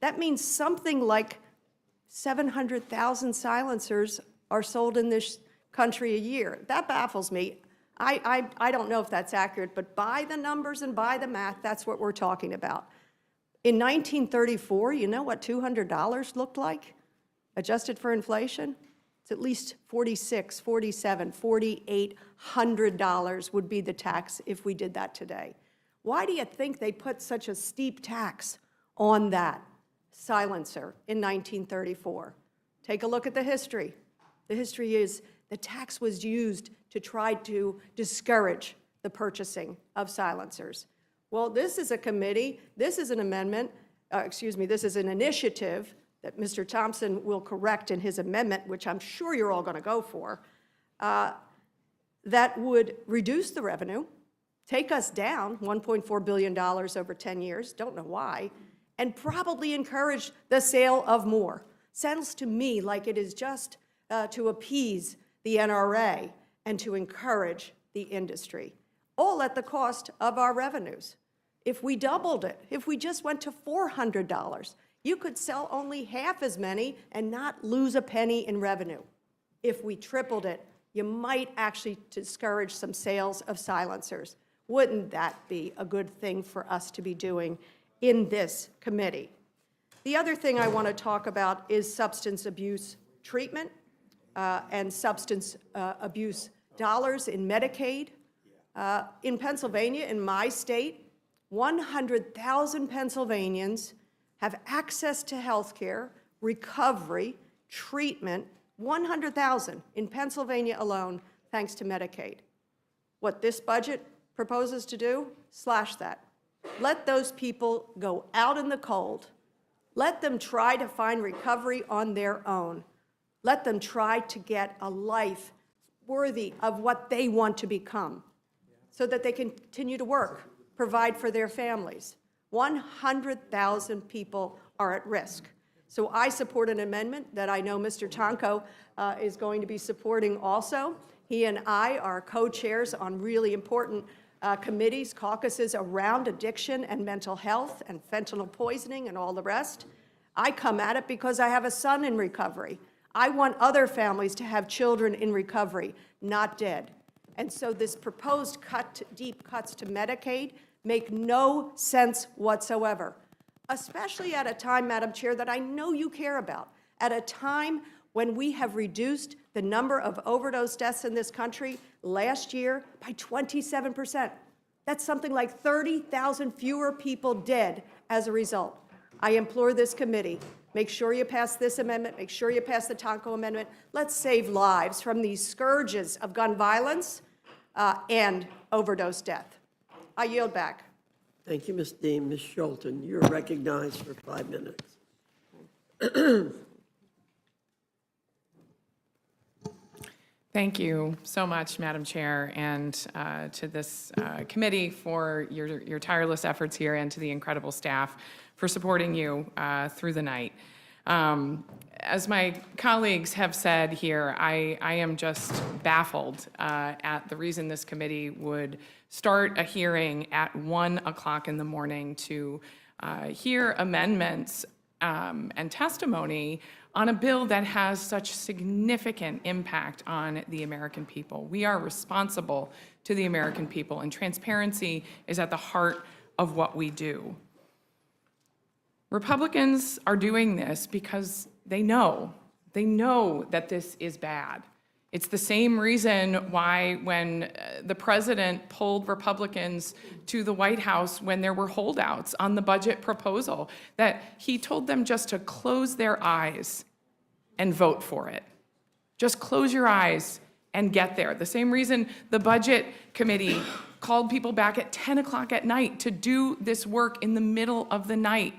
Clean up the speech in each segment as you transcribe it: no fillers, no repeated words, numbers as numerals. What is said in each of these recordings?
That means something like 700,000 silencers are sold in this country a year. That baffles me. I don't know if that's accurate, but by the numbers and by the math, that's what we're talking about. In 1934, you know what $200 looked like, adjusted for inflation? It's at least $4,600, $4,700, $4,800 would be the tax if we did that today. Why do you think they put such a steep tax on that silencer in 1934? Take a look at the history. The history is the tax was used to try to discourage the purchasing of silencers. Well, this is a committee, this is an amendment, this is an initiative that Mr. Thompson will correct in his amendment, which I'm sure you're all going to go for, that would reduce the revenue, take us down $1.4 billion over 10 years, don't know why, and probably encourage the sale of more. Sounds to me like it is just to appease the NRA and to encourage the industry, all at the cost of our revenues. If we doubled it, if we just went to $400, you could sell only half as many and not lose a penny in revenue. If we tripled it, you might actually discourage some sales of silencers. Wouldn't that be a good thing for us to be doing in this committee? The other thing I want to talk about is substance abuse treatment and substance abuse dollars in Medicaid. In Pennsylvania, in my state, 100,000 Pennsylvanians have access to health care, recovery, treatment, 100,000 in Pennsylvania alone, thanks to Medicaid. What this budget proposes to do, slash that. Let those people go out in the cold. Let them try to find recovery on their own. Let them try to get a life worthy of what they want to become so that they can continue to work, provide for their families. 100,000 people are at risk. So I support an amendment that I know Mr. Tonko is going to be supporting also. He and I are co-chairs on really important committees, caucuses around addiction and mental health and fentanyl poisoning and all the rest. I come at it because I have a son in recovery. I want other families to have children in recovery, not dead. And so this proposed deep cuts to Medicaid make no sense whatsoever, especially at a time, Madam Chair, that I know you care about, at a time when we have reduced the number of overdose deaths in this country last year by 27%. That's something like 30,000 fewer people dead as a result. I implore this committee, make sure you pass this amendment, make sure you pass the Tonko amendment. Let's save lives from these scourges of gun violence and overdose death. I yield back. Thank you, Ms. Dean. Ms. Scholten, you're recognized for 5 minutes. Thank you so much, Madam Chair, and to this committee for your tireless efforts here, and to the incredible staff for supporting you through the night. As my colleagues have said here, I am just baffled at the reason this committee would start a hearing at 1 o'clock in the morning to hear amendments and testimony on a bill that has such significant impact on the American people. We are responsible to the American people, and transparency is at the heart of what we do. Republicans are doing this because they know that this is bad. It's the same reason why when the president pulled Republicans to the White House when there were holdouts on the budget proposal, that he told them just to close their eyes and vote for it. Just close your eyes and get there. The same reason the Budget Committee called people back at 10 o'clock at night to do this work in the middle of the night.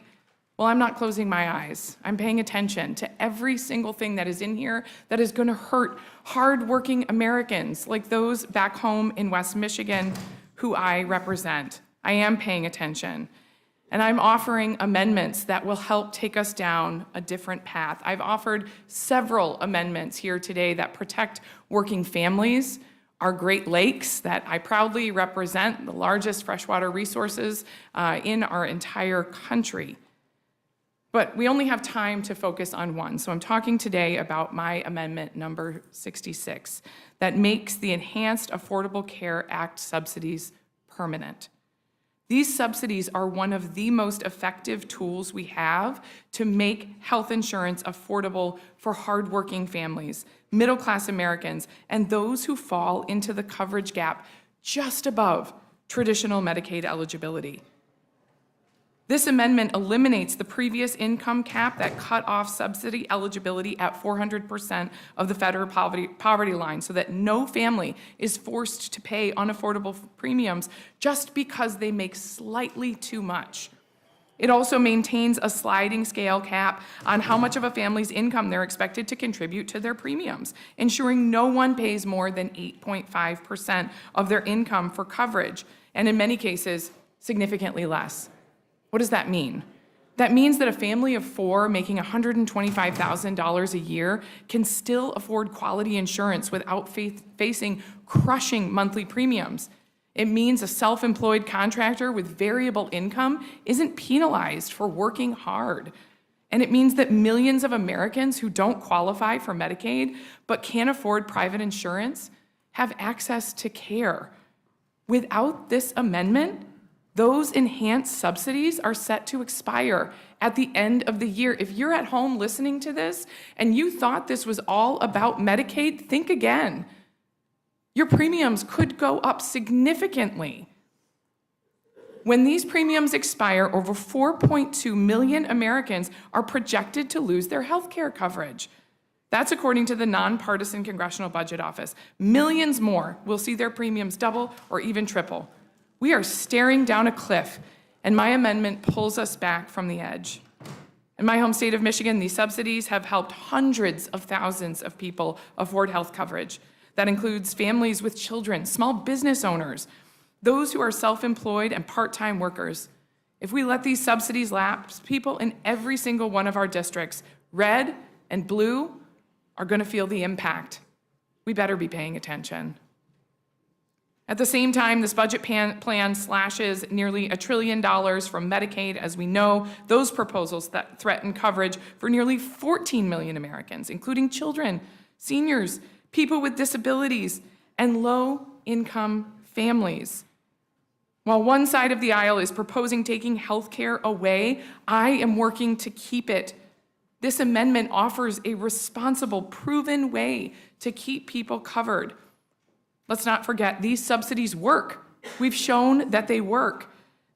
Well, I'm not closing my eyes. I'm paying attention to every single thing that is in here that is going to hurt hardworking Americans like those back home in West Michigan who I represent. I am paying attention. And I'm offering amendments that will help take us down a different path. I've offered several amendments here today that protect working families, our Great Lakes that I proudly represent, the largest freshwater resources in our entire country. But we only have time to focus on one. So I'm talking today about my amendment number 66 that makes the Enhanced Affordable Care Act subsidies permanent. These subsidies are one of the most effective tools we have to make health insurance affordable for hardworking families, middle-class Americans, and those who fall into the coverage gap just above traditional Medicaid eligibility. This amendment eliminates the previous income cap that cut off subsidy eligibility at 400% of the federal poverty line so that no family is forced to pay unaffordable premiums just because they make slightly too much. It also maintains a sliding scale cap on how much of a family's income they're expected to contribute to their premiums, ensuring no one pays more than 8.5% of their income for coverage, and in many cases, significantly less. What does that mean? That means that a family of four making $125,000 a year can still afford quality insurance without facing crushing monthly premiums. It means a self-employed contractor with variable income isn't penalized for working hard. And it means that millions of Americans who don't qualify for Medicaid but can't afford private insurance have access to care. Without this amendment, those enhanced subsidies are set to expire at the end of the year. If you're at home listening to this and you thought this was all about Medicaid, think again. Your premiums could go up significantly. When these premiums expire, over 4.2 million Americans are projected to lose their health care coverage. That's according to the Nonpartisan Congressional Budget Office. Millions more will see their premiums double or even triple. We are staring down a cliff, and my amendment pulls us back from the edge. In my home state of Michigan, these subsidies have helped hundreds of thousands of people afford health coverage. That includes families with children, small business owners, those who are self-employed and part-time workers. If we let these subsidies lapse, people in every single one of our districts, red and blue, are going to feel the impact. We better be paying attention. At the same time, this budget plan slashes nearly $1 trillion from Medicaid. As we know, those proposals that threaten coverage for nearly 14 million Americans, including children, seniors, people with disabilities, and low-income families. While one side of the aisle is proposing taking health care away, I am working to keep it. This amendment offers a responsible, proven way to keep people covered. Let's not forget, these subsidies work. We've shown that they work.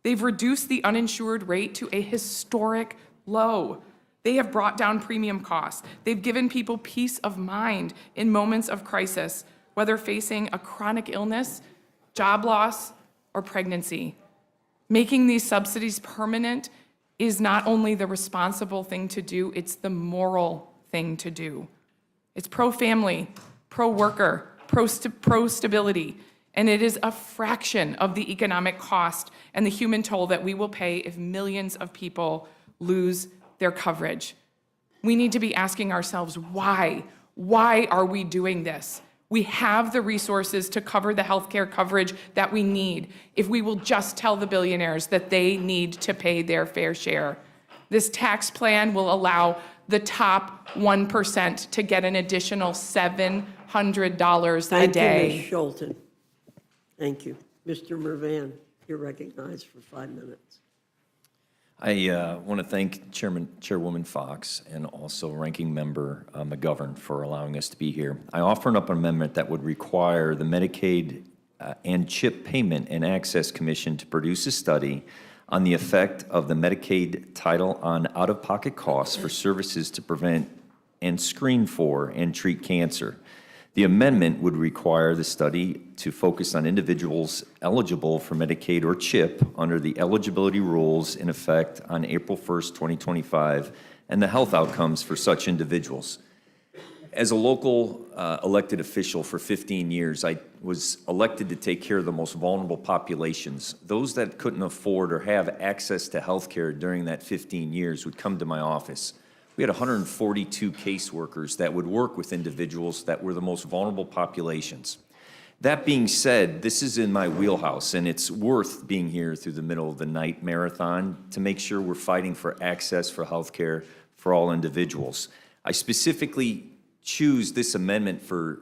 They've reduced the uninsured rate to a historic low. They have brought down premium costs. They've given people peace of mind in moments of crisis, whether facing a chronic illness, job loss, or pregnancy. Making these subsidies permanent is not only the responsible thing to do, it's the moral thing to do. It's pro-family, pro-worker, pro-stability, and it is a fraction of the economic cost and the human toll that we will pay if millions of people lose their coverage. We need to be asking ourselves, why? Why are we doing this? We have the resources to cover the healthcare coverage that we need if we will just tell the billionaires that they need to pay their fair share. This tax plan will allow the top 1% to get an additional $700 a day. Thank you, Ms. Scholten. Thank you. Mr. Mervan, you're recognized for 5 minutes. I want to thank Chairwoman Fox and also Ranking Member McGovern for allowing us to be here. I offer up an amendment that would require the Medicaid and CHIP Payment and Access Commission to produce a study on the effect of the Medicaid title on out-of-pocket costs for services to prevent and screen for and treat cancer. The amendment would require the study to focus on individuals eligible for Medicaid or CHIP under the eligibility rules in effect on April 1st, 2025, and the health outcomes for such individuals. As a local elected official for 15 years, I was elected to take care of the most vulnerable populations. Those that couldn't afford or have access to health care during that 15 years would come to my office. We had 142 caseworkers that would work with individuals that were the most vulnerable populations. That being said, this is in my wheelhouse, and it's worth being here through the middle of the night marathon to make sure we're fighting for access for healthcare for all individuals. I specifically choose this amendment for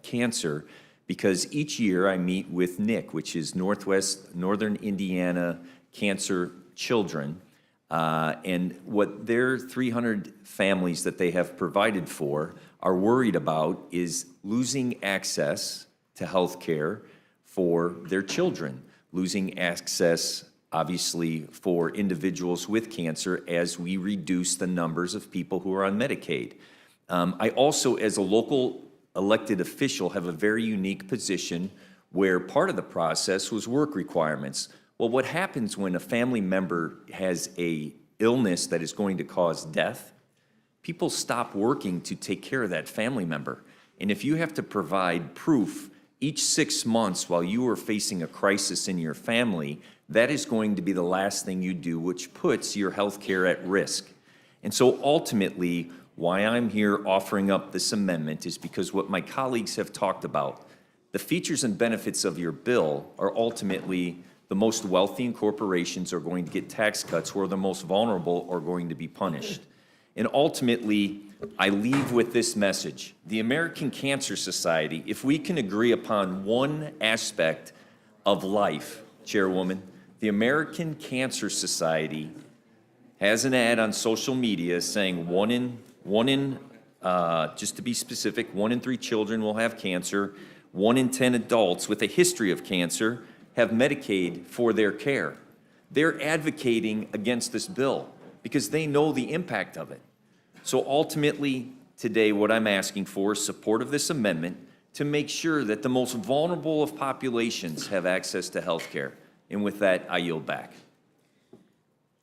cancer because each year I meet with NIC, which is Northern Indiana Cancer Children, and what their 300 families that they have provided for are worried about is losing access to health care for their children, losing access, obviously, for individuals with cancer as we reduce the numbers of people who are on Medicaid. I also, as a local elected official, have a very unique position where part of the process was work requirements. Well, what happens when a family member has a illness that is going to cause death? People stop working to take care of that family member. And if you have to provide proof each 6 months while you are facing a crisis in your family, that is going to be the last thing you do, which puts your health care at risk. And so ultimately, why I'm here offering up this amendment is because what my colleagues have talked about, the features and benefits of your bill are ultimately the most wealthy and corporations are going to get tax cuts, where the most vulnerable are going to be punished. And ultimately, I leave with this message. The American Cancer Society, if we can agree upon one aspect of life, Chairwoman, the American Cancer Society has an ad on social media saying just to be specific, 1 in 3 children will have cancer, 1 in 10 adults with a history of cancer have Medicaid for their care. They're advocating against this bill because they know the impact of it. So ultimately, today, what I'm asking for is support of this amendment to make sure that the most vulnerable of populations have access to health care. And with that, I yield back.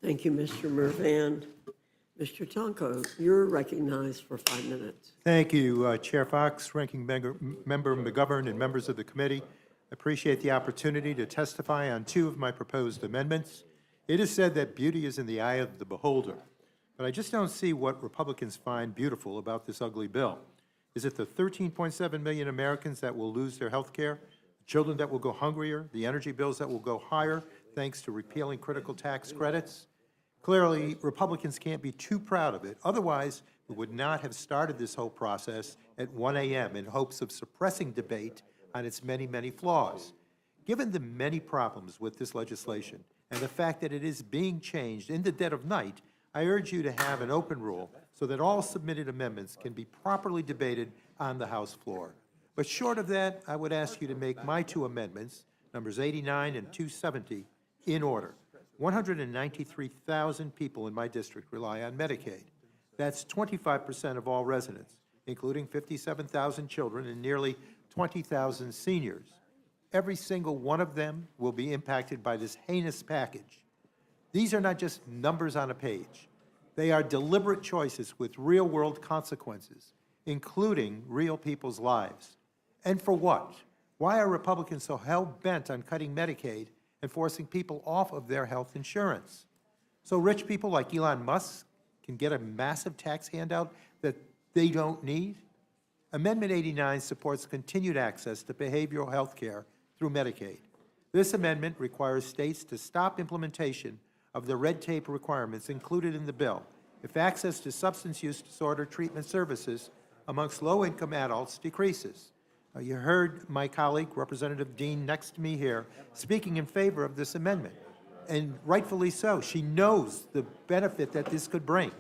Thank you, Mr. Mervan. Mr. Tonko, you're recognized for 5 minutes. Thank you, Chair Fox, Ranking Member McGovern, and members of the committee. I appreciate the opportunity to testify on 2 of my proposed amendments. It is said that beauty is in the eye of the beholder, but I just don't see what Republicans find beautiful about this ugly bill. Is it the 13.7 million Americans that will lose their health care, children that will go hungrier, the energy bills that will go higher thanks to repealing critical tax credits? Clearly, Republicans can't be too proud of it. Otherwise, we would not have started this whole process at 1 a.m. in hopes of suppressing debate on its many, many flaws. Given the many problems with this legislation and the fact that it is being changed in the dead of night, I urge you to have an open rule so that all submitted amendments can be properly debated on the House floor. But short of that, I would ask you to make my 2 amendments, numbers 89 and 270, in order. 193,000 people in my district rely on Medicaid. That's 25% of all residents, including 57,000 children and nearly 20,000 seniors. Every single one of them will be impacted by this heinous package. These are not just numbers on a page. They are deliberate choices with real-world consequences, including real people's lives. And for what? Why are Republicans so hell-bent on cutting Medicaid and forcing people off of their health insurance? So rich people like Elon Musk can get a massive tax handout that they don't need? Amendment 89 supports continued access to behavioral health care through Medicaid. This amendment requires states to stop implementation of the red tape requirements included in the bill if access to substance use disorder treatment services amongst low-income adults decreases. You heard my colleague, Representative Dean, next to me here, speaking in favor of this amendment, and rightfully so. She knows the benefit that this could bring.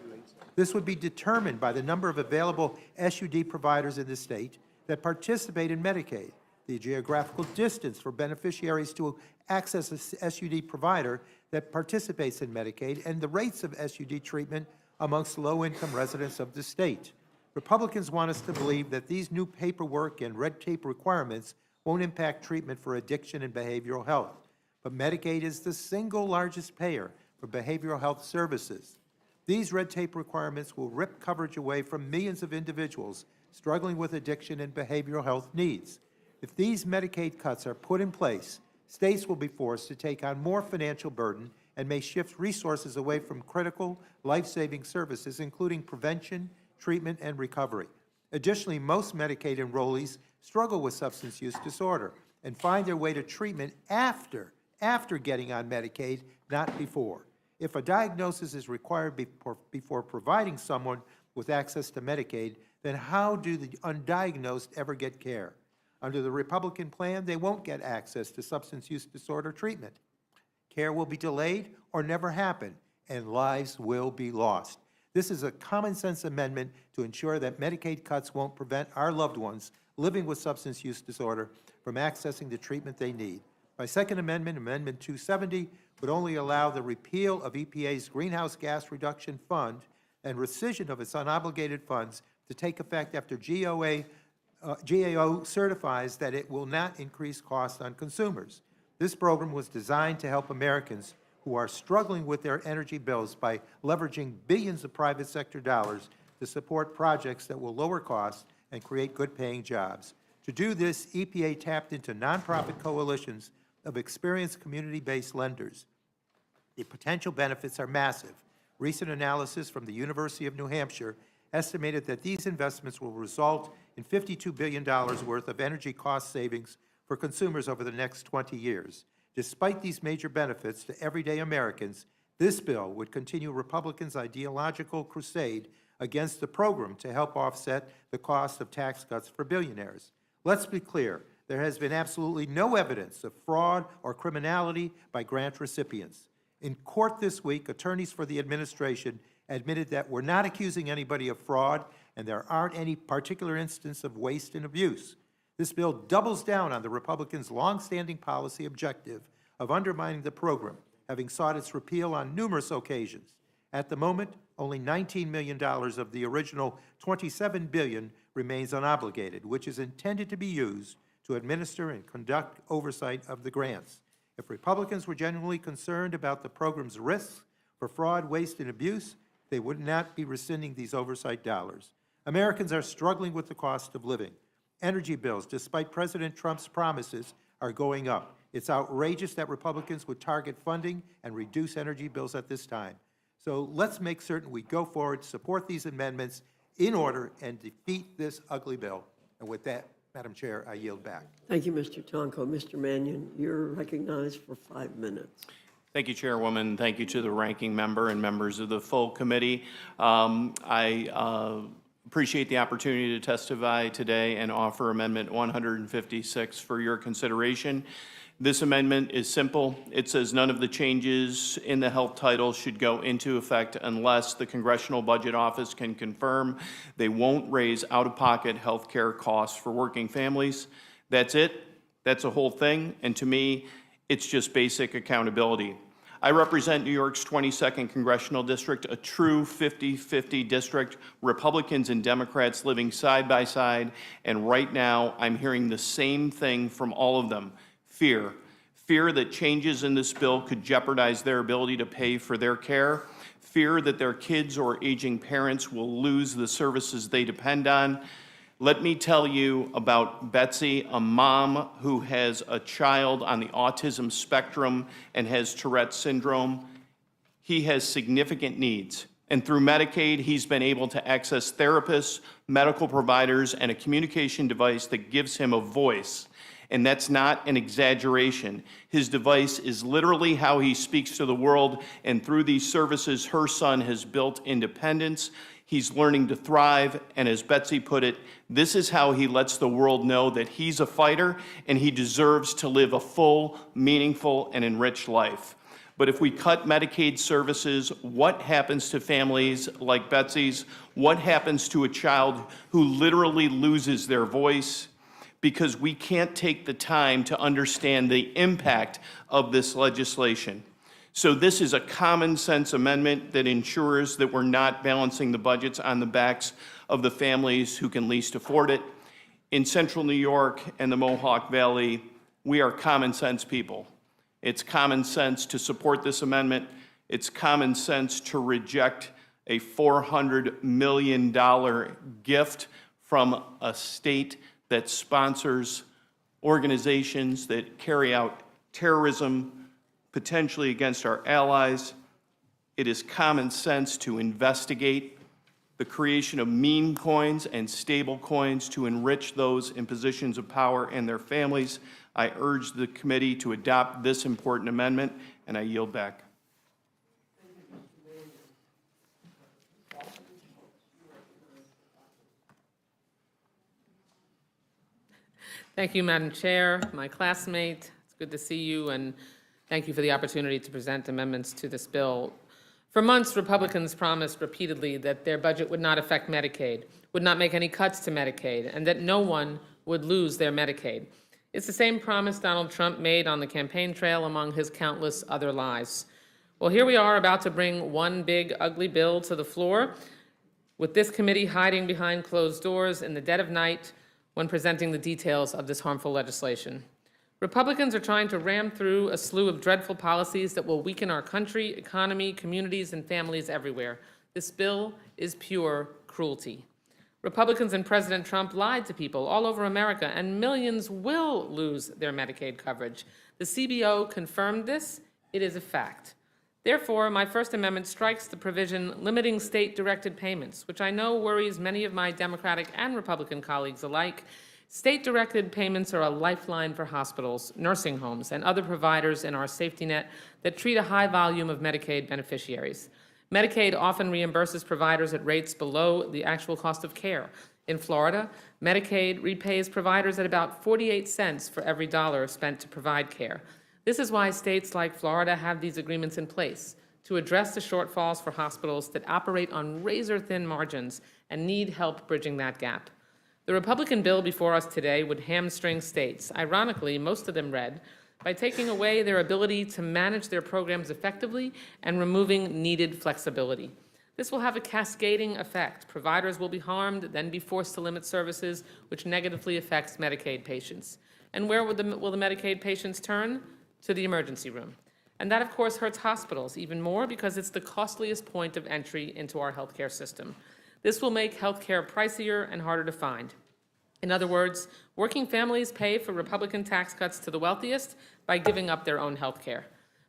This would be determined by the number of available SUD providers in the state that participate in Medicaid, the geographical distance for beneficiaries to access a SUD provider that participates in Medicaid, and the rates of SUD treatment amongst low-income residents of the state. Republicans want us to believe that these new paperwork and red tape requirements won't impact treatment for addiction and behavioral health. But Medicaid is the single largest payer for behavioral health services. These red tape requirements will rip coverage away from millions of individuals struggling with addiction and behavioral health needs. If these Medicaid cuts are put in place, states will be forced to take on more financial burden and may shift resources away from critical, life-saving services, including prevention, treatment, and recovery. Additionally, most Medicaid enrollees struggle with substance use disorder and find their way to treatment after getting on Medicaid, not before. If a diagnosis is required before providing someone with access to Medicaid, then how do the undiagnosed ever get care? Under the Republican plan, they won't get access to substance use disorder treatment. Care will be delayed or never happen, and lives will be lost. This is a common-sense amendment to ensure that Medicaid cuts won't prevent our loved ones living with substance use disorder from accessing the treatment they need. My second amendment, Amendment 270, would only allow the repeal of EPA's Greenhouse Gas Reduction Fund and rescission of its unobligated funds to take effect after GAO certifies that it will not increase costs on consumers. This program was designed to help Americans who are struggling with their energy bills by leveraging billions of private sector dollars to support projects that will lower costs and create good-paying jobs. To do this, EPA tapped into nonprofit coalitions of experienced community-based lenders. The potential benefits are massive. Recent analysis from the University of New Hampshire estimated that these investments will result in $52 billion worth of energy cost savings for consumers over the next 20 years. Despite these major benefits to everyday Americans, this bill would continue Republicans' ideological crusade against the program to help offset the cost of tax cuts for billionaires. Let's be clear, there has been absolutely no evidence of fraud or criminality by grant recipients. In court this week, attorneys for the administration admitted that we're not accusing anybody of fraud and there aren't any particular instance of waste and abuse. This bill doubles down on the Republicans' longstanding policy objective of undermining the program, having sought its repeal on numerous occasions. At the moment, only $19 million of the original $27 billion remains unobligated, which is intended to be used to administer and conduct oversight of the grants. If Republicans were genuinely concerned about the program's risks for fraud, waste, and abuse, they would not be rescinding these oversight dollars. Americans are struggling with the cost of living. Energy bills, despite President Trump's promises, are going up. It's outrageous that Republicans would target funding and reduce energy bills at this time. So let's make certain we go forward, support these amendments in order, and defeat this ugly bill. And with that, Madam Chair, I yield back. Thank you, Mr. Tonko. Mr. Mannion, you're recognized for 5 minutes. Thank you, Chairwoman. Thank you to the ranking member and members of the full committee. I appreciate the opportunity to testify today and offer Amendment 156 for your consideration. This amendment is simple. It says none of the changes in the health title should go into effect unless the Congressional Budget Office can confirm they won't raise out-of-pocket health care costs for working families. That's it. That's the whole thing. And to me, it's just basic accountability. I represent New York's 22nd Congressional District, a true 50-50 district, Republicans and Democrats living side by side, and right now I'm hearing the same thing from all of them, fear. Fear that changes in this bill could jeopardize their ability to pay for their care, fear that their kids or aging parents will lose the services they depend on. Let me tell you about Betsy, a mom who has a child on the autism spectrum and has Tourette's syndrome. He has significant needs, and through Medicaid, he's been able to access therapists, medical providers, and a communication device that gives him a voice. And that's not an exaggeration. His device is literally how he speaks to the world, and through these services, her son has built independence. He's learning to thrive, and as Betsy put it, this is how he lets the world know that he's a fighter and he deserves to live a full, meaningful, and enriched life. But if we cut Medicaid services, what happens to families like Betsy's? What happens to a child who literally loses their voice? Because we can't take the time to understand the impact of this legislation. So this is a common sense amendment that ensures that we're not balancing the budgets on the backs of the families who can least afford it. In Central New York and the Mohawk Valley, we are common sense people. It's common sense to support this amendment. It's common sense to reject a $400 million gift from a state that sponsors organizations that carry out terrorism, potentially against our allies. It is common sense to investigate the creation of meme coins and stable coins to enrich those in positions of power and their families. I urge the committee to adopt this important amendment, and I yield back. Thank you, Madam Chair, my classmate. It's good to see you, and thank you for the opportunity to present amendments to this bill. For months, Republicans promised repeatedly that their budget would not affect Medicaid, would not make any cuts to Medicaid, and that no one would lose their Medicaid. It's the same promise Donald Trump made on the campaign trail among his countless other lies. Well, here we are about to bring one big, ugly bill to the floor, with this committee hiding behind closed doors in the dead of night when presenting the details of this harmful legislation. Republicans are trying to ram through a slew of dreadful policies that will weaken our country, economy, communities, and families everywhere. This bill is pure cruelty. Republicans and President Trump lied to people all over America, and millions will lose their Medicaid coverage. The CBO confirmed this. It is a fact. Therefore, my First Amendment strikes the provision limiting state-directed payments, which I know worries many of my Democratic and Republican colleagues alike. State-directed payments are a lifeline for hospitals, nursing homes, and other providers in our safety net that treat a high volume of Medicaid beneficiaries. Medicaid often reimburses providers at rates below the actual cost of care. In Florida, Medicaid repays providers at about 48 cents for every dollar spent to provide care. This is why states like Florida have these agreements in place to address the shortfalls for hospitals that operate on razor-thin margins and need help bridging that gap. The Republican bill before us today would hamstring states, ironically, most of them red, by taking away their ability to manage their programs effectively and removing needed flexibility. This will have a cascading effect. Providers will be harmed, then be forced to limit services, which negatively affects Medicaid patients. And where will the Medicaid patients turn? To the emergency room. And that, of course, hurts hospitals even more because it's the costliest point of entry into our healthcare system. This will make healthcare pricier and harder to find. In other words, working families pay for Republican tax cuts to the wealthiest by giving up their own healthcare.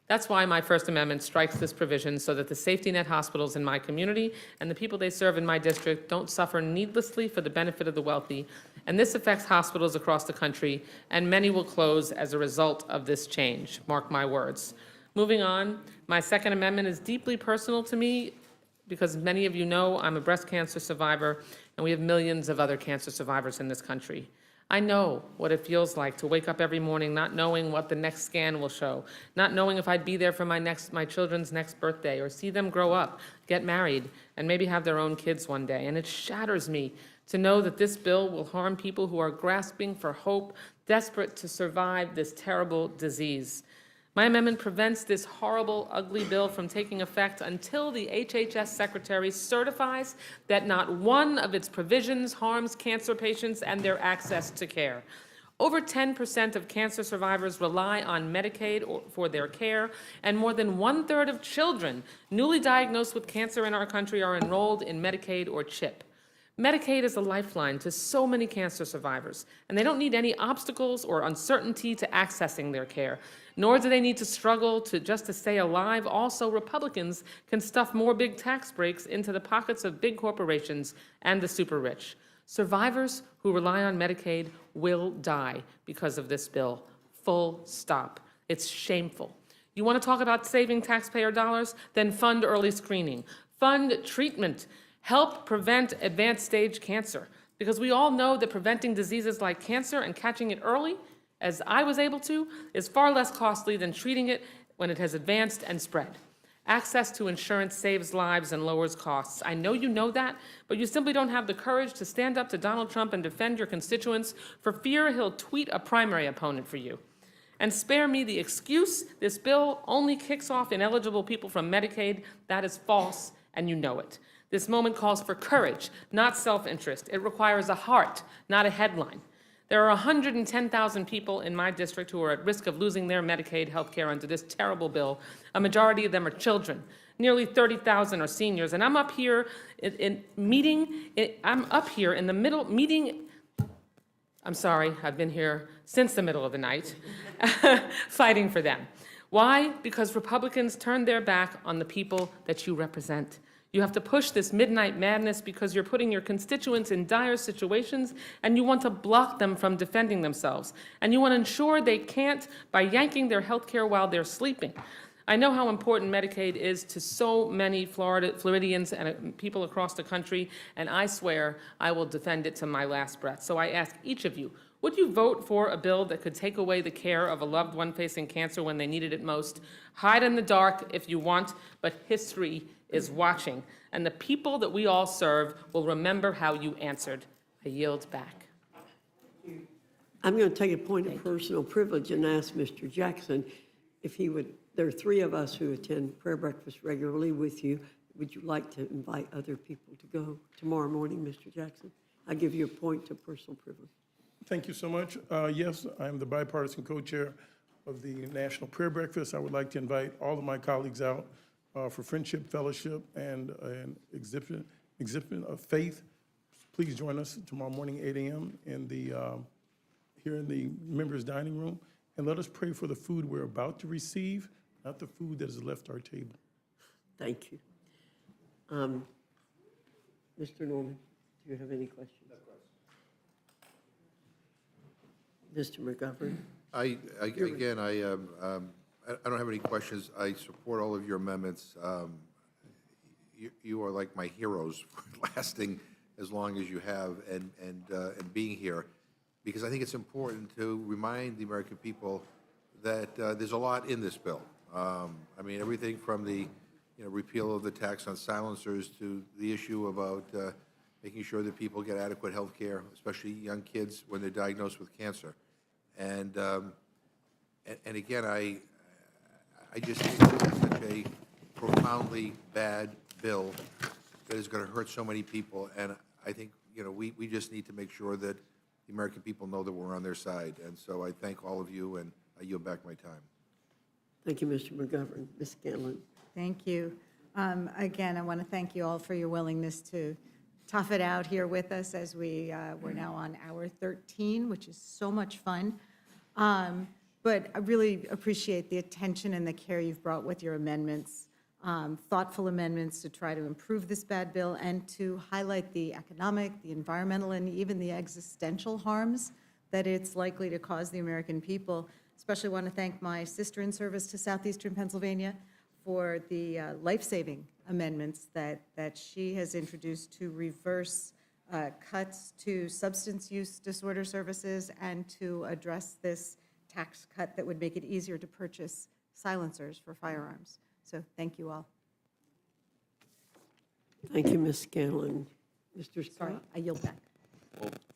That's why my First Amendment strikes this provision so that the safety net hospitals in my community and the people they serve in my district don't suffer needlessly for the benefit of the wealthy. And this affects hospitals across the country, and many will close as a result of this change. Mark my words. Moving on, my Second Amendment is deeply personal to me because many of you know I'm a breast cancer survivor, and we have millions of other cancer survivors in this country. I know what it feels like to wake up every morning not knowing what the next scan will show, not knowing if I'd be there for my children's next birthday, or see them grow up, get married, and maybe have their own kids one day. And it shatters me to know that this bill will harm people who are grasping for hope, desperate to survive this terrible disease. My amendment prevents this horrible, ugly bill from taking effect until the HHS Secretary certifies that not one of its provisions harms cancer patients and their access to care. Over 10% of cancer survivors rely on Medicaid for their care, and more than 1/3 of children newly diagnosed with cancer in our country are enrolled in Medicaid or CHIP. Medicaid is a lifeline to so many cancer survivors, and they don't need any obstacles or uncertainty to accessing their care, nor do they need to struggle just to stay alive. Also, Republicans can stuff more big tax breaks into the pockets of big corporations and the super rich. Survivors who rely on Medicaid will die because of this bill. Full stop. It's shameful. You want to talk about saving taxpayer dollars? Then fund early screening. Fund treatment. Help prevent advanced stage cancer, because we all know that preventing diseases like cancer and catching it early, as I was able to, is far less costly than treating it when it has advanced and spread. Access to insurance saves lives and lowers costs. I know you know that, but you simply don't have the courage to stand up to Donald Trump and defend your constituents for fear he'll tweet a primary opponent for you. And spare me the excuse this bill only kicks off ineligible people from Medicaid. That is false, and you know it. This moment calls for courage, not self-interest. It requires a heart, not a headline. There are 110,000 people in my district who are at risk of losing their Medicaid health care under this terrible bill. A majority of them are children. Nearly 30,000 are seniors. And I'm up here I'm sorry, I've been here since the middle of the night, fighting for them. Why? Because Republicans turned their back on the people that you represent. You have to push this midnight madness because you're putting your constituents in dire situations and you want to block them from defending themselves. And you want to ensure they can't by yanking their health care while they're sleeping. I know how important Medicaid is to so many Floridians and people across the country, and I swear I will defend it to my last breath. So I ask each of you, would you vote for a bill that could take away the care of a loved one facing cancer when they needed it most? Hide in the dark if you want, but history is watching, and the people that we all serve will remember how you answered. I yield back. I'm going to take a point of personal privilege and ask Mr. Jackson if he would, there are three of us who attend prayer breakfast regularly with you. Would you like to invite other people to go tomorrow morning, Mr. Jackson? I give you a point of personal privilege. Thank you so much. Yes, I am the bipartisan co-chair of the National Prayer Breakfast. I would like to invite all of my colleagues out for friendship, fellowship, and exhibit of faith. Please join us tomorrow morning, 8 a.m. Here in the members' dining room, and let us pray for the food we're about to receive, not the food that has left our table. Thank you. Mr. Norman, do you have any questions? Mr. McGovern? I don't have any questions. I support all of your amendments. You are like my heroes for lasting as long as you have and being here, because I think it's important to remind the American people that there's a lot in this bill. I mean, everything from the repeal of the tax on silencers to the issue about making sure that people get adequate health care, especially young kids when they're diagnosed with cancer. And again, I just think this is such a profoundly bad bill that is going to hurt so many people. And I think, we just need to make sure that the American people know that we're on their side. And so I thank all of you, and I yield back my time. Thank you, Mr. McGovern. Ms. Scanlon? Thank you. Again, I want to thank you all for your willingness to tough it out here with us as we're now on hour 13, which is so much fun. But I really appreciate the attention and the care you've brought with your amendments, thoughtful amendments to try to improve this bad bill and to highlight the economic, the environmental, and even the existential harms that it's likely to cause the American people. Especially want to thank my sister in service to Southeastern Pennsylvania for the life-saving amendments that she has introduced to reverse cuts to substance use disorder services and to address this tax cut that would make it easier to purchase silencers for firearms. So thank you all. Thank you, Ms. Scanlon. Mr. Sorry, Scott? I yield back.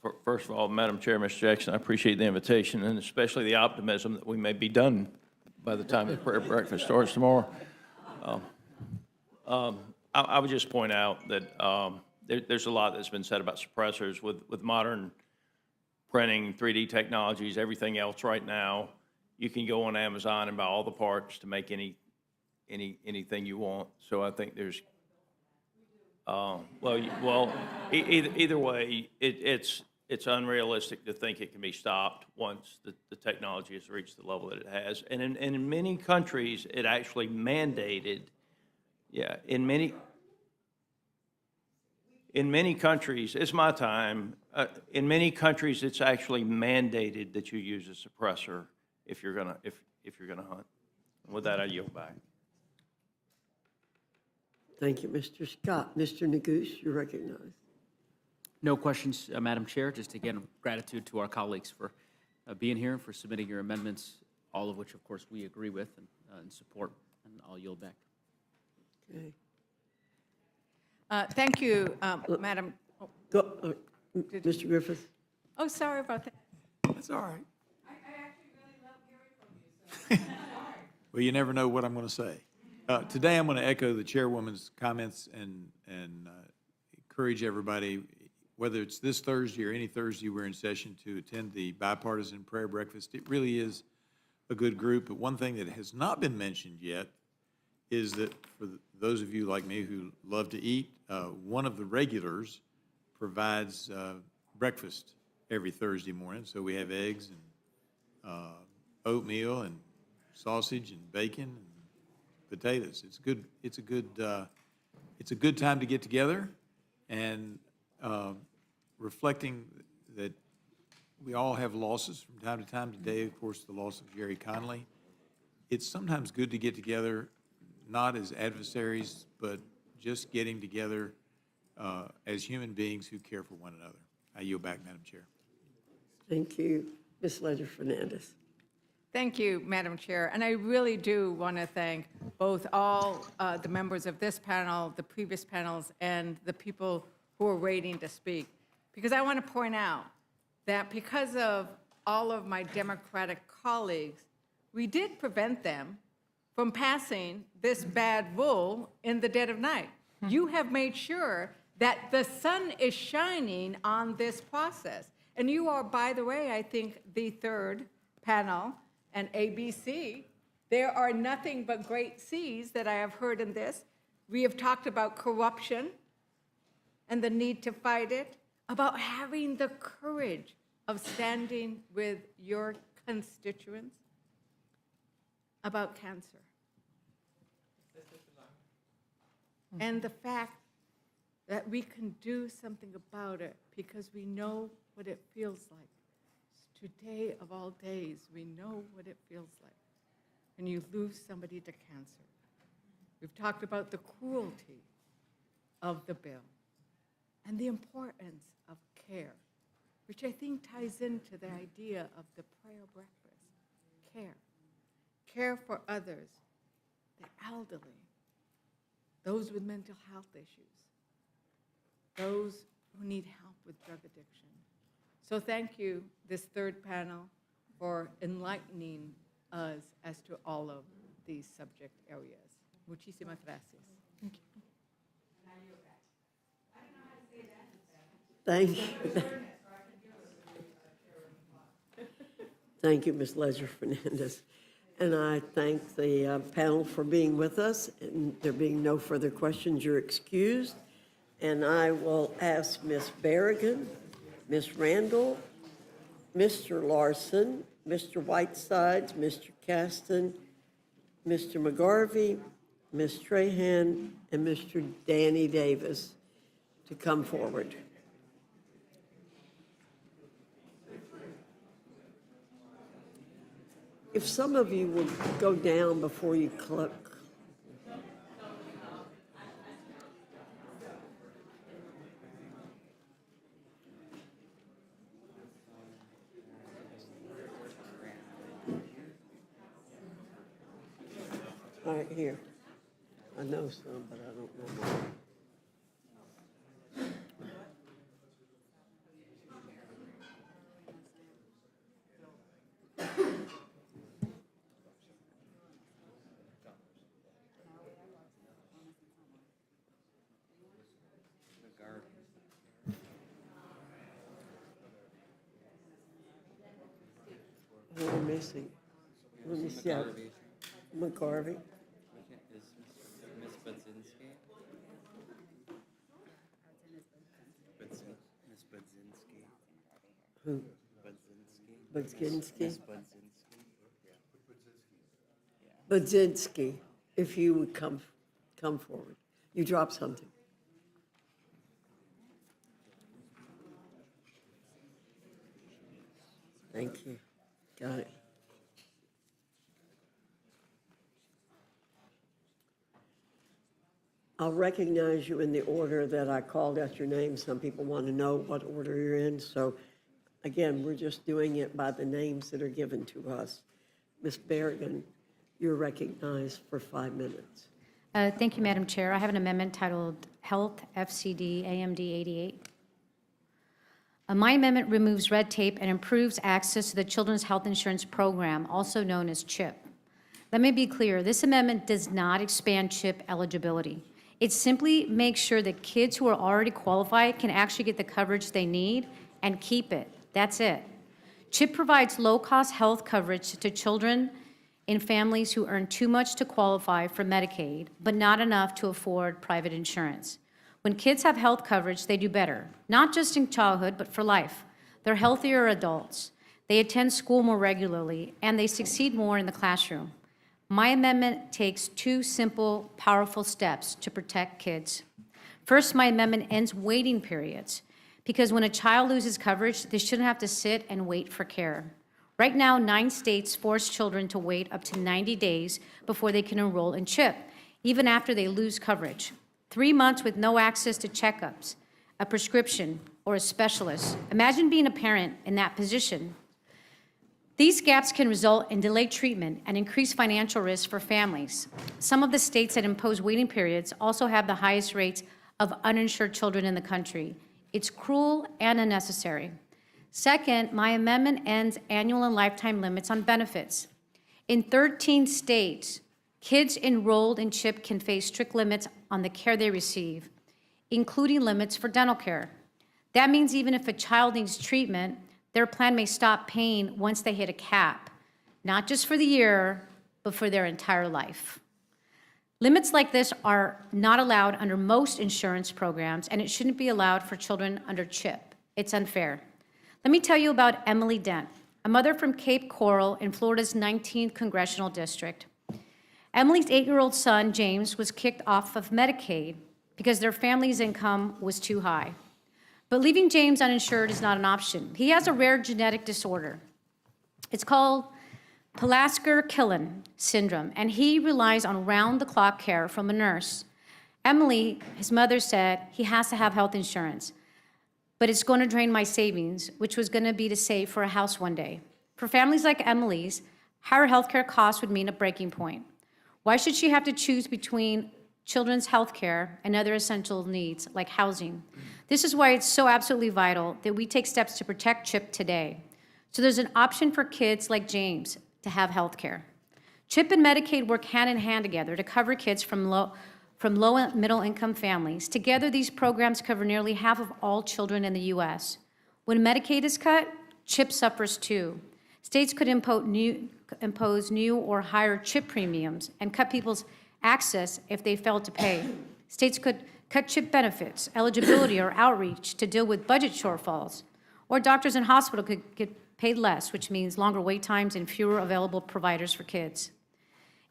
Well, first of all, Madam Chair, Mr. Jackson, I appreciate the invitation and especially the optimism that we may be done by the time the prayer breakfast starts tomorrow. I would just point out that there's a lot that's been said about suppressors with modern printing, 3D technologies, everything else right now. You can go on Amazon and buy all the parts to make anything you want. So I think there's either way, it's unrealistic to think it can be stopped once the technology has reached the level that it has. And in many countries, it actually mandated, in many countries, it's my time, in many countries, it's actually mandated that you use a suppressor if you're gonna hunt. And with that, I yield back. Thank you, Mr. Scott. Mr. Neguse, you're recognized. No questions, Madam Chair. Just again, gratitude to our colleagues for being here and for submitting your amendments, all of which, of course, we agree with and support. And I'll yield back. Okay. Thank you, Madam. Go, Mr. Griffith? Oh, sorry about that. That's all right. I actually really love hearing from you. Well, you never know what I'm going to say. Today, I'm going to echo the chairwoman's comments and encourage everybody, whether it's this Thursday or any Thursday we're in session, to attend the bipartisan prayer breakfast. It really is a good group. But one thing that has not been mentioned yet is that for those of you like me who love to eat, one of the regulars provides breakfast every Thursday morning. So we have eggs and oatmeal and sausage and bacon and potatoes. It's good. It's a good it's a good time to get together and reflecting that we all have losses from time to time. Today, of course, the loss of Jerry Conley. It's sometimes good to get together, not as adversaries, but just getting together as human beings who care for one another. I yield back, Madam Chair. Thank you. Ms. Ledger Fernandez. Thank you, Madam Chair. And I really do want to thank both all the members of this panel, the previous panels, and the people who are waiting to speak. Because I want to point out that because of all of my Democratic colleagues, we did prevent them from passing this bad rule in the dead of night. You have made sure that the sun is shining on this process. And you are, by the way, I think, the third panel, and ABC. There are nothing but great Cs that I have heard in this. We have talked about corruption and the need to fight it, about having the courage of standing with your constituents, about cancer. And the fact that we can do something about it because we know what it feels like. Today of all days, we know what it feels like when you lose somebody to cancer. We've talked about the cruelty of the bill and the importance of care, which I think ties into the idea of the prayer breakfast. Care. Care for others, the elderly, those with mental health issues, those who need help with drug addiction. So thank you, this third panel, for enlightening us as to all of these subject areas. Muchísimas gracias. Thank you. Thank you, Ms. Ledger Fernandez. And I thank the panel for being with us. And there being no further questions, you're excused. And I will ask Ms. Berrigan, Ms. Randall, Mr. Larson, Mr. Whitesides, Mr. Caston, Mr. McGarvey, Ms. Trahan, and Mr. Danny Davis to come forward. If some of you will go down before you click. All right, here. I know some, but I don't know more. Who are missing? Let me see. McGarvey. Miss Budzinski. Miss Budzinski. Who? Budzinski. Budzinski? Miss Budzinski. Budzinski, if you would come forward. You dropped something. Thank you. Got it. I'll recognize you in the order that I called out your name. Some people want to know what order you're in. So again, we're just doing it by the names that are given to us. Ms. Berrigan, you're recognized for 5 minutes. Thank you, Madam Chair. I have an amendment titled Health FCD AMD 88. My amendment removes red tape and improves access to the Children's Health Insurance Program, also known as CHIP. Let me be clear, this amendment does not expand CHIP eligibility. It simply makes sure that kids who are already qualified can actually get the coverage they need and keep it. That's it. CHIP provides low-cost health coverage to children in families who earn too much to qualify for Medicaid, but not enough to afford private insurance. When kids have health coverage, they do better, not just in childhood, but for life. They're healthier adults. They attend school more regularly, and they succeed more in the classroom. My amendment takes two simple, powerful steps to protect kids. First, my amendment ends waiting periods, because when a child loses coverage, they shouldn't have to sit and wait for care. Right now, 9 states force children to wait up to 90 days before they can enroll in CHIP, even after they lose coverage. 3 months with no access to checkups, a prescription, or a specialist. Imagine being a parent in that position. These gaps can result in delayed treatment and increased financial risk for families. Some of the states that impose waiting periods also have the highest rates of uninsured children in the country. It's cruel and unnecessary. Second, my amendment ends annual and lifetime limits on benefits. In 13 states, kids enrolled in CHIP can face strict limits on the care they receive, including limits for dental care. That means even if a child needs treatment, their plan may stop paying once they hit a cap, not just for the year, but for their entire life. Limits like this are not allowed under most insurance programs, and it shouldn't be allowed for children under CHIP. It's unfair. Let me tell you about Emily Dent, a mother from Cape Coral in Florida's 19th Congressional District. Emily's 8-year-old son, James, was kicked off of Medicaid because their family's income was too high. But leaving James uninsured is not an option. He has a rare genetic disorder. It's called Pulaski-Killen syndrome, and he relies on round-the-clock care from a nurse. Emily, his mother, said he has to have health insurance, but it's going to drain my savings, which was going to be to save for a house one day. For families like Emily's, higher health care costs would mean a breaking point. Why should she have to choose between children's health care and other essential needs like housing? This is why it's so absolutely vital that we take steps to protect CHIP today. So there's an option for kids like James to have health care. CHIP and Medicaid work hand in hand together to cover kids from low and middle income families. Together, these programs cover nearly half of all children in the U.S. When Medicaid is cut, CHIP suffers too. States could impose new or higher CHIP premiums and cut people's access if they failed to pay. States could cut CHIP benefits, eligibility, or outreach to deal with budget shortfalls. Or doctors and hospitals could get paid less, which means longer wait times and fewer available providers for kids.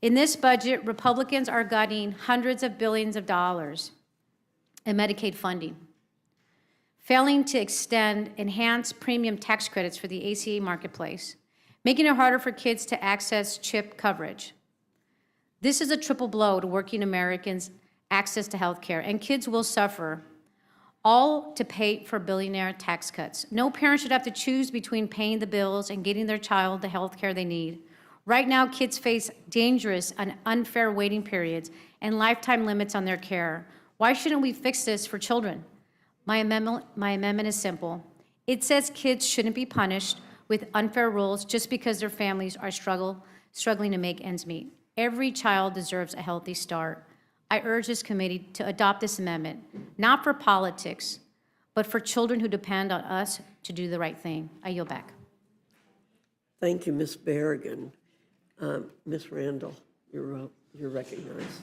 In this budget, Republicans are gutting hundreds of billions of dollars in Medicaid funding, failing to extend enhanced premium tax credits for the ACA marketplace, making it harder for kids to access CHIP coverage. This is a triple blow to working Americans' access to health care, and kids will suffer, all to pay for billionaire tax cuts. No parent should have to choose between paying the bills and getting their child the health care they need. Right now, kids face dangerous and unfair waiting periods and lifetime limits on their care. Why shouldn't we fix this for children? My amendment is simple. It says kids shouldn't be punished with unfair rules just because their families are struggling to make ends meet. Every child deserves a healthy start. I urge this committee to adopt this amendment, not for politics, but for children who depend on us to do the right thing. I yield back. Thank you, Ms. Berrigan. Ms. Randall, you're recognized.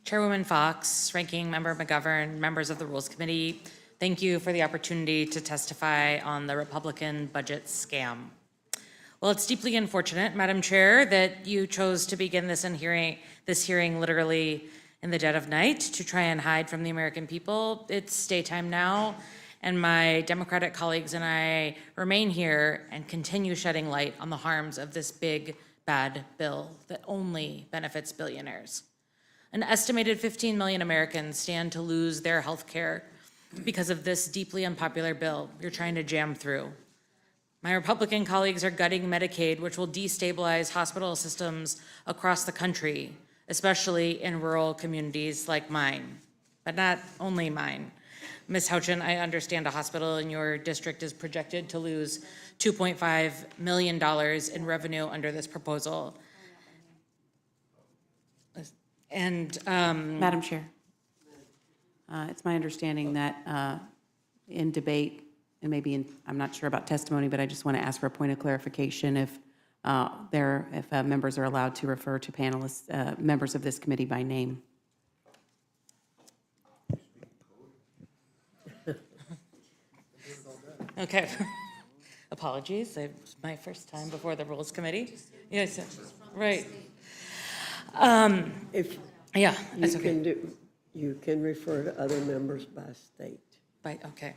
Chairwoman Fox, Ranking Member McGovern, members of the Rules Committee, thank you for the opportunity to testify on the Republican budget scam. Well, it's deeply unfortunate, Madam Chair, that you chose to begin this hearing literally in the dead of night to try and hide from the American people. It's daytime now, and my Democratic colleagues and I remain here and continue shedding light on the harms of this big, bad bill that only benefits billionaires. An estimated 15 million Americans stand to lose their health care because of this deeply unpopular bill you're trying to jam through. My Republican colleagues are gutting Medicaid, which will destabilize hospital systems across the country, especially in rural communities like mine, but not only mine. Ms. Houchin, I understand a hospital in your district is projected to lose $2.5 million in revenue under this proposal. And Madam Chair, it's my understanding that in debate, and maybe I'm not sure about testimony, but I just want to ask for a point of clarification if members are allowed to refer to panelists, members of this committee by name. Okay. Apologies. It's my first time before the Rules Committee. Yes, right. If Yeah, you that's okay. can do, you can refer to other members by state. Okay.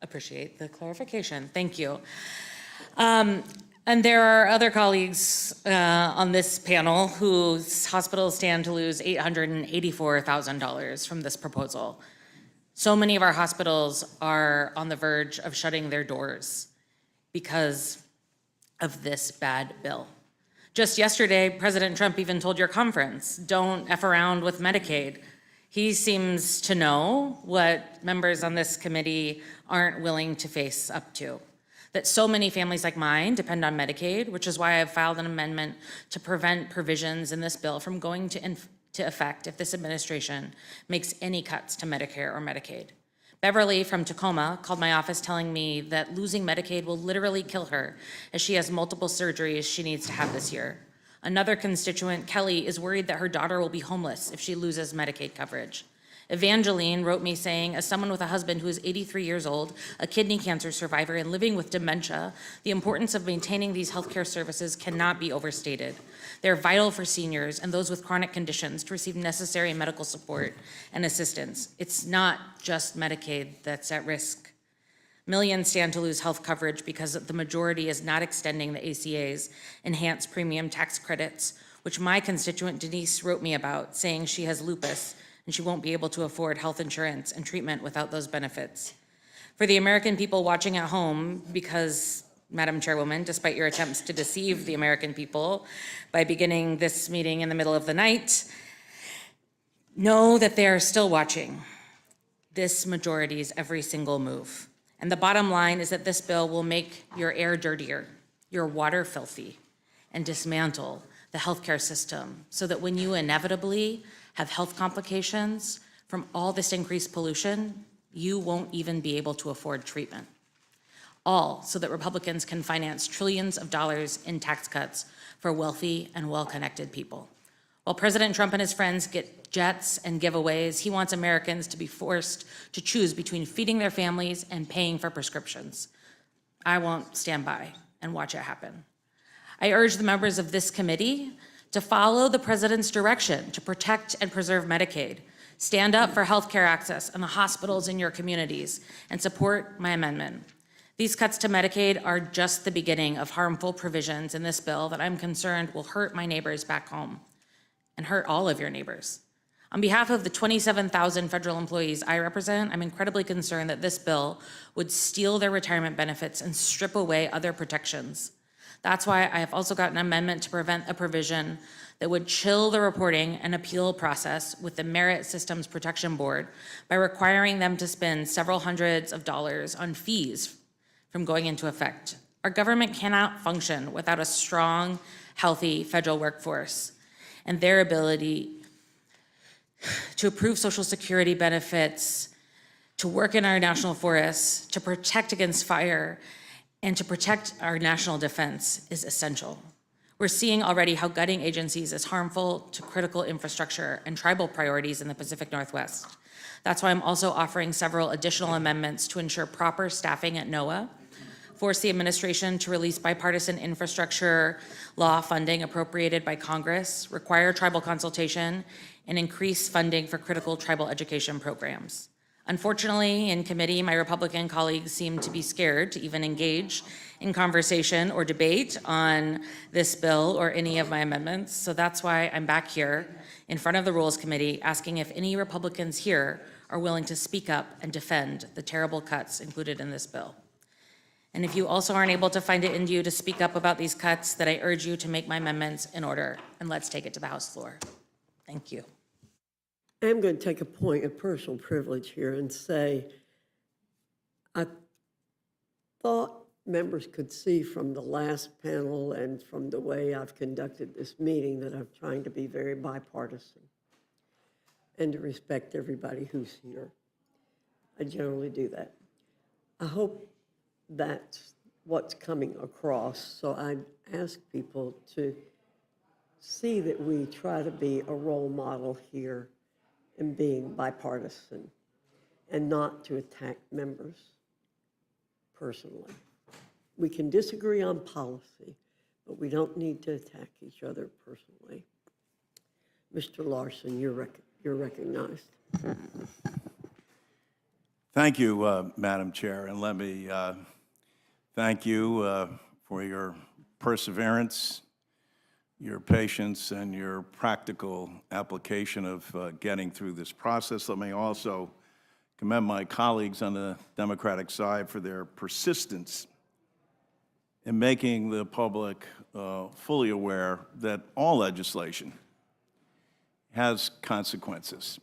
Appreciate the clarification. Thank you. And there are other colleagues on this panel whose hospitals stand to lose $884,000 from this proposal. So many of our hospitals are on the verge of shutting their doors because of this bad bill. Just yesterday, President Trump even told your conference, don't F around with Medicaid. He seems to know what members on this committee aren't willing to face up to. That so many families like mine depend on Medicaid, which is why I've filed an amendment to prevent provisions in this bill from going to effect if this administration makes any cuts to Medicare or Medicaid. Beverly from Tacoma called my office telling me that losing Medicaid will literally kill her as she has multiple surgeries she needs to have this year. Another constituent, Kelly, is worried that her daughter will be homeless if she loses Medicaid coverage. Evangeline wrote me saying, as someone with a husband who is 83 years old, a kidney cancer survivor, and living with dementia, the importance of maintaining these healthcare services cannot be overstated. They're vital for seniors and those with chronic conditions to receive necessary medical support and assistance. It's not just Medicaid that's at risk. Millions stand to lose health coverage because the majority is not extending the ACA's enhanced premium tax credits, which my constituent Denise wrote me about, saying she has lupus and she won't be able to afford health insurance and treatment without those benefits. For the American people watching at home, because, Madam Chairwoman, despite your attempts to deceive the American people by beginning this meeting in the middle of the night, know that they are still watching this majority's every single move. And the bottom line is that this bill will make your air dirtier, your water filthy, and dismantle the healthcare system so that when you inevitably have health complications from all this increased pollution, you won't even be able to afford treatment. All so that Republicans can finance trillions of dollars in tax cuts for wealthy and well-connected people. While President Trump and his friends get jets and giveaways, he wants Americans to be forced to choose between feeding their families and paying for prescriptions. I won't stand by and watch it happen. I urge the members of this committee to follow the president's direction to protect and preserve Medicaid, stand up for healthcare access in the hospitals in your communities, and support my amendment. These cuts to Medicaid are just the beginning of harmful provisions in this bill that I'm concerned will hurt my neighbors back home and hurt all of your neighbors. On behalf of the 27,000 federal employees I represent, I'm incredibly concerned that this bill would steal their retirement benefits and strip away other protections. That's why I have also got an amendment to prevent a provision that would chill the reporting and appeal process with the Merit Systems Protection Board by requiring them to spend several hundreds of dollars on fees from going into effect. Our government cannot function without a strong, healthy federal workforce and their ability to approve Social Security benefits, to work in our national forests, to protect against fire, and to protect our national defense is essential. We're seeing already how gutting agencies is harmful to critical infrastructure and tribal priorities in the Pacific Northwest. That's why I'm also offering several additional amendments to ensure proper staffing at NOAA, force the administration to release bipartisan infrastructure law funding appropriated by Congress, require tribal consultation, and increase funding for critical tribal education programs. Unfortunately, in committee, my Republican colleagues seem to be scared to even engage in conversation or debate on this bill or any of my amendments. So that's why I'm back here in front of the Rules Committee asking if any Republicans here are willing to speak up and defend the terrible cuts included in this bill. And if you also aren't able to find it in you to speak up about these cuts, then I urge you to make my amendments in order, and let's take it to the House floor. Thank you. I'm going to take a point of personal privilege here and say, I thought members could see from the last panel and from the way I've conducted this meeting that I'm trying to be very bipartisan and to respect everybody who's here. I generally do that. I hope that's what's coming across, so I ask people to see that we try to be a role model here in being bipartisan and not to attack members personally. We can disagree on policy, but we don't need to attack each other personally. Mr. Larson, you're recognized. Thank you, Madam Chair, and let me thank you for your perseverance, your patience, and your practical application of getting through this process. Let me also commend my colleagues on the Democratic side for their persistence in making the public fully aware that all legislation has consequences.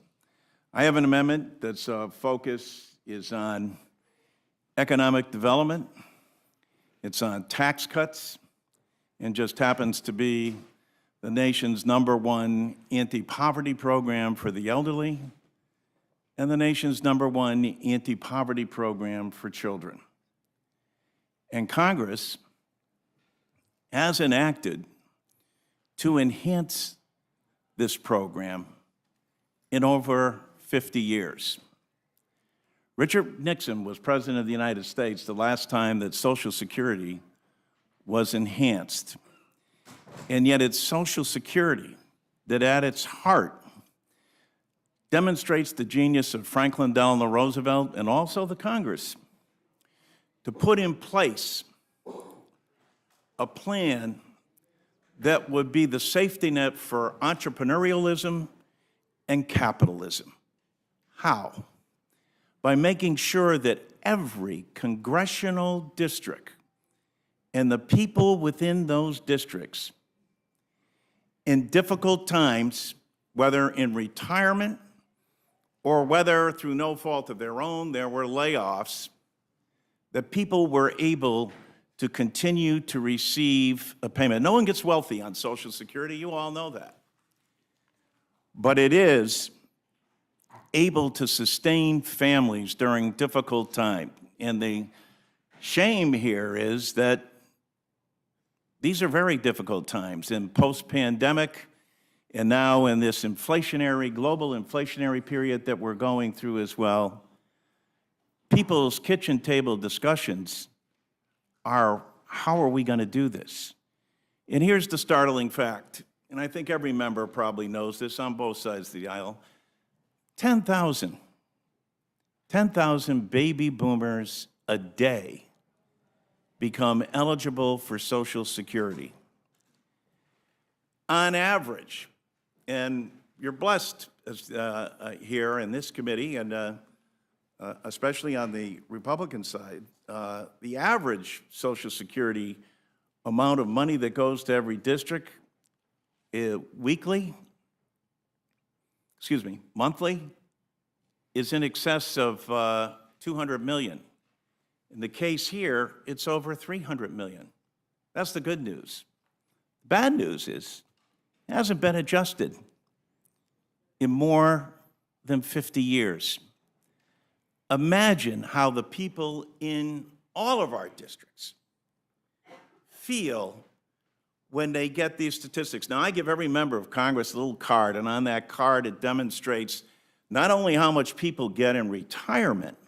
I have an amendment that's focus is on economic development, it's on tax cuts, and just happens to be the nation's #1 anti-poverty program for the elderly and the nation's #1 anti-poverty program for children. And Congress has enacted to enhance this program in over 50 years. Richard Nixon was President of the United States the last time that Social Security was enhanced. And yet it's Social Security that at its heart demonstrates the genius of Franklin Delano Roosevelt and also the Congress to put in place a plan that would be the safety net for entrepreneurialism and capitalism. How? By making sure that every congressional district and the people within those districts in difficult times, whether in retirement or whether through no fault of their own, there were layoffs, that people were able to continue to receive a payment. No one gets wealthy on Social Security, you all know that. But it is able to sustain families during difficult time. And the shame here is that these are very difficult times in post-pandemic and now in this inflationary, global inflationary period that we're going through as well. People's kitchen table discussions are, how are we going to do this? And here's the startling fact, and I think every member probably knows this on both sides of the aisle. 10,000 baby boomers a day become eligible for Social Security. On average, and you're blessed here in this committee, and especially on the Republican side, the average Social Security amount of money that goes to every district monthly, is in excess of $200 million. In the case here, it's over $300 million. That's the good news. The bad news is it hasn't been adjusted in more than 50 years. Imagine how the people in all of our districts feel when they get these statistics. Now, I give every member of Congress a little card, and on that card it demonstrates not only how much people get in retirement,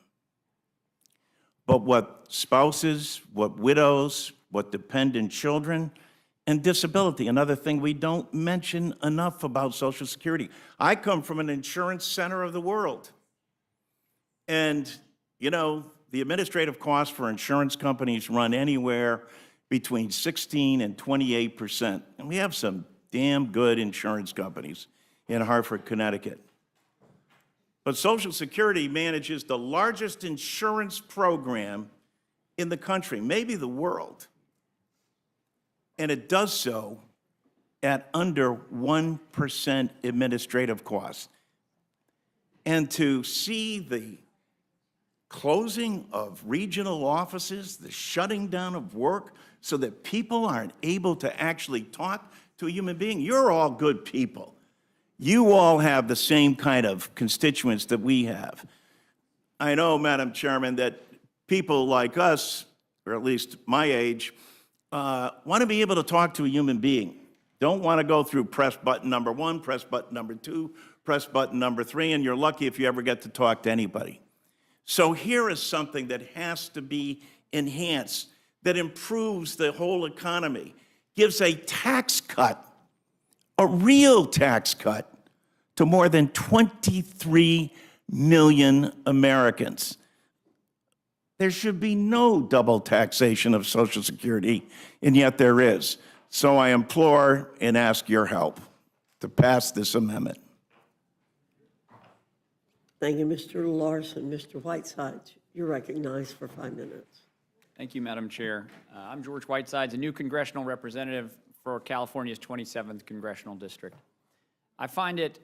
but what spouses, what widows, what dependent children, and disability, another thing we don't mention enough about Social Security. I come from an insurance center of the world. And, you know, the administrative costs for insurance companies run anywhere between 16 and 28%. And we have some damn good insurance companies in Hartford, Connecticut. But Social Security manages the largest insurance program in the country, maybe the world. And it does so at under 1% administrative costs. And to see the closing of regional offices, the shutting down of work, so that people aren't able to actually talk to a human being. You're all good people. You all have the same kind of constituents that we have. I know, Madam Chairman, that people like us, or at least my age, want to be able to talk to a human being. Don't want to go through press button number 1, press button number 2, press button number 3, and you're lucky if you ever get to talk to anybody. So here is something that has to be enhanced, that improves the whole economy, gives a tax cut, a real tax cut to more than 23 million Americans. There should be no double taxation of Social Security, and yet there is. So I implore and ask your help to pass this amendment. Thank you, Mr. Larson. Mr. Whiteside, you're recognized for 5 minutes. Thank you, Madam Chair. I'm George Whitesides, a new congressional representative for California's 27th Congressional District. I find it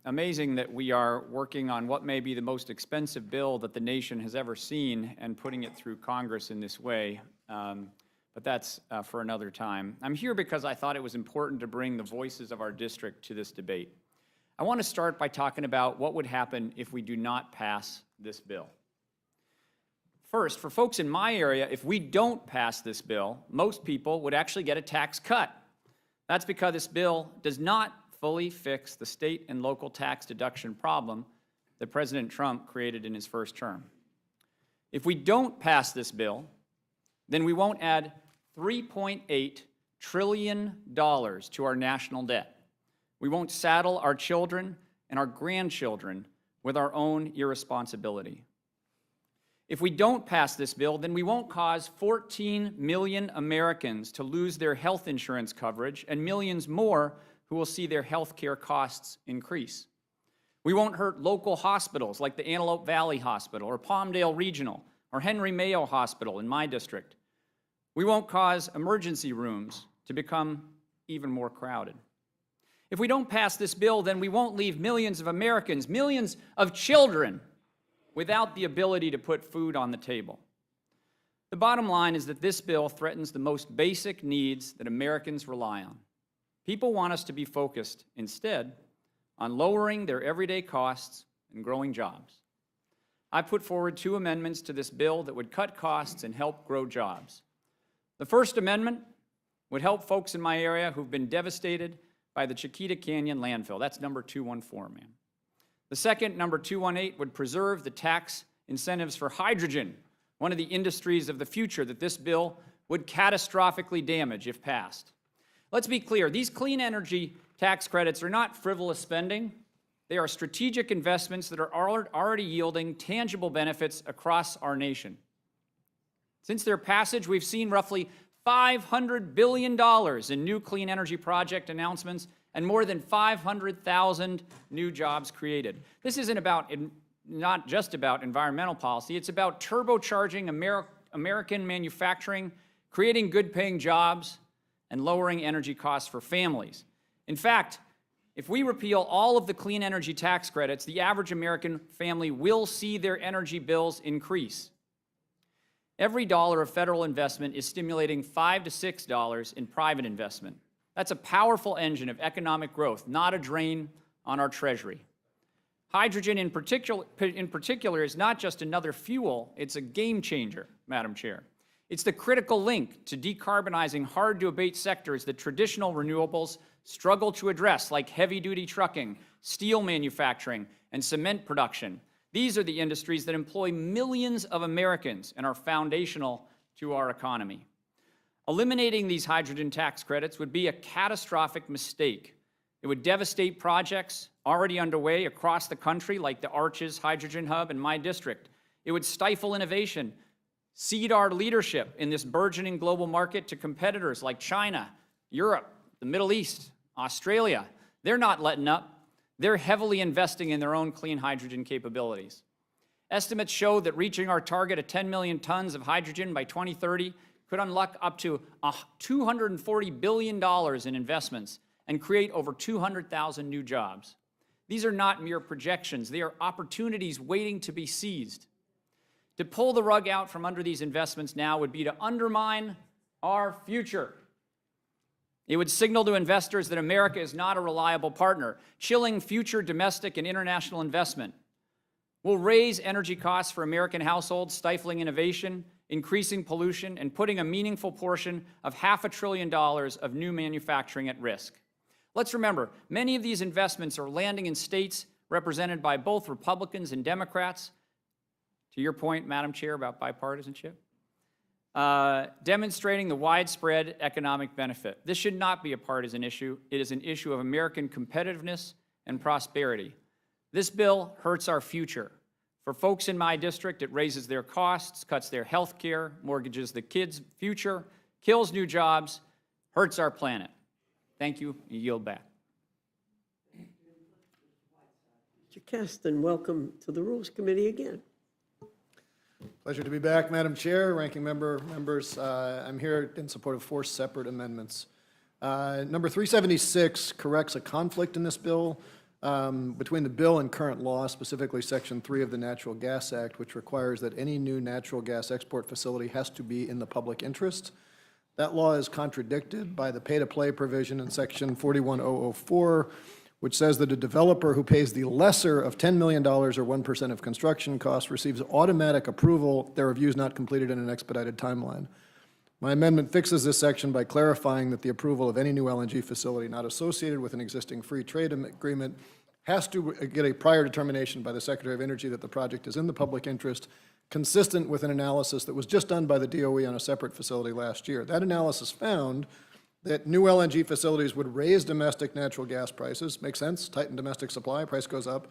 amazing that we are working on what may be the most expensive bill that the nation has ever seen and putting it through Congress in this way, but that's for another time. I'm here because I thought it was important to bring the voices of our district to this debate. I want to start by talking about what would happen if we do not pass this bill. First, for folks in my area, if we don't pass this bill, most people would actually get a tax cut. That's because this bill does not fully fix the state and local tax deduction problem that President Trump created in his first term. If we don't pass this bill, then we won't add $3.8 trillion to our national debt. We won't saddle our children and our grandchildren with our own irresponsibility. If we don't pass this bill, then we won't cause 14 million Americans to lose their health insurance coverage and millions more who will see their health care costs increase. We won't hurt local hospitals like the Antelope Valley Hospital or Palmdale Regional or Henry Mayo Hospital in my district. We won't cause emergency rooms to become even more crowded. If we don't pass this bill, then we won't leave millions of Americans, millions of children, without the ability to put food on the table. The bottom line is that this bill threatens the most basic needs that Americans rely on. People want us to be focused, instead, on lowering their everyday costs and growing jobs. I put forward 2 amendments to this bill that would cut costs and help grow jobs. The first amendment would help folks in my area who've been devastated by the Chiquita Canyon landfill. That's number 214, ma'am. The second, number 218, would preserve the tax incentives for hydrogen, one of the industries of the future that this bill would catastrophically damage if passed. Let's be clear, these clean energy tax credits are not frivolous spending. They are strategic investments that are already yielding tangible benefits across our nation. Since their passage, we've seen roughly $500 billion in new clean energy project announcements and more than 500,000 new jobs created. This isn't not just about environmental policy, it's about turbocharging American manufacturing, creating good-paying jobs, and lowering energy costs for families. In fact, if we repeal all of the clean energy tax credits, the average American family will see their energy bills increase. Every dollar of federal investment is stimulating $5 to $6 in private investment. That's a powerful engine of economic growth, not a drain on our treasury. Hydrogen in particular is not just another fuel, it's a game changer, Madam Chair. It's the critical link to decarbonizing hard-to-abate sectors that traditional renewables struggle to address, like heavy-duty trucking, steel manufacturing, and cement production. These are the industries that employ millions of Americans and are foundational to our economy. Eliminating these hydrogen tax credits would be a catastrophic mistake. It would devastate projects already underway across the country, like the Arches Hydrogen Hub in my district. It would stifle innovation, cede our leadership in this burgeoning global market to competitors like China, Europe, the Middle East, Australia. They're not letting up. They're heavily investing in their own clean hydrogen capabilities. Estimates show that reaching our target of 10 million tons of hydrogen by 2030 could unlock up to $240 billion in investments and create over 200,000 new jobs. These are not mere projections. They are opportunities waiting to be seized. To pull the rug out from under these investments now would be to undermine our future. It would signal to investors that America is not a reliable partner, chilling future domestic and international investment. We'll raise energy costs for American households, stifling innovation, increasing pollution, and putting a meaningful portion of $500 billion of new manufacturing at risk. Let's remember, many of these investments are landing in states represented by both Republicans and Democrats. To your point, Madam Chair, about bipartisanship, demonstrating the widespread economic benefit. This should not be a partisan issue. It is an issue of American competitiveness and prosperity. This bill hurts our future. For folks in my district, it raises their costs, cuts their health care, mortgages the kids' future, kills new jobs, hurts our planet. Thank you. I yield back. Mr. Keston, welcome to the Rules Committee again. Pleasure to be back, Madam Chair, Ranking Member, members. I'm here in support of 4 separate amendments. Number 376 corrects a conflict in this bill between the bill and current law, specifically Section 3 of the Natural Gas Act, which requires that any new natural gas export facility has to be in the public interest. That law is contradicted by the pay-to-play provision in Section 41004, which says that a developer who pays the lesser of $10 million or 1% of construction costs receives automatic approval, their review is not completed in an expedited timeline. My amendment fixes this section by clarifying that the approval of any new LNG facility not associated with an existing free trade agreement has to get a prior determination by the Secretary of Energy that the project is in the public interest, consistent with an analysis that was just done by the DOE on a separate facility last year. That analysis found that new LNG facilities would raise domestic natural gas prices, makes sense, tighten domestic supply, price goes up,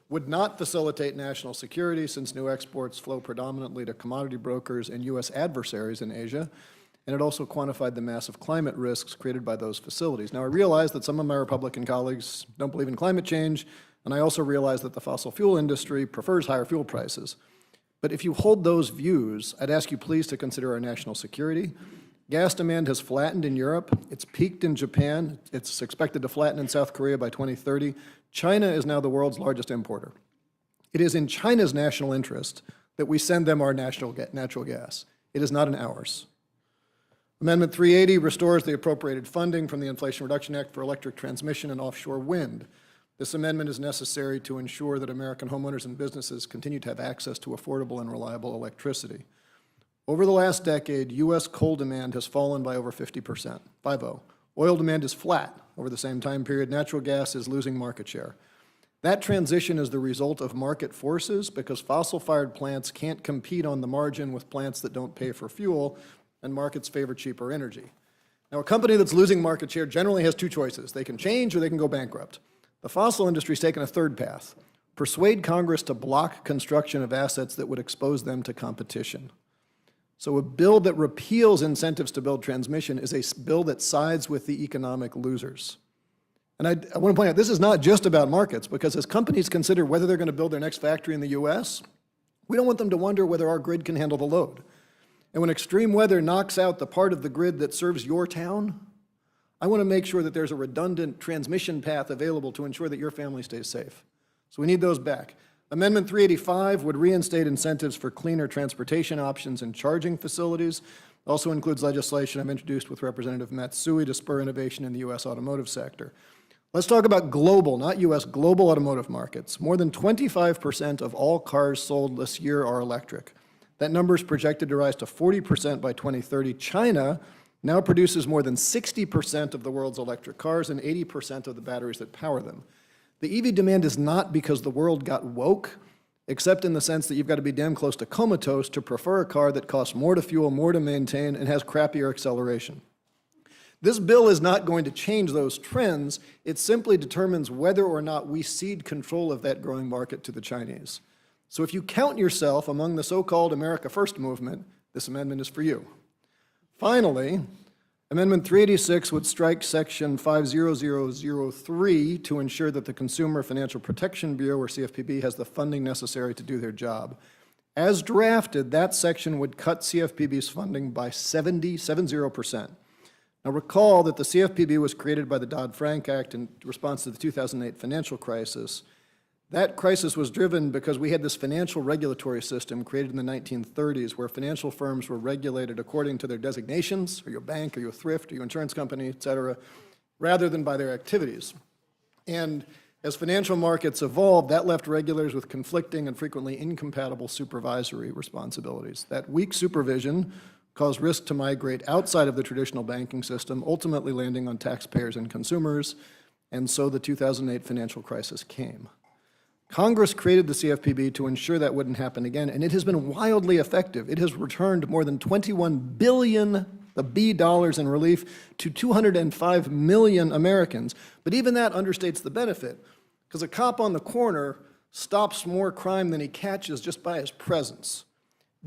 would not facilitate national security since new exports flow predominantly to commodity brokers and U.S. adversaries in Asia, and it also quantified the massive climate risks created by those facilities. Now, I realize that some of my Republican colleagues don't believe in climate change, and I also realize that the fossil fuel industry prefers higher fuel prices. But if you hold those views, I'd ask you please to consider our national security. Gas demand has flattened in Europe. It's peaked in Japan. It's expected to flatten in South Korea by 2030. China is now the world's largest importer. It is in China's national interest that we send them our natural gas. It is not in ours. Amendment 380 restores the appropriated funding from the Inflation Reduction Act for electric transmission and offshore wind. This amendment is necessary to ensure that American homeowners and businesses continue to have access to affordable and reliable electricity. Over the last decade, U.S. coal demand has fallen by over 50%, 50. Oil demand is flat over the same time period. Natural gas is losing market share. That transition is the result of market forces because fossil-fired plants can't compete on the margin with plants that don't pay for fuel, and markets favor cheaper energy. Now, a company that's losing market share generally has 2 choices. They can change or they can go bankrupt. The fossil industry's taken a third path: persuade Congress to block construction of assets that would expose them to competition. So a bill that repeals incentives to build transmission is a bill that sides with the economic losers. And I want to point out, this is not just about markets, because as companies consider whether they're going to build their next factory in the U.S., we don't want them to wonder whether our grid can handle the load. And when extreme weather knocks out the part of the grid that serves your town, I want to make sure that there's a redundant transmission path available to ensure that your family stays safe. So we need those back. Amendment 385 would reinstate incentives for cleaner transportation options and charging facilities. Also includes legislation I've introduced with Representative Matsui to spur innovation in the U.S. automotive sector. Let's talk about global, not U.S., global automotive markets. More than 25% of all cars sold this year are electric. That number is projected to rise to 40% by 2030. China now produces more than 60% of the world's electric cars and 80% of the batteries that power them. The EV demand is not because the world got woke, except in the sense that you've got to be damn close to comatose to prefer a car that costs more to fuel, more to maintain, and has crappier acceleration. This bill is not going to change those trends. It simply determines whether or not we cede control of that growing market to the Chinese. So if you count yourself among the so-called America First movement, this amendment is for you. Finally, Amendment 386 would strike Section 50003 to ensure that the Consumer Financial Protection Bureau, or CFPB, has the funding necessary to do their job. As drafted, that section would cut CFPB's funding by 70%. Now recall that the CFPB was created by the Dodd-Frank Act in response to the 2008 financial crisis. That crisis was driven because we had this financial regulatory system created in the 1930s where financial firms were regulated according to their designations. Are you a bank? Are you a thrift? Are you an insurance company, et cetera, rather than by their activities. And as financial markets evolved, that left regulators with conflicting and frequently incompatible supervisory responsibilities. That weak supervision caused risk to migrate outside of the traditional banking system, ultimately landing on taxpayers and consumers, and so the 2008 financial crisis came. Congress created the CFPB to ensure that wouldn't happen again, and it has been wildly effective. It has returned more than $21 billion, the B dollars in relief, to 205 million Americans. But even that understates the benefit. because a cop on the corner stops more crime than he catches just by his presence.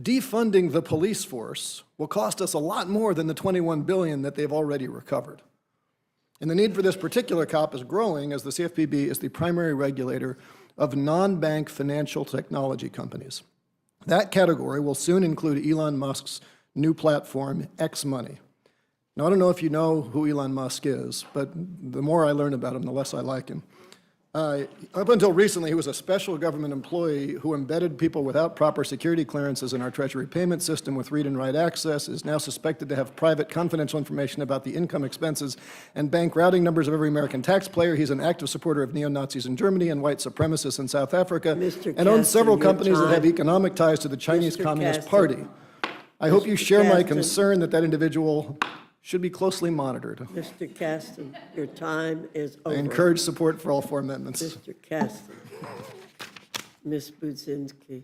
Defunding the police force will cost us a lot more than the $21 billion that they've already recovered. And the need for this particular cop is growing as the CFPB is the primary regulator of non-bank financial technology companies. That category will soon include Elon Musk's new platform, X-Money. Now, I don't know if you know who Elon Musk is, but the more I learn about him, the less I like him. Up until recently, he was a special government employee who embedded people without proper security clearances in our Treasury payment system with read and write access, is now suspected to have private confidential information about the income, expenses, and bank routing numbers of every American taxpayer. He's an active supporter of neo-Nazis in Germany and white supremacists in South Africa, and owns several companies that have economic ties to the Chinese Communist Party. I hope you share my concern that that individual should be closely monitored. Mr. Caston, your time is over. I encourage support for all 4 amendments. Mr. Caston. Ms. Budzinski.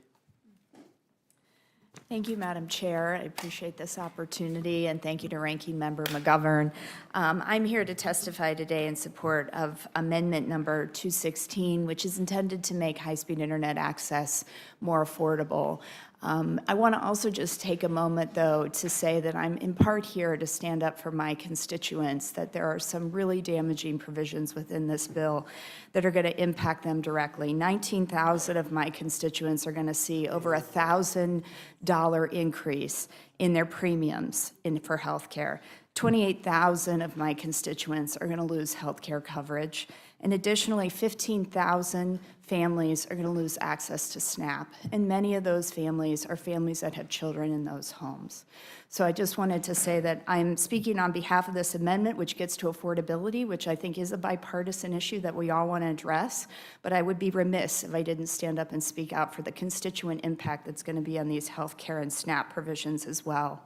Thank you, Madam Chair. I appreciate this opportunity, and thank you to Ranking Member McGovern. I'm here to testify today in support of Amendment Number 216, which is intended to make high-speed internet access more affordable. I want to also just take a moment, though, to say that I'm in part here to stand up for my constituents, that there are some really damaging provisions within this bill that are going to impact them directly. 19,000 of my constituents are going to see over a $1,000 increase in their premiums for health care. 28,000 of my constituents are going to lose health care coverage. And additionally, 15,000 families are going to lose access to SNAP. And many of those families are families that have children in those homes. So I just wanted to say that I'm speaking on behalf of this amendment, which gets to affordability, which I think is a bipartisan issue that we all want to address. But I would be remiss if I didn't stand up and speak out for the constituent impact that's going to be on these health care and SNAP provisions as well.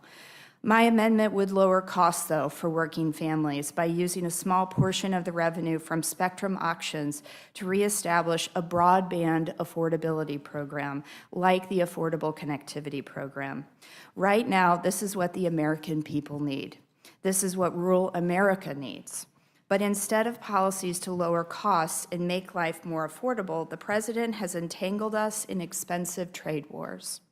My amendment would lower costs, though, for working families by using a small portion of the revenue from Spectrum auctions to reestablish a broadband affordability program like the Affordable Connectivity Program. Right now, this is what the American people need. This is what rural America needs. But instead of policies to lower costs and make life more affordable, the president has entangled us in expensive trade wars.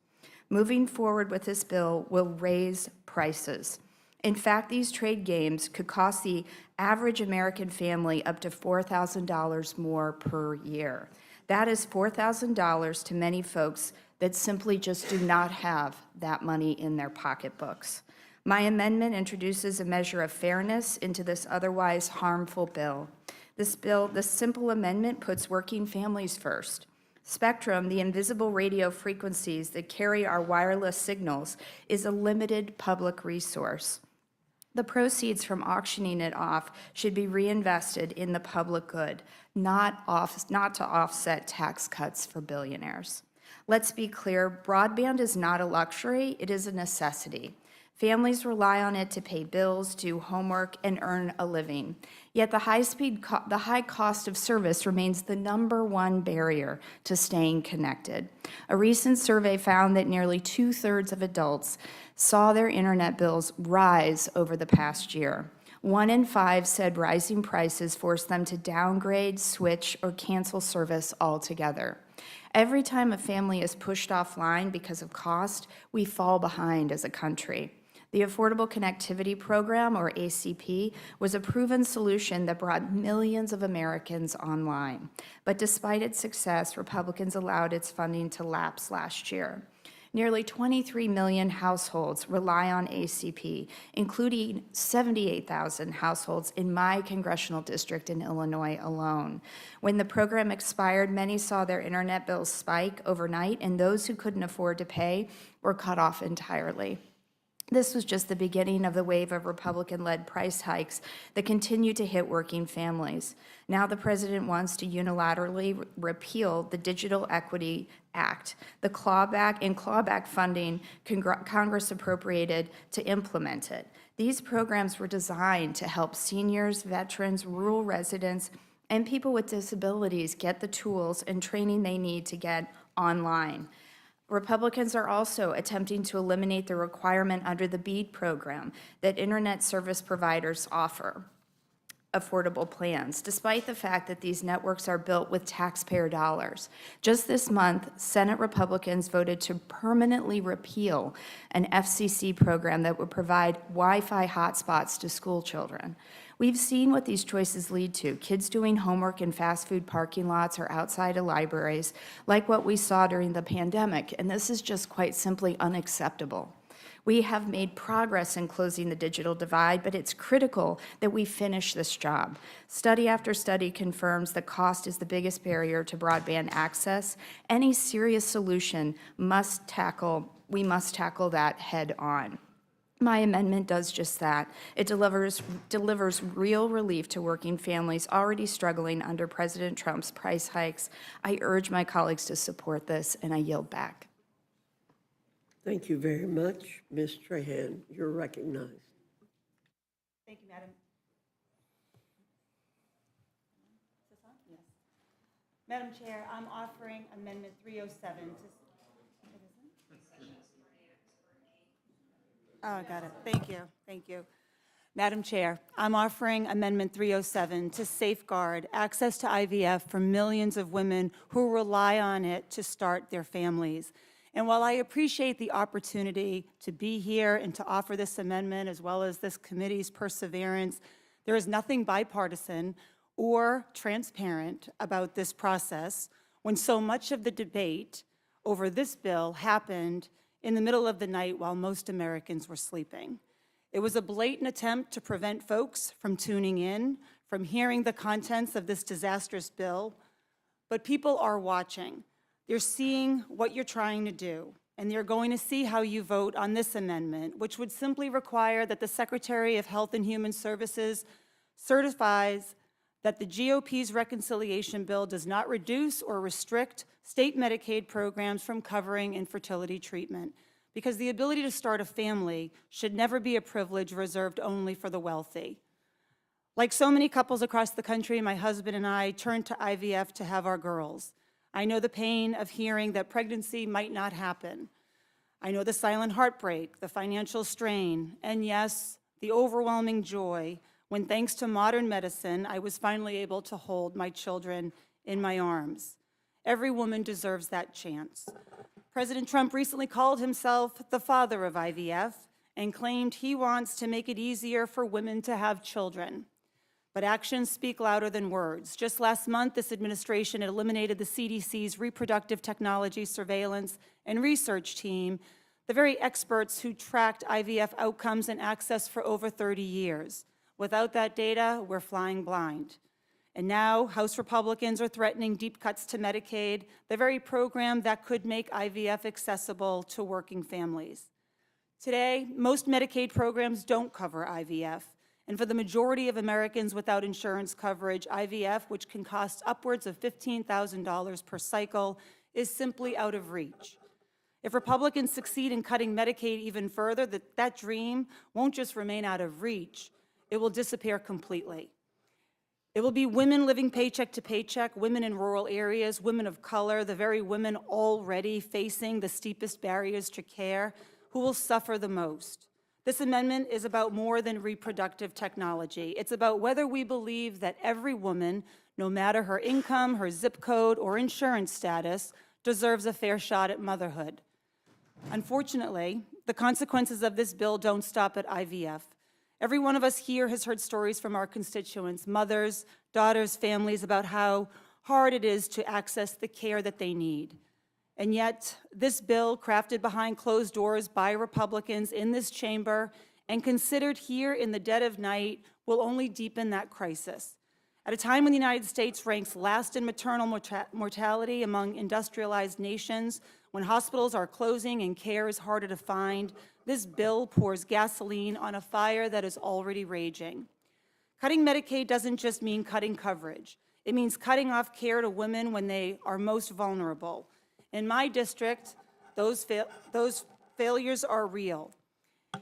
Moving forward with this bill will raise prices. In fact, these trade games could cost the average American family up to $4,000 more per year. That is $4,000 to many folks that simply just do not have that money in their pocketbooks. My amendment introduces a measure of fairness into this otherwise harmful bill. This simple amendment puts working families first. Spectrum, the invisible radio frequencies that carry our wireless signals, is a limited public resource. The proceeds from auctioning it off should be reinvested in the public good, not to offset tax cuts for billionaires. Let's be clear, broadband is not a luxury, it is a necessity. Families rely on it to pay bills, do homework, and earn a living. Yet the high cost of service remains the #1 barrier to staying connected. A recent survey found that nearly 2/3 of adults saw their internet bills rise over the past year. 1 in 5 said rising prices forced them to downgrade, switch, or cancel service altogether. Every time a family is pushed offline because of cost, we fall behind as a country. The Affordable Connectivity Program, or ACP, was a proven solution that brought millions of Americans online. But despite its success, Republicans allowed its funding to lapse last year. Nearly 23 million households rely on ACP, including 78,000 households in my congressional district in Illinois alone. When the program expired, many saw their internet bills spike overnight, and those who couldn't afford to pay were cut off entirely. This was just the beginning of the wave of Republican-led price hikes that continue to hit working families. Now the president wants to unilaterally repeal the Digital Equity Act, the clawback funding Congress appropriated to implement it. These programs were designed to help seniors, veterans, rural residents, and people with disabilities get the tools and training they need to get online. Republicans are also attempting to eliminate the requirement under the BEAD program that internet service providers offer affordable plans, despite the fact that these networks are built with taxpayer dollars. Just this month, Senate Republicans voted to permanently repeal an FCC program that would provide Wi-Fi hotspots to school children. We've seen what these choices lead to, kids doing homework in fast food parking lots or outside of libraries, like what we saw during the pandemic, and this is just quite simply unacceptable. We have made progress in closing the digital divide, but it's critical that we finish this job. Study after study confirms that cost is the biggest barrier to broadband access. Any serious solution we must tackle that head on. My amendment does just that. It delivers real relief to working families already struggling under President Trump's price hikes. I urge my colleagues to support this, and I yield back. Thank you very much. Ms. Trahan, you're recognized. Thank you, Madam. Madam Chair, I'm offering Amendment 307 to... Oh, got it. Thank you. Thank you. Madam Chair, I'm offering Amendment 307 to safeguard access to IVF for millions of women who rely on it to start their families. And while I appreciate the opportunity to be here and to offer this amendment, as well as this committee's perseverance, there is nothing bipartisan or transparent about this process when so much of the debate over this bill happened in the middle of the night while most Americans were sleeping. It was a blatant attempt to prevent folks from tuning in, from hearing the contents of this disastrous bill, but people are watching. They're seeing what you're trying to do, and they're going to see how you vote on this amendment, which would simply require that the Secretary of Health and Human Services certifies that the GOP's reconciliation bill does not reduce or restrict state Medicaid programs from covering infertility treatment, because the ability to start a family should never be a privilege reserved only for the wealthy. Like so many couples across the country, my husband and I turned to IVF to have our girls. I know the pain of hearing that pregnancy might not happen. I know the silent heartbreak, the financial strain, and yes, the overwhelming joy when, thanks to modern medicine, I was finally able to hold my children in my arms. Every woman deserves that chance. President Trump recently called himself the father of IVF and claimed he wants to make it easier for women to have children. But actions speak louder than words. Just last month, this administration eliminated the CDC's Reproductive Technology Surveillance and Research Team, the very experts who tracked IVF outcomes and access for over 30 years. Without that data, we're flying blind. And now, House Republicans are threatening deep cuts to Medicaid, the very program that could make IVF accessible to working families. Today, most Medicaid programs don't cover IVF. And for the majority of Americans without insurance coverage, IVF, which can cost upwards of $15,000 per cycle, is simply out of reach. If Republicans succeed in cutting Medicaid even further, that dream won't just remain out of reach, it will disappear completely. It will be women living paycheck to paycheck, women in rural areas, women of color, the very women already facing the steepest barriers to care, who will suffer the most. This amendment is about more than reproductive technology. It's about whether we believe that every woman, no matter her income, her zip code, or insurance status, deserves a fair shot at motherhood. Unfortunately, the consequences of this bill don't stop at IVF. Every one of us here has heard stories from our constituents, mothers, daughters, families, about how hard it is to access the care that they need. And yet, this bill, crafted behind closed doors by Republicans in this chamber and considered here in the dead of night, will only deepen that crisis. At a time when the United States ranks last in maternal mortality among industrialized nations, when hospitals are closing and care is harder to find, this bill pours gasoline on a fire that is already raging. Cutting Medicaid doesn't just mean cutting coverage. It means cutting off care to women when they are most vulnerable. In my district, those failures are real.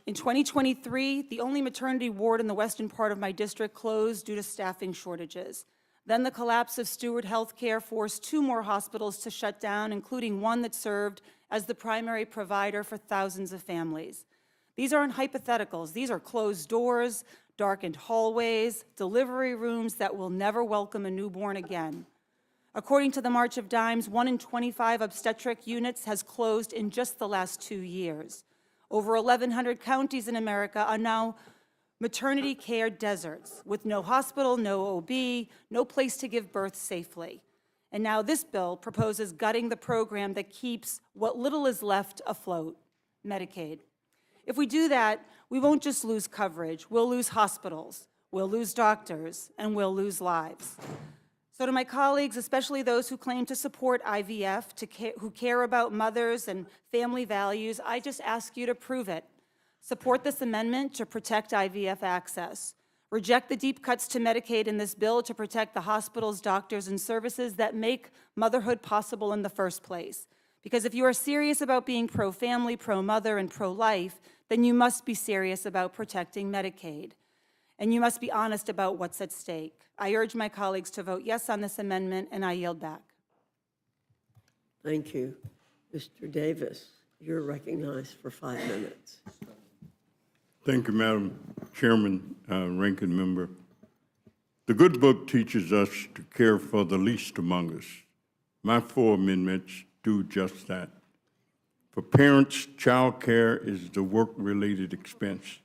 In 2023, the only maternity ward in the western part of my district closed due to staffing shortages. Then the collapse of Steward Health Care forced 2 more hospitals to shut down, including one that served as the primary provider for thousands of families. These aren't hypotheticals. These are closed doors, darkened hallways, delivery rooms that will never welcome a newborn again. According to the March of Dimes, 1 in 25 obstetric units has closed in just the last 2 years. Over 1,100 counties in America are now maternity care deserts with no hospital, no OB, no place to give birth safely. And now this bill proposes gutting the program that keeps what little is left afloat, Medicaid. If we do that, we won't just lose coverage, we'll lose hospitals, we'll lose doctors, and we'll lose lives. So to my colleagues, especially those who claim to support IVF, who care about mothers and family values, I just ask you to prove it. Support this amendment to protect IVF access. Reject the deep cuts to Medicaid in this bill to protect the hospitals, doctors, and services that make motherhood possible in the first place. Because if you are serious about being pro-family, pro-mother, and pro-life, then you must be serious about protecting Medicaid. And you must be honest about what's at stake. I urge my colleagues to vote yes on this amendment, and I yield back. Thank you. Mr. Davis, you're recognized for 5 minutes. Thank you, Madam Chairman, Ranking Member. The good book teaches us to care for the least among us. My 4 amendments do just that. For parents, child care is the work-related expense.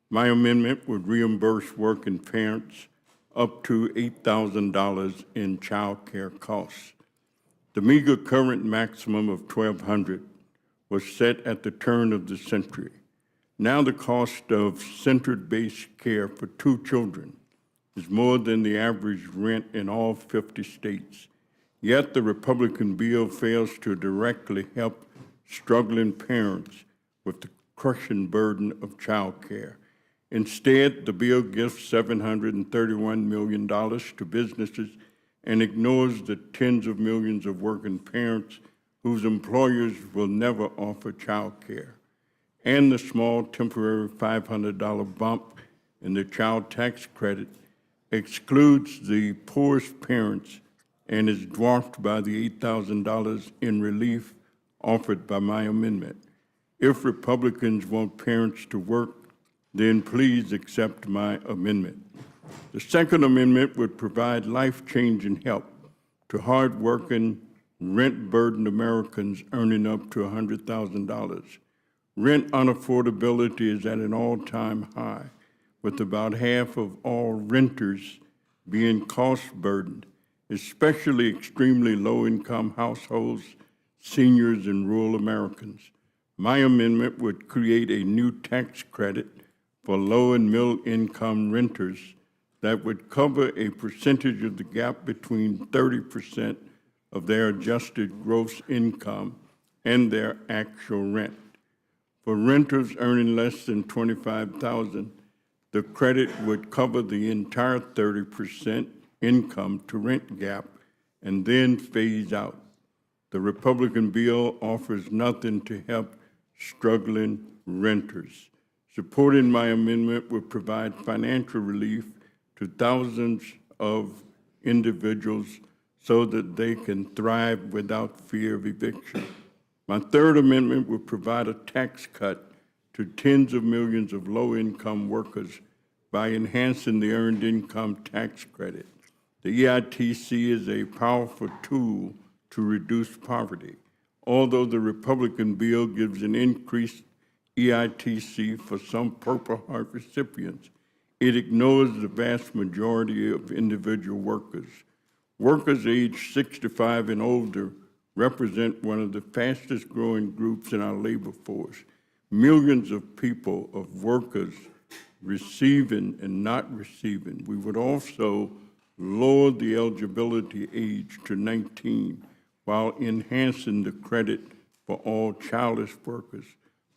My amendment would reimburse working parents up to $8,000 in child care costs. The meager current maximum of $1,200 was set at the turn of the century. Now the cost of center-based care for 2 children is more than the average rent in all 50 states. Yet the Republican bill fails to directly help struggling parents with the crushing burden of child care. Instead, the bill gives $731 million to businesses and ignores the tens of millions of working parents whose employers will never offer child care. And the small temporary $500 bump in the child tax credit excludes the poorest parents and is dwarfed by the $8,000 in relief offered by my amendment. If Republicans want parents to work, then please accept my amendment. The second amendment would provide life-changing help to hard-working, rent-burdened Americans earning up to $100,000. Rent unaffordability is at an all-time high, with about half of all renters being cost-burdened, especially extremely low-income households, seniors, and rural Americans. My amendment would create a new tax credit for low and middle-income renters that would cover a percentage of the gap between 30% of their adjusted gross income and their actual rent. For renters earning less than $25,000, the credit would cover the entire 30% income to rent gap and then phase out. The Republican bill offers nothing to help struggling renters. Supporting my amendment would provide financial relief to thousands of individuals so that they can thrive without fear of eviction. My third amendment would provide a tax cut to tens of millions of low-income workers by enhancing the Earned Income Tax Credit. The EITC is a powerful tool to reduce poverty. Although the Republican bill gives an increased EITC for some Purple Heart recipients, it ignores the vast majority of individual workers. Workers aged 65 and older represent one of the fastest growing groups in our labor force. Millions of people, of workers, receiving and not receiving. We would also lower the eligibility age to 19 while enhancing the credit for all childless workers.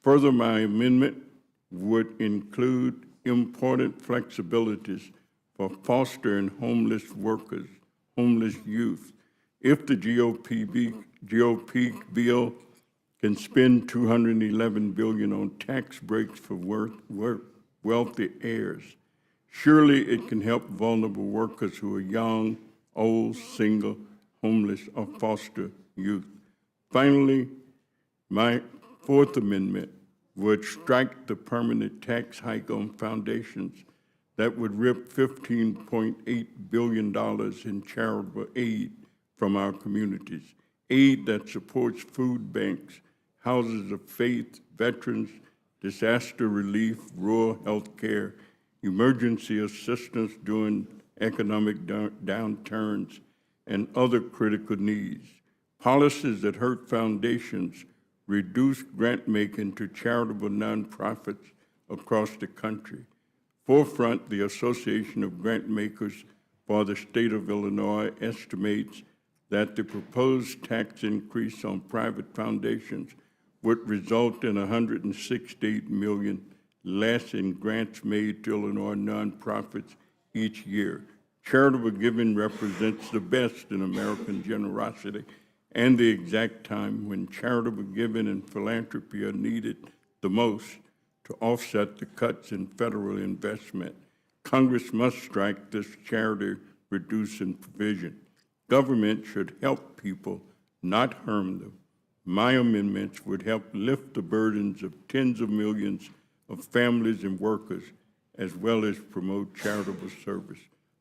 Further, my amendment would include important flexibilities for foster and homeless workers, homeless youth. If the GOP bill can spend $211 billion on tax breaks for wealthy heirs, surely it can help vulnerable workers who are young, old, single, homeless, or foster youth. Finally, my fourth amendment would strike the permanent tax hike on foundations that would rip $15.8 billion in charitable aid from our communities, aid that supports food banks, houses of faith, veterans, disaster relief, rural health care, emergency assistance during economic downturns, and other critical needs. Policies that hurt foundations reduce grant-making to charitable nonprofits across the country. Forefront, the Association of Grant Makers for the state of Illinois, estimates that the proposed tax increase on private foundations would result in $168 million less in grants made to Illinois nonprofits each year. Charitable giving represents the best in American generosity and the exact time when charitable giving and philanthropy are needed the most to offset the cuts in federal investment. Congress must strike this charity-reducing provision. Government should help people, not harm them. My amendments would help lift the burdens of tens of millions of families and workers, as well as promote charitable service.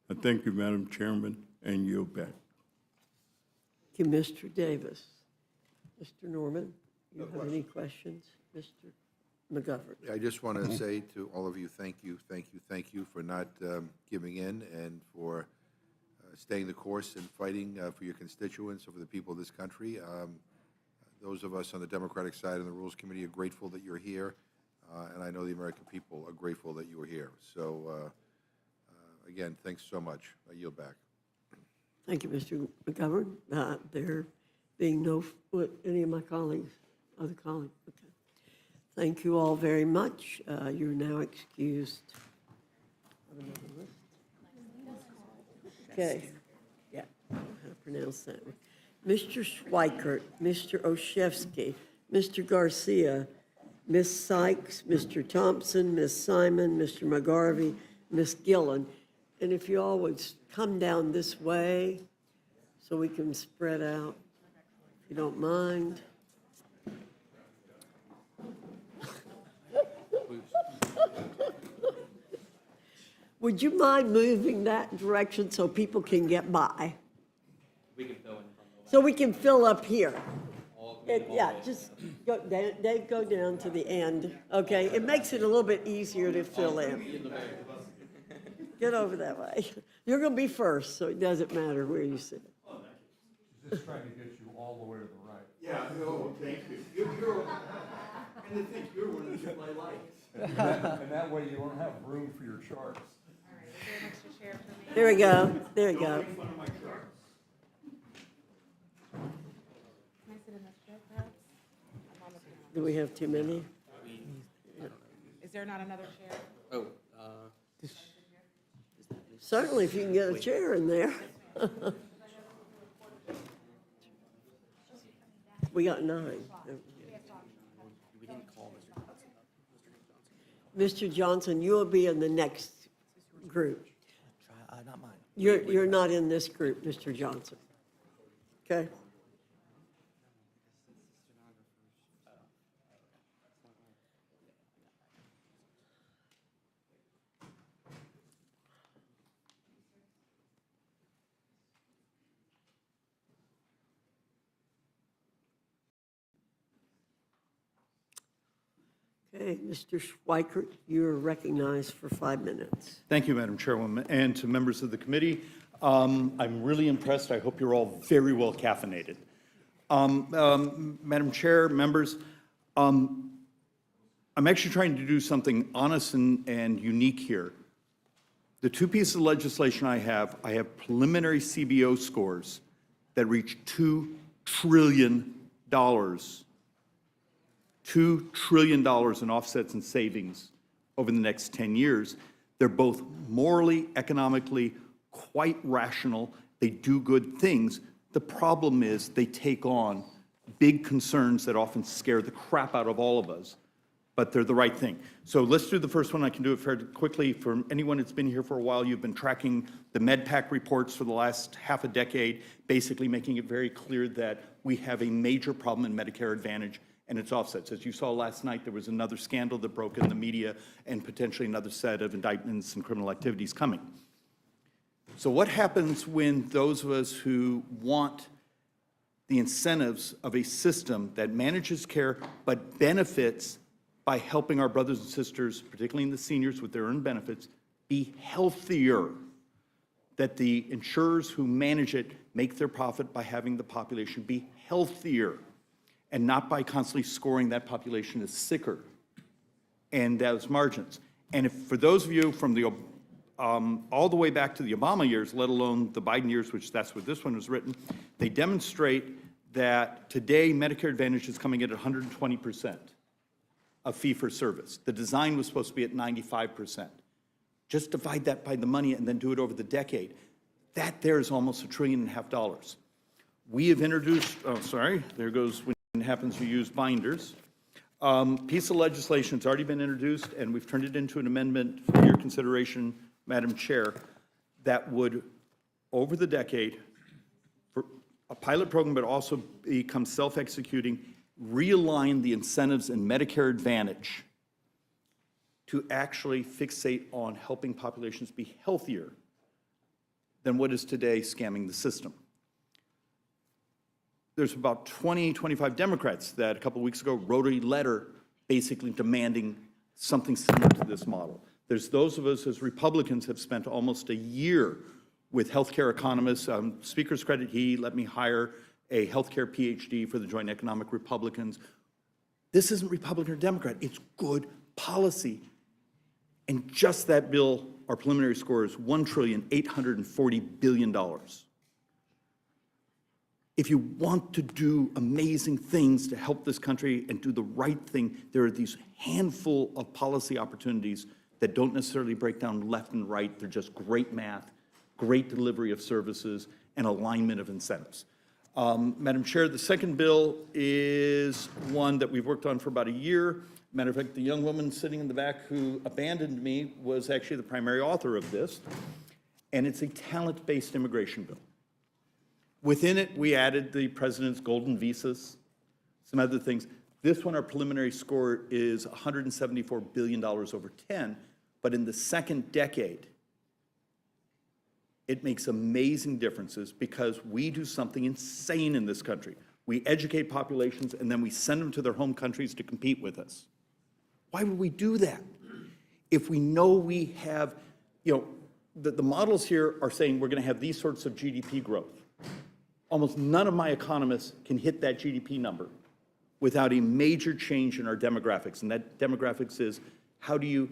I thank you, Madam Chairman, and yield back. Thank you, Mr. Davis. Mr. Norman, you have any questions? Mr. McGovern. I just want to say to all of you, thank you for not giving in and for staying the course and fighting for your constituents, for the people of this country. Those of us on the Democratic side of the Rules Committee are grateful that you're here, and I know the American people are grateful that you are here. So, again, thanks so much. I yield back. Thank you, Mr. McGovern. There being no, any of my colleagues, other colleagues, okay. Thank you all very much. You're now excused. Okay, yeah, how to pronounce that one. Mr. Schweikert, Mr. Oshevsky, Mr. Garcia, Ms. Sykes, Mr. Thompson, Ms. Simon, Mr. McGarvey, Ms. Gillen. And if you all would come down this way so we can spread out, if you don't mind. Would you mind moving that direction so people can get by? We can fill in. So we can fill up here. Yeah, just go down, Dave, go down to the end, okay? It makes it a little bit easier to fill in. Get over that way. You're going to be first, so it doesn't matter where you sit. Just trying to get you all the way to the right. Yeah, no, thank you. And I think you're one of my lights. And that way you won't have room for your charts. There we go, there you go. Do we have too many? Is there not another chair? Oh, Certainly, if you can get a chair in there. We got 9. we didn't call Mr. Johnson. Mr. Johnson, you will be in the next group. Not mine. You're not in this group, Mr. Johnson. Okay? Okay, Mr. Schweikert, you are recognized for 5 minutes. Thank you, Madam Chairwoman, and to members of the committee. I'm really impressed. I hope you're all very well caffeinated. Madam Chair, members, I'm actually trying to do something honest and unique here. The 2 pieces of legislation I have preliminary CBO scores that reach $2 trillion. $2 trillion in offsets and savings over the next 10 years. They're both morally, economically quite rational. They do good things. The problem is they take on big concerns that often scare the crap out of all of us, but they're the right thing. So let's do the first one. I can do it fairly quickly. For anyone that's been here for a while, you've been tracking the MedPAC reports for the last half a decade, basically making it very clear that we have a major problem in Medicare Advantage and its offsets. As you saw last night, there was another scandal that broke in the media and potentially another set of indictments and criminal activities coming. So what happens when those of us who want the incentives of a system that manages care but benefits by helping our brothers and sisters, particularly in the seniors with their earned benefits, be healthier, that the insurers who manage it make their profit by having the population be healthier and not by constantly scoring that population as sicker and those margins. And if, for those of you from the all the way back to the Obama years, let alone the Biden years, which that's what this one was written, they demonstrate that today Medicare Advantage is coming in at 120% of fee-for-service. The design was supposed to be at 95%. Just divide that by the money and then do it over the decade. That there is almost $1.5 trillion. We have introduced, oh, sorry, there goes when it happens you use binders. Piece of legislation has already been introduced, and we've turned it into an amendment for your consideration, Madam Chair, that would, over the decade, for a pilot program, but also become self-executing, realign the incentives in Medicare Advantage to actually fixate on helping populations be healthier than what is today scamming the system. There's about 20, 25 Democrats that a couple of weeks ago wrote a letter basically demanding something similar to this model. There's those of us as Republicans have spent almost a year with healthcare economists. Speaker's credit, he let me hire a healthcare PhD for the Joint Economic Republicans. This isn't Republican or Democrat, it's good policy. And just that bill, our preliminary score is $1.84 trillion. If you want to do amazing things to help this country and do the right thing, there are these handful of policy opportunities that don't necessarily break down left and right. They're just great math, great delivery of services, and alignment of incentives. Madam Chair, the second bill is one that we've worked on for about a year. Matter of fact, the young woman sitting in the back who abandoned me was actually the primary author of this, and it's a talent-based immigration bill. Within it, we added the president's golden visas, some other things. This one, our preliminary score is $174 billion over 10, but in the second decade, it makes amazing differences because we do something insane in this country. We educate populations, and then we send them to their home countries to compete with us. Why would we do that? If we know we have, the models here are saying we're going to have these sorts of GDP growth. Almost none of my economists can hit that GDP number without a major change in our demographics. And that demographics is, how do you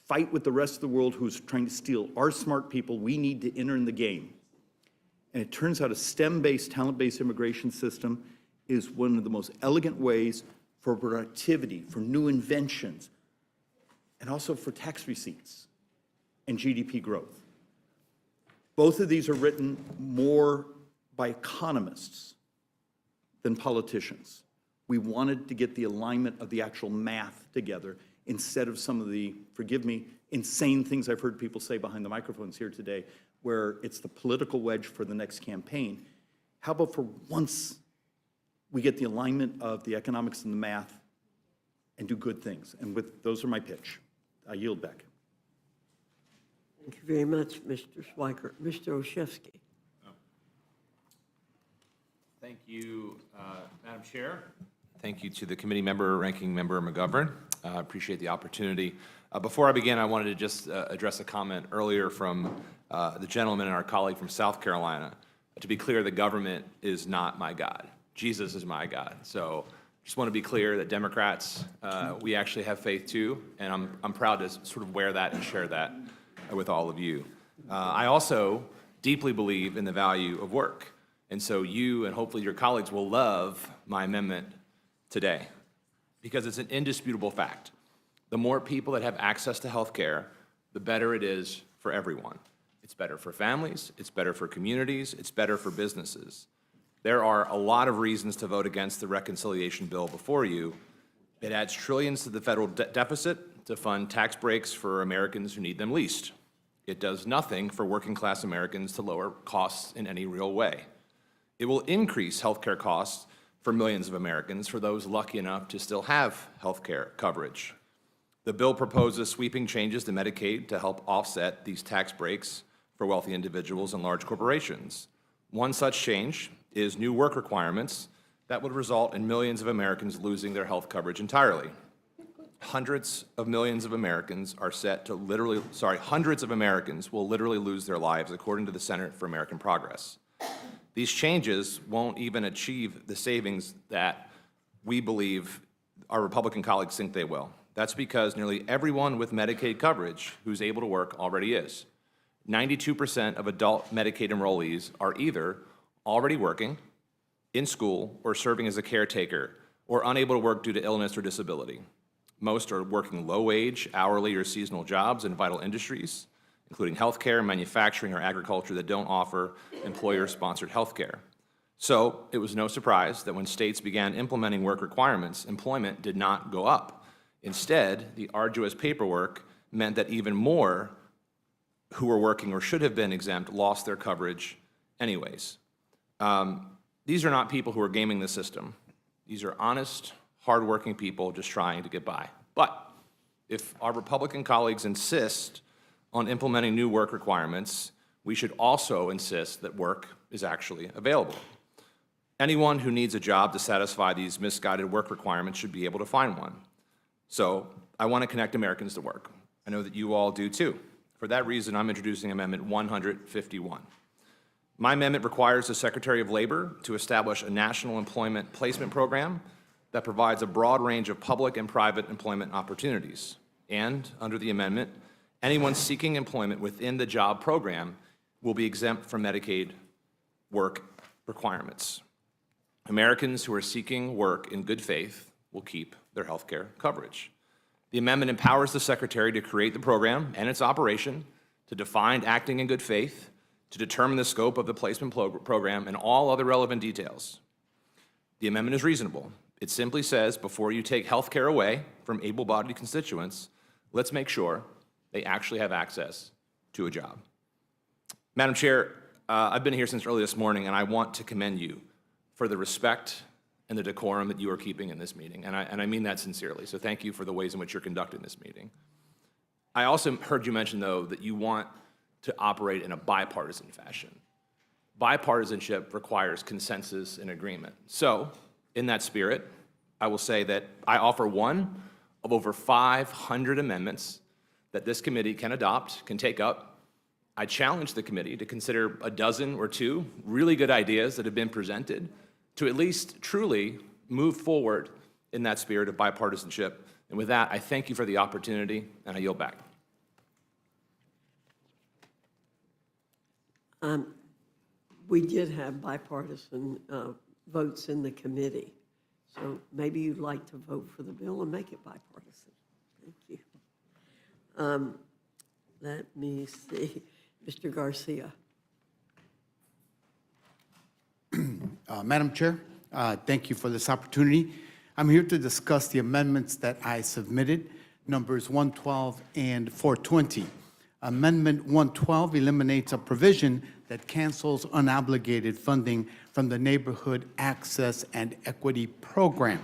fight with the rest of the world who's trying to steal our smart people? We need to enter in the game. And it turns out a STEM-based, talent-based immigration system is one of the most elegant ways for productivity, for new inventions, and also for tax receipts and GDP growth. Both of these are written more by economists than politicians. We wanted to get the alignment of the actual math together instead of some of the, forgive me, insane things I've heard people say behind the microphones here today, where it's the political wedge for the next campaign. How about for once we get the alignment of the economics and the math and do good things? And those are my pitch. I yield back. Thank you very much, Mr. Schweikert. Mr. Olszewski. Thank you, Madam Chair. Thank you to the committee member, Ranking Member McGovern. I appreciate the opportunity. Before I begin, I wanted to just address a comment earlier from the gentleman and our colleague from South Carolina. To be clear, the government is not my God. Jesus is my God. So just want to be clear that Democrats, we actually have faith too, and I'm proud to sort of wear that and share that with all of you. I also deeply believe in the value of work. And so you and hopefully your colleagues will love my amendment today because it's an indisputable fact. The more people that have access to health care, the better it is for everyone. It's better for families, it's better for communities, it's better for businesses. There are a lot of reasons to vote against the reconciliation bill before you. It adds trillions to the federal deficit to fund tax breaks for Americans who need them least. It does nothing for working class Americans to lower costs in any real way. It will increase healthcare costs for millions of Americans, for those lucky enough to still have health care coverage. The bill proposes sweeping changes to Medicaid to help offset these tax breaks for wealthy individuals and large corporations. One such change is new work requirements that would result in millions of Americans losing their health coverage entirely. Hundreds of millions of Americans are set to hundreds of Americans will literally lose their lives, according to the Center for American Progress. These changes won't even achieve the savings that we believe our Republican colleagues think they will. That's because nearly everyone with Medicaid coverage who's able to work already is. 92% of adult Medicaid enrollees are either already working, in school, or serving as a caretaker, or unable to work due to illness or disability. Most are working low-wage, hourly, or seasonal jobs in vital industries, including healthcare, manufacturing, or agriculture that don't offer employer-sponsored healthcare. So it was no surprise that when states began implementing work requirements, employment did not go up. Instead, the arduous paperwork meant that even more who were working or should have been exempt lost their coverage anyways. These are not people who are gaming the system. These are honest, hardworking people just trying to get by. But if our Republican colleagues insist on implementing new work requirements, we should also insist that work is actually available. Anyone who needs a job to satisfy these misguided work requirements should be able to find one. So I want to connect Americans to work. I know that you all do too. For that reason, I'm introducing Amendment 151. My amendment requires the Secretary of Labor to establish a national employment placement program that provides a broad range of public and private employment opportunities. And under the amendment, anyone seeking employment within the job program will be exempt from Medicaid work requirements. Americans who are seeking work in good faith will keep their health care coverage. The amendment empowers the Secretary to create the program and its operation, to define acting in good faith, to determine the scope of the placement program, and all other relevant details. The amendment is reasonable. It simply says, before you take health care away from able-bodied constituents, let's make sure they actually have access to a job. Madam Chair, I've been here since early this morning, and I want to commend you for the respect and the decorum that you are keeping in this meeting, and I mean that sincerely. So thank you for the ways in which you're conducting this meeting. I also heard you mention, though, that you want to operate in a bipartisan fashion. Bipartisanship requires consensus and agreement. So, in that spirit, I will say that I offer one of over 500 amendments that this committee can adopt, can take up. I challenge the committee to consider a dozen or two really good ideas that have been presented to at least truly move forward in that spirit of bipartisanship. And with that, I thank you for the opportunity, and I yield back. We did have bipartisan votes in the committee, so maybe you'd like to vote for the bill and make it bipartisan. Thank you. Let me see. Mr. Garcia. Madam Chair, thank you for this opportunity. I'm here to discuss the amendments that I submitted, numbers 112 and 420. Amendment 112 eliminates a provision that cancels unobligated funding from the Neighborhood Access and Equity Program.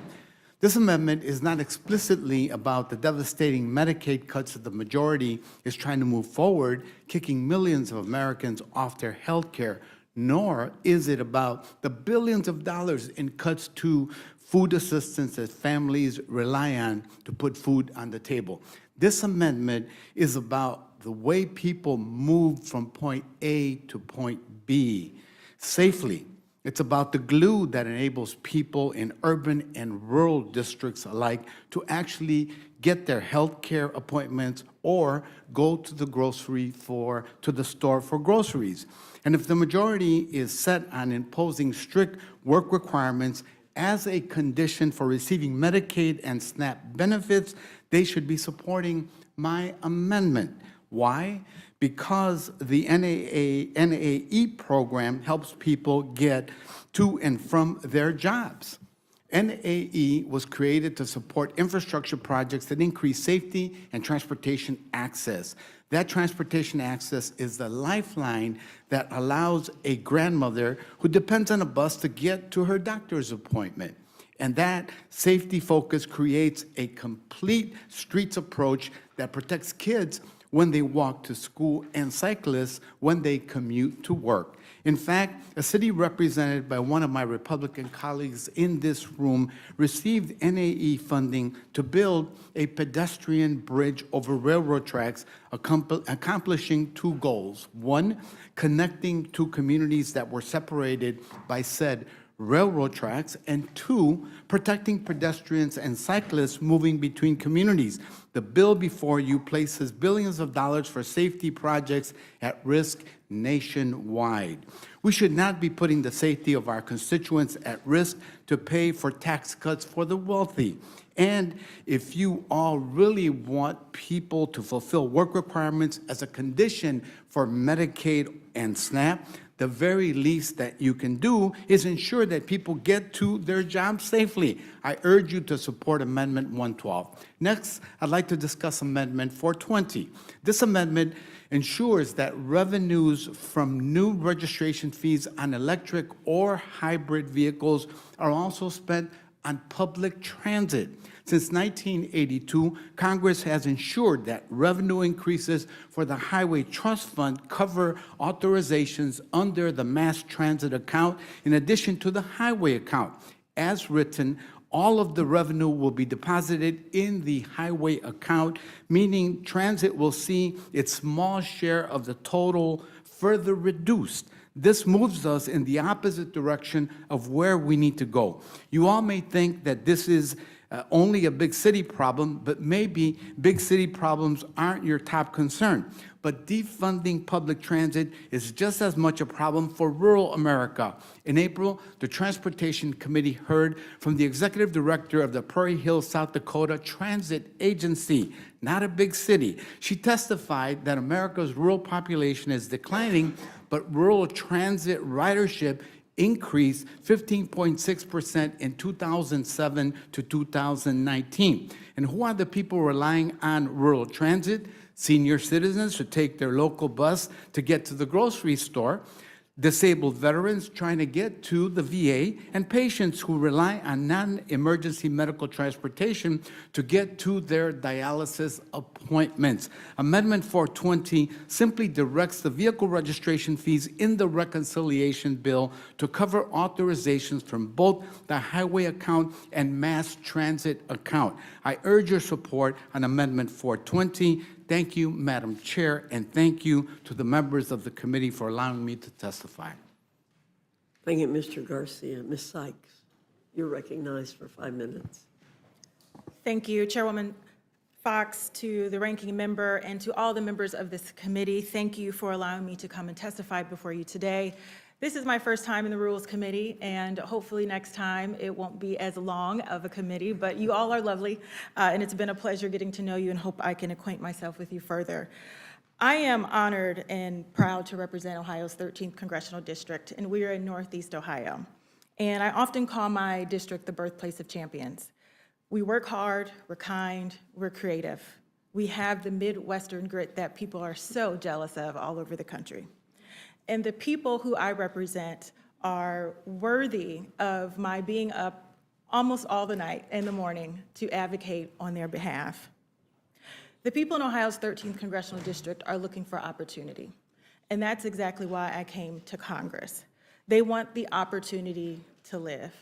This amendment is not explicitly about the devastating Medicaid cuts that the majority is trying to move forward, kicking millions of Americans off their health care, nor is it about the billions of dollars in cuts to food assistance that families rely on to put food on the table. This amendment is about the way people move from point A to point B safely. It's about the glue that enables people in urban and rural districts alike to actually get their health care appointments or go to the store for groceries. And if the majority is set on imposing strict work requirements as a condition for receiving Medicaid and SNAP benefits, they should be supporting my amendment. Why? Because the NAE program helps people get to and from their jobs. NAE was created to support infrastructure projects that increase safety and transportation access. That transportation access is the lifeline that allows a grandmother who depends on a bus to get to her doctor's appointment. And that safety focus creates a complete streets approach that protects kids when they walk to school and cyclists when they commute to work. In fact, a city represented by one of my Republican colleagues in this room received NAE funding to build a pedestrian bridge over railroad tracks, accomplishing two goals. One, connecting two communities that were separated by said railroad tracks, and two, protecting pedestrians and cyclists moving between communities. The bill before you places billions of dollars for safety projects at risk nationwide. We should not be putting the safety of our constituents at risk to pay for tax cuts for the wealthy. And if you all really want people to fulfill work requirements as a condition for Medicaid and SNAP, the very least that you can do is ensure that people get to their jobs safely. I urge you to support Amendment 112. Next, I'd like to discuss Amendment 420. This amendment ensures that revenues from new registration fees on electric or hybrid vehicles are also spent on public transit. Since 1982, Congress has ensured that revenue increases for the Highway Trust Fund cover authorizations under the mass transit account in addition to the highway account. As written, all of the revenue will be deposited in the highway account, meaning transit will see its small share of the total further reduced. This moves us in the opposite direction of where we need to go. You all may think that this is only a big city problem, but maybe big city problems aren't your top concern. But defunding public transit is just as much a problem for rural America. In April, the Transportation Committee heard from the executive director of the Prairie Hill, South Dakota Transit Agency, not a big city. She testified that America's rural population is declining, but rural transit ridership increased 15.6% in 2007 to 2019. And who are the people relying on rural transit? Senior citizens to take their local bus to get to the grocery store, disabled veterans trying to get to the VA, and patients who rely on non-emergency medical transportation to get to their dialysis appointments. Amendment 420 simply directs the vehicle registration fees in the reconciliation bill to cover authorizations from both the highway account and mass transit account. I urge your support on Amendment 420. Thank you, Madam Chair, and thank you to the members of the committee for allowing me to testify. Thank you, Mr. Garcia. Ms. Sykes, you're recognized for 5 minutes. Thank you, Chairwoman Fox, to the ranking member, and to all the members of this committee. Thank you for allowing me to come and testify before you today. This is my first time in the Rules Committee, and hopefully next time it won't be as long of a committee, but you all are lovely, and it's been a pleasure getting to know you and hope I can acquaint myself with you further. I am honored and proud to represent Ohio's 13th Congressional District, and we are in Northeast Ohio. And I often call my district the birthplace of champions. We work hard, we're kind, we're creative. We have the Midwestern grit that people are so jealous of all over the country. And the people who I represent are worthy of my being up almost all the night in the morning to advocate on their behalf. The people in Ohio's 13th Congressional District are looking for opportunity, and that's exactly why I came to Congress. They want the opportunity to live.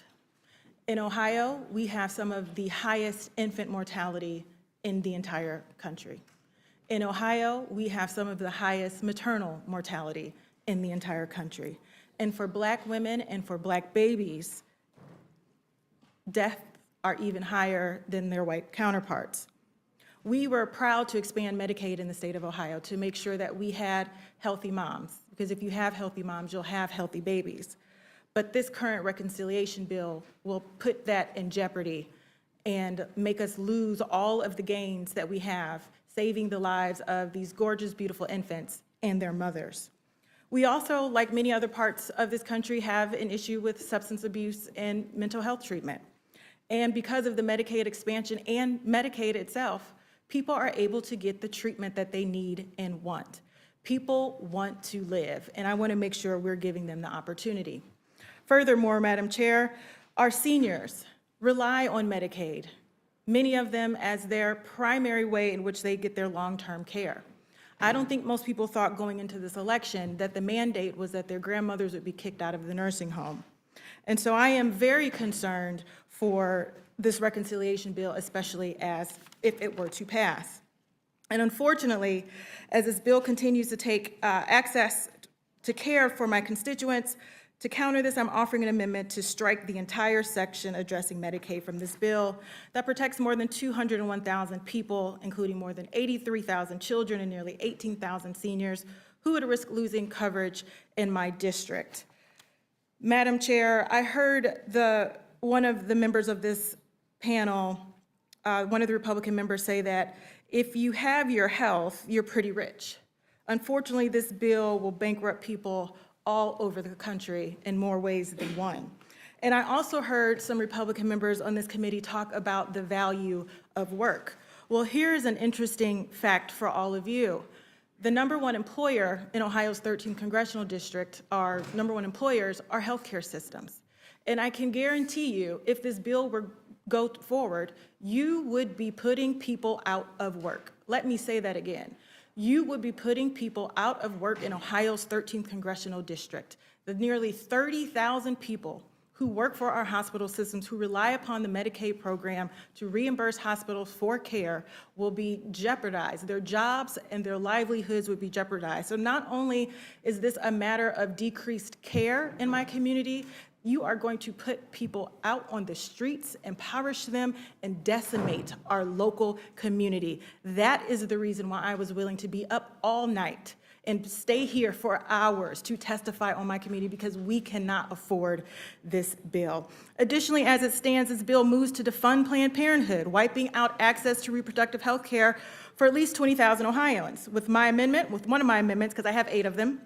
In Ohio, we have some of the highest infant mortality in the entire country. In Ohio, we have some of the highest maternal mortality in the entire country. And for Black women and for Black babies, deaths are even higher than their white counterparts. We were proud to expand Medicaid in the state of Ohio to make sure that we had healthy moms, because if you have healthy moms, you'll have healthy babies. But this current reconciliation bill will put that in jeopardy and make us lose all of the gains that we have, saving the lives of these gorgeous, beautiful infants and their mothers. We also, like many other parts of this country, have an issue with substance abuse and mental health treatment. And because of the Medicaid expansion and Medicaid itself, people are able to get the treatment that they need and want. People want to live, and I want to make sure we're giving them the opportunity. Furthermore, Madam Chair, our seniors rely on Medicaid, many of them as their primary way in which they get their long-term care. I don't think most people thought going into this election that the mandate was that their grandmothers would be kicked out of the nursing home. And so I am very concerned for this reconciliation bill, especially as if it were to pass. And unfortunately, as this bill continues to take access to care for my constituents, to counter this, I'm offering an amendment to strike the entire section addressing Medicaid from this bill that protects more than 201,000 people, including more than 83,000 children and nearly 18,000 seniors who would risk losing coverage in my district. Madam Chair, I heard one of the members of this panel, one of the Republican members, say that if you have your health, you're pretty rich. Unfortunately, this bill will bankrupt people all over the country in more ways than one. And I also heard some Republican members on this committee talk about the value of work. Well, here's an interesting fact for all of you. The #1 employer in Ohio's 13th congressional district, our #1 employers are healthcare systems. And I can guarantee you, if this bill were go forward, you would be putting people out of work. Let me say that again. You would be putting people out of work in Ohio's 13th congressional district. The nearly 30,000 people who work for our hospital systems, who rely upon the Medicaid program to reimburse hospitals for care, will be jeopardized. Their jobs and their livelihoods would be jeopardized. So not only is this a matter of decreased care in my community, you are going to put people out on the streets, impoverish them, and decimate our local community. That is the reason why I was willing to be up all night and stay here for hours to testify on my community, because we cannot afford this bill. Additionally, as it stands, this bill moves to defund Planned Parenthood, wiping out access to reproductive health care for at least 20,000 Ohioans. With my amendment, with one of my amendments, because I have 8 of them,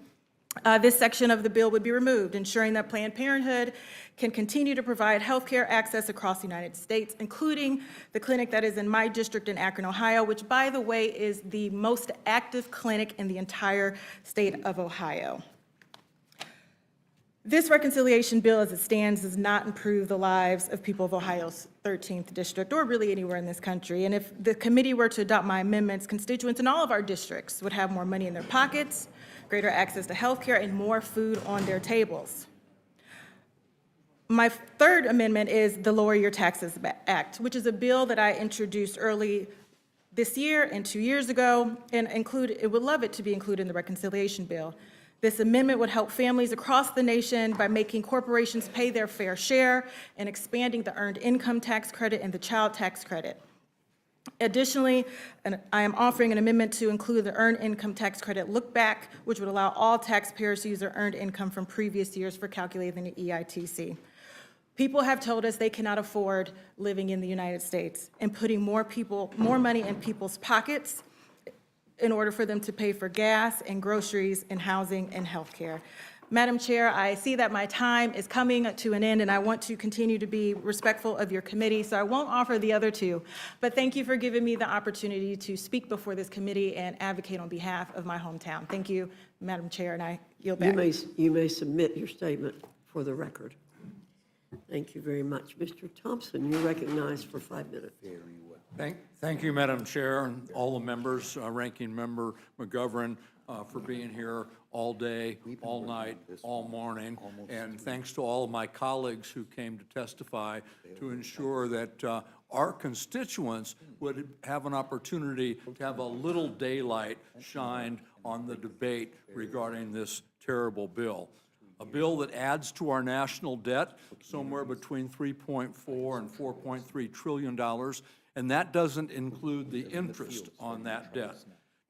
this section of the bill would be removed, ensuring that Planned Parenthood can continue to provide health care access across the United States, including the clinic that is in my district in Akron, Ohio, which, by the way, is the most active clinic in the entire state of Ohio. This reconciliation bill, as it stands, does not improve the lives of people of Ohio's 13th district, or really anywhere in this country. And if the committee were to adopt my amendments, constituents in all of our districts would have more money in their pockets, greater access to health care, and more food on their tables. My third amendment is the Lower Your Taxes Act, which is a bill that I introduced early this year and 2 years ago, and would love it to be included in the reconciliation bill. This amendment would help families across the nation by making corporations pay their fair share and expanding the earned income tax credit and the child tax credit. Additionally, I am offering an amendment to include the earned income tax credit look back, which would allow all taxpayers to use their earned income from previous years for calculating the EITC. People have told us they cannot afford living in the United States, and putting more money in people's pockets in order for them to pay for gas and groceries and housing and health care. Madam Chair, I see that my time is coming to an end, and I want to continue to be respectful of your committee, so I won't offer the other 2. But thank you for giving me the opportunity to speak before this committee and advocate on behalf of my hometown. Thank you, Madam Chair, and I yield back. You may submit your statement for the record. Thank you very much. Mr. Thompson, you're recognized for 5 minutes. Thank you, Madam Chair, and all the members, Ranking Member McGovern, for being here all day, all night, all morning. And thanks to all of my colleagues who came to testify to ensure that our constituents would have an opportunity to have a little daylight shined on the debate regarding this terrible bill. A bill that adds to our national debt somewhere between $3.4 and $4.3 trillion, and that doesn't include the interest on that debt.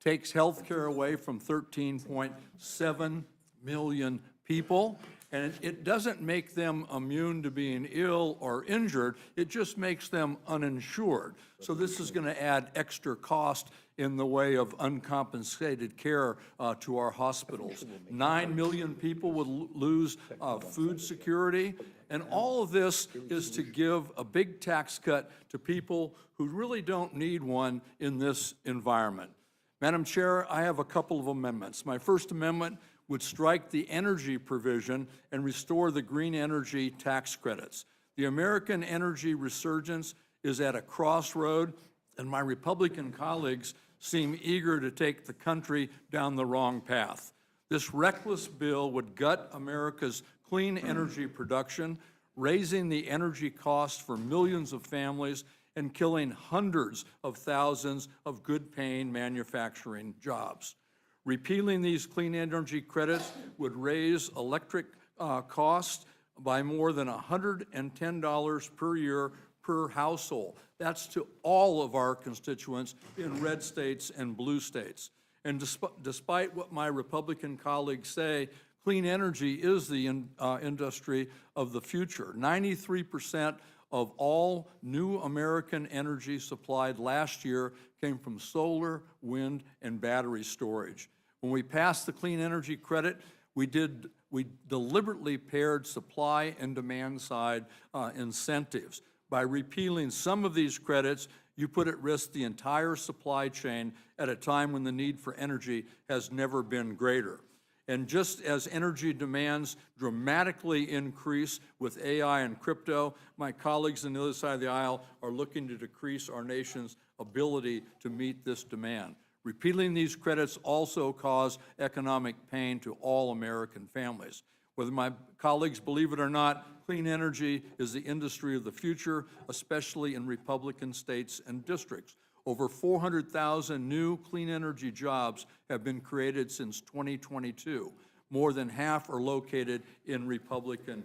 Takes health care away from 13.7 million people And it doesn't make them immune to being ill or injured, it just makes them uninsured. So this is going to add extra cost in the way of uncompensated care to our hospitals. 9 million people would lose food security, and all of this is to give a big tax cut to people who really don't need one in this environment. Madam Chair, I have a couple of amendments. My first amendment would strike the energy provision and restore the green energy tax credits. The American energy resurgence is at a crossroad, and my Republican colleagues seem eager to take the country down the wrong path. This reckless bill would gut America's clean energy production, raising the energy cost for millions of families and killing hundreds of thousands of good-paying manufacturing jobs. Repealing these clean energy credits would raise electric costs by more than $110 per year per household. That's to all of our constituents in red states and blue states. And despite what my Republican colleagues say, clean energy is the industry of the future. 93% of all new American energy supplied last year came from solar, wind, and battery storage. When we passed the clean energy credit, we deliberately paired supply and demand side incentives. By repealing some of these credits, you put at risk the entire supply chain at a time when the need for energy has never been greater. And just as energy demands dramatically increase with AI and crypto, my colleagues on the other side of the aisle are looking to decrease our nation's ability to meet this demand. Repealing these credits also cause economic pain to all American families. Whether my colleagues believe it or not, clean energy is the industry of the future, especially in Republican states and districts. Over 400,000 new clean energy jobs have been created since 2022. More than half are located in Republican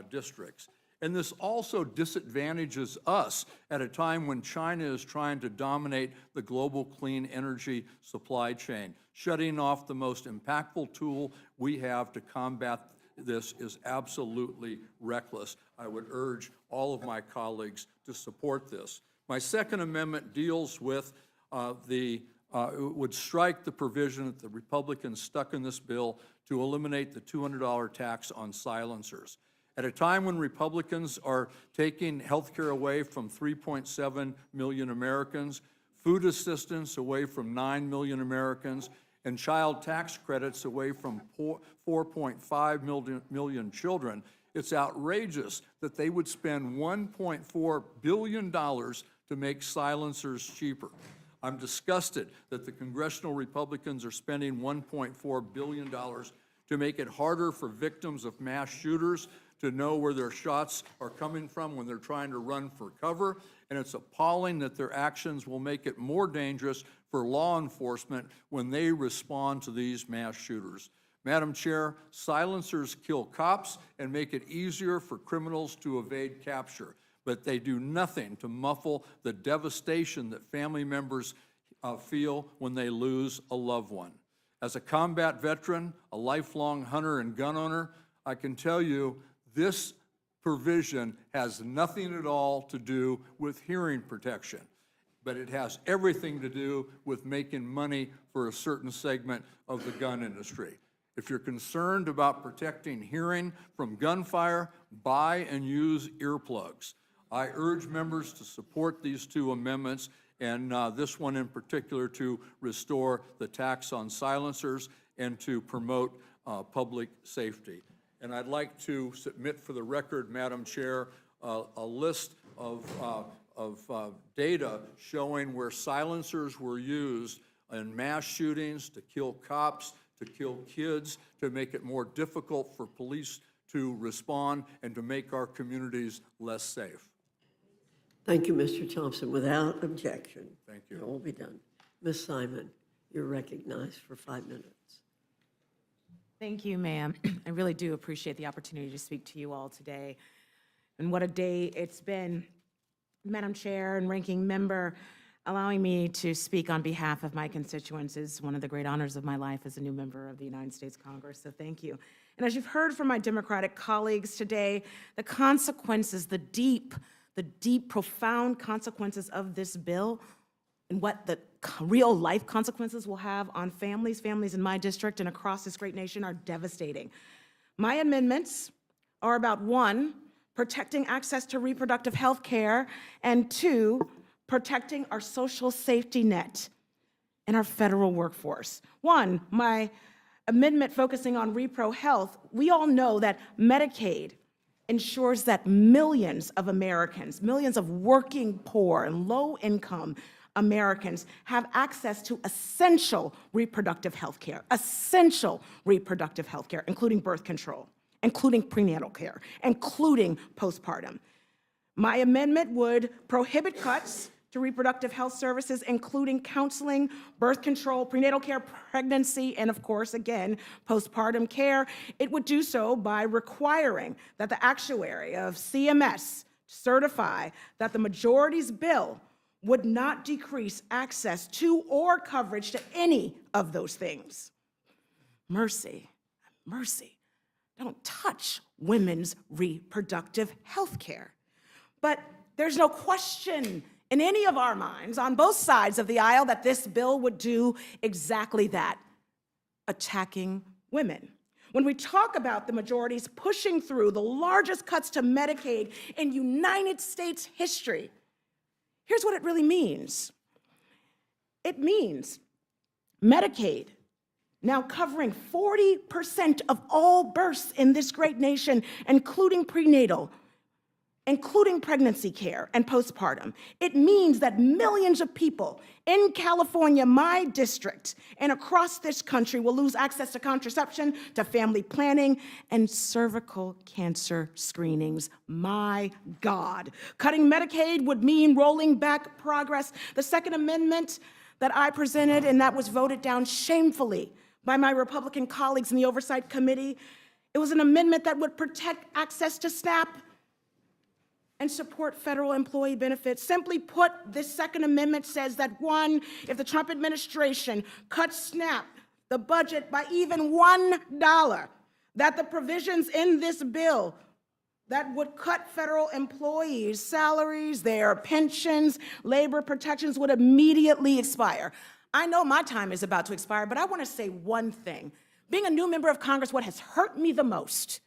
districts. And this also disadvantages us at a time when China is trying to dominate the global clean energy supply chain. Shutting off the most impactful tool we have to combat this is absolutely reckless. I would urge all of my colleagues to support this. My second amendment deals with would strike the provision that the Republicans stuck in this bill to eliminate the $200 tax on silencers. At a time when Republicans are taking health care away from 3.7 million Americans, food assistance away from 9 million Americans, and child tax credits away from 4.5 million children, it's outrageous that they would spend $1.4 billion to make silencers cheaper. I'm disgusted that the congressional Republicans are spending $1.4 billion to make it harder for victims of mass shooters to know where their shots are coming from when they're trying to run for cover, and it's appalling that their actions will make it more dangerous for law enforcement when they respond to these mass shooters. Madam Chair, silencers kill cops and make it easier for criminals to evade capture, but they do nothing to muffle the devastation that family members feel when they lose a loved one. As a combat veteran, a lifelong hunter and gun owner, I can tell you this provision has nothing at all to do with hearing protection, but it has everything to do with making money for a certain segment of the gun industry. If you're concerned about protecting hearing from gunfire, buy and use earplugs. I urge members to support these two amendments, and this one in particular to restore the tax on silencers and to promote public safety. And I'd like to submit for the record, Madam Chair, a list of data showing where silencers were used in mass shootings to kill cops, to kill kids, to make it more difficult for police to respond, and to make our communities less safe. Thank you, Mr. Thompson. Without objection. Thank you. It will be done. Ms. Simon, you're recognized for 5 minutes. Thank you, ma'am. I really do appreciate the opportunity to speak to you all today. And what a day it's been. Madam Chair and Ranking Member, allowing me to speak on behalf of my constituents is one of the great honors of my life as a new member of the United States Congress, so thank you. And as you've heard from my Democratic colleagues today, the consequences, the deep, profound consequences of this bill and what the real life consequences will have on families in my district and across this great nation are devastating. My amendments are about, 1, protecting access to reproductive health care, and 2, protecting our social safety net and our federal workforce. 1, my amendment focusing on repro health. We all know that Medicaid ensures that millions of Americans, millions of working poor and low-income Americans have access to essential reproductive health care, including birth control, including prenatal care, including postpartum. My amendment would prohibit cuts to reproductive health services, including counseling, birth control, prenatal care, pregnancy, and of course, again, postpartum care. It would do so by requiring that the actuary of CMS certify that the majority's bill would not decrease access to or coverage to any of those things. Mercy, mercy. Don't touch women's reproductive health care. But there's no question in any of our minds on both sides of the aisle that this bill would do exactly that, attacking women. When we talk about the majorities pushing through the largest cuts to Medicaid in United States history, here's what it really means. It means Medicaid now covering 40% of all births in this great nation, including prenatal, including pregnancy care and postpartum. It means that millions of people in California, my district, and across this country will lose access to contraception, to family planning, and cervical cancer screenings. My God. Cutting Medicaid would mean rolling back progress. The Second Amendment that I presented and that was voted down shamefully by my Republican colleagues in the Oversight Committee, it was an amendment that would protect access to SNAP and support federal employee benefits. Simply put, this Second Amendment says that, 1, if the Trump administration cuts SNAP, the budget, by even $1, that the provisions in this bill that would cut federal employees' salaries, their pensions, labor protections would immediately expire. I know my time is about to expire, but I want to say one thing. Being a new member of Congress, what has hurt me the most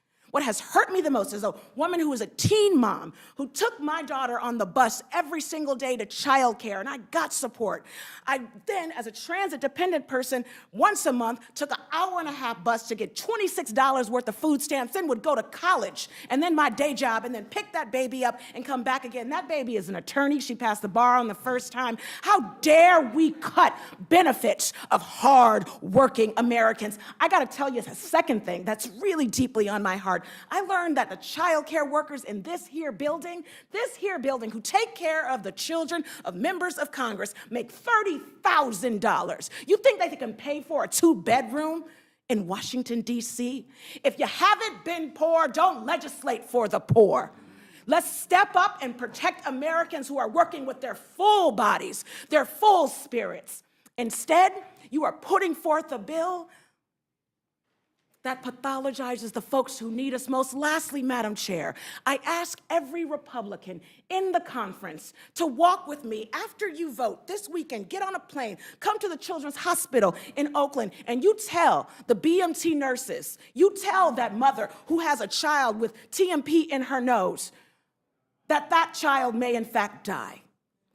is a woman who is a teen mom who took my daughter on the bus every single day to childcare, and I got support. I then, as a transit-dependent person, once a month took an hour-and-a-half bus to get $26 worth of food stamps, then would go to college, and then my day job, and then pick that baby up and come back again. That baby is an attorney. She passed the bar on the first time. How dare we cut benefits of hard-working Americans? I got to tell you a second thing that's really deeply on my heart. I learned that the child care workers in this here building who take care of the children of members of Congress make $30,000. You think they can pay for a 2-bedroom in Washington, D.C.? If you haven't been poor, don't legislate for the poor. Let's step up and protect Americans who are working with their full bodies, their full spirits. Instead, you are putting forth a bill that pathologizes the folks who need us most. Lastly, Madam Chair, I ask every Republican in the conference to walk with me after you vote this weekend. Get on a plane, come to the Children's Hospital in Oakland, and you tell the BMT nurses, you tell that mother who has a child with TMP in her nose that that child may in fact die.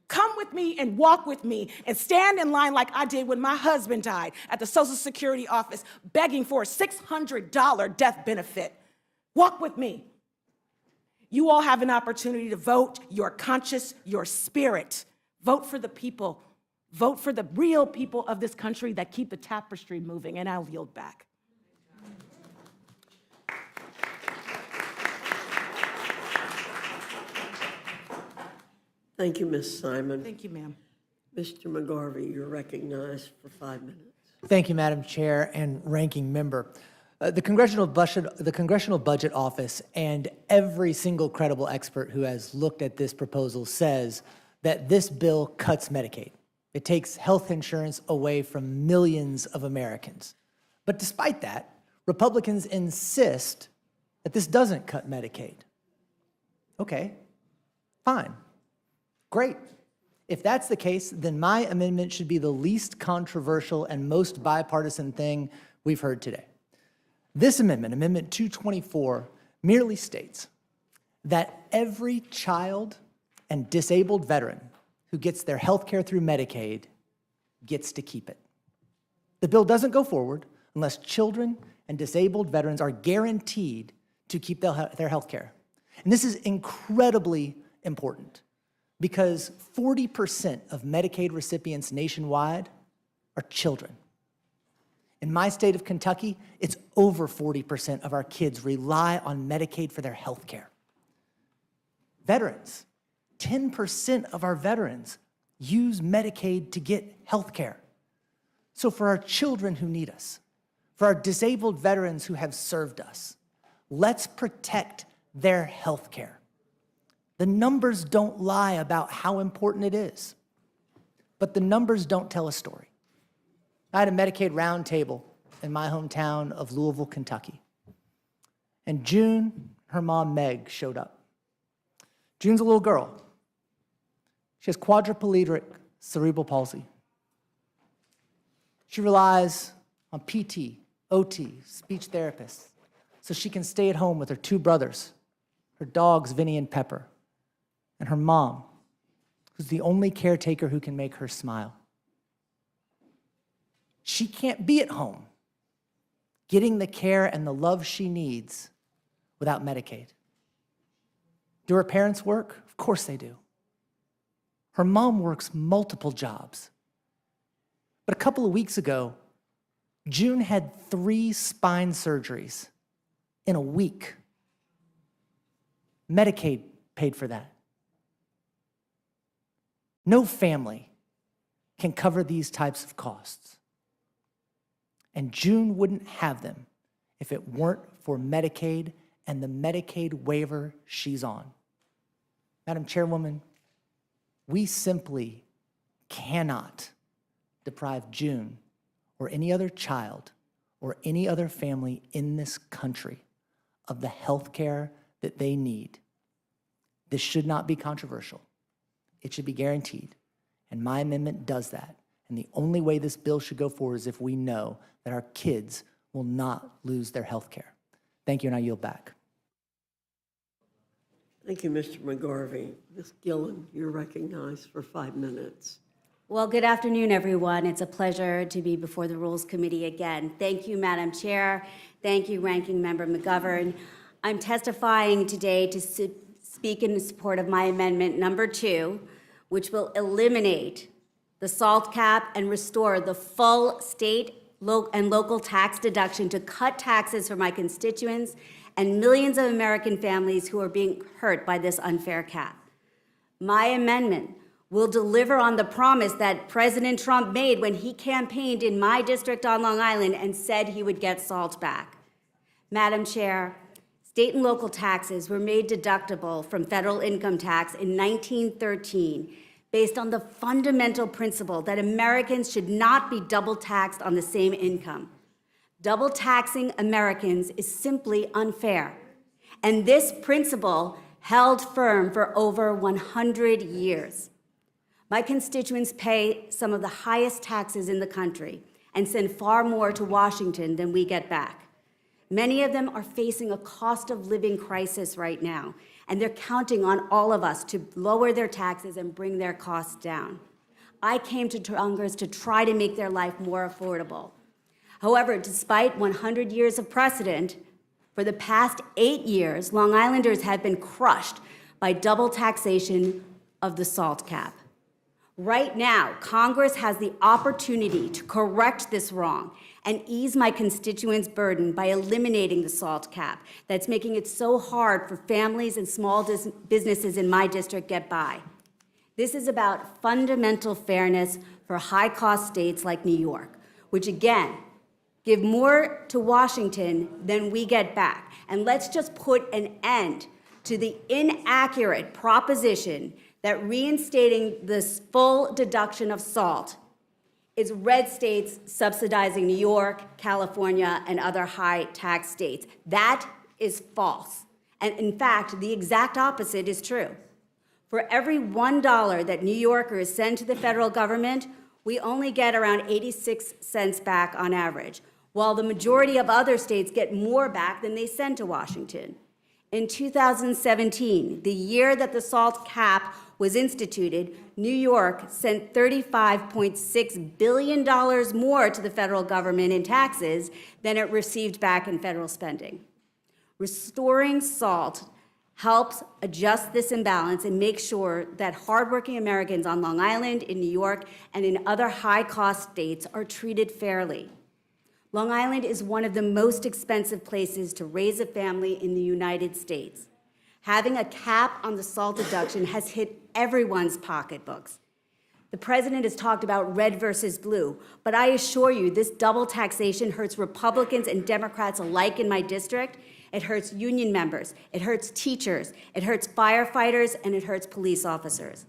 Come with me and walk with me and stand in line like I did when my husband died at the Social Security office begging for a $600 death benefit. Walk with me. You all have an opportunity to vote your conscience, your spirit. Vote for the people. Vote for the real people of this country that keep the tapestry moving, and I'll yield back. Thank you, Ms. Simon. Thank you, ma'am. Mr. McGarvey, you're recognized for 5 minutes. Thank you, Madam Chair and Ranking Member. The Congressional Budget Office and every single credible expert who has looked at this proposal says that this bill cuts Medicaid. It takes health insurance away from millions of Americans. But despite that, Republicans insist that this doesn't cut Medicaid. Okay, fine, great. If that's the case, then my amendment should be the least controversial and most bipartisan thing we've heard today. This amendment, Amendment 224, merely states that every child and disabled veteran who gets their health care through Medicaid gets to keep it. The bill doesn't go forward unless children and disabled veterans are guaranteed to keep their health care. And this is incredibly important because 40% of Medicaid recipients nationwide are children. In my state of Kentucky, it's over 40% of our kids rely on Medicaid for their health care. Veterans, 10% of our veterans use Medicaid to get health care. So for our children who need us, for our disabled veterans who have served us, let's protect their health care. The numbers don't lie about how important it is, but the numbers don't tell a story. I had a Medicaid roundtable in my hometown of Louisville, Kentucky. And June, her mom, Meg, showed up. June's a little girl. She has quadriplegic cerebral palsy. She relies on PT, OT, speech therapists, so she can stay at home with her two brothers, her dogs, Vinny and Pepper, and her mom, who's the only caretaker who can make her smile. She can't be at home getting the care and the love she needs without Medicaid. Do her parents work? Of course they do. Her mom works multiple jobs. But a couple of weeks ago, June had 3 spine surgeries in a week. Medicaid paid for that. No family can cover these types of costs. And June wouldn't have them if it weren't for Medicaid and the Medicaid waiver she's on. Madam Chairwoman, we simply cannot deprive June or any other child or any other family in this country of the health care that they need. This should not be controversial. It should be guaranteed. And my amendment does that. And the only way this bill should go forward is if we know that our kids will not lose their health care. Thank you, and I yield back. Thank you, Mr. McGarvey. Ms. Gillen, you're recognized for 5 minutes. Well, good afternoon, everyone. It's a pleasure to be before the Rules Committee again. Thank you, Madam Chair. Thank you, Ranking Member McGovern. I'm testifying today to speak in support of my amendment number 2, which will eliminate the SALT cap and restore the full state and local tax deduction to cut taxes for my constituents and millions of American families who are being hurt by this unfair cap. My amendment will deliver on the promise that President Trump made when he campaigned in my district on Long Island and said he would get SALT back. Madam Chair, state and local taxes were made deductible from federal income tax in 1913 based on the fundamental principle that Americans should not be double taxed on the same income. Double taxing Americans is simply unfair. And this principle held firm for over 100 years. My constituents pay some of the highest taxes in the country and send far more to Washington than we get back. Many of them are facing a cost of living crisis right now, and they're counting on all of us to lower their taxes and bring their costs down. I came to Congress to try to make their life more affordable. However, despite 100 years of precedent, for the past 8 years, Long Islanders have been crushed by double taxation of the SALT cap. Right now, Congress has the opportunity to correct this wrong and ease my constituents' burden by eliminating the SALT cap that's making it so hard for families and small businesses in my district get by. This is about fundamental fairness for high-cost states like New York, which again, give more to Washington than we get back. And let's just put an end to the inaccurate proposition that reinstating this full deduction of SALT It's red states subsidizing New York, California, and other high-tax states. That is false. And in fact, the exact opposite is true. For every $1 that New Yorkers send to the federal government, we only get around 86 cents back on average, while the majority of other states get more back than they send to Washington. In 2017, the year that the SALT cap was instituted, New York sent $35.6 billion more to the federal government in taxes than it received back in federal spending. Restoring SALT helps adjust this imbalance and make sure that hardworking Americans on Long Island, in New York, and in other high-cost states are treated fairly. Long Island is one of the most expensive places to raise a family in the United States. Having a cap on the SALT deduction has hit everyone's pocketbooks. The president has talked about red versus blue, but I assure you this double taxation hurts Republicans and Democrats alike in my district. It hurts union members, it hurts teachers, it hurts firefighters, and it hurts police officers.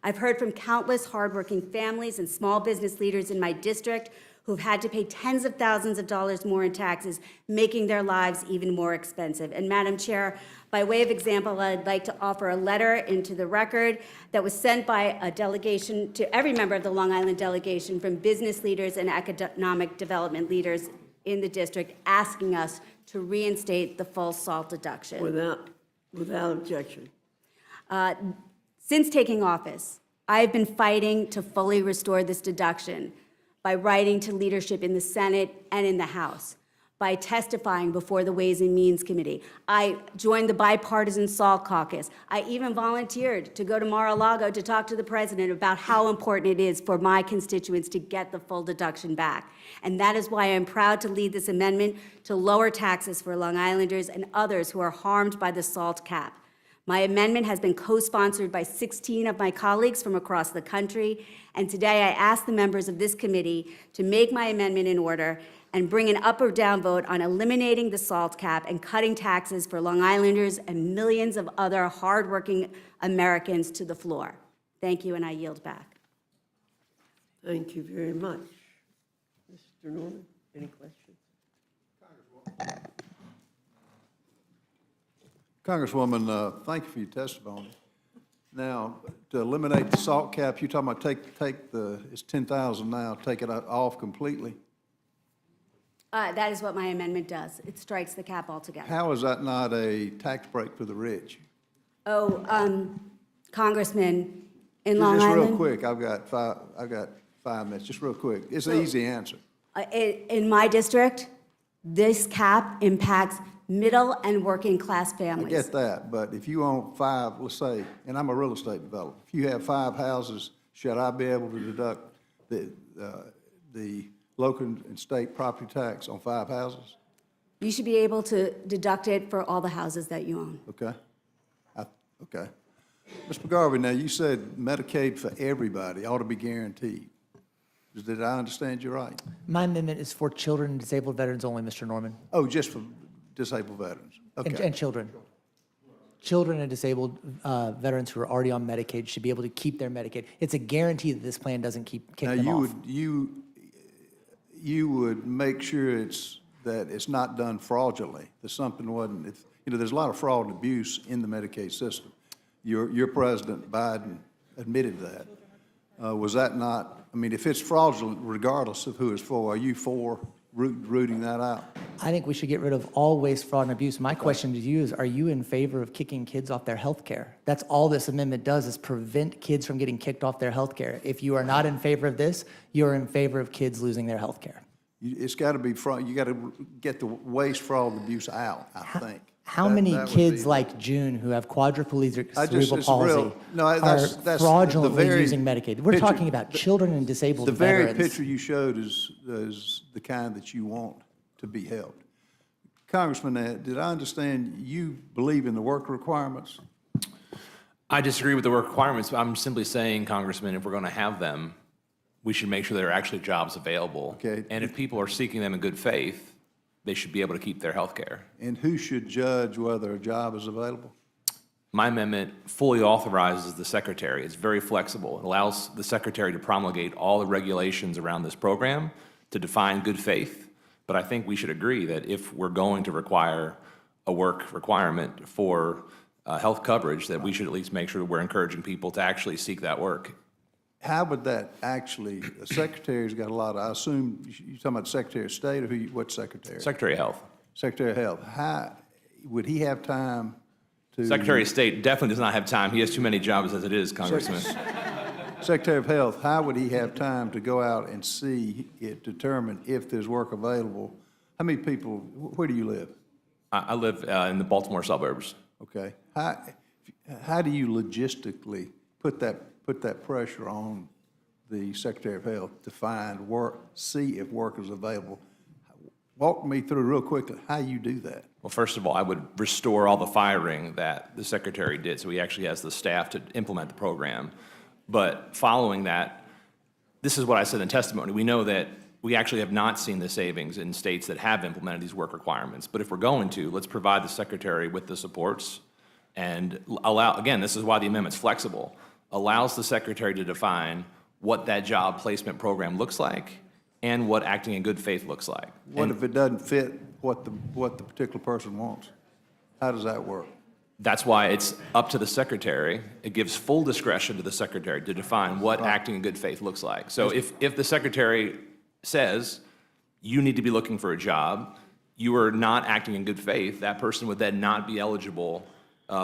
I've heard from countless hardworking families and small business leaders in my district who've had to pay tens of thousands of dollars more in taxes, making their lives even more expensive. And Madam Chair, by way of example, I'd like to offer a letter into the record that was sent by a delegation to every member of the Long Island delegation from business leaders and economic development leaders in the district asking us to reinstate the full SALT deduction. Without objection. Since taking office, I have been fighting to fully restore this deduction by writing to leadership in the Senate and in the House, by testifying before the Ways and Means Committee. I joined the Bipartisan SALT Caucus. I even volunteered to go to Mar-a-Lago to talk to the president about how important it is for my constituents to get the full deduction back. And that is why I'm proud to lead this amendment to lower taxes for Long Islanders and others who are harmed by the SALT cap. My amendment has been co-sponsored by 16 of my colleagues from across the country, and today I ask the members of this committee to make my amendment in order and bring an up or down vote on eliminating the SALT cap and cutting taxes for Long Islanders and millions of other hardworking Americans to the floor. Thank you, and I yield back. Thank you very much. Mr. Norman, any questions? Congresswoman, thank you for your testimony. Now, to eliminate the SALT cap, you're talking about take the, it's 10,000 now, take it off completely? That is what my amendment does. It strikes the cap altogether. How is that not a tax break for the rich? Oh, Congressman, in Long Just Island. real quick, I've got 5 minutes, just real quick. It's an easy answer. In my district, this cap impacts middle and working class I families. get that, but if you own 5, let's say, and I'm a real estate developer, if you have 5 houses, should I be able to deduct the local and state property tax on 5 houses? You should be able to deduct it for all the houses that you own. Okay. Okay. Ms. McGarvey, now you said Medicaid for everybody ought to be guaranteed. Did I understand you right? My amendment is for children and disabled veterans only, Mr. Norman. Oh, just for disabled veterans? Okay. And children. Children and disabled veterans who are already on Medicaid should be able to keep their Medicaid. It's a guarantee that this plan doesn't kick them off. You would make sure that it's not done fraudulently, that something wasn't, there's a lot of fraud and abuse in the Medicaid system. Your President Biden admitted that. Was that not, if it's fraudulent, regardless of who it's for, are you for rooting that out? I think we should get rid of all waste, fraud, and abuse. My question to you is, are you in favor of kicking kids off their health care? That's all this amendment does, is prevent kids from getting kicked off their health care. If you are not in favor of this, you're in favor of kids losing their health care. It's got to be fraud, you got to get the waste, fraud, and abuse out, I think. How many kids like June who have quadriplegic cerebral palsy are fraudulently using Medicaid? We're talking about children and disabled veterans. The very picture you showed is the kind that you want to be held. Congressman, did I understand you believe in the work requirements? I disagree with the work requirements. I'm simply saying, Congressman, if we're going to have them, we should make sure there are actually jobs available. Okay. And if people are seeking them in good faith, they should be able to keep their health care. And who should judge whether a job is available? My amendment fully authorizes the secretary. It's very flexible. It allows the secretary to promulgate all the regulations around this program to define good faith. But I think we should agree that if we're going to require a work requirement for health coverage, that we should at least make sure we're encouraging people to actually seek that work. How would that actually, the secretary's got a lot of, I assume, you're talking about Secretary of State, or what secretary? Secretary of Health. Secretary of Health. How, would he have time to? Secretary of State definitely does not have time. He has too many jobs as it is, Congressman. Secretary of Health, how would he have time to go out and see it, determine if there's work available? How many people, where do you live? I live in the Baltimore suburbs. Okay. How do you logistically put that pressure on the Secretary of Health to find work, see if work is available? Walk me through real quickly how you do that. Well, first of all, I would restore all the firing that the secretary did, so he actually has the staff to implement the program. But following that, this is what I said in testimony. We know that we actually have not seen the savings in states that have implemented these work requirements. But if we're going to, let's provide the secretary with the supports and allow, again, this is why the amendment's flexible, allows the secretary to define what that job placement program looks like and what acting in good faith looks like. What if it doesn't fit what the particular person wants? How does that work? That's why it's up to the secretary. It gives full discretion to the secretary to define what acting in good faith looks like. So if the secretary says, you need to be looking for a job, you are not acting in good faith, that person would then not be eligible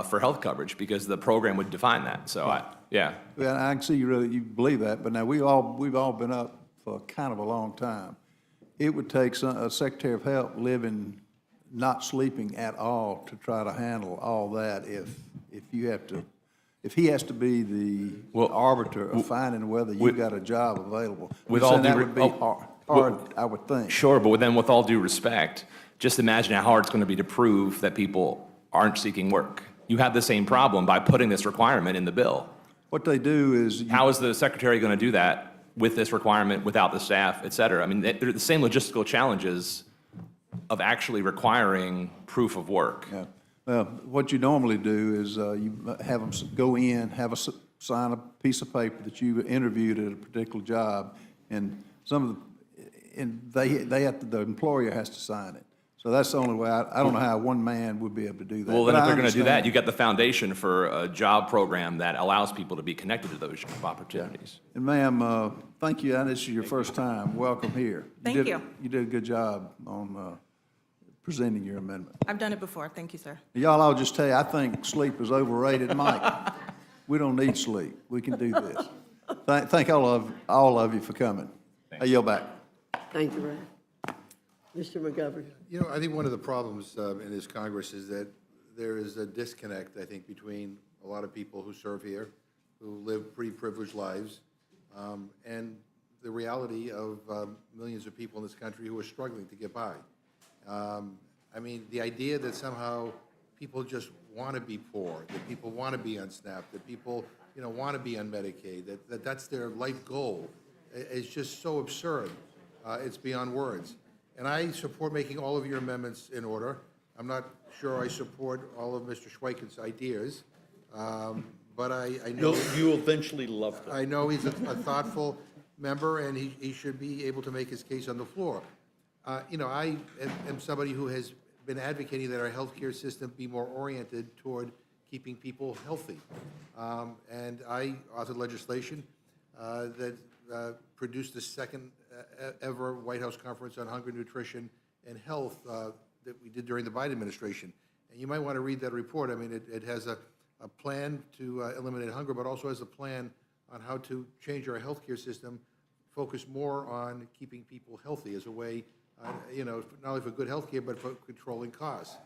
for health coverage because the program would define that. So, yeah. Well, I can see you believe that, but now we've all been up for kind of a long time. It would take a Secretary of Health living, not sleeping at all to try to handle all that if he has to be the arbiter of finding whether you got a job available. With all that due would be hard, I would think. Sure, but then with all due respect, just imagine how hard it's going to be to prove that people aren't seeking work. You have the same problem by putting this requirement in the bill. What they do is... How is the secretary going to do that with this requirement, without the staff, et cetera? I mean, they're the same logistical challenges of actually requiring proof of work. Yeah. Well, what you normally do is you have them go in, sign a piece of paper that you interviewed at a particular job, and the employer has to sign it. So that's the only way. I don't know how one man would be able to do that. Well, then if they're going to do that, you got the foundation for a job program that allows people to be connected to those job opportunities. Yeah. And ma'am, thank you. And this is your first time. Welcome here. Thank you. You did a good job on presenting your amendment. I've done it before. Thank you, sir. Y'all, I'll just tell you, I think sleep is overrated. Mike, we don't need sleep. We can do this. Thank all of you for coming. I yield back. Thank you, Ray. Mr. McGovern. You know, I think one of the problems in this Congress is that there is a disconnect, I think, between a lot of people who serve here, who live pretty privileged lives, and the reality of millions of people in this country who are struggling to get by. I mean, the idea that somehow people just want to be poor, that people want to be on SNAP, that people, want to be on Medicaid, that's their life goal, is just so absurd. It's beyond words. And I support making all of your amendments in order. I'm not sure I support all of Mr. Schweikens' ideas, but I know... You'll eventually love them. I know he's a thoughtful member, and he should be able to make his case on the floor. I am somebody who has been advocating that our healthcare system be more oriented toward keeping people healthy. And I authored legislation that produced the second ever White House Conference on Hunger, Nutrition, and Health that we did during the Biden administration. And you might want to read that report. I mean, it has a plan to eliminate hunger, but also has a plan on how to change our healthcare system, focus more on keeping people healthy as a way, not only for good healthcare, but for controlling costs.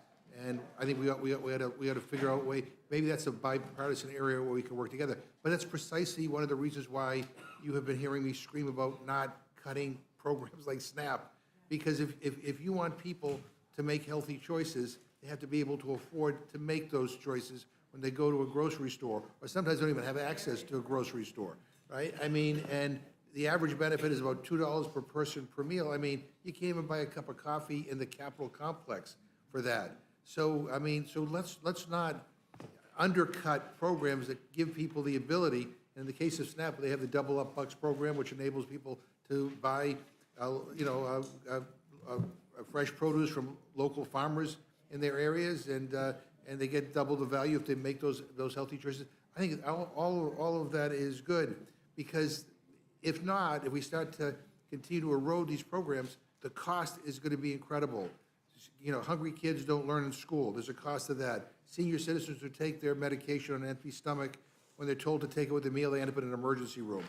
And I think we had to figure out a way. Maybe that's a bipartisan area where we can work together. But that's precisely one of the reasons why you have been hearing me scream about not cutting programs like SNAP. Because if you want people to make healthy choices, they have to be able to afford to make those choices when they go to a grocery store, or sometimes don't even have access to a grocery store, right? I mean, and the average benefit is about $2 per person per meal. I mean, you can't even buy a cup of coffee in the Capitol complex for that. So, I mean, let's not, undercut programs that give people the ability. In the case of SNAP, they have the Double Up Bucks program, which enables people to buy, fresh produce from local farmers in their areas, and they get double the value if they make those healthy choices. I think all of that is good, because if not, if we start to continue to erode these programs, the cost is going to be incredible. Hungry kids don't learn in school. There's a cost to that. Senior citizens who take their medication on an empty stomach, when they're told to take it with a meal, they end up in an emergency room.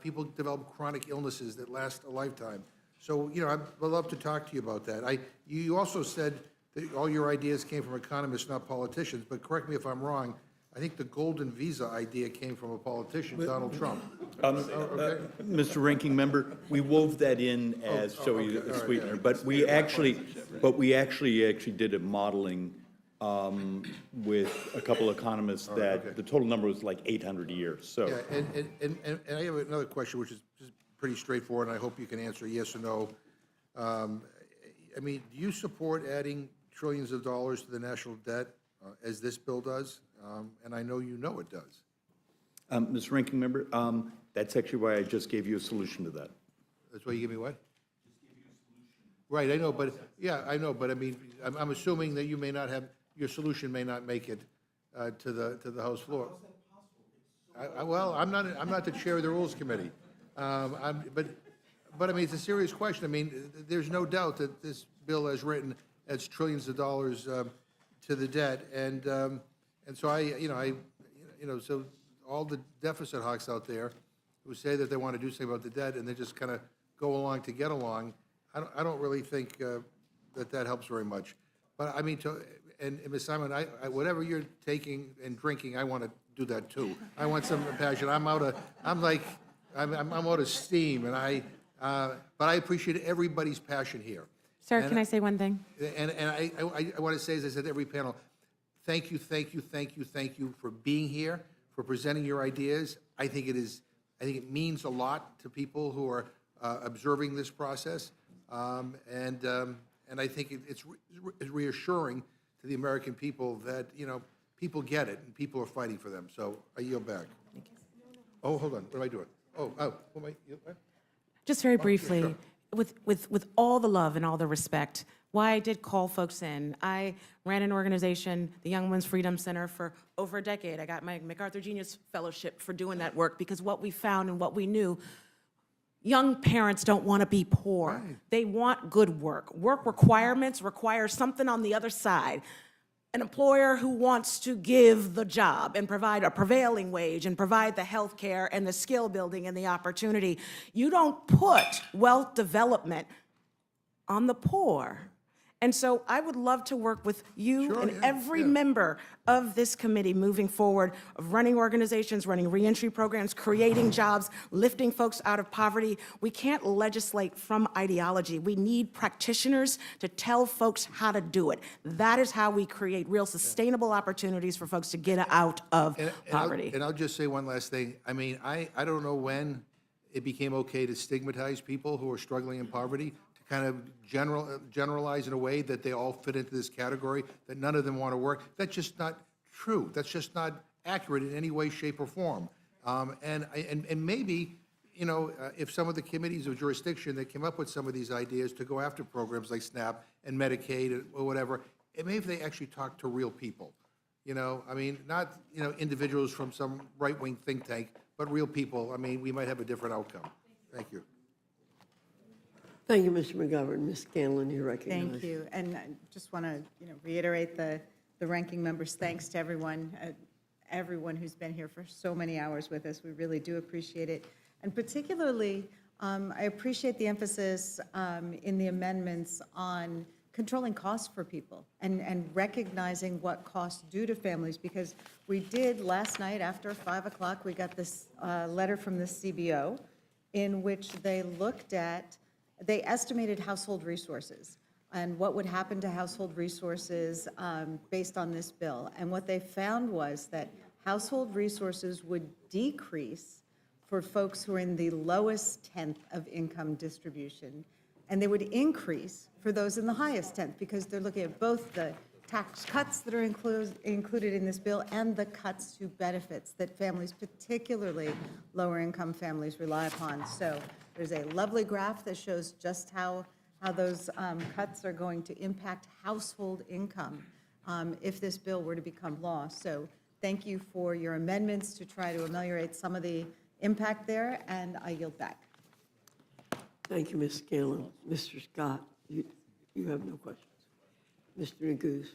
People develop chronic illnesses that last a lifetime. So, I'd love to talk to you about that. You also said that all your ideas came from economists, not politicians, but correct me if I'm wrong. I think the golden visa idea came from a politician, Donald Trump. Mr. Ranking Member, we wove that in as a sweetener, but we actually did a modeling with a couple economists that the total number was like 800 a year, so. Yeah, and I have another question, which is just pretty straightforward, and I hope you can answer yes or no. Do you support adding trillions of dollars to the national debt, as this bill does? And I know you know it does. Mr. Ranking Member, that's actually why I just gave you a solution to that. That's why you give me what? Right, I know, but, I'm assuming that you may not have, your solution may not make it to the House floor. Well, I'm not the chair of the Rules Committee. But it's a serious question. There's no doubt that this bill as written adds trillions of dollars to the debt, and so so all the deficit hawks out there who say that they want to do something about the debt and they just kind of go along to get along, I don't really think that helps very much. But and Ms. Simon, whatever you're taking and drinking, I want to do that too. I want some passion. I'm out of steam, and but I appreciate everybody's passion here. Sir, can I say one thing? And I want to say, as I said to every panel, thank you for being here, for presenting your ideas. I think it means a lot to people who are observing this process, and I think it's reassuring to the American people that people get it and people are fighting for them. So I yield back. Thank you. Oh, hold on. What am I doing? Just very briefly, sure. with all the love and all the respect, why I did call folks in. I ran an organization, the Young Women's Freedom Center, for over a decade. I got my MacArthur Genius Fellowship for doing that work, because what we found and what we knew, young parents don't want to be poor. Right. They want good work. Work requirements require something on the other side. An employer who wants to give the job and provide a prevailing wage and provide the health care and the skill building and the opportunity. You don't put wealth development on the poor. And so I would love to work with you every member of this committee moving forward, of running organizations, running reentry programs, creating jobs, lifting folks out of poverty. We can't legislate from ideology. We need practitioners to tell folks how to do it. That is how we create real sustainable opportunities for folks to get out of poverty. And I'll just say one last thing. I don't know when it became okay to stigmatize people who are struggling in poverty, kind of generalize in a way that they all fit into this category, that none of them want to work. That's just not true. That's just not accurate in any way, shape, or form. And maybe, if some of the committees of jurisdiction that came up with some of these ideas to go after programs like SNAP and Medicaid or whatever, maybe if they actually talk to real people, not, individuals from some right-wing think tank, but real people, we might have a different outcome. Thank you. Thank you, Mr. McGovern. Ms. Scanlon, you're recognized. Thank you. And I just want to, reiterate the ranking member's thanks to everyone who's been here for so many hours with us. We really do appreciate it. And particularly, I appreciate the emphasis in the amendments on controlling costs for people and recognizing what costs do to families, because we did last night after 5 o'clock, we got this letter from the CBO in which they estimated household resources and what would happen to household resources based on this bill. And what they found was that household resources would decrease for folks who are in the lowest tenth of income distribution, and they would increase for those in the highest tenth, because they're looking at both the tax cuts that are included in this bill and the cuts to benefits that families, particularly lower-income families, rely upon. So there's a lovely graph that shows just how those cuts are going to impact household income if this bill were to become law. So thank you for your amendments to try to ameliorate some of the impact there, and I yield back. Thank you, Ms. Scanlon. Mr. Scott, you have no questions. Mr. Neguse.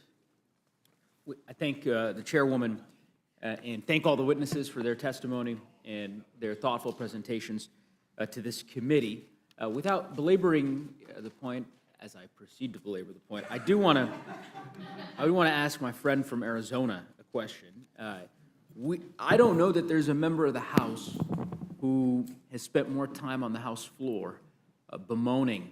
I thank the chairwoman and thank all the witnesses for their testimony and their thoughtful presentations to this committee. Without belaboring the point, as I proceed to belabor the point, I do want to ask my friend from Arizona a question. I don't know that there's a member of the House who has spent more time on the House floor bemoaning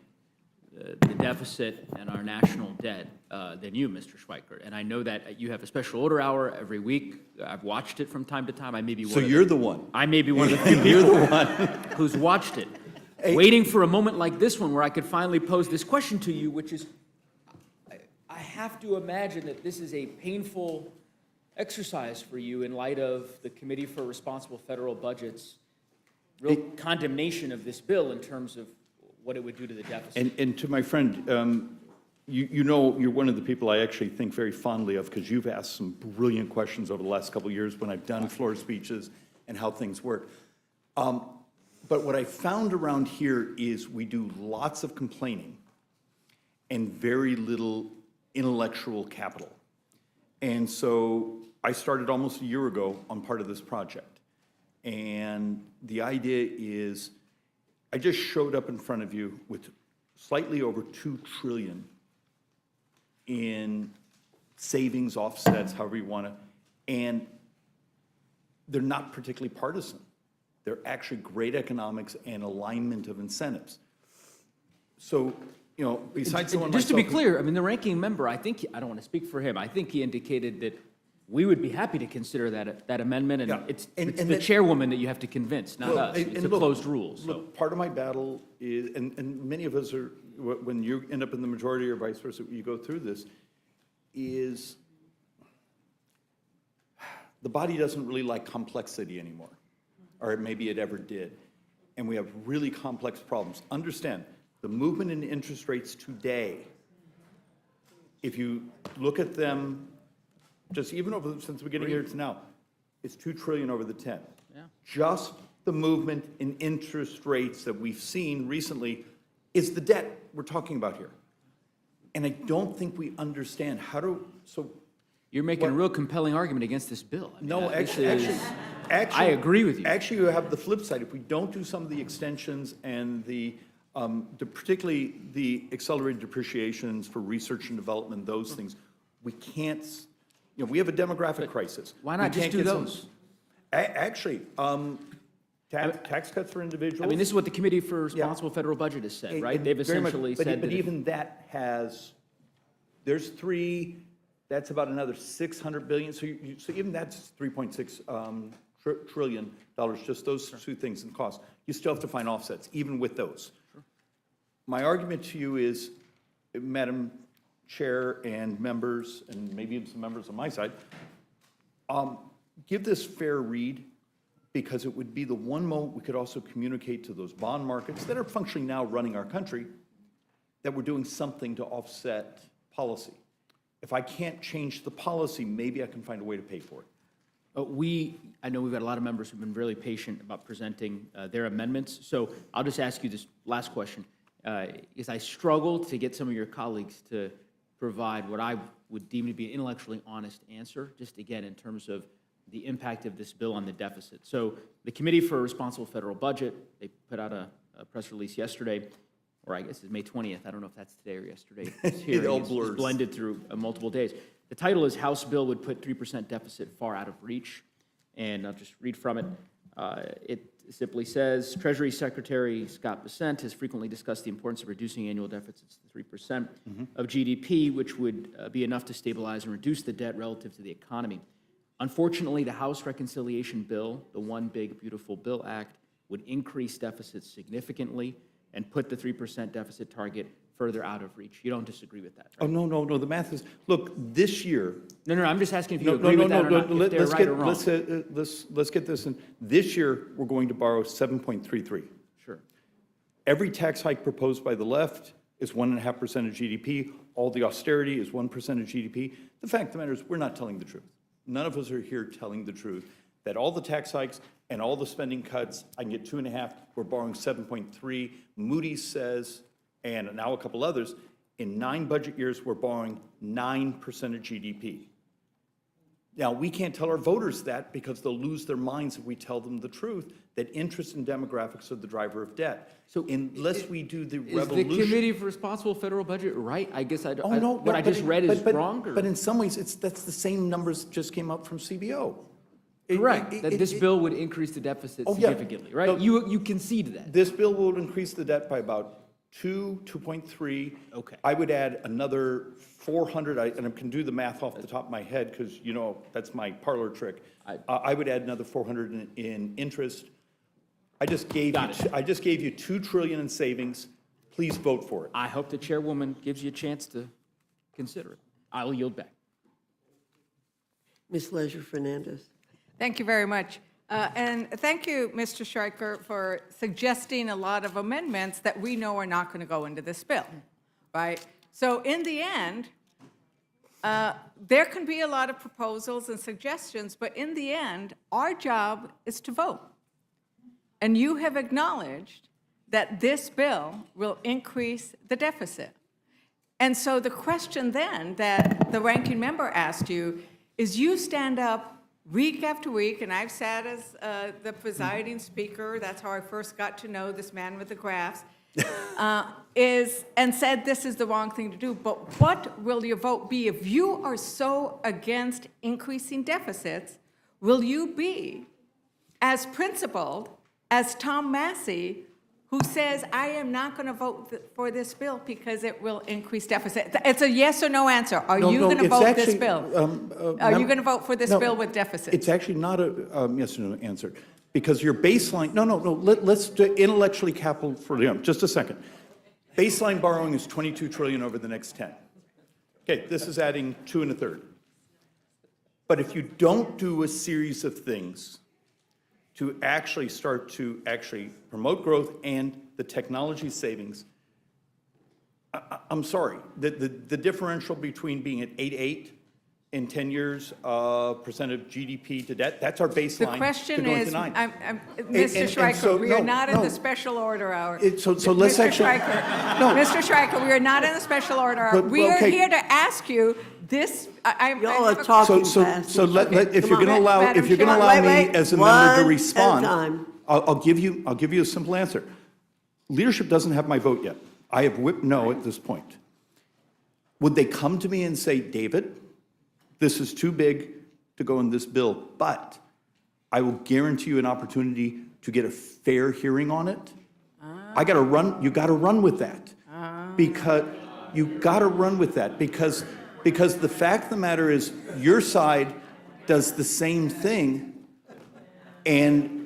the deficit and our national debt than you, Mr. Schweikert. And I know that you have a special order hour every week. I've watched it from time to time. I may be one So of you're the one. I may be one of the few You're people the one. who's watched it, waiting for a moment like this one where I could finally pose this question to you, which is, I have to imagine that this is a painful exercise for you in light of the Committee for Responsible Federal Budget's real condemnation of this bill in terms of what it would do to the deficit. And to my friend, you know, you're one of the people I actually think very fondly of because you've asked some brilliant questions over the last couple of years when I've done floor speeches and how things work. But what I found around here is we do lots of complaining and very little intellectual capital. And so I started almost a year ago on part of this project. And the idea is, I just showed up in front of you with slightly over $2 trillion in savings, offsets, however you want to, and they're not particularly partisan. They're actually great economics and alignment of incentives. So, you know, besides someone Just to be myself- clear, I mean, the ranking member, I think, I don't want to speak for him, I think he indicated that we would be happy to consider that amendment, and Yeah. it's And the that- chairwoman that you have to convince, not us. and It's a look, closed rule, so. Look, part of my battle is, and many of us are, when you end up in the majority or vice versa, you go through this, is the body doesn't really like complexity anymore, or maybe it ever did. And we have really complex problems. Understand, the movement in interest rates today, if you look at them, just even over, since the beginning of the year to now, it's $2 trillion over the 10. Yeah. Just the movement in interest rates that we've seen recently is the debt we're talking about here. And I don't think we understand how to, so. You're making a real compelling argument against this bill. I mean, No, this actually, is- actually. I agree with you. Actually, you have the flip side. If we don't do some of the extensions and particularly the accelerated depreciations for research and development, those things, we can't, you know, we have a demographic crisis. Why not We just can't do get some- those? Actually, tax cuts for individuals. I mean, this is what the Committee for Responsible Federal Budget has said, right? And They've very much, essentially but said But that if- even that has, there's three, that's about another 600 billion, so so even that's 3.6 trillion dollars, just those two things in cost. You still have to find offsets, even with those. My argument to you is, Madam Chair and members, and maybe even some members on my side, give this fair read, because it would be the one moment we could also communicate to those bond markets that are functionally now running our country, that we're doing something to offset policy. If I can't change the policy, maybe I can find a way to pay for it. I know we've got a lot of members who've been really patient about presenting their amendments, so I'll just ask you this last question. Is I struggle to get some of your colleagues to provide what I would deem to be an intellectually honest answer, just again, in terms of the impact of this bill on the deficit. So the Committee for Responsible Federal Budget, they put out a press release yesterday, or I guess it's May 20th. I don't know if that's today or yesterday. It all It's blurs. blended through multiple days. The title is House Bill Would Put 3% Deficit Far Out of Reach. And I'll just read from it. It simply says, Treasury Secretary Scott Bessent has frequently discussed the importance of reducing annual deficits to 3% of GDP, which would be enough to stabilize and reduce the debt relative to the economy. Unfortunately, the House Reconciliation Bill, the One Big Beautiful Bill Act, would increase deficits significantly and put the 3% deficit target further out of reach. You don't disagree with that, Oh, right? no, the math is, look, this year. No, I'm just asking if you agree with that or not, if they're right or wrong. Let's get this in. This year, we're going to borrow 7.33. Sure. Every tax hike proposed by the left is 1.5% of GDP. All the austerity is 1% of GDP. The fact of the matter is, we're not telling the truth. None of us are here telling the truth, that all the tax hikes and all the spending cuts, I can get 2.5, we're borrowing 7.3. Moody's says, and now a couple others, in 9 budget years, we're borrowing 9% of GDP. Now, we can't tell our voters that because they'll lose their minds if we tell them the truth, that interest and demographics are the driver of debt. So unless we do the revolution. Is the Committee for Responsible Federal Budget right? I guess I don't, Oh, no, what I but just it- read is but- wrong, or? But in some ways, that's the same numbers just came out from CBO. Correct, that this bill would increase the deficit Oh, yeah. significantly, right? No. You concede that. This bill will increase the debt by about 2.3. Okay. I would add another 400, and I can do the math off the top of my head, because, you know, that's my parlor trick. I would add another 400 in interest. I just gave you 2 trillion in savings. Please vote for it. I hope the chairwoman gives you a chance to consider it. I will yield back. Ms. Leisure Fernandez. Thank you very much. And thank you, Mr. Stryker, for suggesting a lot of amendments that we know are not going to go into this bill, right? So in the end, there can be a lot of proposals and suggestions, but in the end, our job is to vote. And you have acknowledged that this bill will increase the deficit. And so the question then that the ranking member asked you is, you stand up week after week, and I've sat as the presiding speaker, that's how I first got to know this man with the graphs, and said this is the wrong thing to do. But what will your vote be? If you are so against increasing deficits, will you be as principled as Tom Massey, who says, I am not going to vote for this bill because it will increase deficit? It's a yes or no answer. Are you going to vote this bill? Are you going to vote for this bill with deficits? It's actually not a yes or no answer, because your baseline, no, let's do intellectually capital for them, just a second. Baseline borrowing is 22 trillion over the next 10. Okay, this is adding 2 1/3. But if you don't do a series of things to actually start to promote growth and the technology savings, I'm sorry, the differential between being at 8.8 in 10 years, percent of GDP to debt, that's our baseline. The question is, Mr. And Stryker, so- we are no, not in no. the special order hour. So let's Mr. actually. Stryker, No. Mr. Stryker, we are not in the special order hour. But- We are okay. here to ask you this. Y'all are talking fast. So if you're Come going to on. allow, Madam if you're going to Chair. allow Wait, me as a member to one respond, at a time. I'll give you a simple answer. Leadership doesn't have my vote yet. I have whipped no at this point. Would they come to me and say, David, this is too big to go in this bill, but I will guarantee you an opportunity to get a fair hearing on it? I got to run. You got to run with that, because you got to run with that because the fact of the matter is your side does the same thing, and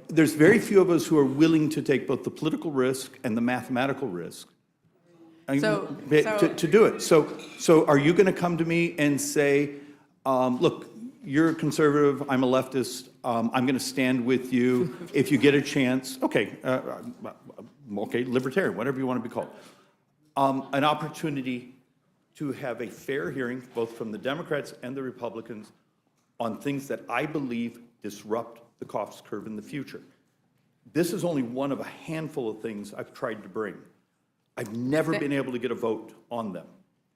there's very few of us who are willing to take both the political risk and the mathematical risk to do it. So are you going to come to me and say, look, you're a conservative, I'm a leftist, I'm going to stand with you if you get a chance, okay, libertarian, whatever you want to be called, an opportunity to have a fair hearing, both from the Democrats and the Republicans, on things that I believe disrupt the cost curve in the future. This is only one of a handful of things I've tried to bring. I've never been able to get a vote on them.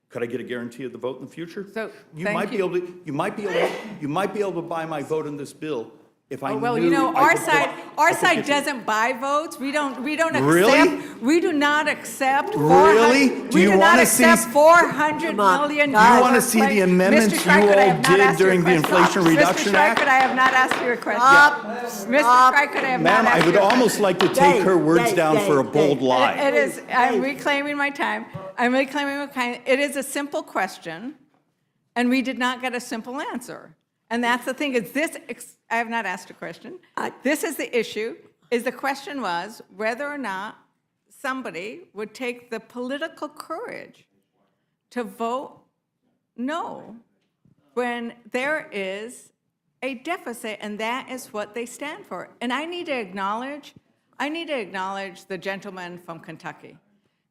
Could I get a guarantee of the vote in the future? So, You thank might be you. able to. You might be able to buy my vote on this bill if I Oh, well, knew you know, I our could side, get- our I could side get you. doesn't buy votes. We don't Really? accept, we do not accept. Really? 400 Do we you do not wanna see- accept $400 million. Do you want to see the amendments Mr. you Stryker, I have all not did asked you a during the question. Inflation Reduction Mr. Act? Stryker, I have not asked you a question. Mr. Stryker, I have not Ma'am, asked I you would a question. almost like to take her words down for a bold lie. It is, I'm reclaiming my time. I'm reclaiming my time. It is a simple question, and we did not get a simple answer. And that's the thing, is this, I have not asked a question. This is the issue, is the question was whether or not somebody would take the political courage to vote no when there is a deficit, and that is what they stand for. And I need to acknowledge the gentleman from Kentucky,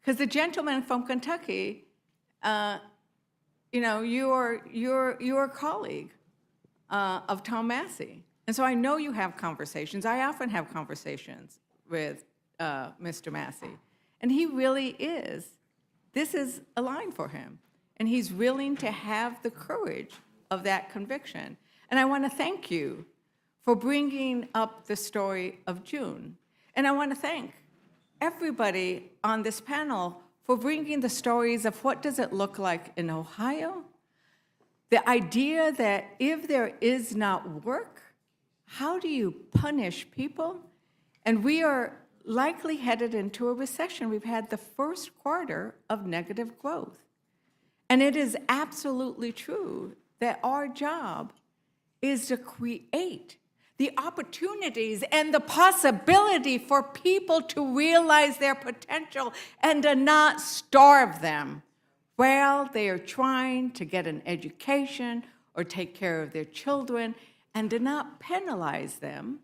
because the gentleman from Kentucky, you know, you're a colleague of Tom Massey, and so I know you have conversations. I often have conversations with Mr. Massey, and he really is. This is a line for him, and he's willing to have the courage of that conviction. And I want to thank you for bringing up the story of June. And I want to thank everybody on this panel for bringing the stories of what does it look like in Ohio, the idea that if there is not work, how do you punish people? And we are likely headed into a recession. We've had the first quarter of negative growth. And it is absolutely true that our job is to create the opportunities and the possibility for people to realize their potential and to not starve them while they are trying to get an education or take care of their children, and to not penalize them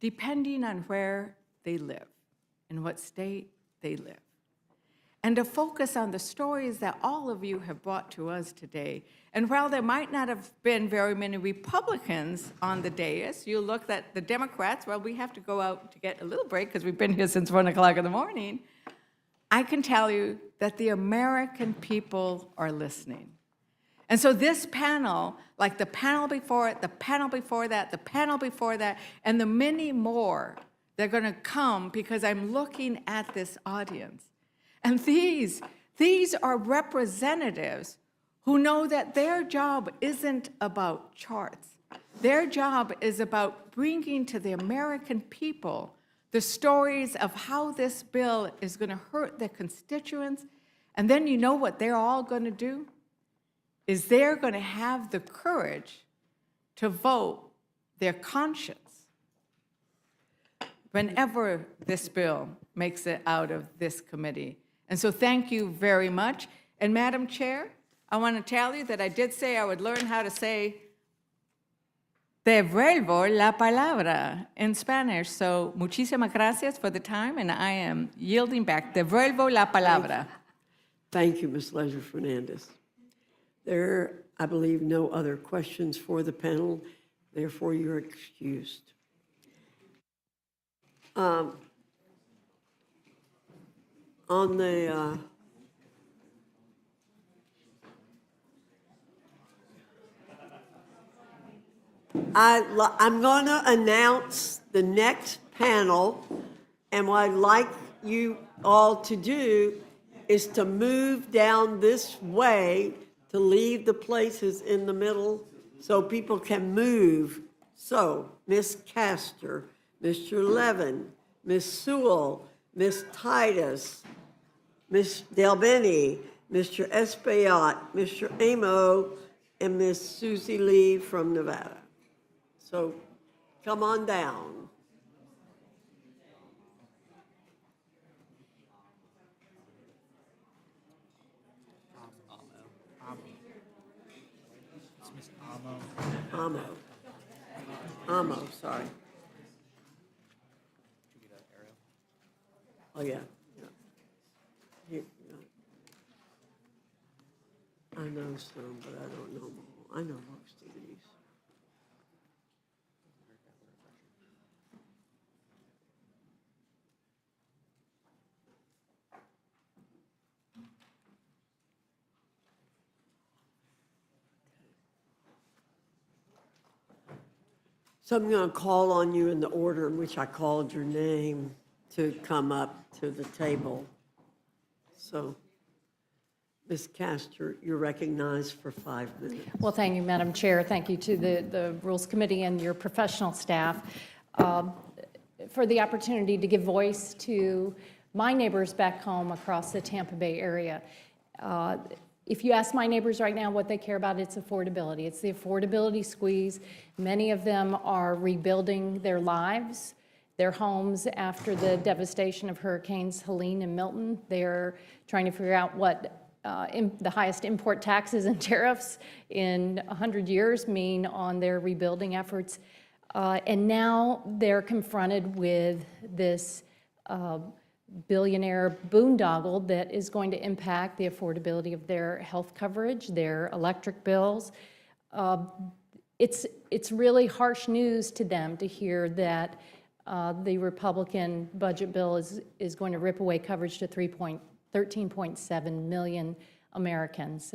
depending on where they live, in what state they live. And to focus on the stories that all of you have brought to us today. And while there might not have been very many Republicans on the dais, you look at the Democrats, well, we have to go out to get a little break because we've been here since 1 o'clock in the morning. I can tell you that the American people are listening. And so this panel, like the panel before it, the panel before that, the panel before that, and the many more, they're going to come because I'm looking at this audience. And these are representatives who know that their job isn't about charts. Their job is about bringing to the American people the stories of how this bill is going to hurt their constituents. And then you know what they're all going to do? Is they're going to have the courage to vote their conscience whenever this bill makes it out of this committee. And so thank you very much. And Madam Chair, I want to tell you that I did say I would learn how to say devuelvo la palabra in Spanish. So muchísimas gracias for the time, and I am yielding back. Devuelvo la palabra. Thank you, Ms. Leisure Fernandez. There are, I believe, no other questions for the panel. Therefore, you're excused. On the I'm going to announce the next panel, and what I'd like you all to do is to move down this way to leave the places in the middle so people can move. So, Ms. Castor, Mr. Levin, Ms. Sewell, Ms. Titus, Ms. Delbeni, Mr. Espaillat, Mr. Amo, and Ms. Susie Lee from Nevada. So come on down. Amo, sorry. Oh, yeah. Here, I know some, but I don't know them all. I know most of these. So I'm going to call on you in the order in which I called your name to come up to the table. So, Ms. Castor, you're recognized for 5 minutes. Well, thank you, Madam Chair. Thank you to the Rules Committee and your professional staff for the opportunity to give voice to my neighbors back home across the Tampa Bay area. If you ask my neighbors right now what they care about, it's affordability. It's the affordability squeeze. Many of them are rebuilding their lives. their homes after the devastation of Hurricanes Helene and Milton. They're trying to figure out what the highest import taxes and tariffs in 100 years mean on their rebuilding efforts. And now they're confronted with this billionaire boondoggle that is going to impact the affordability of their health coverage, their electric bills. It's really harsh news to them to hear that the Republican budget bill is going to rip away coverage to 13.7 million Americans,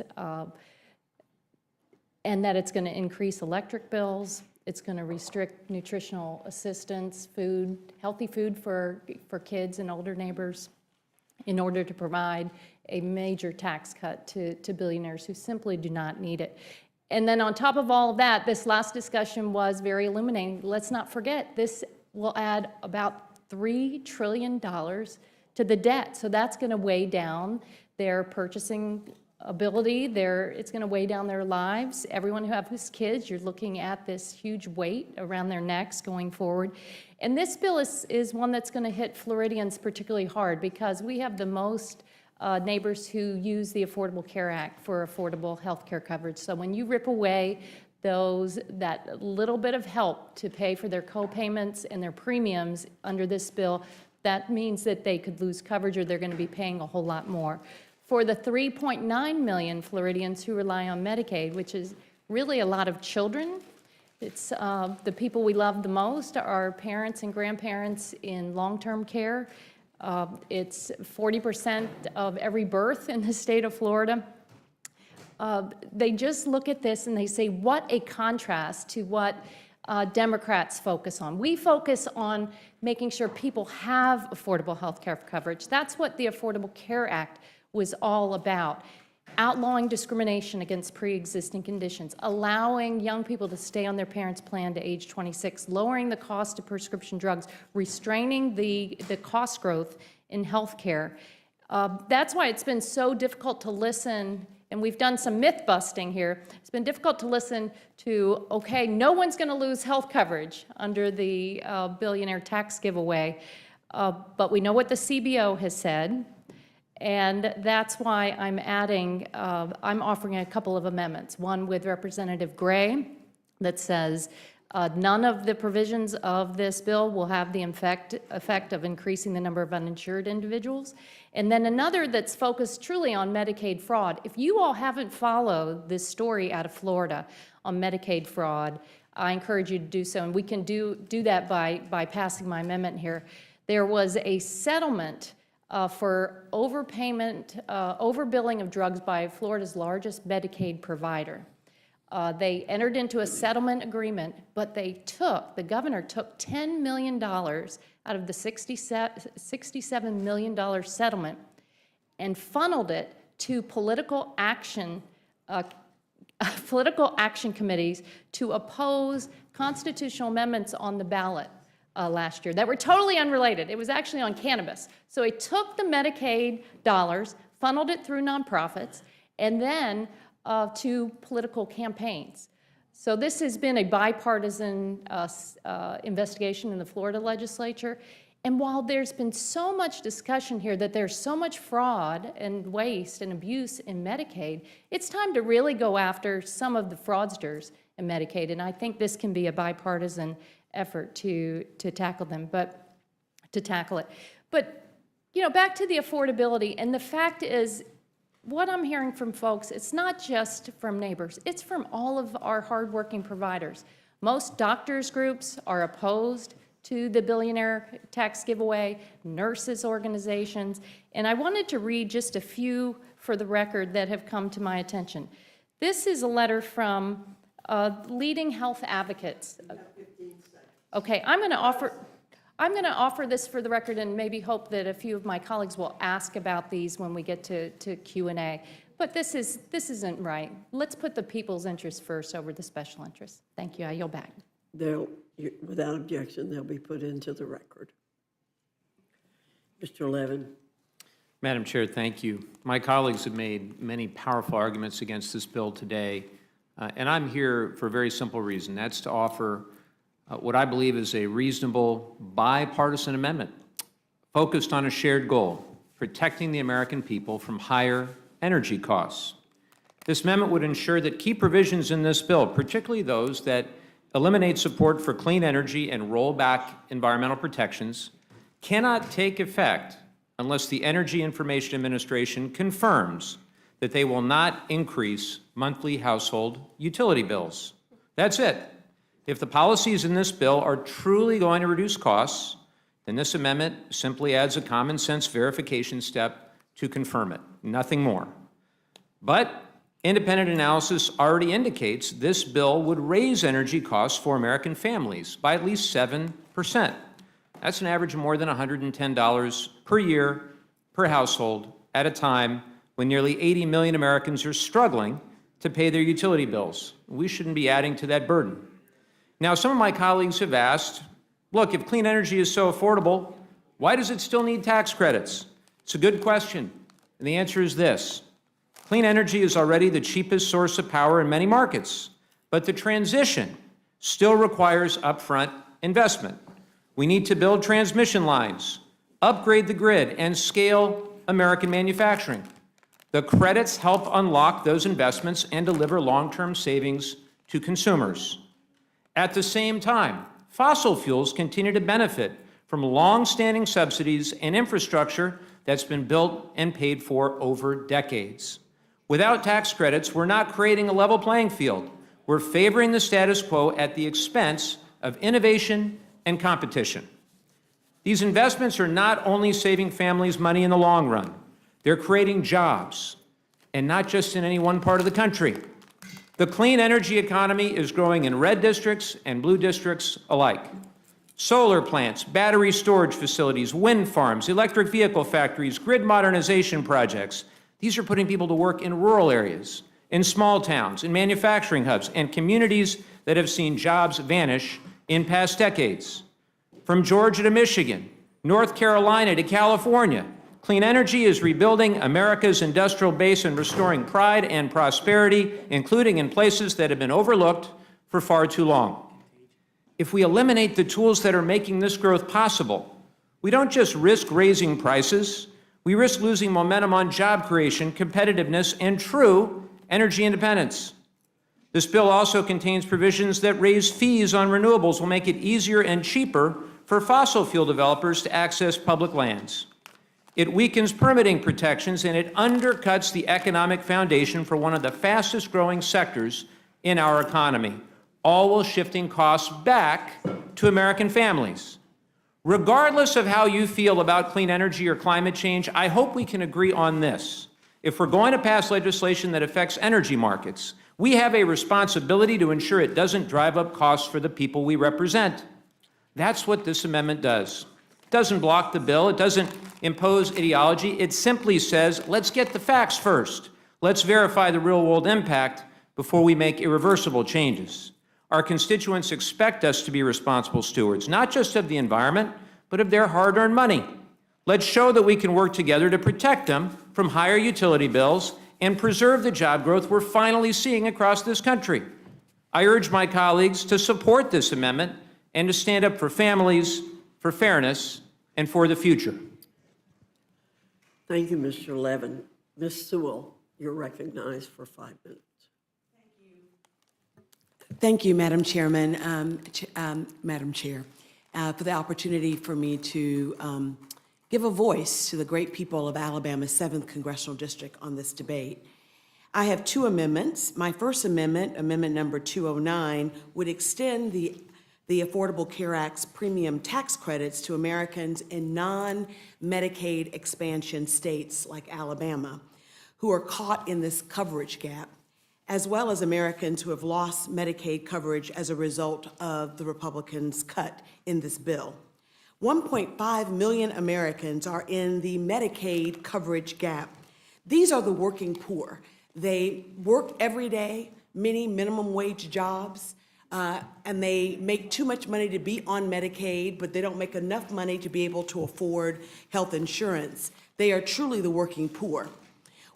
and that it's going to increase electric bills. It's going to restrict nutritional assistance, food, healthy food for kids and older neighbors in order to provide a major tax cut to billionaires who simply do not need it. And then on top of all of that, this last discussion was very illuminating. Let's not forget, this will add about $3 trillion to the debt. So that's going to weigh down their purchasing ability. It's going to weigh down their lives. Everyone who has kids, you're looking at this huge weight around their necks going forward. And this bill is one that's going to hit Floridians particularly hard because we have the most neighbors who use the Affordable Care Act for affordable health care coverage. So when you rip away that little bit of help to pay for their co-payments and their premiums under this bill, that means that they could lose coverage or they're going to be paying a whole lot more. For the 3.9 million Floridians who rely on Medicaid, which is really a lot of children, it's the people we love the most, our parents and grandparents in long-term care. It's 40% of every birth in the state of Florida. They just look at this and they say, what a contrast to what Democrats focus on. We focus on making sure people have affordable health care coverage. That's what the Affordable Care Act was all about. Outlawing discrimination against pre-existing conditions, allowing young people to stay on their parents' plan to age 26, lowering the cost of prescription drugs, restraining the cost growth in health care. That's why it's been so difficult to listen, and we've done some myth-busting here. It's been difficult to listen to, okay, no one's going to lose health coverage under the billionaire tax giveaway, but we know what the CBO has said. And that's why I'm offering a couple of amendments. One with Representative Gray that says none of the provisions of this bill will have the effect of increasing the number of uninsured individuals. And then another that's focused truly on Medicaid fraud. If you all haven't followed this story out of Florida on Medicaid fraud, I encourage you to do so. And we can do that by passing my amendment here. There was a settlement for overpayment, overbilling of drugs by Florida's largest Medicaid provider. They entered into a settlement agreement, but the governor took $10 million out of the $67 million settlement and funneled it to political action committees to oppose constitutional amendments on the ballot last year that were totally unrelated. It was actually on cannabis. So it took the Medicaid dollars, funneled it through nonprofits, and then to political campaigns. So this has been a bipartisan investigation in the Florida legislature. And while there's been so much discussion here that there's so much fraud and waste and abuse in Medicaid, it's time to really go after some of the fraudsters in Medicaid. And I think this can be a bipartisan effort to tackle them, to tackle it. But, you know, back to the affordability, and the fact is, what I'm hearing from folks, it's not just from neighbors, it's from all of our hardworking providers. Most doctors groups are opposed to the billionaire tax giveaway, nurses organizations, and I wanted to read just a few for the record that have come to my attention. This is a letter from leading health advocates. Okay, I'm going to offer this for the record and maybe hope that a few of my colleagues will ask about these when we get to Q&A. But this isn't right. Let's put the people's interests first over the special interests. Thank you. I yield back. Without objection, they'll be put into the record. Mr. Levin. Madam Chair, thank you. My colleagues have made many powerful arguments against this bill today, and I'm here for a very simple reason. That's to offer what I believe is a reasonable bipartisan amendment focused on a shared goal, protecting the American people from higher energy costs. This amendment would ensure that key provisions in this bill, particularly those that eliminate support for clean energy and roll back environmental protections, cannot take effect unless the Energy Information Administration confirms that they will not increase monthly household utility bills. That's it. If the policies in this bill are truly going to reduce costs, then this amendment simply adds a common sense verification step to confirm it, nothing more. But independent analysis already indicates this bill would raise energy costs for American families by at least 7%. That's an average of more than $110 per year per household at a time when nearly 80 million Americans are struggling to pay their utility bills. We shouldn't be adding to that burden. Now, some of my colleagues have asked, look, if clean energy is so affordable, why does it still need tax credits? It's a good question, and the answer is this. Clean energy is already the cheapest source of power in many markets, but the transition still requires upfront investment. We need to build transmission lines, upgrade the grid, and scale American manufacturing. The credits help unlock those investments and deliver long-term savings to consumers. At the same time, fossil fuels continue to benefit from long-standing subsidies and infrastructure that's been built and paid for over decades. Without tax credits, we're not creating a level playing field. We're favoring the status quo at the expense of innovation and competition. These investments are not only saving families money in the long run, they're creating jobs, and not just in any one part of the country. The clean energy economy is growing in red districts and blue districts alike. Solar plants, battery storage facilities, wind farms, electric vehicle factories, grid modernization projects. These are putting people to work in rural areas, in small towns, in manufacturing hubs, and communities that have seen jobs vanish in past decades. From Georgia to Michigan, North Carolina to California, clean energy is rebuilding America's industrial base and restoring pride and prosperity, including in places that have been overlooked for far too long. If we eliminate the tools that are making this growth possible, we don't just risk raising prices, we risk losing momentum on job creation, competitiveness, and true energy independence. This bill also contains provisions that raise fees on renewables will make it easier and cheaper for fossil fuel developers to access public lands. It weakens permitting protections, and it undercuts the economic foundation for one of the fastest growing sectors in our economy, all while shifting costs back to American families. Regardless of how you feel about clean energy or climate change, I hope we can agree on this. If we're going to pass legislation that affects energy markets, we have a responsibility to ensure it doesn't drive up costs for the people we represent. That's what this amendment does. It doesn't block the bill. It doesn't impose ideology. It simply says, let's get the facts first. Let's verify the real-world impact before we make irreversible changes. Our constituents expect us to be responsible stewards, not just of the environment, but of their hard-earned money. Let's show that we can work together to protect them from higher utility bills and preserve the job growth we're finally seeing across this country. I urge my colleagues to support this amendment and to stand up for families, for fairness, and for the future. Thank you, Mr. Levin. Ms. Sewell, you're recognized for 5 minutes. Thank you, Madam Chairman, Madam Chair, for the opportunity for me to give a voice to the great people of Alabama's 7th Congressional District on this debate. I have 2 amendments. My first amendment, amendment number 209, would extend the Affordable Care Act's premium tax credits to Americans in non-Medicaid expansion states like Alabama, who are caught in this coverage gap, as well as Americans who have lost Medicaid coverage as a result of the Republicans' cut in this bill. 1.5 million Americans are in the Medicaid coverage gap. These are the working poor. They work every day, many minimum wage jobs, and they make too much money to be on Medicaid, but they don't make enough money to be able to afford health insurance. They are truly the working poor.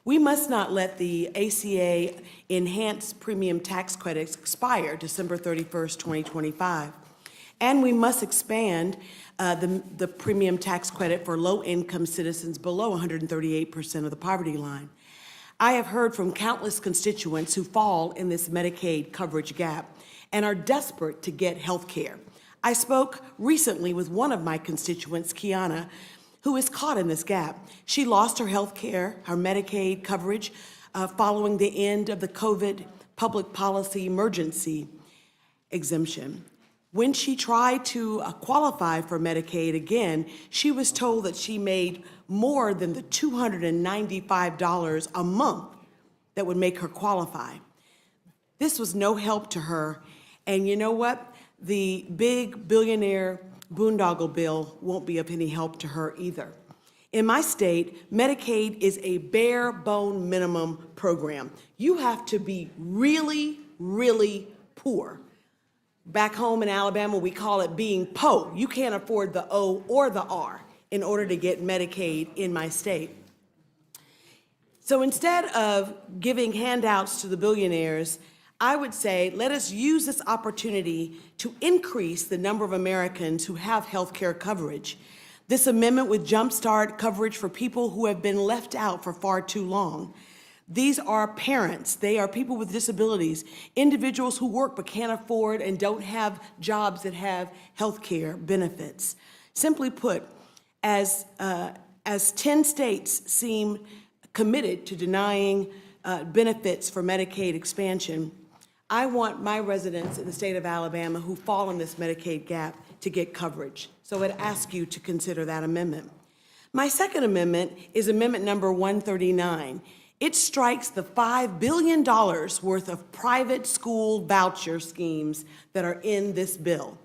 We must not let the ACA enhanced premium tax credits expire December 31st, 2025. And we must expand the premium tax credit for low-income citizens below 138% of the poverty line. I have heard from countless constituents who fall in this Medicaid coverage gap and are desperate to get health care. I spoke recently with one of my constituents, Kiana, who is caught in this gap. She lost her health care, her Medicaid coverage, following the end of the COVID public policy emergency exemption. When she tried to qualify for Medicaid again, she was told that she made more than the $295 a month that would make her qualify. This was no help to her, and you know what? The big billionaire boondoggle bill won't be of any help to her either. In my state, Medicaid is a bare bone minimum program. You have to be really, really poor. Back home in Alabama, we call it being po. You can't afford the O or the R in order to get Medicaid in my state. So instead of giving handouts to the billionaires, I would say let us use this opportunity to increase the number of Americans who have health care coverage. This amendment would jumpstart coverage for people who have been left out for far too long. These are parents, they are people with disabilities, individuals who work but can't afford and don't have jobs that have health care benefits. Simply put, as 10 states seem committed to denying benefits for Medicaid expansion, I want my residents in the state of Alabama who fall in this Medicaid gap to get coverage. So I'd ask you to consider that amendment. My second amendment is amendment number 139. It strikes the $5 billion worth of private school voucher schemes that are in this bill.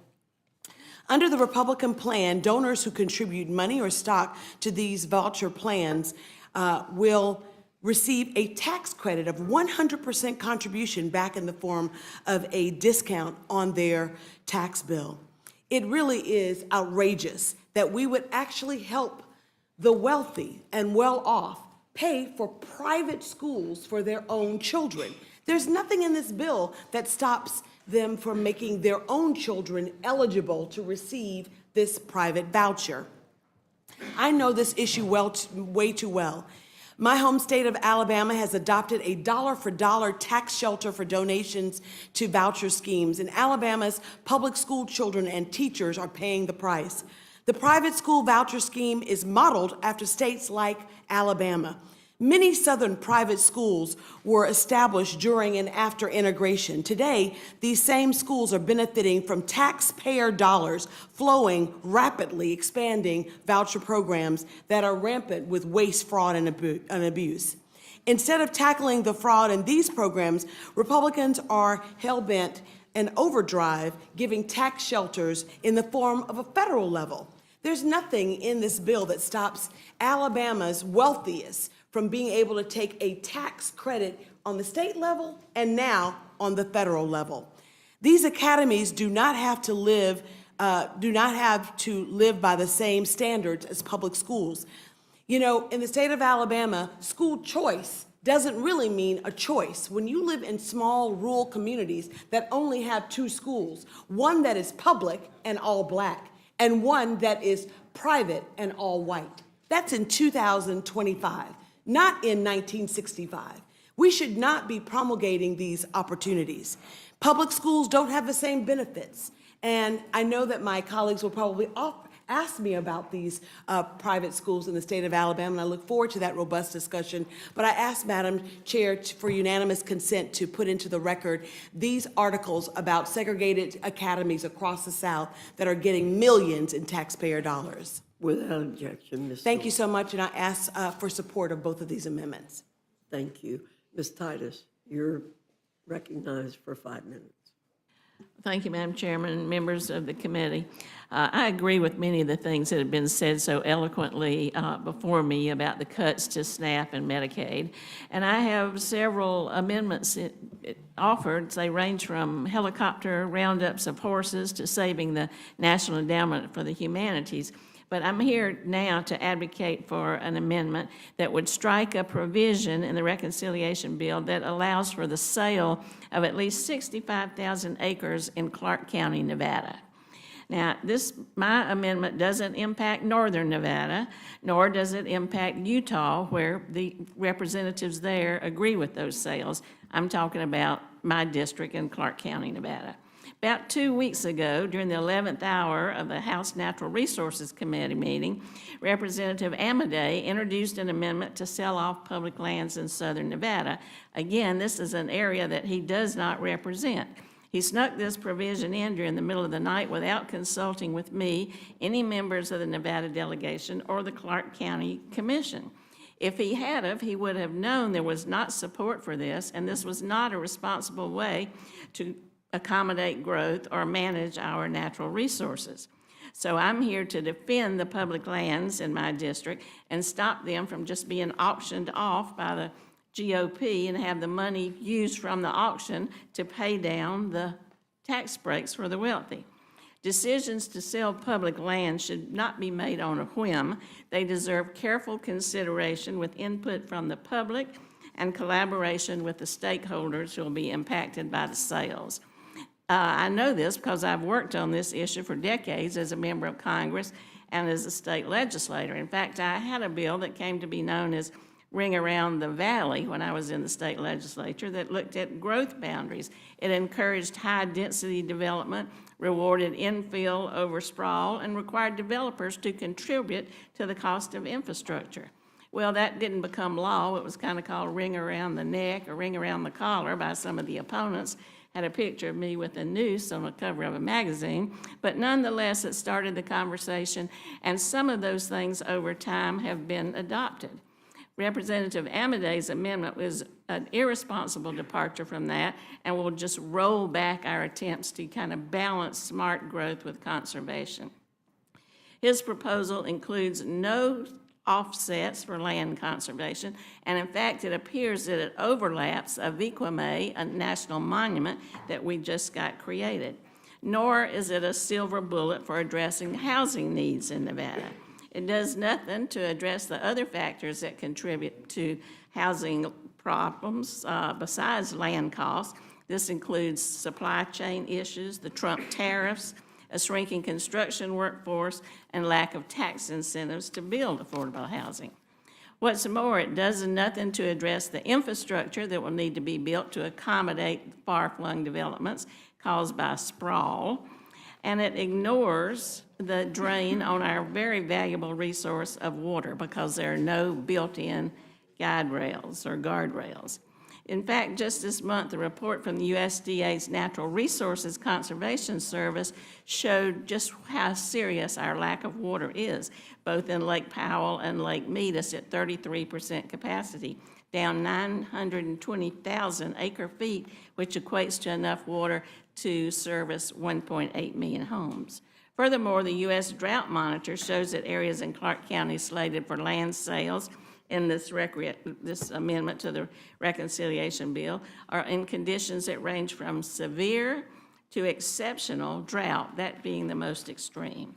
Under the Republican plan, donors who contribute money or stock to these voucher plans will receive a tax credit of 100% contribution back in the form of a discount on their tax bill. It really is outrageous that we would actually help the wealthy and well-off pay for private schools for their own children. There's nothing in this bill that stops them from making their own children eligible to receive this private voucher. I know this issue way too well. My home state of Alabama has adopted a dollar-for-dollar tax shelter for donations to voucher schemes, and Alabama's public school children and teachers are paying the price. The private school voucher scheme is modeled after states like Alabama. Many Southern private schools were established during and after integration. Today, these same schools are benefiting from taxpayer dollars flowing rapidly, expanding voucher programs that are rampant with waste, fraud, and abuse. Instead of tackling the fraud in these programs, Republicans are hell-bent in overdrive, giving tax shelters in the form of a federal level. There's nothing in this bill that stops Alabama's wealthiest from being able to take a tax credit on the state level and now on the federal level. These academies do not have to live by the same standards as public schools. You know, in the state of Alabama, school choice doesn't really mean a choice. When you live in small rural communities that only have two schools, one that is public and all black, and one that is private and all white. That's in 2025, not in 1965. We should not be promulgating these opportunities. Public schools don't have the same benefits. And I know that my colleagues will probably ask me about these private schools in the state of Alabama, and I look forward to that robust discussion. But I ask Madam Chair for unanimous consent to put into the record these articles about segregated academies across the South that are getting millions in taxpayer dollars. Without objection, Ms. Thank you so much, and I ask for support of both of these amendments. Thank you. Ms. Titus, you're recognized for 5 minutes. Thank you, Madam Chairman, members of the committee. I agree with many of the things that have been said so eloquently before me about the cuts to SNAP and Medicaid. And I have several amendments offered. They range from helicopter roundups of horses to saving the National Endowment for the Humanities. But I'm here now to advocate for an amendment that would strike a provision in the reconciliation bill that allows for the sale of at least 65,000 acres in Clark County, Nevada. Now, my amendment doesn't impact northern Nevada, nor does it impact Utah, where the representatives there agree with those sales. I'm talking about my district in Clark County, Nevada. About 2 weeks ago, during the 11th hour of the House Natural Resources Committee meeting, Representative Amadei introduced an amendment to sell off public lands in southern Nevada. Again, this is an area that he does not represent. He snuck this provision in during the middle of the night without consulting with me, any members of the Nevada delegation, or the Clark County Commission. If he had of, he would have known there was not support for this, and this was not a responsible way to accommodate growth or manage our natural resources. So I'm here to defend the public lands in my district and stop them from just being auctioned off by the GOP and have the money used from the auction to pay down the tax breaks for the wealthy. Decisions to sell public land should not be made on a whim. They deserve careful consideration with input from the public and collaboration with the stakeholders who will be impacted by the sales. I know this because I've worked on this issue for decades as a member of Congress and as a state legislator. In fact, I had a bill that came to be known as Ring Around the Valley when I was in the state legislature that looked at growth boundaries. It encouraged high-density development, rewarded infill over sprawl, and required developers to contribute to the cost of infrastructure. Well, that didn't become law. It was kind of called Ring Around the Neck or Ring Around the Collar by some of the opponents. Had a picture of me with a noose on the cover of a magazine, but nonetheless, it started the conversation, and some of those things over time have been adopted. Representative Amadei's amendment was an irresponsible departure from that and will just roll back our attempts to kind of balance smart growth with conservation. His proposal includes no offsets for land conservation, and in fact, it appears that it overlaps a Viquame, a national monument that we just got created. Nor is it a silver bullet for addressing housing needs in Nevada. It does nothing to address the other factors that contribute to housing problems besides land costs. This includes supply chain issues, the Trump tariffs, a shrinking construction workforce, and lack of tax incentives to build affordable housing. What's more, it does nothing to address the infrastructure that will need to be built to accommodate far-flung developments caused by sprawl, and it ignores the drain on our very valuable resource of water because there are no built-in guide rails or guardrails. In fact, just this month, a report from the USDA's Natural Resources Conservation Service showed just how serious our lack of water is, both in Lake Powell and Lake Metis at 33% capacity, down 920,000 acre-feet, which equates to enough water to service 1.8 million homes. Furthermore, the U.S. Drought Monitor shows that areas in Clark County slated for land sales in this amendment to the reconciliation bill are in conditions that range from severe to exceptional drought, that being the most extreme.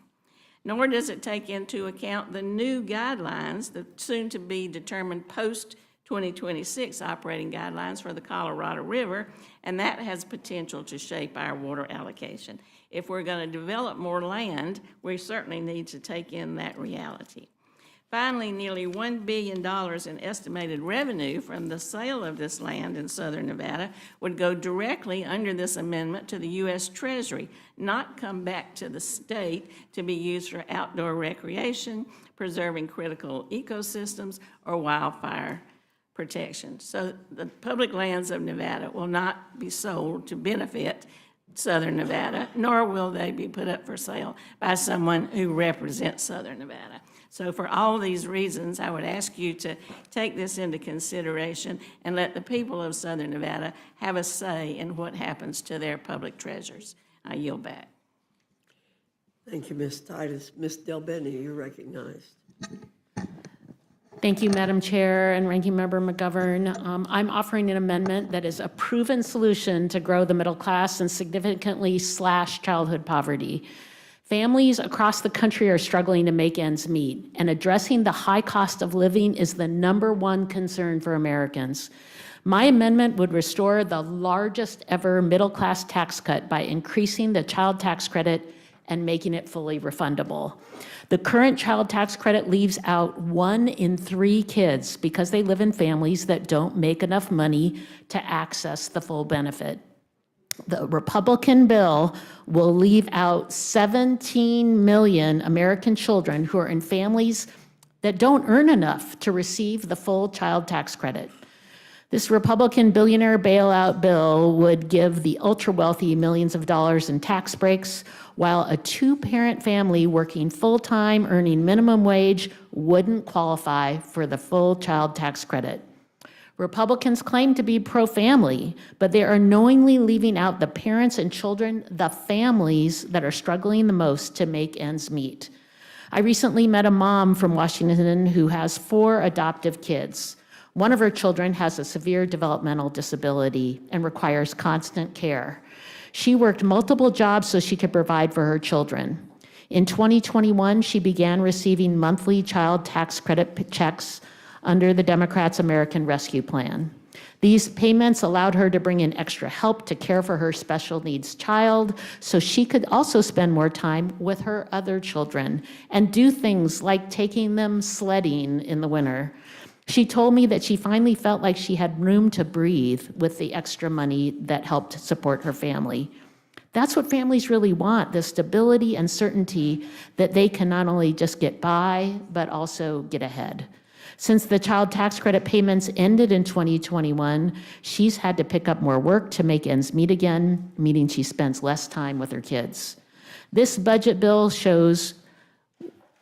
Nor does it take into account the new guidelines, the soon-to-be determined post-2026 operating guidelines for the Colorado River, and that has potential to shape our water allocation. If we're going to develop more land, we certainly need to take in that reality. Finally, nearly $1 billion in estimated revenue from the sale of this land in southern Nevada would go directly under this amendment to the U.S. Treasury, not come back to the state to be used for outdoor recreation, preserving critical ecosystems, or wildfire protection. So the public lands of Nevada will not be sold to benefit southern Nevada, nor will they be put up for sale by someone who represents southern Nevada. So for all these reasons, I would ask you to take this into consideration and let the people of southern Nevada have a say in what happens to their public treasures. I yield back. Thank you, Ms. Titus. Ms. Del Bene, you're recognized. Thank you, Madam Chair and Ranking Member McGovern. I'm offering an amendment that is a proven solution to grow the middle class and significantly slash childhood poverty. Families across the country are struggling to make ends meet, and addressing the high cost of living is the #1 concern for Americans. My amendment would restore the largest ever middle-class tax cut by increasing the child tax credit and making it fully refundable. The current child tax credit leaves out 1 in 3 kids because they live in families that don't make enough money to access the full benefit. The Republican bill will leave out 17 million American children who are in families that don't earn enough to receive the full child tax credit. This Republican billionaire bailout bill would give the ultra-wealthy millions of dollars in tax breaks, while a 2-parent family working full-time, earning minimum wage, wouldn't qualify for the full child tax credit. Republicans claim to be pro-family, but they are knowingly leaving out the parents and children, the families that are struggling the most to make ends meet. I recently met a mom from Washington who has 4 adoptive kids. One of her children has a severe developmental disability and requires constant care. She worked multiple jobs so she could provide for her children. In 2021, she began receiving monthly child tax credit checks under the Democrats' American Rescue Plan. These payments allowed her to bring in extra help to care for her special needs child so she could also spend more time with her other children and do things like taking them sledding in the winter. She told me that she finally felt like she had room to breathe with the extra money that helped support her family. That's what families really want, the stability and certainty that they can not only just get by, but also get ahead. Since the child tax credit payments ended in 2021, she's had to pick up more work to make ends meet again, meaning she spends less time with her kids. This budget bill shows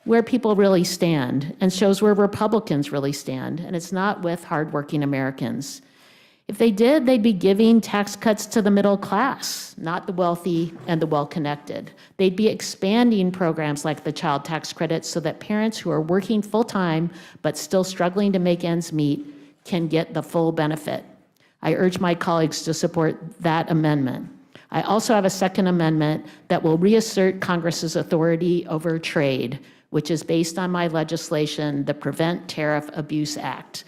where people really stand and shows where Republicans really stand, and it's not with hardworking Americans. If they did, they'd be giving tax cuts to the middle class, not the wealthy and the well-connected. They'd be expanding programs like the child tax credit so that parents who are working full-time but still struggling to make ends meet can get the full benefit. I urge my colleagues to support that amendment. I also have a second amendment that will reassert Congress's authority over trade, which is based on my legislation, the Prevent Tariff Abuse Act.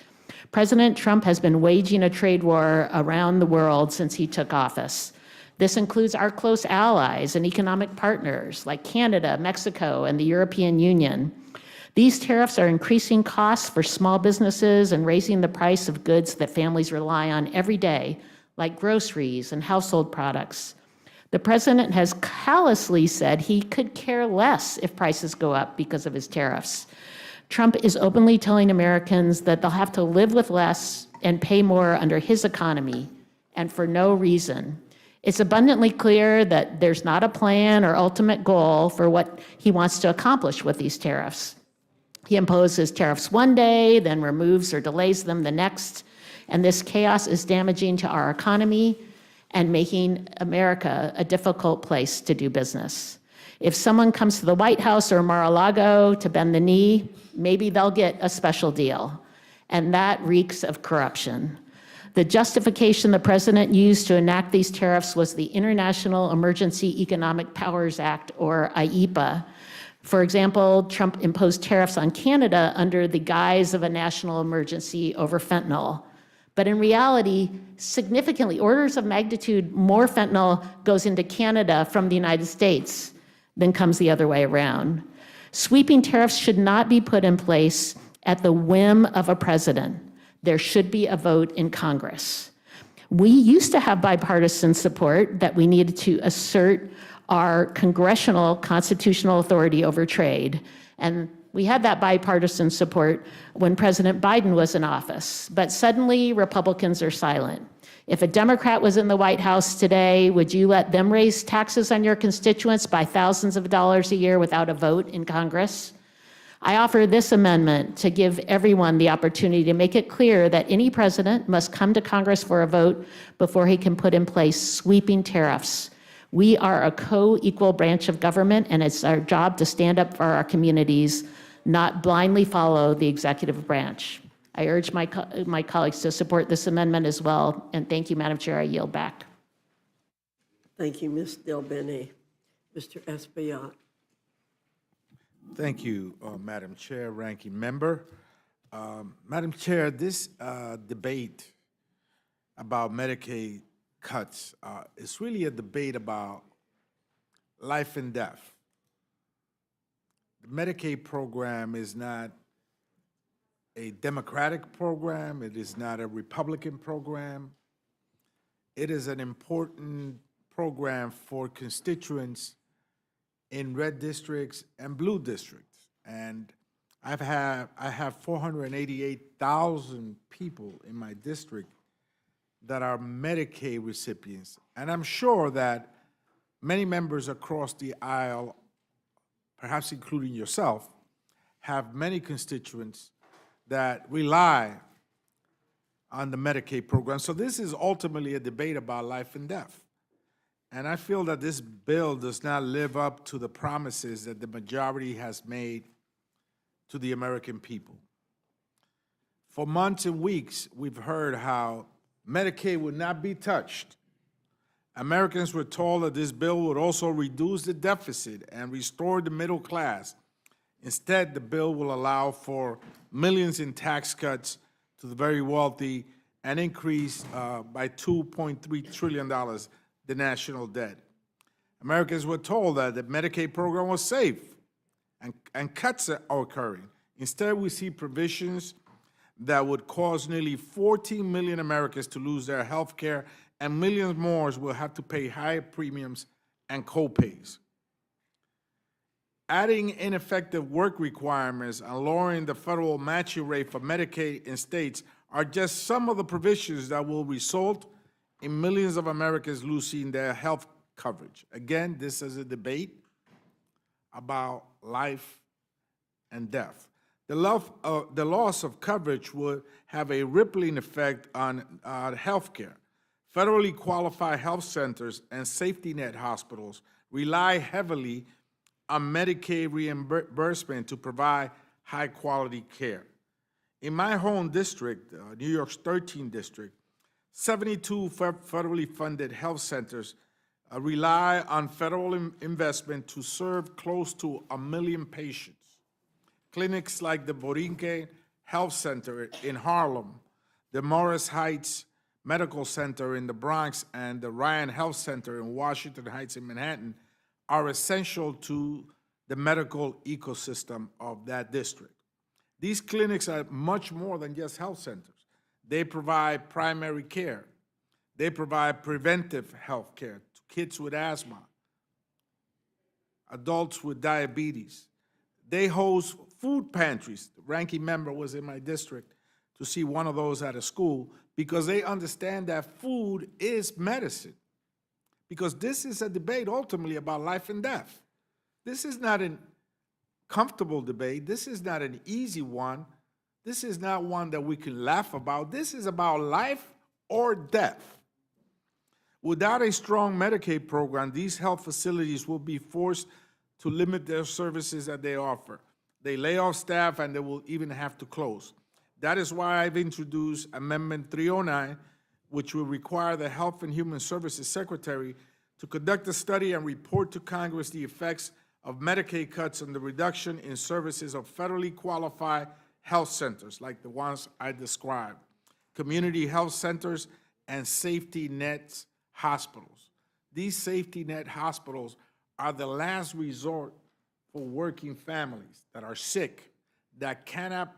President Trump has been waging a trade war around the world since he took office. This includes our close allies and economic partners like Canada, Mexico, and the European Union. These tariffs are increasing costs for small businesses and raising the price of goods that families rely on every day, like groceries and household products. The president has callously said he could care less if prices go up because of his tariffs. Trump is openly telling Americans that they'll have to live with less and pay more under his economy, and for no reason. It's abundantly clear that there's not a plan or ultimate goal for what he wants to accomplish with these tariffs. He imposes tariffs one day, then removes or delays them the next, and this chaos is damaging to our economy and making America a difficult place to do business. If someone comes to the White House or Mar-a-Lago to bend the knee, maybe they'll get a special deal, and that reeks of corruption. The justification the president used to enact these tariffs was the International Emergency Economic Powers Act, or IEEPA. For example, Trump imposed tariffs on Canada under the guise of a national emergency over fentanyl. But in reality, significantly, orders of magnitude more fentanyl goes into Canada from the United States than comes the other way around. Sweeping tariffs should not be put in place at the whim of a president. There should be a vote in Congress. We used to have bipartisan support that we needed to assert our congressional constitutional authority over trade. And we had that bipartisan support when President Biden was in office. But suddenly, Republicans are silent. If a Democrat was in the White House today, would you let them raise taxes on your constituents by thousands of dollars a year without a vote in Congress? I offer this amendment to give everyone the opportunity to make it clear that any president must come to Congress for a vote before he can put in place sweeping tariffs. We are a co-equal branch of government, and it's our job to stand up for our communities, not blindly follow the executive branch. I urge my colleagues to support this amendment as well, and thank you, Madam Chair. I yield back. Thank you, Ms. Delbene. Mr. Espaillat. Thank you, Madam Chair, Ranking Member. Madam Chair, this debate about Medicaid cuts is really a debate about life and death. the Medicaid program is not a Democratic program. It is not a Republican program. It is an important program for constituents in red districts and blue districts. And I have 488,000 people in my district that are Medicaid recipients. And I'm sure that many members across the aisle, perhaps including yourself, have many constituents that rely on the Medicaid program. So this is ultimately a debate about life and death. And I feel that this bill does not live up to the promises that the majority has made to the American people. For months and weeks, we've heard how Medicaid would not be touched. Americans were told that this bill would also reduce the deficit and restore the middle class. Instead, the bill will allow for millions in tax cuts to the very wealthy and increase by $2.3 trillion the national debt. Americans were told that the Medicaid program was safe and cuts are occurring. Instead, we see provisions that would cause nearly 14 million Americans to lose their health care, and millions more will have to pay higher premiums and co-pays. Adding ineffective work requirements and lowering the federal matching rate for Medicaid in states are just some of the provisions that will result in millions of Americans losing their health coverage. Again, this is a debate about life and death. The loss of coverage would have a rippling effect on health care. Federally qualified health centers and safety net hospitals rely heavily on Medicaid reimbursement to provide high-quality care. In my home district, New York's 13th district, 72 federally funded health centers rely on federal investment to serve close to 1 million patients. Clinics like the Borinquen Health Center in Harlem, the Morris Heights Medical Center in the Bronx, and the Ryan Health Center in Washington Heights in Manhattan are essential to the medical ecosystem of that district. These clinics are much more than just health centers. They provide primary care. They provide preventive health care to kids with asthma, adults with diabetes. They host food pantries. The ranking member was in my district to see one of those at a school because they understand that food is medicine. Because this is a debate ultimately about life and death. This is not a comfortable debate. This is not an easy one. This is not one that we can laugh about. This is about life or death. Without a strong Medicaid program, these health facilities will be forced to limit their services that they offer. They lay off staff and they will even have to close. That is why I've introduced Amendment 309, which will require the Health and Human Services Secretary to conduct a study and report to Congress the effects of Medicaid cuts and the reduction in services of federally qualified health centers like the ones I described, community health centers, and safety net hospitals. These safety net hospitals are the last resort for working families that are sick, that cannot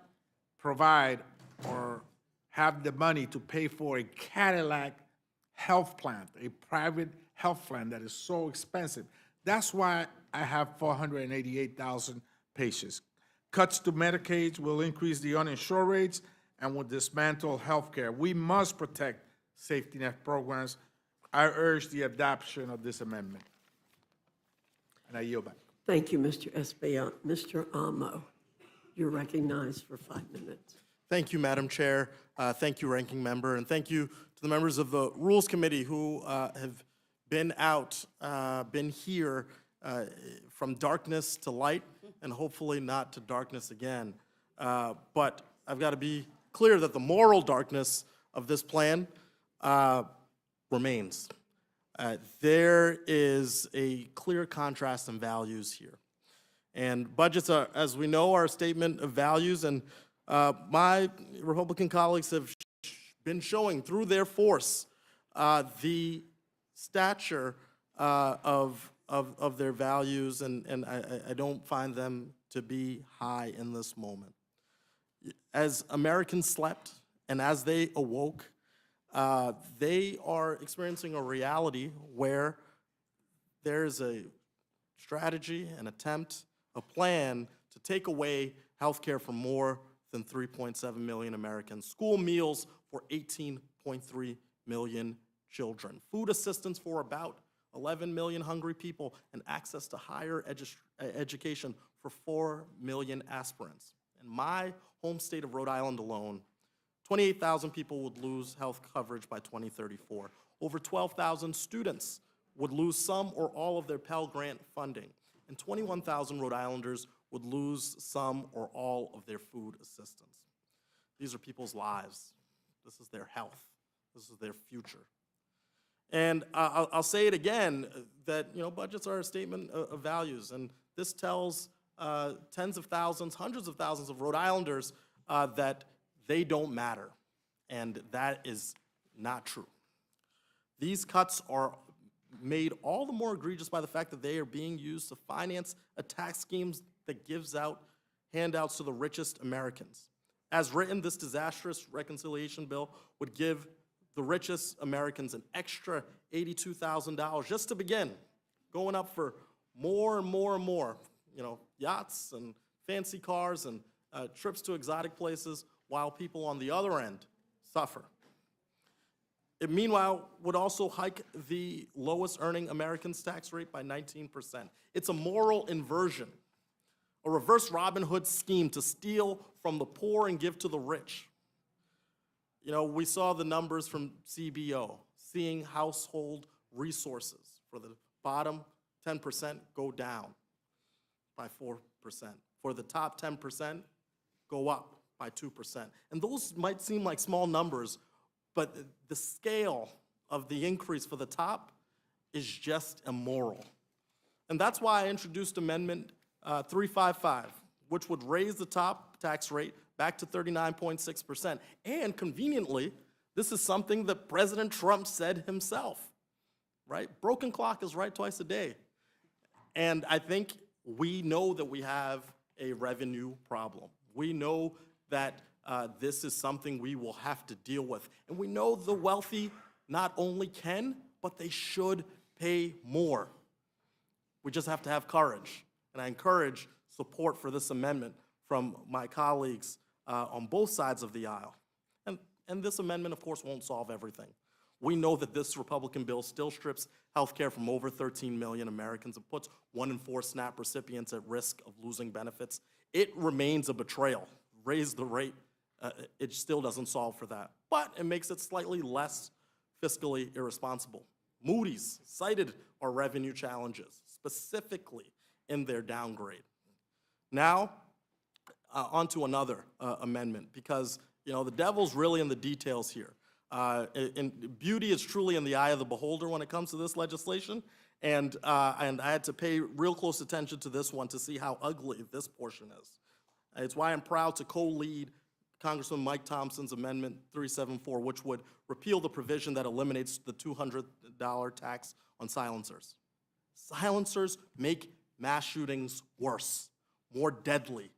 provide or have the money to pay for a Cadillac health plan, a private health plan that is so expensive. That's why I have 488,000 patients. Cuts to Medicaid will increase the uninsured rates and will dismantle health care. We must protect safety net programs. I urge the adoption of this amendment. And I yield back. Thank you, Mr. Espaillat. Mr. Amo, you're recognized for 5 minutes. Thank you, Madam Chair. Thank you, Ranking Member, and thank you to the members of the Rules Committee who have been here from darkness to light, and hopefully not to darkness again. But I've got to be clear that the moral darkness of this plan remains. There is a clear contrast in values here. And budgets, are, as we know, are a statement of values, and my Republican colleagues have been showing through their force the stature of their values, and I don't find them to be high in this moment. As Americans slept and as they awoke, they are experiencing a reality where there's a strategy, an attempt, a plan to take away health care from more than 3.7 million Americans, school meals for 18.3 million children, food assistance for about 11 million hungry people, and access to higher education for 4 million aspirants. In my home state of Rhode Island alone, 28,000 people would lose health coverage by 2034. Over 12,000 students would lose some or all of their Pell Grant funding, and 21,000 Rhode Islanders would lose some or all of their food assistance. These are people's lives. This is their health. This is their future. And I'll say it again, that budgets are a statement of values, and this tells tens of thousands, hundreds of thousands of Rhode Islanders that they don't matter, and that is not true. These cuts are made all the more egregious by the fact that they are being used to finance a tax scheme that gives out handouts to the richest Americans. As written, this disastrous reconciliation bill would give the richest Americans an extra $82,000 just to begin, going up for more and more and more, yachts and fancy cars and trips to exotic places, while people on the other end suffer. It, meanwhile, would also hike the lowest earning Americans' tax rate by 19%. It's a moral inversion, a reverse Robin Hood scheme to steal from the poor and give to the rich. We saw the numbers from CBO, seeing household resources for the bottom 10% go down by 4%. For the top 10%, go up by 2%. And those might seem like small numbers, but the scale of the increase for the top is just immoral. And that's why I introduced Amendment 355, which would raise the top tax rate back to 39.6%. And conveniently, this is something that President Trump said himself, right? Broken clock is right twice a day. And I think we know that we have a revenue problem. We know that this is something we will have to deal with. And we know the wealthy not only can, but they should pay more. We just have to have courage. And I encourage support for this amendment from my colleagues on both sides of the aisle. And this amendment, of course, won't solve everything. We know that this Republican bill still strips health care from over 13 million Americans and puts 1 in 4 SNAP recipients at risk of losing benefits. It remains a betrayal. Raise the rate, it still doesn't solve for that. But it makes it slightly less fiscally irresponsible. Moody's cited our revenue challenges, specifically in their downgrade. Now, on to another amendment, because the devil's really in the details here. And beauty is truly in the eye of the beholder when it comes to this legislation, and I had to pay real close attention to this one to see how ugly this portion is. It's why I'm proud to co-lead Congressman Mike Thompson's Amendment 374, which would repeal the provision that eliminates the $200 tax on silencers. Silencers make mass shootings worse, more deadly.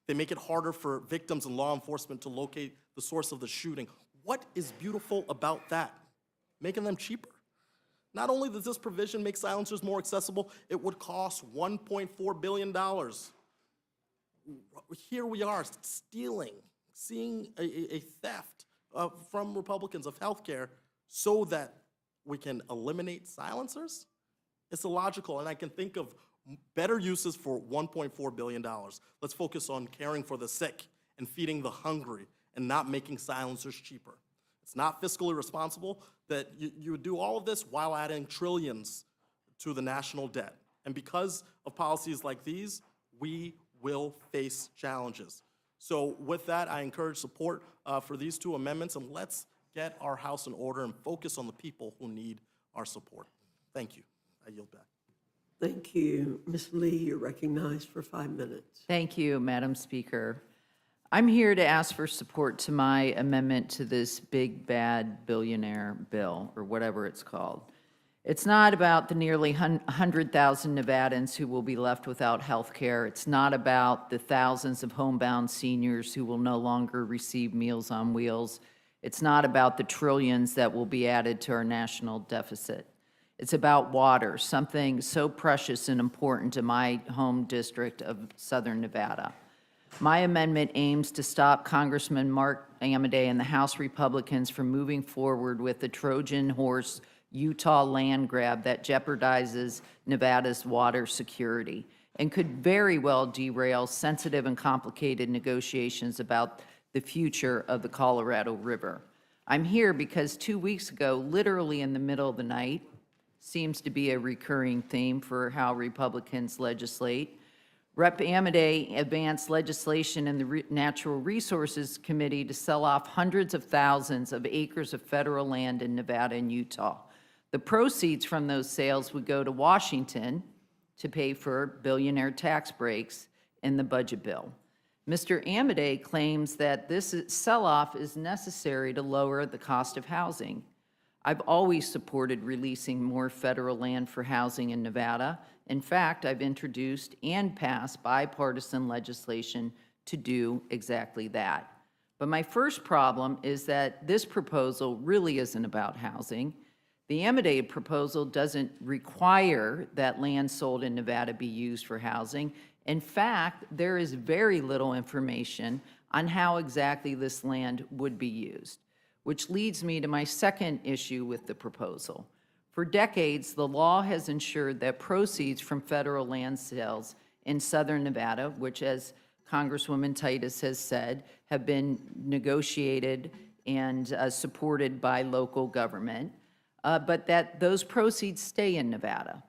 They make it harder for victims and law enforcement to locate the source of the shooting. What is beautiful about that? Making them cheaper. Not only does this provision make silencers more accessible, it would cost $1.4 billion. Here we are stealing, seeing a theft from Republicans of health care so that we can eliminate silencers? It's illogical, and I can think of better uses for $1.4 billion. Let's focus on caring for the sick and feeding the hungry and not making silencers cheaper. It's not fiscally responsible that you would do all of this while adding trillions to the national debt. And because of policies like these, we will face challenges. So with that, I encourage support for these two amendments, and let's get our house in order and focus on the people who need our support. Thank you. I yield back. Thank you. Ms. Lee, you're recognized for 5 minutes. Thank you, Madam Speaker. I'm here to ask for support to my amendment to this big bad billionaire bill, or whatever it's called. It's not about the nearly 100,000 Nevadans who will be left without health care. It's not about the thousands of homebound seniors who will no longer receive Meals on Wheels. It's not about the trillions that will be added to our national deficit. It's about water, something so precious and important to my home district of Southern Nevada. My amendment aims to stop Congressman Mark Amodei and the House Republicans from moving forward with the Trojan horse Utah land grab that jeopardizes Nevada's water security and could very well derail sensitive and complicated negotiations about the future of the Colorado River. I'm here because 2 weeks ago, literally in the middle of the night, seems to be a recurring theme for how Republicans legislate, Rep. Amodei advanced legislation in the Natural Resources Committee to sell off hundreds of thousands of acres of federal land in Nevada and Utah. The proceeds from those sales would go to Washington to pay for billionaire tax breaks in the budget bill. Mr. Amodei claims that this sell-off is necessary to lower the cost of housing. I've always supported releasing more federal land for housing in Nevada. In fact, I've introduced and passed bipartisan legislation to do exactly that. But my first problem is that this proposal really isn't about housing. The Amodei proposal doesn't require that land sold in Nevada be used for housing. In fact, there is very little information on how exactly this land would be used, which leads me to my second issue with the proposal. For decades, the law has ensured that proceeds from federal land sales in Southern Nevada, which, as Congresswoman Titus has said, have been negotiated and supported by local government, but that those proceeds stay in Nevada.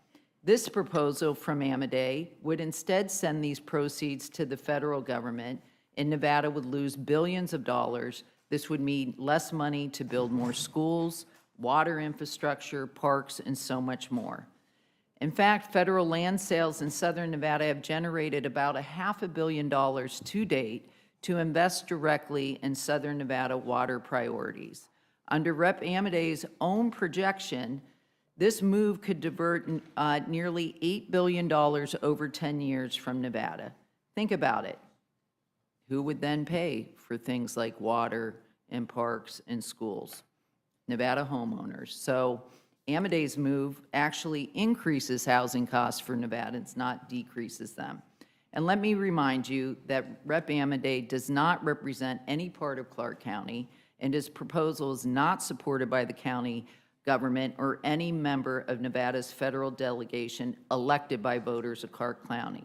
This proposal from Amodei would instead send these proceeds to the federal government, and Nevada would lose billions of dollars. This would mean less money to build more schools, water infrastructure, parks, and so much more. In fact, federal land sales in Southern Nevada have generated about $500 million to date to invest directly in Southern Nevada water priorities. Under Rep. Amodei's own projection, this move could divert nearly $8 billion over 10 years from Nevada. Think about it. Who would then pay for things like water and parks and schools? Nevada homeowners. So Amodei's move actually increases housing costs for Nevadans, not decreases them. And let me remind you that Rep. Amodei does not represent any part of Clark County, and his proposal is not supported by the county government or any member of Nevada's federal delegation elected by voters of Clark County.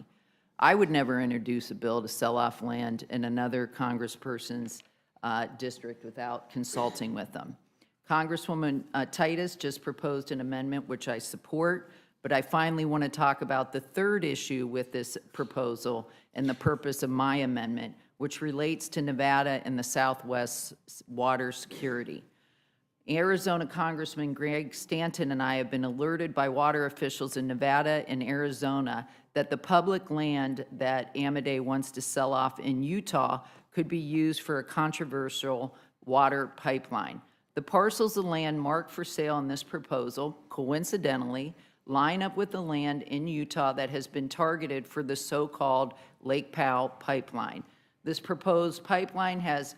I would never introduce a bill to sell off land in another congressperson's district without consulting with them. Congresswoman Titus just proposed an amendment which I support, but I finally want to talk about the third issue with this proposal and the purpose of my amendment, which relates to Nevada and the Southwest's water security. Arizona Congressman Greg Stanton and I have been alerted by water officials in Nevada and Arizona that the public land that Amodei wants to sell off in Utah could be used for a controversial water pipeline. The parcels of land marked for sale in this proposal, coincidentally, line up with the land in Utah that has been targeted for the so-called Lake Powell pipeline. This proposed pipeline has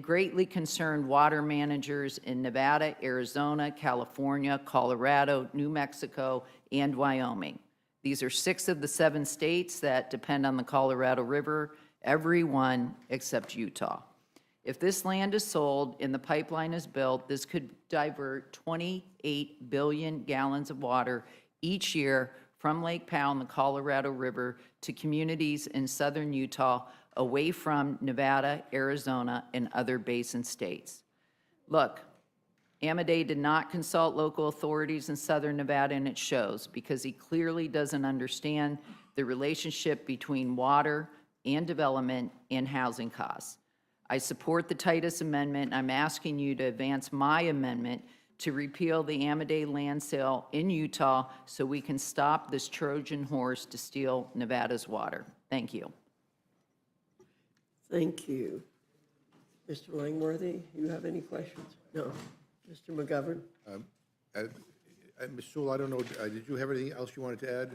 greatly concerned water managers in Nevada, Arizona, California, Colorado, New Mexico, and Wyoming. These are 6 of the 7 states that depend on the Colorado River, every one except Utah. If this land is sold and the pipeline is built, this could divert 28 billion gallons of water each year from Lake Powell and the Colorado River to communities in southern Utah, away from Nevada, Arizona, and other basin states. Look, Amodei did not consult local authorities in southern Nevada, and it shows, because he clearly doesn't understand the relationship between water and development and housing costs. I support the Titus Amendment. I'm asking you to advance my amendment to repeal the Amodei land sale in Utah so we can stop this Trojan horse to steal Nevada's water. Thank you. Thank you. Mr. Langworthy, you have any questions? No. Mr. McGovern? Ms. Sewell, I don't know, did you have anything else you wanted to add?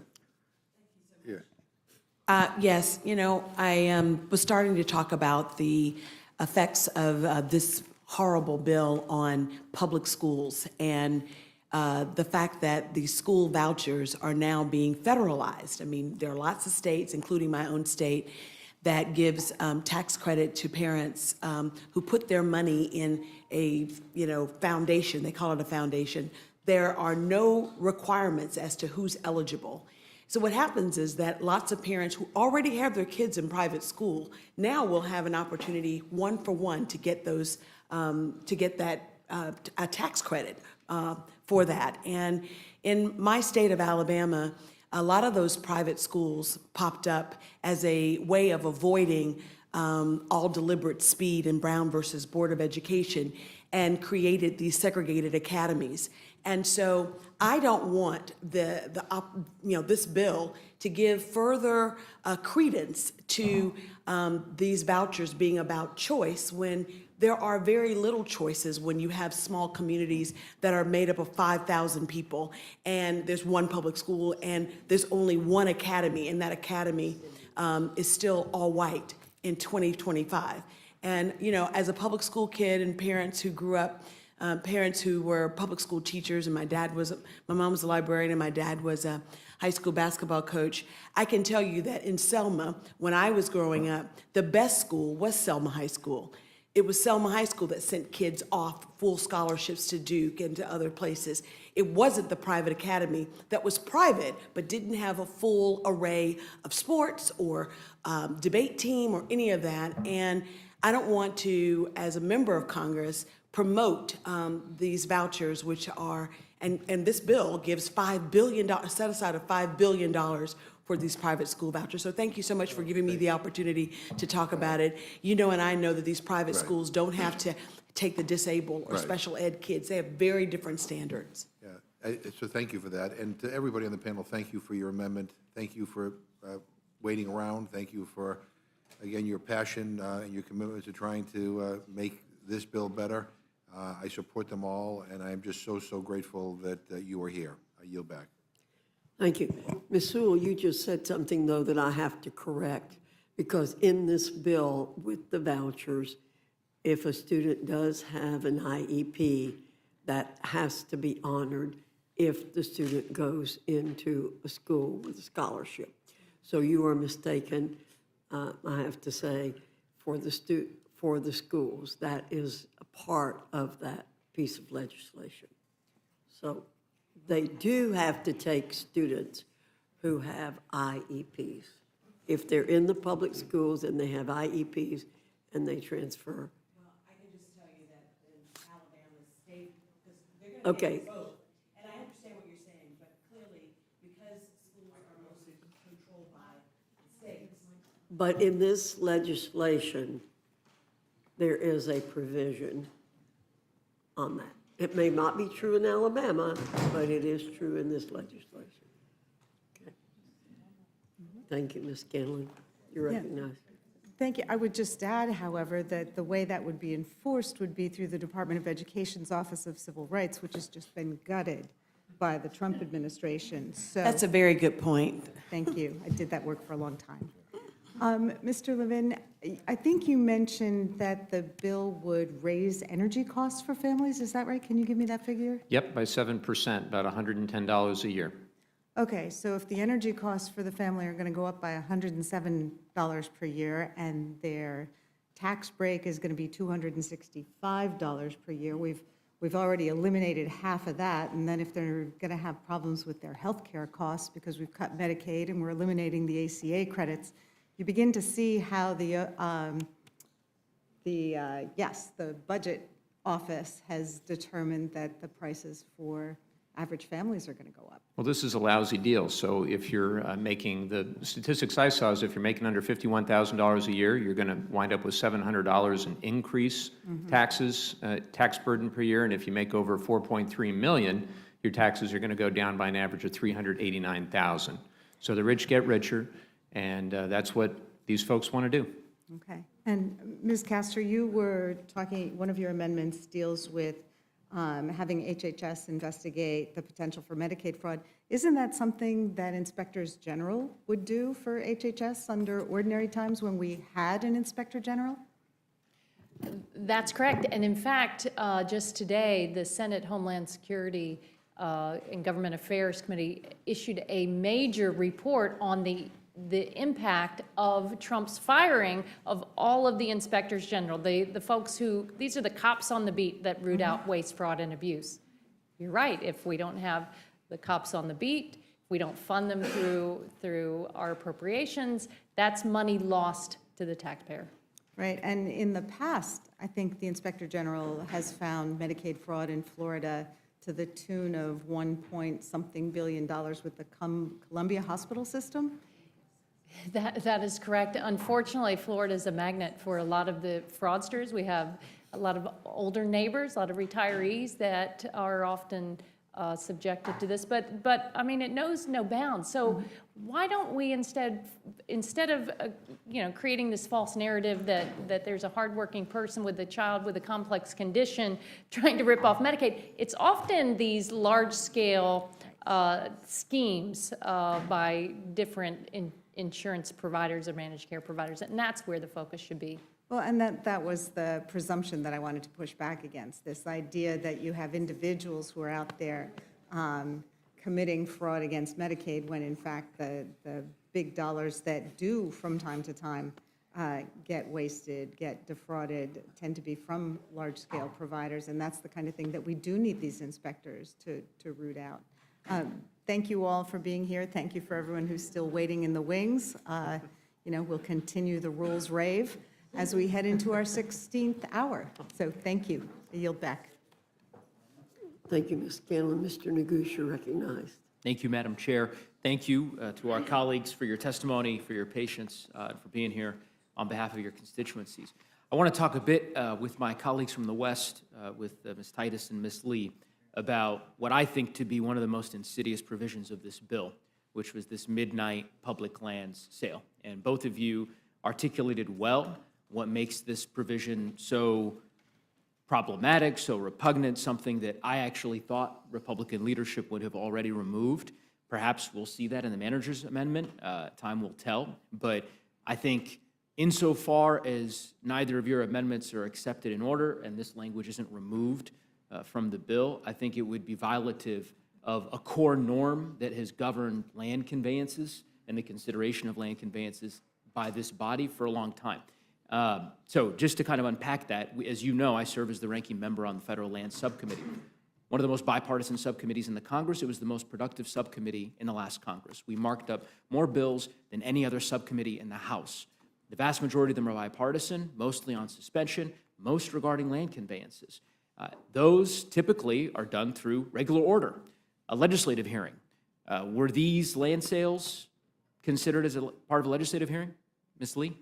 Yeah. Yes, I was starting to talk about the effects of this horrible bill on public schools and the fact that the school vouchers are now being federalized. I mean, there are lots of states, including my own state, that gives tax credit to parents who put their money in a, foundation. They call it a foundation. There are no requirements as to who's eligible. So what happens is that lots of parents who already have their kids in private school now will have an opportunity, one for one, to get those, to get that a tax credit for that. And in my state of Alabama, a lot of those private schools popped up as a way of avoiding all deliberate speed in Brown versus Board of Education and created these segregated academies. And so I don't want this bill to give further credence to these vouchers being about choice when there are very little choices when you have small communities that are made up of 5,000 people and there's one public school and there's only one academy, and that academy is still all white in 2025. And, as a public school kid and parents who grew up, parents who were public school teachers, and my mom was a librarian and my dad was a high school basketball coach, I can tell you that in Selma, when I was growing up, the best school was Selma High School. It was Selma High School that sent kids off full scholarships to Duke and to other places. It wasn't the private academy that was private but didn't have a full array of sports or debate team or any of that. And I don't want to, as a member of Congress, promote these vouchers, which are, and this bill gives $5 billion, set aside of $5 billion for these private school vouchers. So thank you so much for giving me the opportunity to talk about it. And I know that these private schools don't have to take the disabled or special ed kids. They have very different standards. Yeah, so thank you for that. And to everybody on the panel, thank you for your amendment. Thank you for waiting around. Thank you for, again, your passion and your commitment to trying to make this bill better. I support them all, and I'm just so grateful that you are here. I yield back. Thank you. Ms. Sewell, you just said something, though, that I have to correct, because in this bill with the vouchers, if a student does have an IEP, that has to be honored if the student goes into a school with a scholarship. So you are mistaken, I have to say, for the schools. That is a part of that piece of legislation. So they do have to take students who have IEPs. If they're in the public schools and they have IEPs and they transfer. Well, I can just tell you that in Alabama state, because they're going to get both. And I understand what you're saying, but clearly, because schools are mostly controlled by the states. But in this legislation, there is a provision on that. It may not be true in Alabama, but it is true in this legislation. Okay. Thank you, Ms. Scanlon. You're recognized. Thank you. I would just add, however, that the way that would be enforced would be through the Department of Education's Office of Civil Rights, which has just been gutted by the Trump administration. So That's a very good point. thank you. I did that work for a long time. Mr. Levin, I think you mentioned that the bill would raise energy costs for families. Is that right? Can you give me that figure? Yep, by 7%, about $110 a year. Okay, so if the energy costs for the family are going to go up by $107 per year and their tax break is going to be $265 per year, we've already eliminated half of that. And then if they're going to have problems with their health care costs because we've cut Medicaid and we're eliminating the ACA credits, you begin to see how the budget office has determined that the prices for average families are going to go up. Well, this is a lousy deal. So if you're making, the statistics I saw is if you're making under $51,000 a year, you're going to wind up with $700 in increase taxes, tax burden per year. And if you make over $4.3 million, your taxes are going to go down by an average of $389,000. So the rich get richer, and that's what these folks want to do. Okay. And Ms. Castor, you were talking, one of your amendments deals with having HHS investigate the potential for Medicaid fraud. Isn't that something that inspectors general would do for HHS under ordinary times when we had an inspector general? That's correct. And in fact, just today, the Senate Homeland Security and Government Affairs Committee issued a major report on the impact of Trump's firing of all of the inspectors general, the folks who, these are the cops on the beat that root out waste, fraud, and abuse. You're right. If we don't have the cops on the beat, if we don't fund them through our appropriations, that's money lost to the taxpayer. Right, and in the past, I think the Inspector General has found Medicaid fraud in Florida to the tune of $1.something billion with the Columbia Hospital System. That is correct. Unfortunately, Florida is a magnet for a lot of the fraudsters. We have a lot of older neighbors, a lot of retirees that are often subjected to this. But I mean, it knows no bounds. So why don't we instead of creating this false narrative that there's a hardworking person with a child with a complex condition trying to rip off Medicaid, it's often these large-scale schemes by different insurance providers or managed care providers, and that's where the focus should be. Well, and that was the presumption that I wanted to push back against, this idea that you have individuals who are out there committing fraud against Medicaid when in fact the big dollars that do from time to time get wasted, get defrauded, tend to be from large-scale providers, and that's the kind of thing that we do need these inspectors to root out. Thank you all for being here. Thank you for everyone who's still waiting in the wings. We'll continue the rules rave as we head into our 16th hour. So thank you. I yield back. Thank you, Ms. Scanlon. Mr. Nagush, you're recognized. Thank you, Madam Chair. Thank you to our colleagues for your testimony, for your patience, for being here on behalf of your constituencies. I want to talk a bit with my colleagues from the West, with Ms. Titus and Ms. Lee, about what I think to be one of the most insidious provisions of this bill, which was this midnight public lands sale. And both of you articulated well what makes this provision so problematic, so repugnant, something that I actually thought Republican leadership would have already removed. Perhaps we'll see that in the manager's amendment. Time will tell. But I think insofar as neither of your amendments are accepted in order and this language isn't removed from the bill, I think it would be violative of a core norm that has governed land conveyances and the consideration of land conveyances by this body for a long time. So just to kind of unpack that, as you know, I serve as the ranking member on the Federal Land Subcommittee. One of the most bipartisan subcommittees in the Congress. It was the most productive subcommittee in the last Congress. We marked up more bills than any other subcommittee in the House. The vast majority of them are bipartisan, mostly on suspension, most regarding land conveyances. Those typically are done through regular order, a legislative hearing. Were these land sales considered as a part of a legislative hearing? Ms. Lee?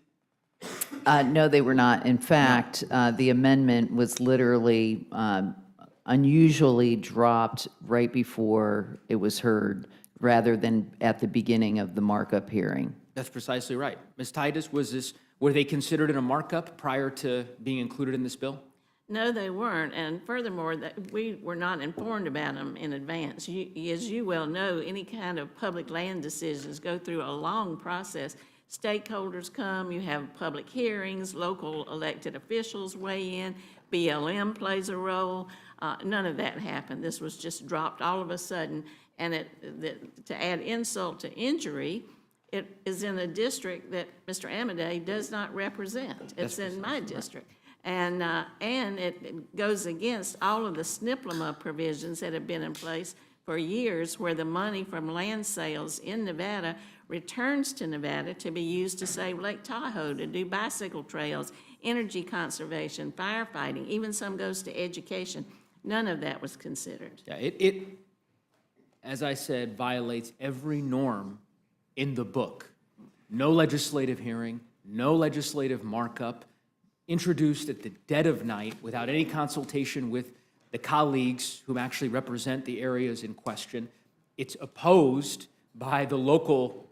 No, they were not. In fact, the amendment was literally unusually dropped right before it was heard, rather than at the beginning of the markup hearing. That's precisely right. Ms. Titus, were they considered in a markup prior to being included in this bill? No, they weren't, and furthermore, that we were not informed about them in advance. As you well know, any kind of public land decisions go through a long process. Stakeholders come, you have public hearings, local elected officials weigh in, BLM plays a role. None of that happened. This was just dropped all of a sudden, and to add insult to injury, it is in a district that Mr. Amodei does not represent. It's in my district. And it goes against all of the SNPLMA provisions that have been in place for years, where the money from land sales in Nevada returns to Nevada to be used to save Lake Tahoe, to do bicycle trails, energy conservation, firefighting, even some goes to education. None of that was considered. Yeah, it, as I said, violates every norm in the book. No legislative hearing, no legislative markup, introduced at the dead of night without any consultation with the colleagues who actually represent the areas in question. It's opposed by the local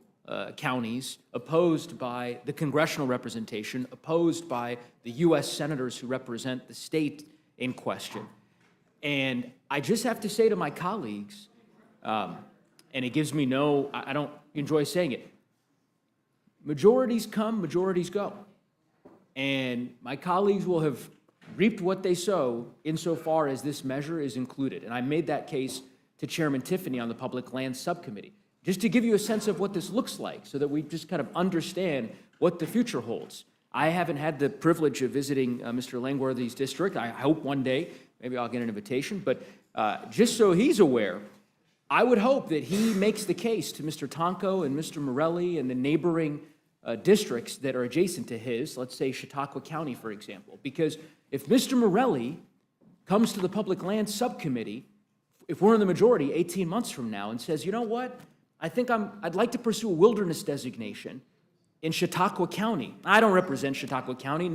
counties, opposed by the congressional representation, opposed by the U.S. senators who represent the state in question. And I just have to say to my colleagues, and it gives me I don't enjoy saying it, majorities come, majorities go. And my colleagues will have reaped what they sow insofar as this measure is included. And I made that case to Chairman Tiffany on the Public Lands Subcommittee, just to give you a sense of what this looks like so that we just kind of understand what the future holds. I haven't had the privilege of visiting Mr. Langworthy's district. I hope one day, maybe I'll get an invitation, but just so he's aware, I would hope that he makes the case to Mr. Tonko and Mr. Morelli and the neighboring districts that are adjacent to his, let's say Chautauqua County, for example, because if Mr. Morelli comes to the Public Lands Subcommittee, if we're in the majority 18 months from now and says, you know what, I think I'd like to pursue a wilderness designation in Chautauqua County. I don't represent Chautauqua County.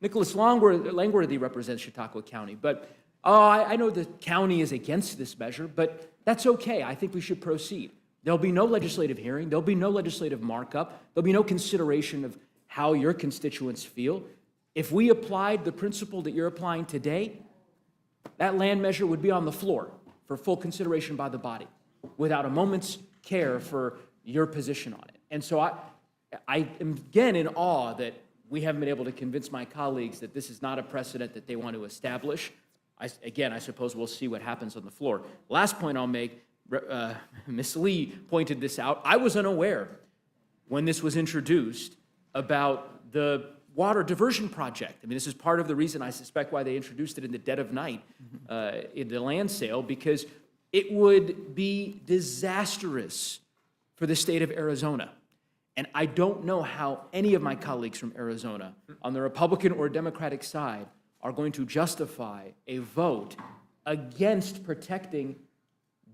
Nicholas Langworthy represents Chautauqua County. But I know the county is against this measure, but that's okay. I think we should proceed. There'll be no legislative hearing. There'll be no legislative markup. There'll be no consideration of how your constituents feel. If we applied the principle that you're applying today, that land measure would be on the floor for full consideration by the body without a moment's care for your position on it. And so I am again in awe that we haven't been able to convince my colleagues that this is not a precedent that they want to establish. I suppose we'll see what happens on the floor. Last point I'll make, Ms. Lee pointed this out. I was unaware when this was introduced about the water diversion project. I mean, this is part of the reason I suspect why they introduced it in the dead of night in the land sale, because it would be disastrous for the state of Arizona. And I don't know how any of my colleagues from Arizona on the Republican or Democratic side are going to justify a vote against protecting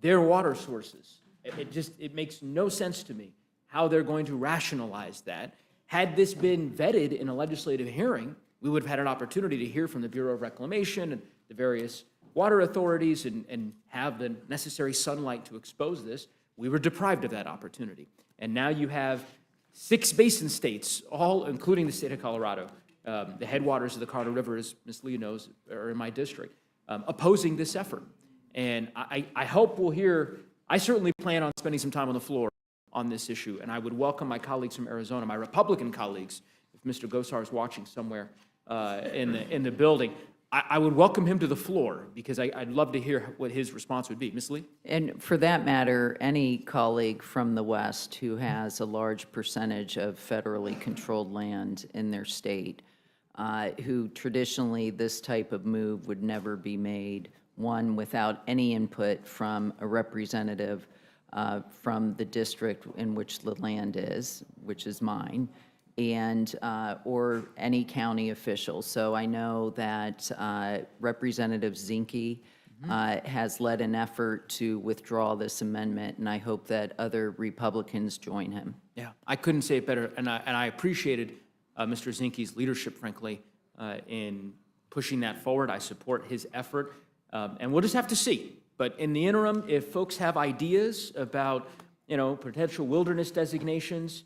their water sources. It makes no sense to me how they're going to rationalize that. Had this been vetted in a legislative hearing, we would have had an opportunity to hear from the Bureau of Reclamation and the various water authorities and have the necessary sunlight to expose this. We were deprived of that opportunity. And now you have 6 basin states, all including the state of Colorado, the headwaters of the Colorado River, as Ms. Lee knows, are in my district, opposing this effort. And I hope we'll hear, I certainly plan on spending some time on the floor on this issue, and I would welcome my colleagues from Arizona, my Republican colleagues, if Mr. Gosar is watching somewhere in the building, I would welcome him to the floor, because I'd love to hear what his response would be. Ms. Lee? And for that matter, any colleague from the West who has a large percentage of federally controlled land in their state, who traditionally this type of move would never be made, one, without any input from a representative from the district in which the land is, which is mine, and or any county official. So I know that Representative Zinke has led an effort to withdraw this amendment, and I hope that other Republicans join him. Yeah, I couldn't say it better, and I appreciated Mr. Zinke's leadership, frankly, in pushing that forward. I support his effort, and we'll just have to see. But in the interim, if folks have ideas about, potential wilderness designations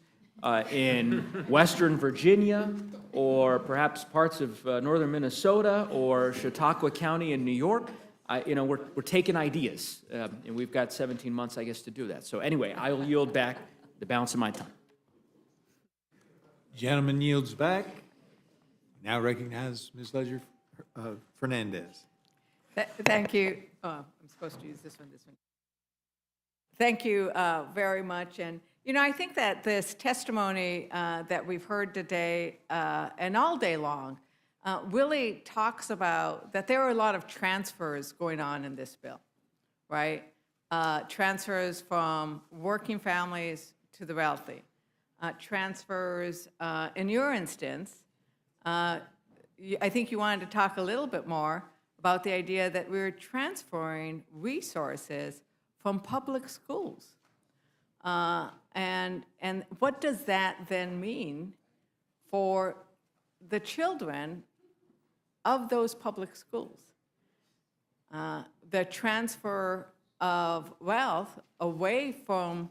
in Western Virginia, or perhaps parts of northern Minnesota, or Chautauqua County in New York, we're taking ideas, and we've got 17 months, I guess, to do that. So anyway, I'll yield back the balance of my time. Gentleman yields back. Now recognize Ms. Ledger Fernandez. Thank you. I'm supposed to use this one. Thank you very much. And, I think that this testimony that we've heard today and all day long really talks about that there are a lot of transfers going on in this bill, right? Transfers from working families to the wealthy. Transfers, in your instance, I think you wanted to talk a little bit more about the idea that we're transferring resources from public schools. And what does that then mean for the children of those public schools? The transfer of wealth away from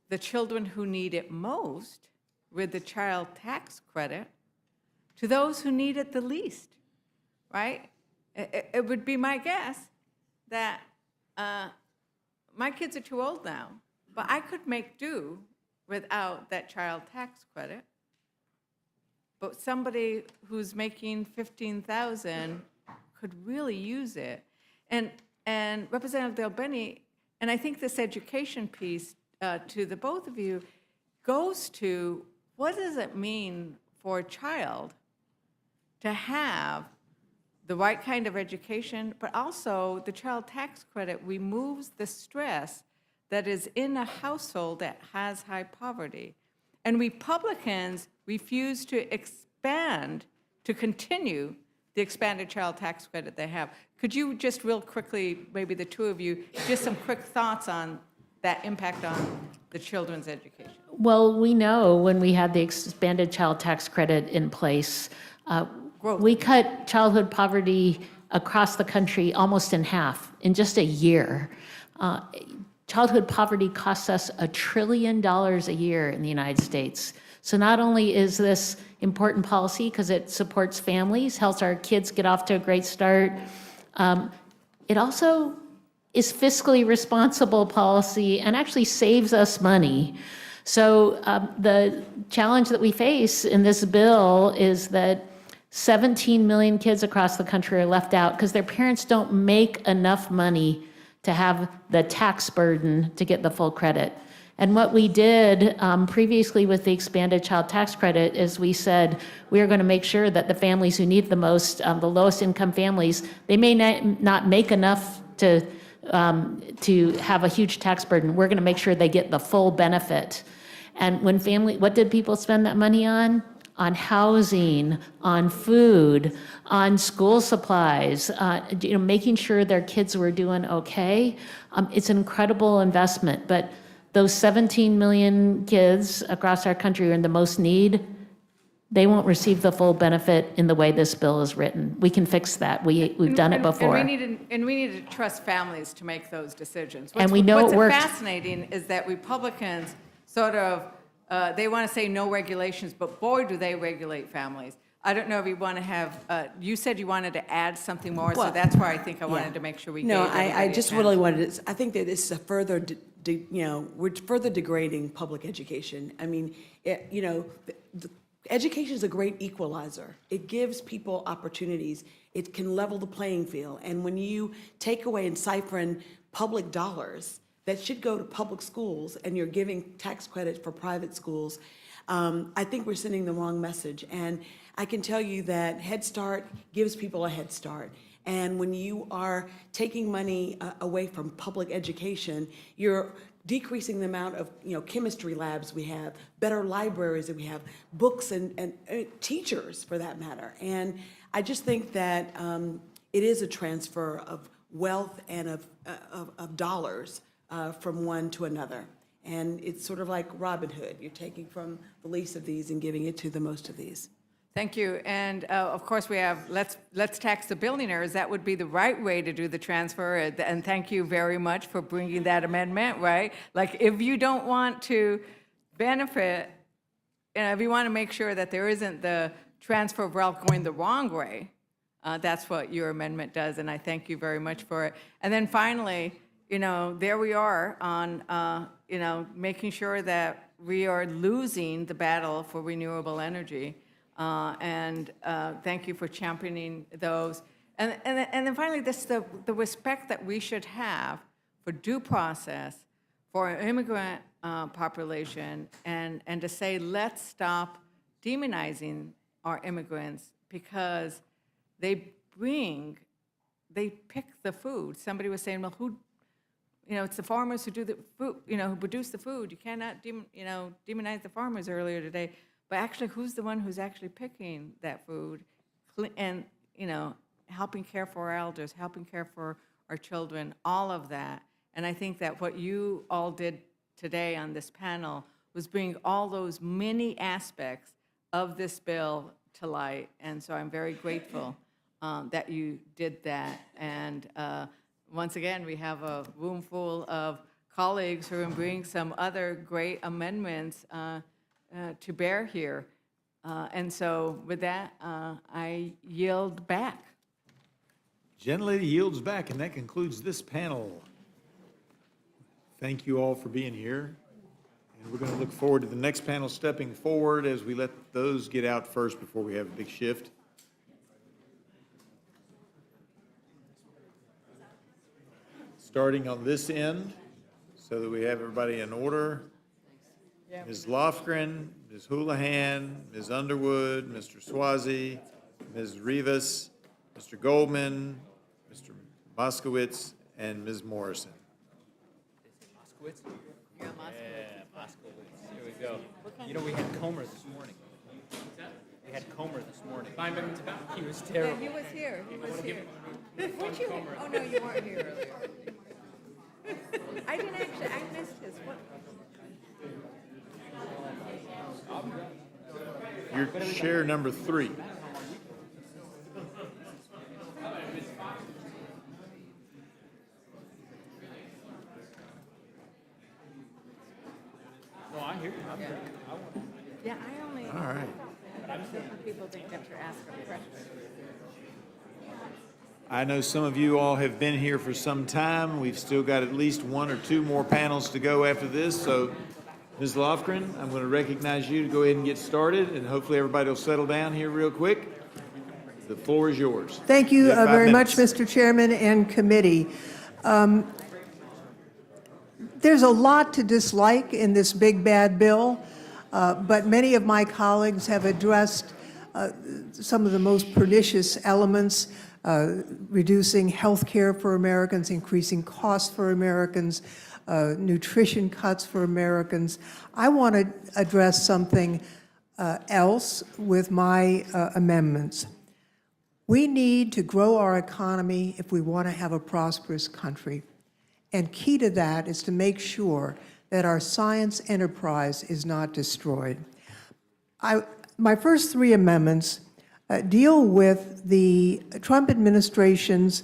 the children who need it most with the child tax credit to those who need it the least, right? It would be my guess that my kids are too old now, but I could make do without that child tax credit. But somebody who's making 15,000 could really use it. And Representative Del Bene, and I think this education piece to the both of you goes to what does it mean for a child to have the right kind of education, but also the child tax credit removes the stress that is in a household that has high poverty. And Republicans refuse to expand, to continue the expanded child tax credit they have. Could you just real quickly, maybe the two of you, just some quick thoughts on that impact on the children's education? Well, we know when we had the expanded child tax credit in place, we cut childhood poverty across the country almost in half in just a year. Childhood poverty costs us $1 trillion a year in the United States. So not only is this important policy because it supports families, helps our kids get off to a great start, it also is fiscally responsible policy and actually saves us money. So the challenge that we face in this bill is that 17 million kids across the country are left out because their parents don't make enough money to have the tax burden to get the full credit. And what we did previously with the expanded child tax credit is we said we are going to make sure that the families who need the most, the lowest income families, they may not make enough to have a huge tax burden. We're going to make sure they get the full benefit. And when what did people spend that money on? On housing, on food, on school supplies, making sure their kids were doing okay. It's an incredible investment, but those 17 million kids across our country are in the most need. They won't receive the full benefit in the way this bill is written. We can fix that. We've done it before. And we need to trust families to make those decisions. And we know it works. What's fascinating is that Republicans sort of, they want to say no regulations, but boy, do they regulate families. I don't know if you want to have, you said you wanted to add something more, so that's why I think I wanted to make sure we gave everybody I a just chance. really wanted to, I think that this is a further, we're further degrading public education. I mean, education is a great equalizer. It gives people opportunities. It can level the playing field. And when you take away and siphon public dollars that should go to public schools and you're giving tax credit for private schools, I think we're sending the wrong message. And I can tell you that Head Start gives people a head start. And when you are taking money away from public education, you're decreasing the amount of chemistry labs we have, better libraries that we have, books and teachers for that matter. And I just think that it is a transfer of wealth and of dollars from one to another. And it's sort of like Robin Hood. You're taking from the least of these and giving it to the most of these. Thank you. And of course, we have let's tax the billionaires. That would be the right way to do the transfer. And thank you very much for bringing that amendment, right? Like if you don't want to benefit, if you want to make sure that there isn't the transfer of wealth going the wrong way, that's what your amendment does. And I thank you very much for it. And then finally, there we are on, making sure that we are losing the battle for renewable energy. And thank you for championing those. And then finally, the respect that we should have for due process for our immigrant population and to say, let's stop demonizing our immigrants because they pick the food. Somebody was saying, well, it's the farmers who do the food, who produce the food. You cannot, demonize the farmers earlier today. But actually, who's the one who's actually picking that food and, helping care for our elders, helping care for our children, all of that. And I think that what you all did today on this panel was bring all those many aspects of this bill to light. And so I'm very grateful that you did that. And once again, we have a room full of colleagues who are bringing some other great amendments to bear here. And so with that, I yield back. Gentlelady yields back, and that concludes this panel. Thank you all for being here. And we're going to look forward to the next panel stepping forward as we let those get out first before we have a big shift. Starting on this end, so that we have everybody in order. Ms. Lofgren, Ms. Houlihan, Ms. Underwood, Mr. Swazi, Ms. Rivas, Mr. Goldman, Mr. Moskowitz, and Ms. Morrison. Moskowitz? Yeah, Moskowitz. Here we go. You know, we had Comer this morning. We had Comer this morning. He was terrible. He was here. He was here. Weren't you? Oh, no, you weren't here earlier. I didn't actually, I missed his. What? Your chair number 3. No, I hear you. Yeah, I only. All right. But I'm saying people didn't get to ask a question. I know some of you all have been here for some time. We've still got at least 1 or 2 more panels to go after this. So, Ms. Lofgren, I'm going to recognize you to go ahead and get started, and hopefully everybody will settle down here real quick. The floor is yours. Thank you have 5 very minutes. much, Mr. Chairman and committee. There's a lot to dislike in this big, bad bill, but many of my colleagues have addressed some of the most pernicious elements, reducing health care for Americans, increasing costs for Americans, nutrition cuts for Americans. I want to address something else with my amendments. We need to grow our economy if we want to have a prosperous country. And key to that is to make sure that our science enterprise is not destroyed. My first 3 amendments deal with the Trump administration's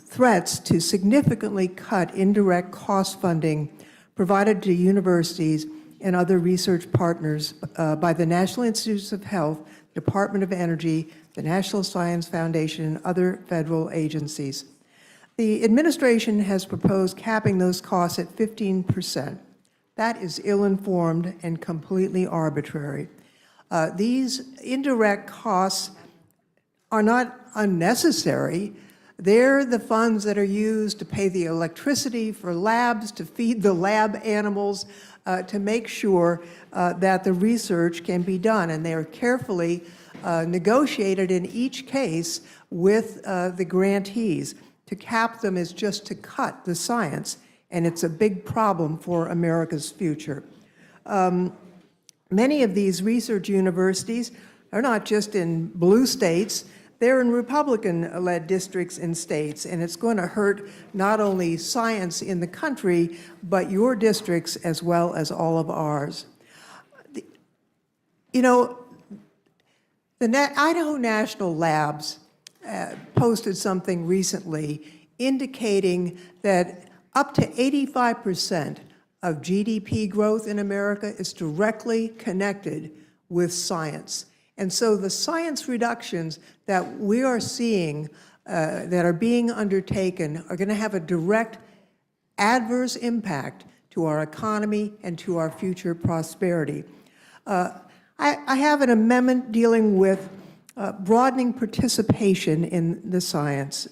threats to significantly cut indirect cost funding provided to universities and other research partners by the National Institutes of Health, Department of Energy, the National Science Foundation, and other federal agencies. The administration has proposed capping those costs at 15%. That is ill-informed and completely arbitrary. These indirect costs are not unnecessary. They're the funds that are used to pay the electricity for labs, to feed the lab animals, to make sure that the research can be done. And they are carefully negotiated in each case with the grantees. To cap them is just to cut the science, and it's a big problem for America's future. Many of these research universities are not just in blue states, they're in Republican-led districts and states, and it's going to hurt not only science in the country, but your districts as well as all of ours. You know, the Idaho National Labs posted something recently indicating that up to 85% of GDP growth in America is directly connected with science. And so the science reductions that we are seeing that are being undertaken are going to have a direct adverse impact to our economy and to our future prosperity. I have an amendment dealing with broadening participation in the science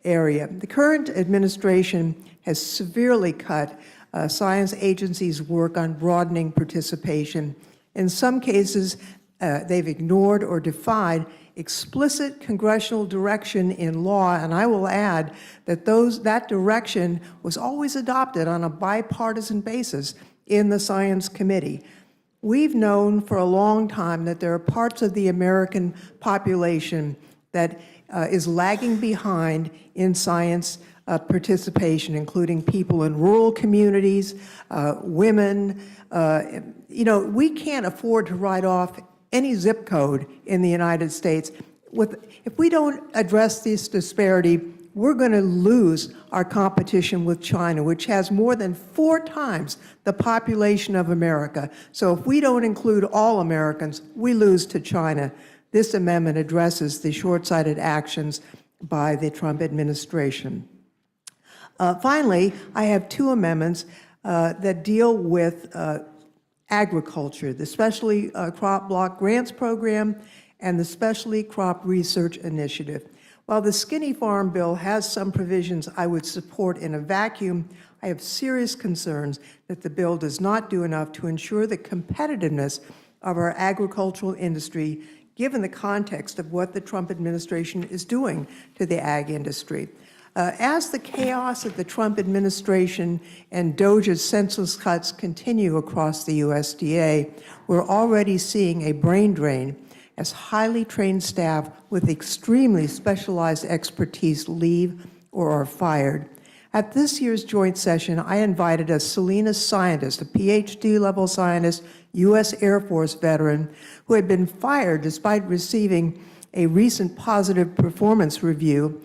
area. The current administration has severely cut science agencies' work on broadening participation. In some cases, they've ignored or defied explicit congressional direction in law, and I will add that that direction was always adopted on a bipartisan basis in the Science Committee. We've known for a long time that there are parts of the American population that is lagging behind in science participation, including people in rural communities, women. You know, we can't afford to write off any zip code in the United States. If we don't address this disparity, we're going to lose our competition with China, which has more than 4 times the population of America. So if we don't include all Americans, we lose to China. this amendment addresses the short-sighted actions by the Trump administration. Finally, I have two amendments that deal with agriculture, the Specialty Crop Block Grants Program and the Specialty Crop Research Initiative. While the Skinny Farm Bill has some provisions I would support in a vacuum, I have serious concerns that the bill does not do enough to ensure the competitiveness of our agricultural industry, given the context of what the Trump administration is doing to the ag industry. As the chaos of the Trump administration and DOJ's senseless cuts continue across the USDA, we're already seeing a brain drain as highly trained staff with extremely specialized expertise leave or are fired. At this year's joint session, I invited a Salinas scientist, a PhD-level scientist, U.S. Air Force veteran, who had been fired despite receiving a recent positive performance review.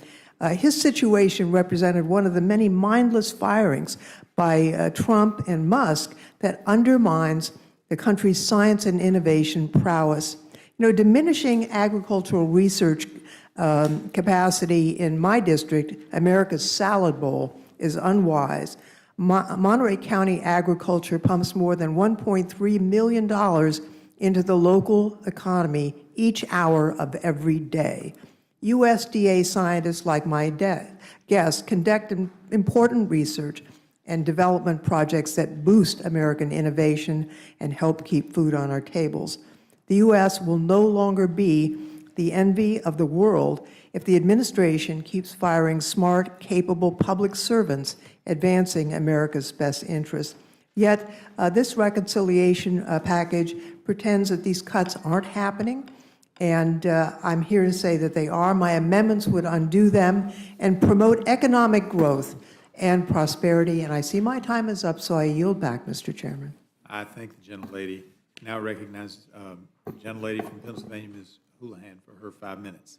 His situation represented one of the many mindless firings by Trump and Musk that undermines the country's science and innovation prowess. You know, diminishing agricultural research capacity in my district, America's Salad Bowl, is unwise. Monterey County agriculture pumps more than $1.3 million into the local economy each hour of every day. USDA scientists like my guest conduct important research and development projects that boost American innovation and help keep food on our tables. The U.S. will no longer be the envy of the world if the administration keeps firing smart, capable public servants advancing America's best interests. Yet, this reconciliation package pretends that these cuts aren't happening, and I'm here to say that they are. My amendments would undo them and promote economic growth and prosperity, and I see my time is up, so I yield back, Mr. Chairman. I thank the gentlelady. Now recognize the gentlelady from Pennsylvania, Ms. Houlihan, for her 5 minutes.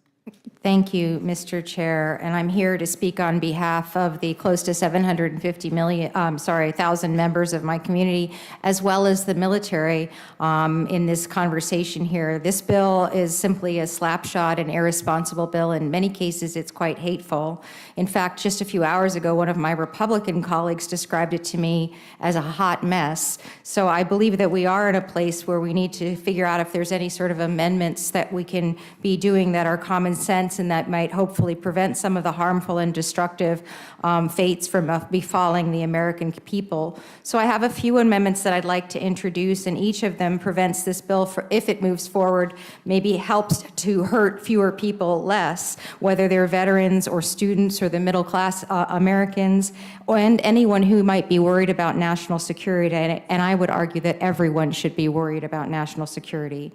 Thank you, Mr. Chair, and I'm here to speak on behalf of the close to 750,000 members of my community, as well as the military in this conversation here. This bill is simply a slapshot and irresponsible bill. In many cases, it's quite hateful. In fact, just a few hours ago, one of my Republican colleagues described it to me as a hot mess. So I believe that we are in a place where we need to figure out if there's any sort of amendments that we can be doing that are common sense and that might hopefully prevent some of the harmful and destructive fates from befalling the American people. So I have a few amendments that I'd like to introduce, and each of them prevents this bill, if it moves forward, maybe helps to hurt fewer people less, whether they're veterans or students or the middle-class Americans, and anyone who might be worried about national security. And I would argue that everyone should be worried about national security.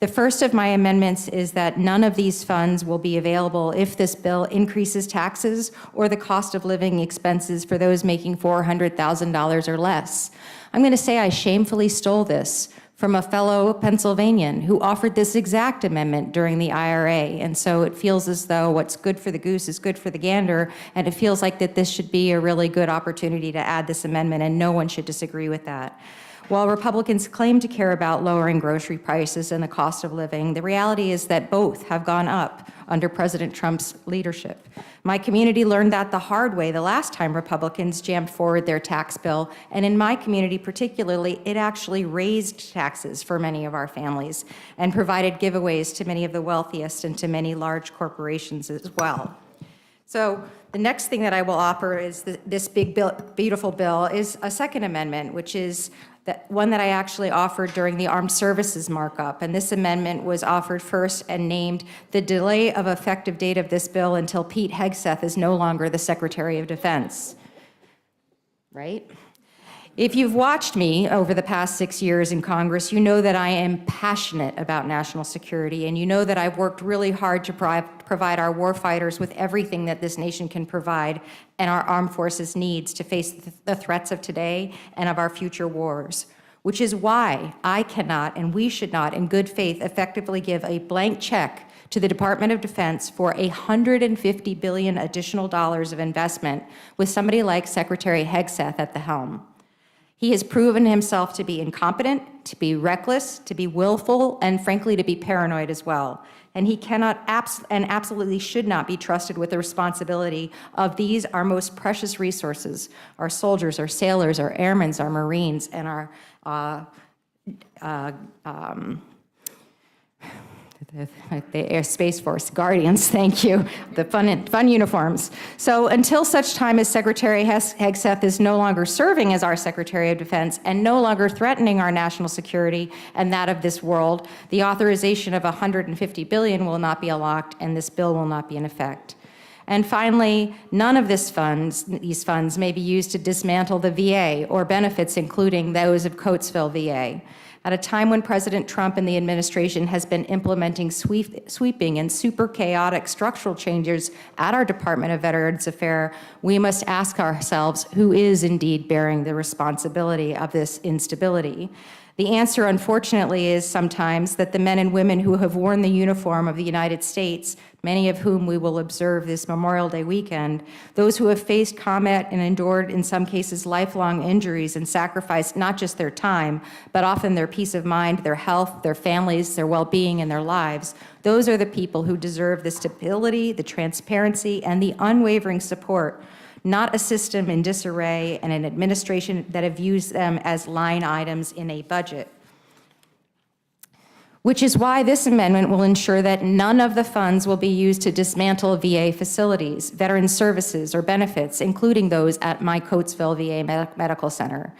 The first of my amendments is that none of these funds will be available if this bill increases taxes or the cost of living expenses for those making $400,000 or less. I'm going to say I shamefully stole this from a fellow Pennsylvanian who offered this exact amendment during the IRA. And so it feels as though what's good for the goose is good for the gander, and it feels like that this should be a really good opportunity to add this amendment, and no one should disagree with that. While Republicans claim to care about lowering grocery prices and the cost of living, the reality is that both have gone up under President Trump's leadership. My community learned that the hard way the last time Republicans jammed forward their tax bill, and in my community particularly, it actually raised taxes for many of our families and provided giveaways to many of the wealthiest and to many large corporations as well. So the next thing that I will offer is this big, beautiful bill is a second amendment, which is one that I actually offered during the Armed Services markup. And this amendment was offered first and named the delay of effective date of this bill until Pete Hegseth is no longer the Secretary of Defense. Right? If you've watched me over the past 6 years in Congress, you know that I am passionate about national security, and you know that I've worked really hard to provide our warfighters with everything that this nation can provide and our armed forces needs to face the threats of today and of our future wars, which is why I cannot and we should not, in good faith, effectively give a blank check to the Department of Defense for $150 billion additional of investment with somebody like Secretary Hegseth at the helm. He has proven himself to be incompetent, to be reckless, to be willful, and frankly, to be paranoid as well. And he cannot and absolutely should not be trusted with the responsibility of these, our most precious resources, our soldiers, our sailors, our airmen, our Marines, and our the Air Space Force Guardians, thank you, the fun uniforms. So until such time as Secretary Hegseth is no longer serving as our Secretary of Defense and no longer threatening our national security and that of this world, the authorization of $150 billion will not be unlocked and this bill will not be in effect. And finally, none of these funds may be used to dismantle the VA or benefits, including those of Coatesville VA. At a time when President Trump and the administration has been implementing sweeping and super chaotic structural changes at our Department of Veterans Affairs, we must ask ourselves who is indeed bearing the responsibility of this instability. The answer, unfortunately, is sometimes that the men and women who have worn the uniform of the United States, many of whom we will observe this Memorial Day weekend, those who have faced combat and endured, in some cases, lifelong injuries and sacrificed not just their time, but often their peace of mind, their health, their families, their well-being, and their lives, those are the people who deserve the stability, the transparency, and the unwavering support, not a system in disarray and an administration that have used them as line items in a budget. Which is why this amendment will ensure that none of the funds will be used to dismantle VA facilities, veteran services, or benefits, including those at my Coatesville VA Medical Center.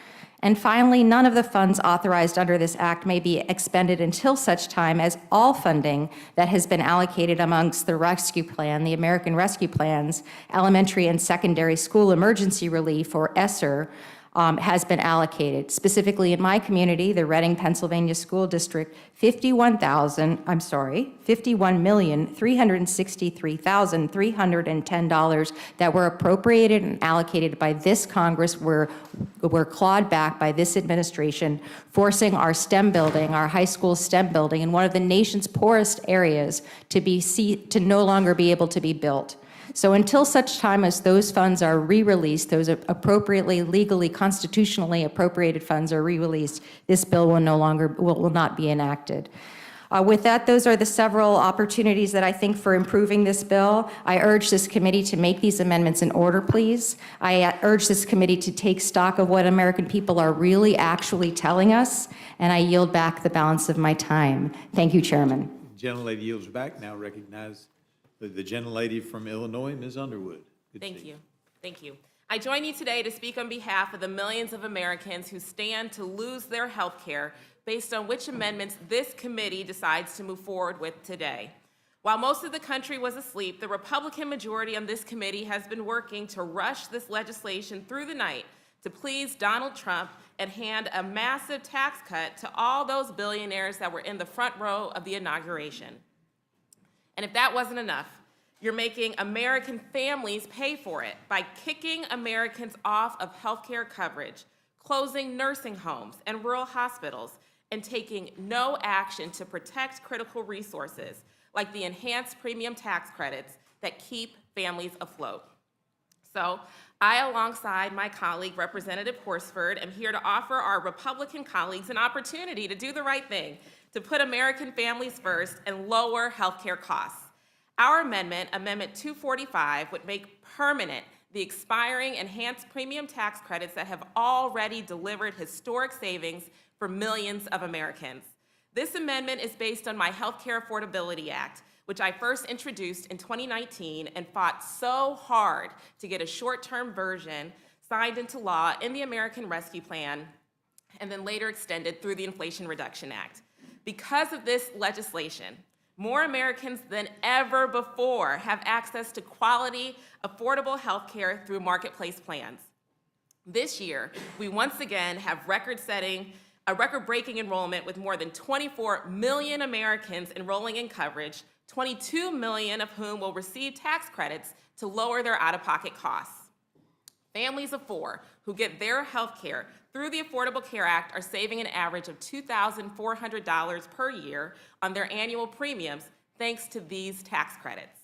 And finally, none of the funds authorized under this act may be expended until such time as all funding that has been allocated amongst the Rescue Plan, the American Rescue Plan's Elementary and Secondary School Emergency Relief, or ESSER, has been allocated. Specifically in my community, the Reading, Pennsylvania School District, $51,363,310 that were appropriated and allocated by this Congress were clawed back by this administration, forcing our STEM building, our high school STEM building, in one of the nation's poorest areas to no longer be able to be built. So until such time as those funds are re-released, those appropriately, legally, constitutionally appropriated funds are re-released, this bill will not be enacted. With that, those are the several opportunities that I think for improving this bill. I urge this committee to make these amendments in order, please. I urge this committee to take stock of what American people are really actually telling us, and I yield back the balance of my time. Thank you, Chairman. Gentlelady yields back. Now recognize the gentlelady from Illinois, Ms. Underwood. Thank you. Thank you. I join you today to speak on behalf of the millions of Americans who stand to lose their health care based on which amendments this committee decides to move forward with today. While most of the country was asleep, the Republican majority on this committee has been working to rush this legislation through the night to please Donald Trump and hand a massive tax cut to all those billionaires that were in the front row of the inauguration. And if that wasn't enough, you're making American families pay for it by kicking Americans off of health care coverage, closing nursing homes and rural hospitals, and taking no action to protect critical resources like the enhanced premium tax credits that keep families afloat. So I, alongside my colleague, Representative Horsford, am here to offer our Republican colleagues an opportunity to do the right thing, to put American families first and lower health care costs. Our amendment, Amendment 245, would make permanent the expiring enhanced premium tax credits that have already delivered historic savings for millions of Americans. This amendment is based on my Health Care Affordability Act, which I first introduced in 2019 and fought so hard to get a short-term version signed into law in the American Rescue Plan, and then later extended through the Inflation Reduction Act. Because of this legislation, more Americans than ever before have access to quality, affordable health care through marketplace plans. This year, we once again have record-breaking enrollment with more than 24 million Americans enrolling in coverage, 22 million of whom will receive tax credits to lower their out-of-pocket costs. Families of four who get their health care through the Affordable Care Act are saving an average of $2,400 per year on their annual premiums thanks to these tax credits.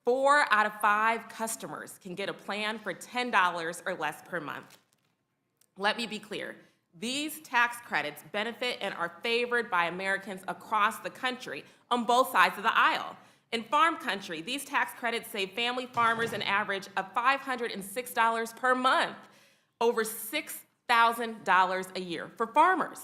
4 out of 5 customers can get a plan for $10 or less per month. Let me be clear. These tax credits benefit and are favored by Americans across the country on both sides of the aisle. In farm country, these tax credits save family farmers an average of $506 per month, over $6,000 a year for farmers.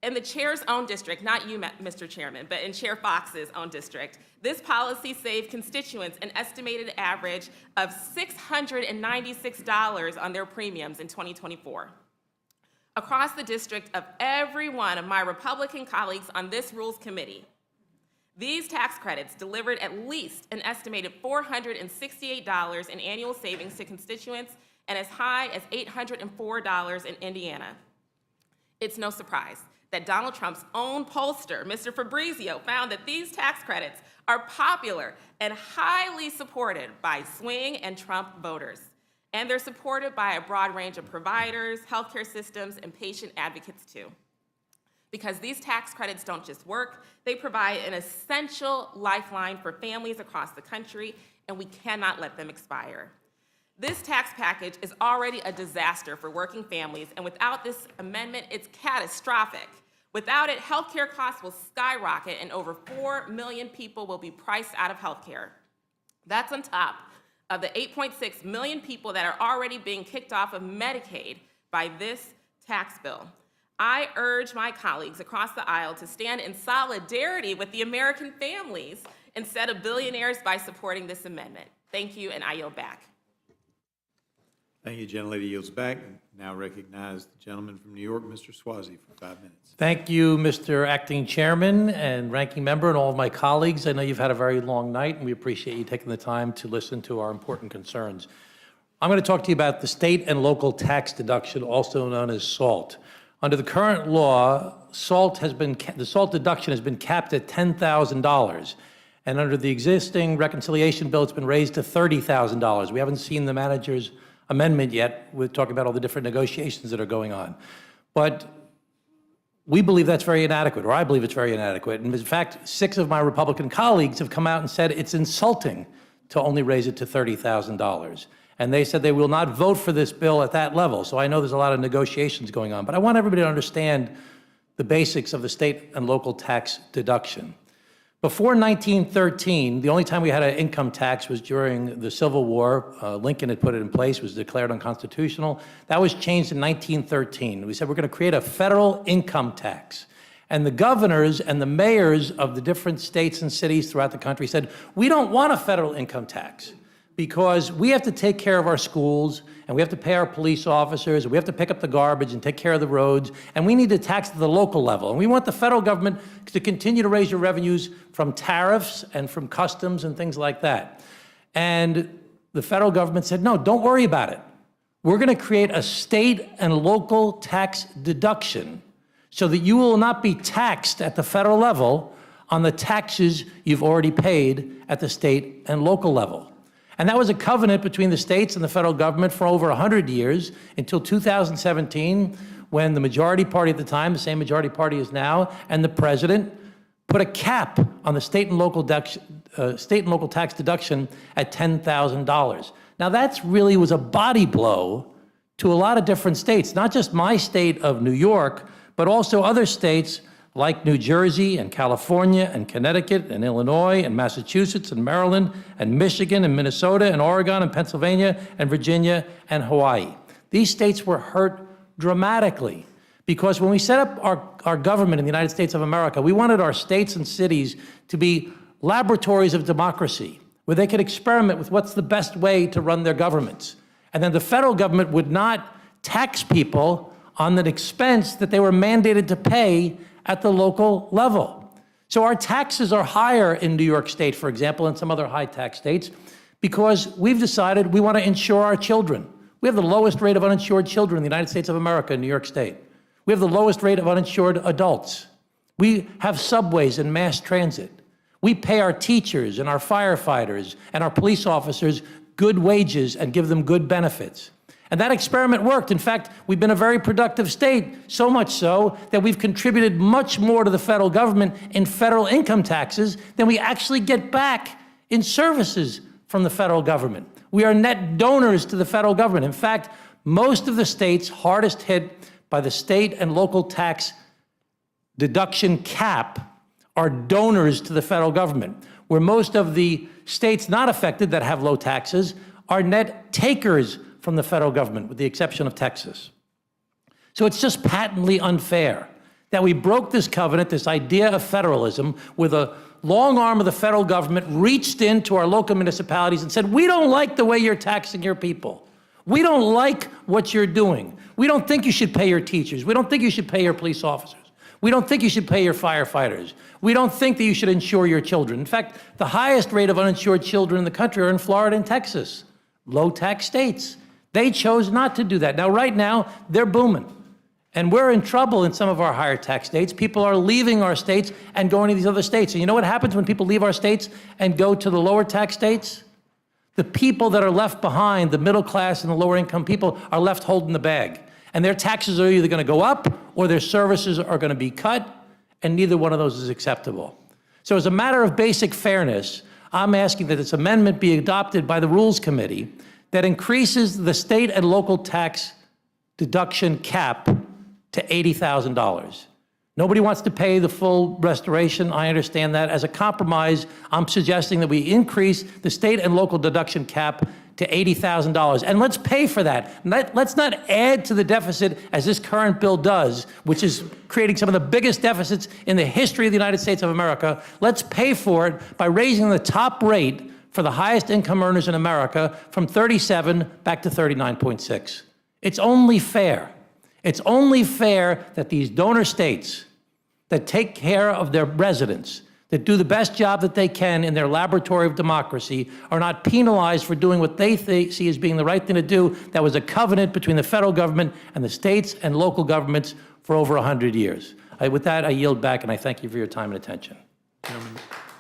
In the chair's own district, not you, Mr. Chairman, but in Chair Fox's own district, this policy saved constituents an estimated average of $696 on their premiums in 2024. Across the district of every one of my Republican colleagues on this Rules Committee, these tax credits delivered at least an estimated $468 in annual savings to constituents and as high as $804 in Indiana. It's no surprise that Donald Trump's own pollster, Mr. Fabrizio, found that these tax credits are popular and highly supported by swing and Trump voters. And they're supported by a broad range of providers, healthcare systems, and patient advocates too. Because these tax credits don't just work, they provide an essential lifeline for families across the country, and we cannot let them expire. This tax package is already a disaster for working families, and without this amendment, it's catastrophic. Without it, healthcare costs will skyrocket, and over 4 million people will be priced out of healthcare. That's on top of the 8.6 million people that are already being kicked off of Medicaid by this tax bill. I urge my colleagues across the aisle to stand in solidarity with the American families instead of billionaires by supporting this amendment. Thank you, and I yield back. Thank you. Gentlelady yields back. Now recognize the gentleman from New York, Mr. Swazi, for 5 minutes. Thank you, Mr. Acting Chairman and Ranking Member and all of my colleagues. I know you've had a very long night, and we appreciate you taking the time to listen to our important concerns. I'm going to talk to you about the state and local tax deduction, also known as SALT. Under the current law, the SALT deduction has been capped at $10,000. And under the existing reconciliation bill, it's been raised to $30,000. We haven't seen the manager's amendment yet. We're talking about all the different negotiations that are going on. But we believe that's very inadequate, or I believe it's very inadequate. And in fact, 6 of my Republican colleagues have come out and said it's insulting to only raise it to $30,000. And they said they will not vote for this bill at that level. So I know there's a lot of negotiations going on. But I want everybody to understand the basics of the state and local tax deduction. Before 1913, the only time we had an income tax was during the Civil War. Lincoln had put it in place, was declared unconstitutional. That was changed in 1913. We said we're going to create a federal income tax. And the governors and the mayors of the different states and cities throughout the country said, we don't want a federal income tax because we have to take care of our schools, and we have to pay our police officers, and we have to pick up the garbage and take care of the roads, and we need to tax at the local level. And we want the federal government to continue to raise your revenues from tariffs and from customs and things like that. And the federal government said, no, don't worry about it. We're going to create a state and local tax deduction so that you will not be taxed at the federal level on the taxes you've already paid at the state and local level. And that was a covenant between the states and the federal government for over 100 years until 2017, when the majority party at the time, the same majority party as now, and the president put a cap on the state and local tax deduction at $10,000. Now that really was a body blow to a lot of different states, not just my state of New York, but also other states like New Jersey and California and Connecticut and Illinois and Massachusetts and Maryland and Michigan and Minnesota and Oregon and Pennsylvania and Virginia and Hawaii. These states were hurt dramatically because when we set up our government in the United States of America, we wanted our states and cities to be laboratories of democracy where they could experiment with what's the best way to run their governments. And then the federal government would not tax people on an expense that they were mandated to pay at the local level. So our taxes are higher in New York State, for example, and some other high tax states, because we've decided we want to insure our children. We have the lowest rate of uninsured children in the United States of America in New York State. We have the lowest rate of uninsured adults. We have subways and mass transit. We pay our teachers and our firefighters and our police officers good wages and give them good benefits. And that experiment worked. In fact, we've been a very productive state, so much so that we've contributed much more to the federal government in federal income taxes than we actually get back in services from the federal government. We are net donors to the federal government. In fact, Most of the states hardest hit by the state and local tax deduction cap are donors to the federal government, where most of the states not affected that have low taxes are net takers from the federal government, with the exception of Texas. So it's just patently unfair that we broke this covenant, this idea of federalism, with a long arm of the federal government reached into our local municipalities and said, we don't like the way you're taxing your people. We don't like what you're doing. We don't think you should pay your teachers. We don't think you should pay your police officers. We don't think you should pay your firefighters. We don't think that you should insure your children. In fact, the highest rate of uninsured children in the country are in Florida and Texas, low-tax states. They chose not to do that. Now, right now, they're booming. And we're in trouble in some of our higher tax states. People are leaving our states and going to these other states. And you know what happens when people leave our states and go to the lower tax states? The people that are left behind, the middle class and the lower income people, are left holding the bag. And their taxes are either going to go up or their services are going to be cut, and neither one of those is acceptable. So as a matter of basic fairness, I'm asking that this amendment be adopted by the Rules Committee that increases the state and local tax deduction cap to $80,000. Nobody wants to pay the full restoration. I understand that. As a compromise, I'm suggesting that we increase the state and local deduction cap to $80,000. And let's pay for that. Let's not add to the deficit as this current bill does, which is creating some of the biggest deficits in the history of the United States of America. Let's pay for it by raising the top rate for the highest income earners in America from 37 back to 39.6. It's only fair. It's only fair that these donor states that take care of their residents, that do the best job that they can in their laboratory of democracy, are not penalized for doing what they see as being the right thing to do. That was a covenant between the federal government and the states and local governments for over 100 years. With that, I yield back, and I thank you for your time and attention.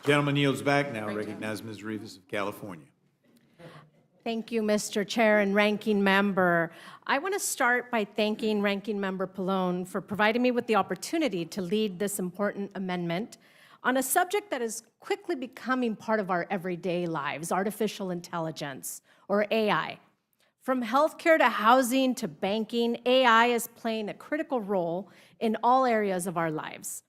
Gentleman yields back. Now recognize Ms. Rivas of California. Thank you, Mr. Chair and Ranking Member. I want to start by thanking Ranking Member Pallone for providing me with the opportunity to lead this important amendment on a subject that is quickly becoming part of our everyday lives, artificial intelligence, or AI. From healthcare to housing to banking, AI is playing a critical role in all areas of our lives.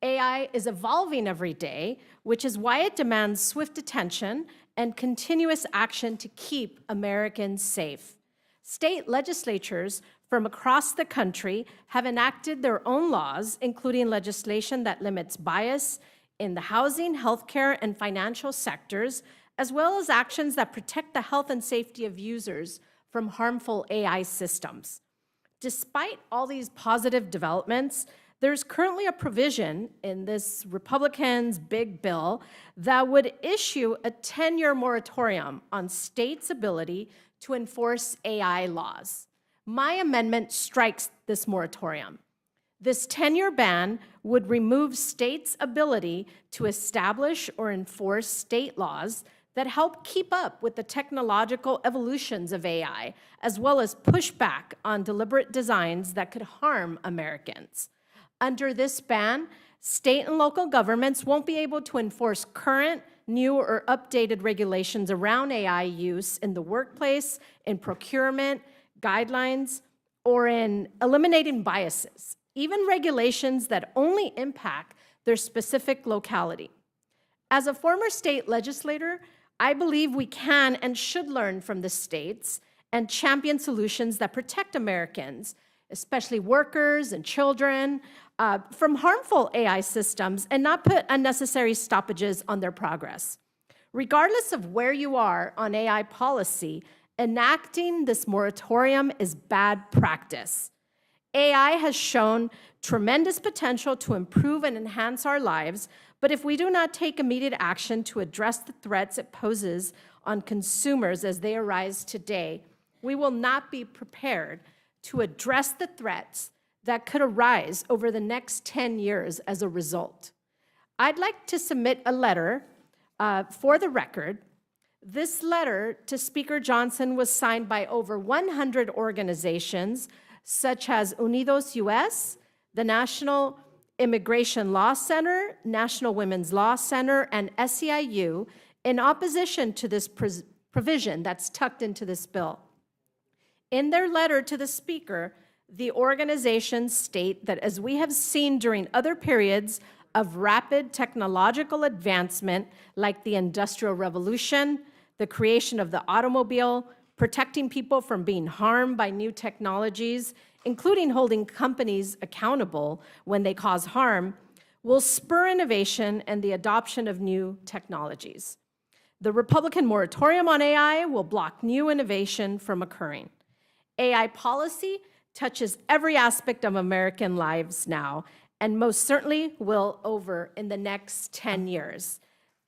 AI is evolving every day, which is why it demands swift attention and continuous action to keep Americans safe. State legislatures from across the country have enacted their own laws, including legislation that limits bias in the housing, healthcare, and financial sectors, as well as actions that protect the health and safety of users from harmful AI systems. Despite all these positive developments, there's currently a provision in this Republicans' big bill that would issue a 10-year moratorium on states' ability to enforce AI laws. My amendment strikes this moratorium. This 10-year ban would remove states' ability to establish or enforce state laws that help keep up with the technological evolutions of AI, as well as push back on deliberate designs that could harm Americans. Under this ban, state and local governments won't be able to enforce current, new, or updated regulations around AI use in the workplace, in procurement, guidelines, or in eliminating biases, even regulations that only impact their specific locality. As a former state legislator, I believe we can and should learn from the states and champion solutions that protect Americans, especially workers and children, from harmful AI systems and not put unnecessary stoppages on their progress. Regardless of where you are on AI policy, enacting this moratorium is bad practice. AI has shown tremendous potential to improve and enhance our lives, but if we do not take immediate action to address the threats it poses on consumers as they arise today, we will not be prepared to address the threats that could arise over the next 10 years as a result. I'd like to submit a letter for the record. This letter to Speaker Johnson was signed by over 100 organizations, such as Unidos US, the National Immigration Law Center, National Women's Law Center, and SEIU, in opposition to this provision that's tucked into this bill. In their letter to the Speaker, the organizations state that as we have seen during other periods of rapid technological advancement, like the Industrial Revolution, the creation of the automobile, protecting people from being harmed by new technologies, including holding companies accountable when they cause harm, will spur innovation and the adoption of new technologies. The Republican moratorium on AI will block new innovation from occurring. AI policy touches every aspect of American lives now, and most certainly will over in the next 10 years.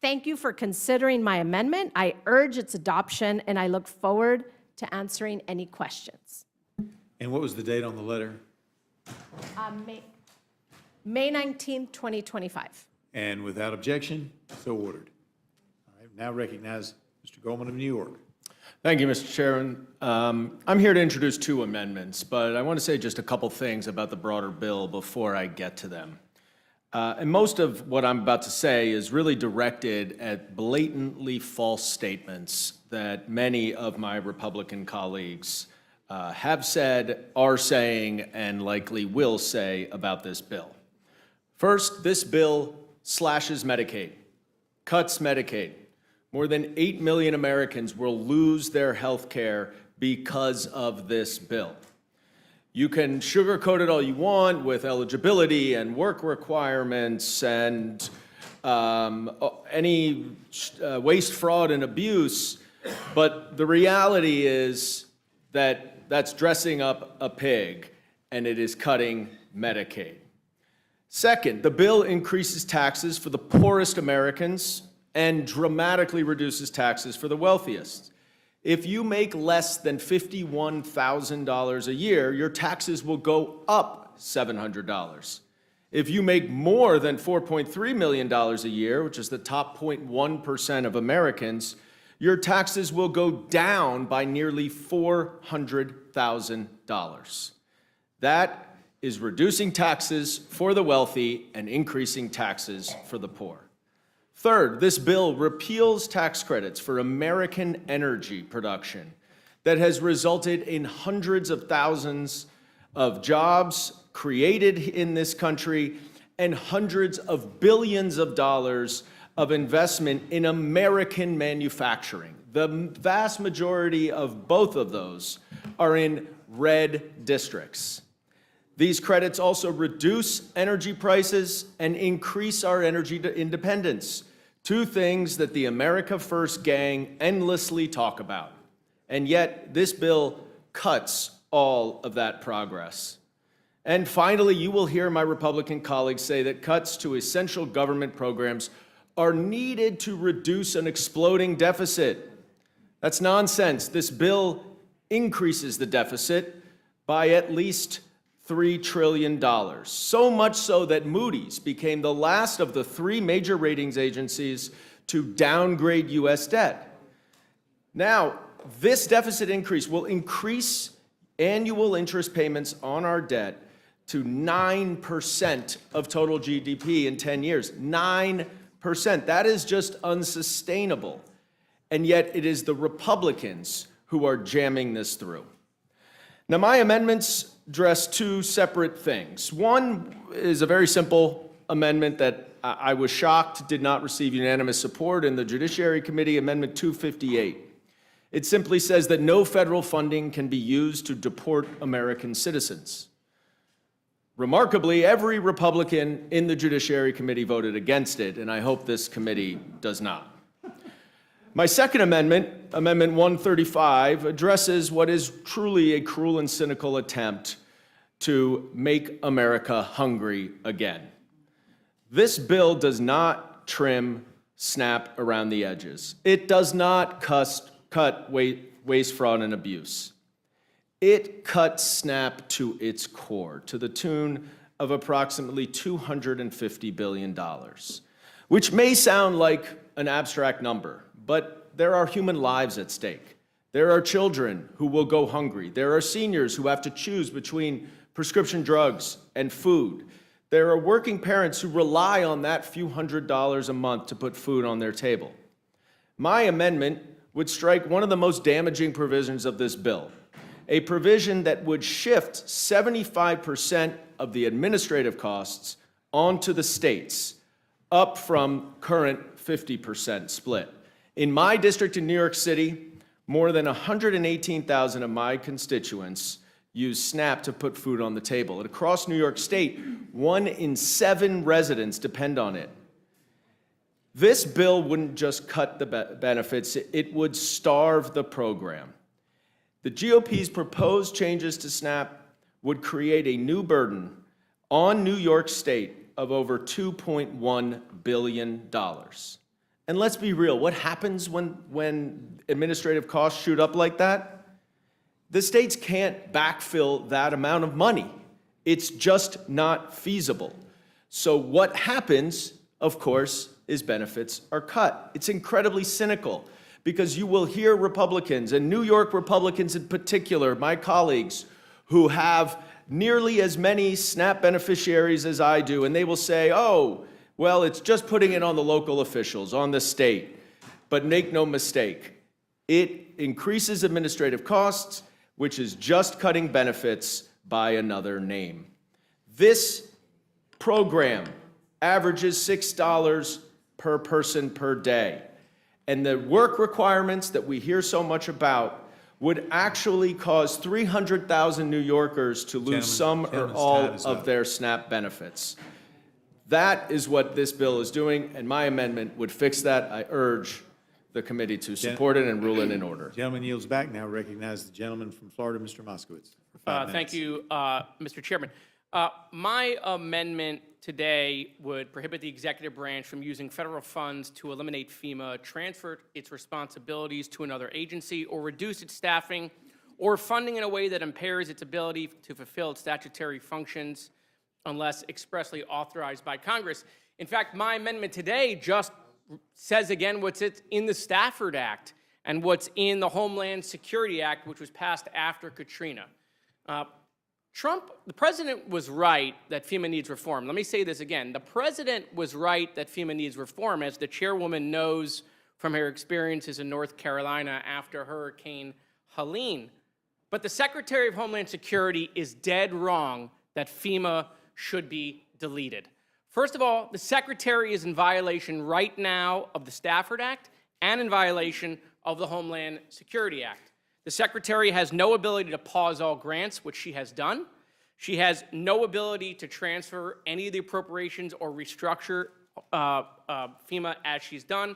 Thank you for considering my amendment. I urge its adoption, and I look forward to answering any questions. And what was the date on the letter? May 19, 2025. And without objection, so ordered. I now recognize Mr. Goldman of New York. Thank you, Mr. Chairman. I'm here to introduce two amendments, but I want to say just a couple things about the broader bill before I get to them. And most of what I'm about to say is really directed at blatantly false statements that many of my Republican colleagues have said, are saying, and likely will say about this bill. First, this bill slashes Medicaid, cuts Medicaid. More than 8 million Americans will lose their health care because of this bill. You can sugarcoat it all you want with eligibility and work requirements and any waste, fraud, and abuse, but the reality is that that's dressing up a pig, and it is cutting Medicaid. Second, the bill increases taxes for the poorest Americans and dramatically reduces taxes for the wealthiest. If you make less than $51,000 a year, your taxes will go up $700. If you make more than $4.3 million a year, which is the top 0.1% of Americans, your taxes will go down by nearly $400,000. That is reducing taxes for the wealthy and increasing taxes for the poor. Third, this bill repeals tax credits for American energy production that has resulted in hundreds of thousands of jobs created in this country and hundreds of billions of dollars of investment in American manufacturing. The vast majority of both of those are in red districts. These credits also reduce energy prices and increase our energy independence, two things that the America First gang endlessly talk about. And yet, this bill cuts all of that progress. And finally, you will hear my Republican colleagues say that cuts to essential government programs are needed to reduce an exploding deficit. That's nonsense. This bill increases the deficit by at least $3 trillion, so much so that Moody's became the last of the three major ratings agencies to downgrade U.S. debt. Now, this deficit increase will increase annual interest payments on our debt to 9% of total GDP in 10 years. 9%. That is just unsustainable. And yet it is the Republicans who are jamming this through. Now, my amendments address two separate things. One is a very simple amendment that I was shocked did not receive unanimous support in the Judiciary Committee, Amendment 258. It simply says that no federal funding can be used to deport American citizens. Remarkably, every Republican in the Judiciary Committee voted against it, and I hope this committee does not. My second amendment, Amendment 135, addresses what is truly a cruel and cynical attempt to make America hungry again. This bill does not trim SNAP around the edges. It does not cut waste, fraud, and abuse. It cuts SNAP to its core, to the tune of approximately $250 billion, which may sound like an abstract number, but there are human lives at stake. There are children who will go hungry. There are seniors who have to choose between prescription drugs and food. There are working parents who rely on that few $100s a month to put food on their table. My amendment would strike one of the most damaging provisions of this bill, a provision that would shift 75% of the administrative costs onto the states, up from current 50% split. In my district in New York City, more than 118,000 of my constituents use SNAP to put food on the table. And across New York State, 1 in 7 residents depend on it. This bill wouldn't just cut the benefits, it would starve the program. The GOP's proposed changes to SNAP would create a new burden on New York State of over $2.1 billion. And let's be real, what happens when administrative costs shoot up like that? The states can't backfill that amount of money. It's just not feasible. So what happens, of course, is benefits are cut. It's incredibly cynical because you will hear Republicans, and New York Republicans in particular, my colleagues, who have nearly as many SNAP beneficiaries as I do, and they will say, oh, well, it's just putting it on the local officials, on the state. But make no mistake, it increases administrative costs, which is just cutting benefits by another name. This program averages $6 per person per day. And the work requirements that we hear so much about would actually cause 300,000 New Yorkers to lose some or all of their SNAP benefits. That is what this bill is doing, and my amendment would fix that. I urge the committee to support it and rule it in order. Gentleman yields back. Now recognize the gentleman from Florida, Mr. Moskowitz, for 5 minutes. Thank you, Mr. Chairman. My amendment today would prohibit the executive branch from using federal funds to eliminate FEMA, transfer its responsibilities to another agency, or reduce its staffing or funding in a way that impairs its ability to fulfill its statutory functions unless expressly authorized by Congress. In fact, my amendment today just says again what's in the Stafford Act and what's in the Homeland Security Act, which was passed after Katrina. The president was right that FEMA needs reform. Let me say this again. The president was right that FEMA needs reform, as the chairwoman knows from her experiences in North Carolina after Hurricane Helene. But the Secretary of Homeland Security is dead wrong that FEMA should be deleted. First of all, the Secretary is in violation right now of the Stafford Act and in violation of the Homeland Security Act. The Secretary has no ability to pause all grants, which she has done. She has no ability to transfer any of the appropriations or restructure FEMA as she's done.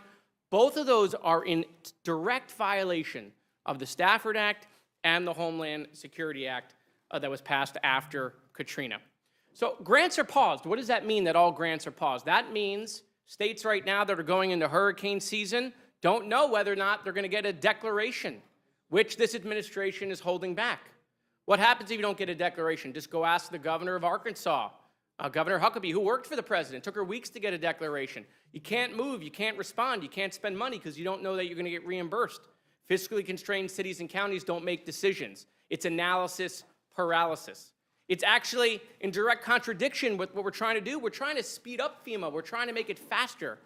Both of those are in direct violation of the Stafford Act and the Homeland Security Act that was passed after Katrina. So grants are paused. What does that mean, that all grants are paused? That means states right now that are going into hurricane season don't know whether or not they're going to get a declaration, which this administration is holding back. What happens if you don't get a declaration? Just go ask the governor of Arkansas, Governor Huckabee, who worked for the president. It took her weeks to get a declaration. You can't move, you can't respond, you can't spend money because you don't know that you're going to get reimbursed. Fiscally constrained cities and counties don't make decisions. It's analysis paralysis. It's actually in direct contradiction with what we're trying to do. We're trying to speed up FEMA. We're trying to make it faster,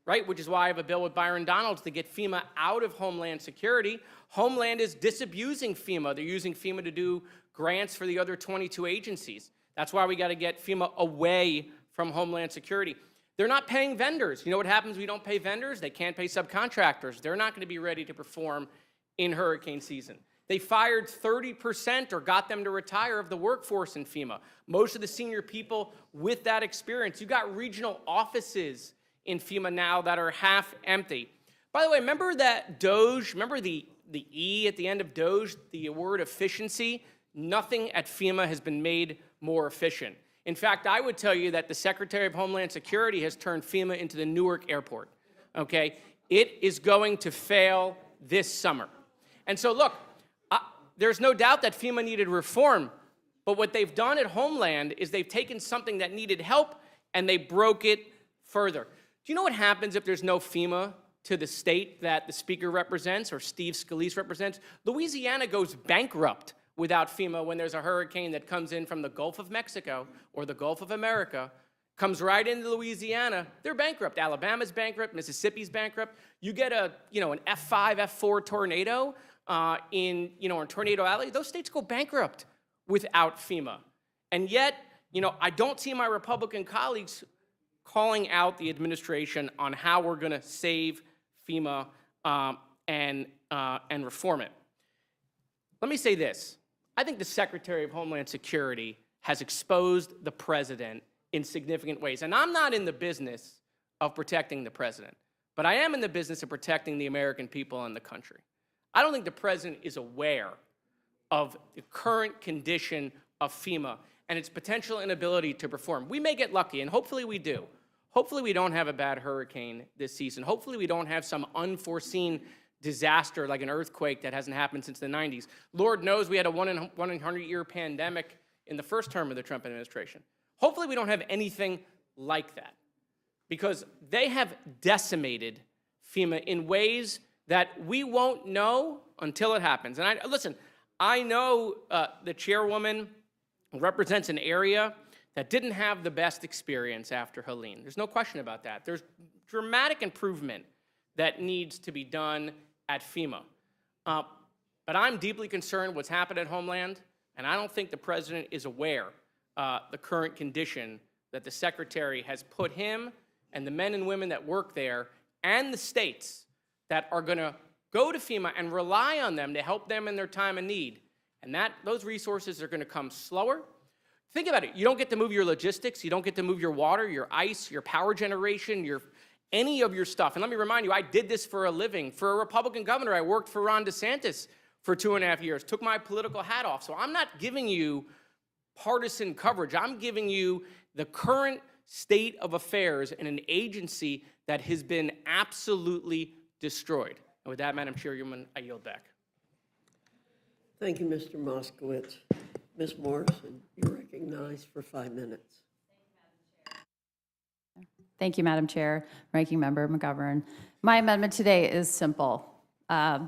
right? Which is why I have a bill with Byron Donalds to get FEMA out of Homeland Security. Homeland is disabusing FEMA. They're using FEMA to do grants for the other 22 agencies. That's why we got to get FEMA away from Homeland Security. They're not paying vendors. You know what happens when we don't pay vendors? They can't pay subcontractors. They're not going to be ready to perform in hurricane season. They fired 30% or got them to retire of the workforce in FEMA. Most of the senior people with that experience. You've got regional offices in FEMA now that are half empty. By the way, remember that DOGE, remember the E at the end of DOGE, the word efficiency? Nothing at FEMA has been made more efficient. In fact, I would tell you that the Secretary of Homeland Security has turned FEMA into the Newark Airport, okay? It is going to fail this summer. And so look, there's no doubt that FEMA needed reform, but what they've done at Homeland is they've taken something that needed help and they broke it further. Do you know what happens if there's no FEMA to the state that the Speaker represents or Steve Scalise represents? Louisiana goes bankrupt without FEMA when there's a hurricane that comes in from the Gulf of Mexico or the Gulf of America, comes right into Louisiana. They're bankrupt. Alabama's bankrupt. Mississippi's bankrupt. You get an F5, F4 tornado, in Tornado Alley, those states go bankrupt without FEMA. And yet, I don't see my Republican colleagues calling out the administration on how we're going to save FEMA and reform it. Let me say this. I think the Secretary of Homeland Security has exposed the president in significant ways. And I'm not in the business of protecting the president, but I am in the business of protecting the American people and the country. I don't think the president is aware of the current condition of FEMA and its potential inability to perform. We may get lucky, and hopefully we do. Hopefully we don't have a bad hurricane this season. Hopefully we don't have some unforeseen disaster like an earthquake that hasn't happened since the 90s. Lord knows we had a 1 in 100-year pandemic in the first term of the Trump administration. Hopefully we don't have anything like that, because they have decimated FEMA in ways that we won't know until it happens. And listen, I know the chairwoman represents an area that didn't have the best experience after Helene. There's no question about that. There's dramatic improvement that needs to be done at FEMA. But I'm deeply concerned what's happened at Homeland, and I don't think the president is aware the current condition that the secretary has put him and the men and women that work there and the states that are going to go to FEMA and rely on them to help them in their time of need. And those resources are going to come slower. Think about it. You don't get to move your logistics. You don't get to move your water, your ice, your power generation, any of your stuff. And let me remind you, I did this for a living. For a Republican governor, I worked for Ron DeSantis for 2.5 years, took my political hat off. So I'm not giving you partisan coverage. I'm giving you the current state of affairs in an agency that has been absolutely destroyed. And with that, Madam Chairwoman, I yield back. Thank you, Mr. Moskowitz. Ms. Morrison, you're recognized for 5 minutes. Thank you, Madam Chair, Ranking Member McGovern. My amendment today is simple.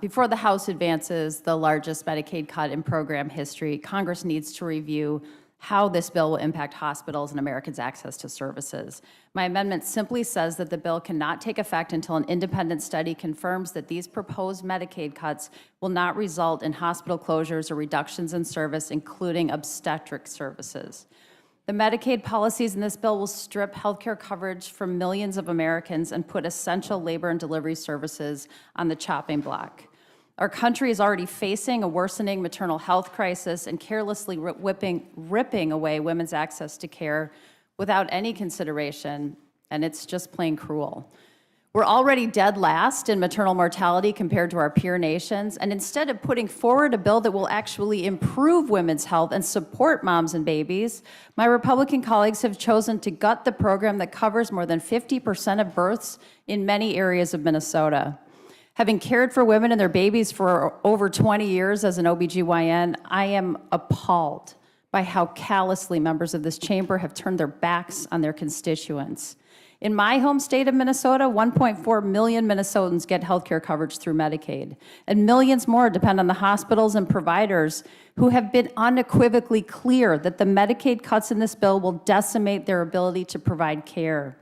Before the House advances the largest Medicaid cut in program history, Congress needs to review how this bill will impact hospitals and Americans' access to services. My amendment simply says that the bill cannot take effect until an independent study confirms that these proposed Medicaid cuts will not result in hospital closures or reductions in service, including obstetric services. The Medicaid policies in this bill will strip healthcare coverage from millions of Americans and put essential labor and delivery services on the chopping block. Our country is already facing a worsening maternal health crisis and carelessly ripping away women's access to care without any consideration, and it's just plain cruel. We're already dead last in maternal mortality compared to our peer nations, and instead of putting forward a bill that will actually improve women's health and support moms and babies, my Republican colleagues have chosen to gut the program that covers more than 50% of births in many areas of Minnesota. Having cared for women and their babies for over 20 years as an OBGYN, I am appalled by how callously members of this chamber have turned their backs on their constituents. In my home state of Minnesota, 1.4 million Minnesotans get health care coverage through Medicaid, and millions more depend on the hospitals and providers who have been unequivocally clear that the Medicaid cuts in this bill will decimate their ability to provide care.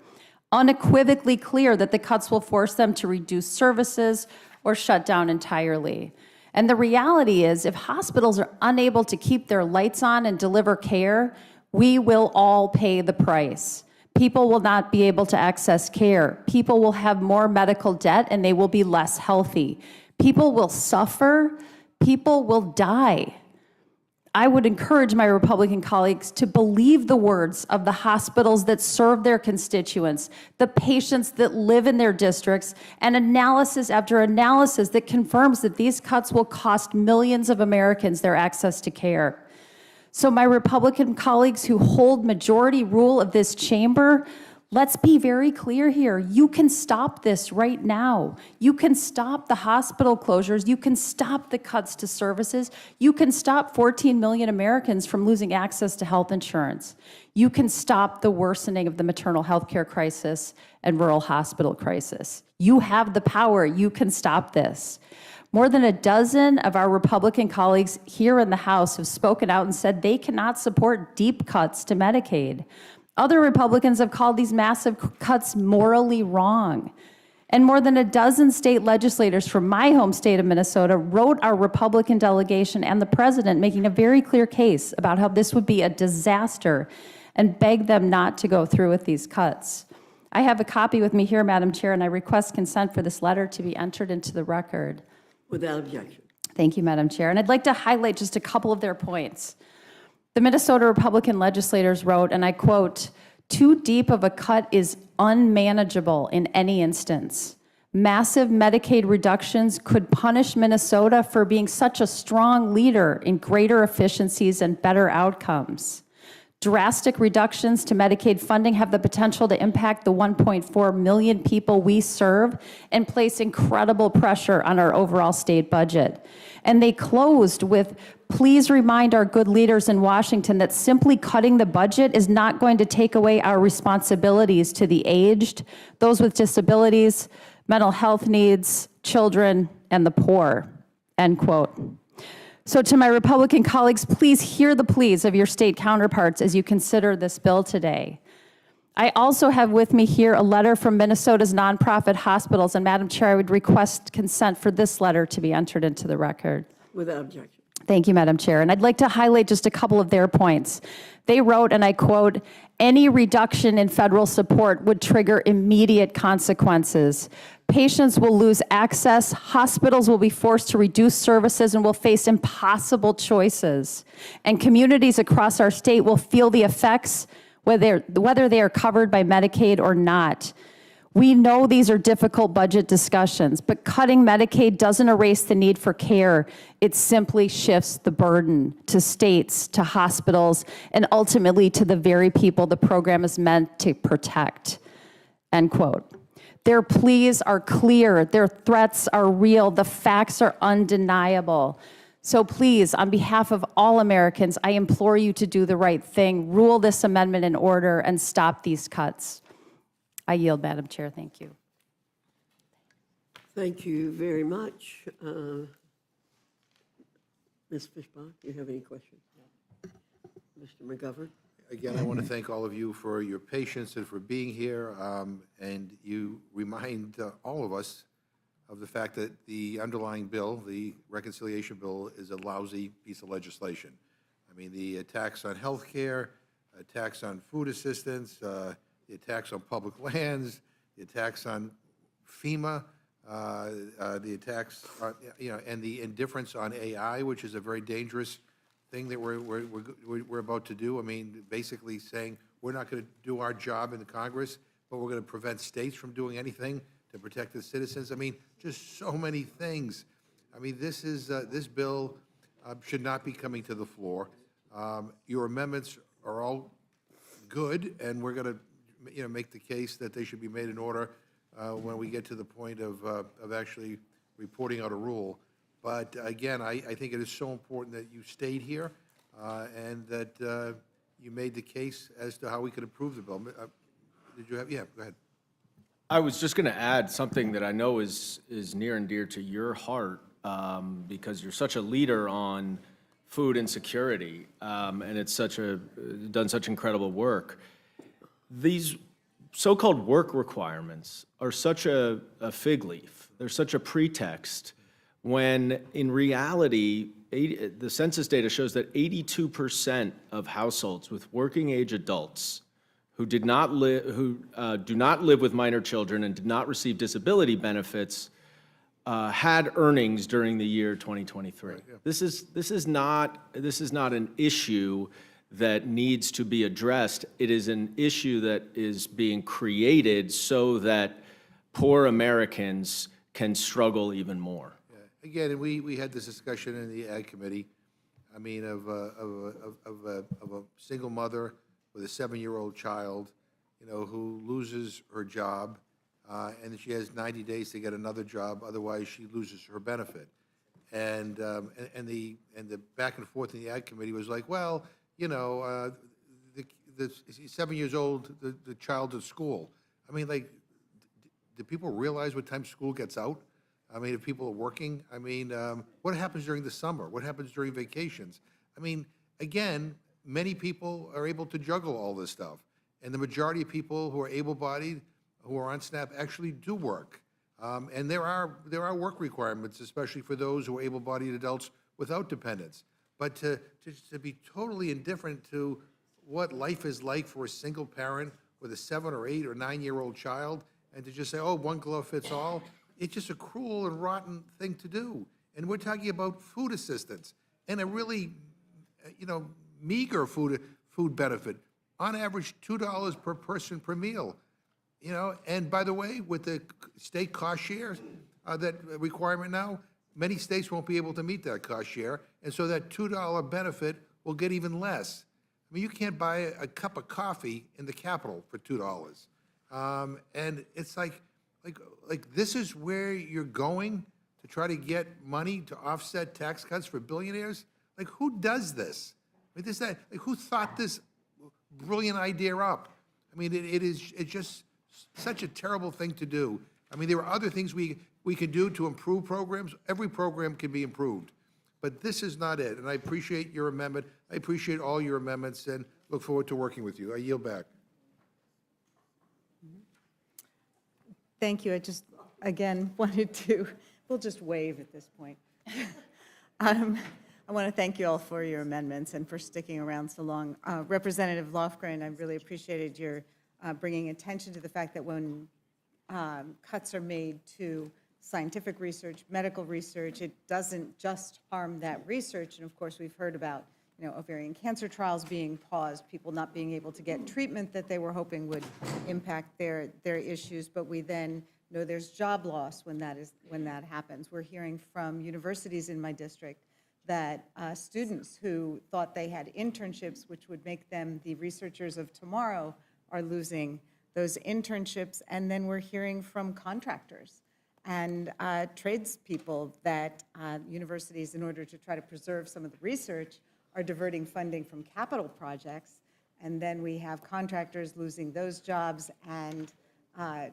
Unequivocally clear that the cuts will force them to reduce services or shut down entirely. And the reality is, if hospitals are unable to keep their lights on and deliver care, we will all pay the price. People will not be able to access care. People will have more medical debt and they will be less healthy. People will suffer. People will die. I would encourage my Republican colleagues to believe the words of the hospitals that serve their constituents, the patients that live in their districts, and analysis after analysis that confirms that these cuts will cost millions of Americans their access to care. So my Republican colleagues who hold majority rule of this chamber, let's be very clear here. You can stop this right now. You can stop the hospital closures. You can stop the cuts to services. You can stop 14 million Americans from losing access to health insurance. You can stop the worsening of the maternal health care crisis and rural hospital crisis. You have the power. You can stop this. More than a dozen of our Republican colleagues here in the House have spoken out and said they cannot support deep cuts to Medicaid. Other Republicans have called these massive cuts morally wrong. And more than a dozen state legislators from my home state of Minnesota wrote our Republican delegation and the president making a very clear case about how this would be a disaster and begged them not to go through with these cuts. I have a copy with me here, Madam Chair, and I request consent for this letter to be entered into the record. Without objection. Thank you, Madam Chair. And I'd like to highlight just a couple of their points. The Minnesota Republican legislators wrote, and I quote, "Too deep of a cut is unmanageable in any instance. Massive Medicaid reductions could punish Minnesota for being such a strong leader in greater efficiencies and better outcomes. Drastic reductions to Medicaid funding have the potential to impact the 1.4 million people we serve and place incredible pressure on our overall state budget." And they closed with, "Please remind our good leaders in Washington that simply cutting the budget is not going to take away our responsibilities to the aged, those with disabilities, mental health needs, children, and the poor," end quote. So to my Republican colleagues, please hear the pleas of your state counterparts as you consider this bill today. I also have with me here a letter from Minnesota's nonprofit hospitals, and Madam Chair, I would request consent for this letter to be entered into the record. Without objection. Thank you, Madam Chair. And I'd like to highlight just a couple of their points. They wrote, and I quote, "Any reduction in federal support would trigger immediate consequences. Patients will lose access, hospitals will be forced to reduce services and will face impossible choices. And communities across our state will feel the effects whether they are covered by Medicaid or not. We know these are difficult budget discussions, but cutting Medicaid doesn't erase the need for care. It simply shifts the burden to states, to hospitals, and ultimately to the very people the program is meant to protect," end quote. Their pleas are clear, their threats are real, the facts are undeniable. So please, on behalf of all Americans, I implore you to do the right thing, rule this amendment in order, and stop these cuts. I yield, Madam Chair. Thank you. Thank you very much. Ms. Fishbach, do you have any questions? Mr. McGovern? Again, I want to thank all of you for your patience and for being here. And you remind all of us of the fact that the underlying bill, the reconciliation bill, is a lousy piece of legislation. I mean, the attacks on health care, attacks on food assistance, the attacks on public lands, the attacks on FEMA, the attacks, and the indifference on AI, which is a very dangerous thing that we're about to do. I mean, basically saying we're not going to do our job in the Congress, but we're going to prevent states from doing anything to protect the citizens. I mean, just so many things. I mean, this bill should not be coming to the floor. Your amendments are all good, and we're going to make the case that they should be made in order when we get to the point of actually reporting out a rule. But again, I think it is so important that you stayed here and that you made the case as to how we could improve the bill. Did you have? Yeah, go ahead. I was just going to add something that I know is near and dear to your heart because you're such a leader on food insecurity, and it's done such incredible work. These so-called work requirements are such a fig leaf. They're such a pretext when in reality, the census data shows that 82% of households with working age adults who do not live with minor children and did not receive disability benefits had earnings during the year 2023. Right, yeah. This is not an issue that needs to be addressed. It is an issue that is being created so that poor Americans can struggle even more. Yeah. Again, and we had this discussion in the Ag Committee. I mean, of a single mother with a 7-year-old child, who loses her job, and she has 90 days to get another job. Otherwise, she loses her benefit. And the back and forth in the Ag Committee was like, well, the 7 years old, the child's at school. I mean, like, do people realize what time school gets out? I mean, if people are working, I mean, what happens during the summer? What happens during vacations? I mean, again, many people are able to juggle all this stuff. And the majority of people who are able-bodied, who are on SNAP, actually do work. And there are work requirements, especially for those who are able-bodied adults without dependents. But to be totally indifferent to what life is like for a single parent with a 7 or 8 or 9-year-old child, and to just say, oh, one glove fits all, it's just a cruel and rotten thing to do. And we're talking about food assistance and a really, meager food benefit. On average, $2 per person per meal. And by the way, with the state cost share, that requirement now, many states won't be able to meet that cost share, and so that $2 benefit will get even less. I mean, you can't buy a cup of coffee in the Capitol for $2. And it's like this is where you're going to try to get money to offset tax cuts for billionaires? Like, who does this? I mean, who thought this brilliant idea up? I mean, it's just such a terrible thing to do. I mean, there are other things we can do to improve programs. Every program can be improved. But this is not it. And I appreciate your amendment. I appreciate all your amendments and look forward to working with you. I yield back. Thank you. I just, again, wanted to, we'll just wave at this point. I want to thank you all for your amendments and for sticking around so long. Representative Lofgren, I really appreciated your bringing attention to the fact that when cuts are made to scientific research, medical research, it doesn't just harm that research. And of course, we've heard about ovarian cancer trials being paused, people not being able to get treatment that they were hoping would impact their issues. But we then know there's job loss when that happens. We're hearing from universities in my district that students who thought they had internships, which would make them the researchers of tomorrow, are losing those internships. And then we're hearing from contractors and tradespeople that universities, in order to try to preserve some of the research, are diverting funding from capital projects. And then we have contractors losing those jobs and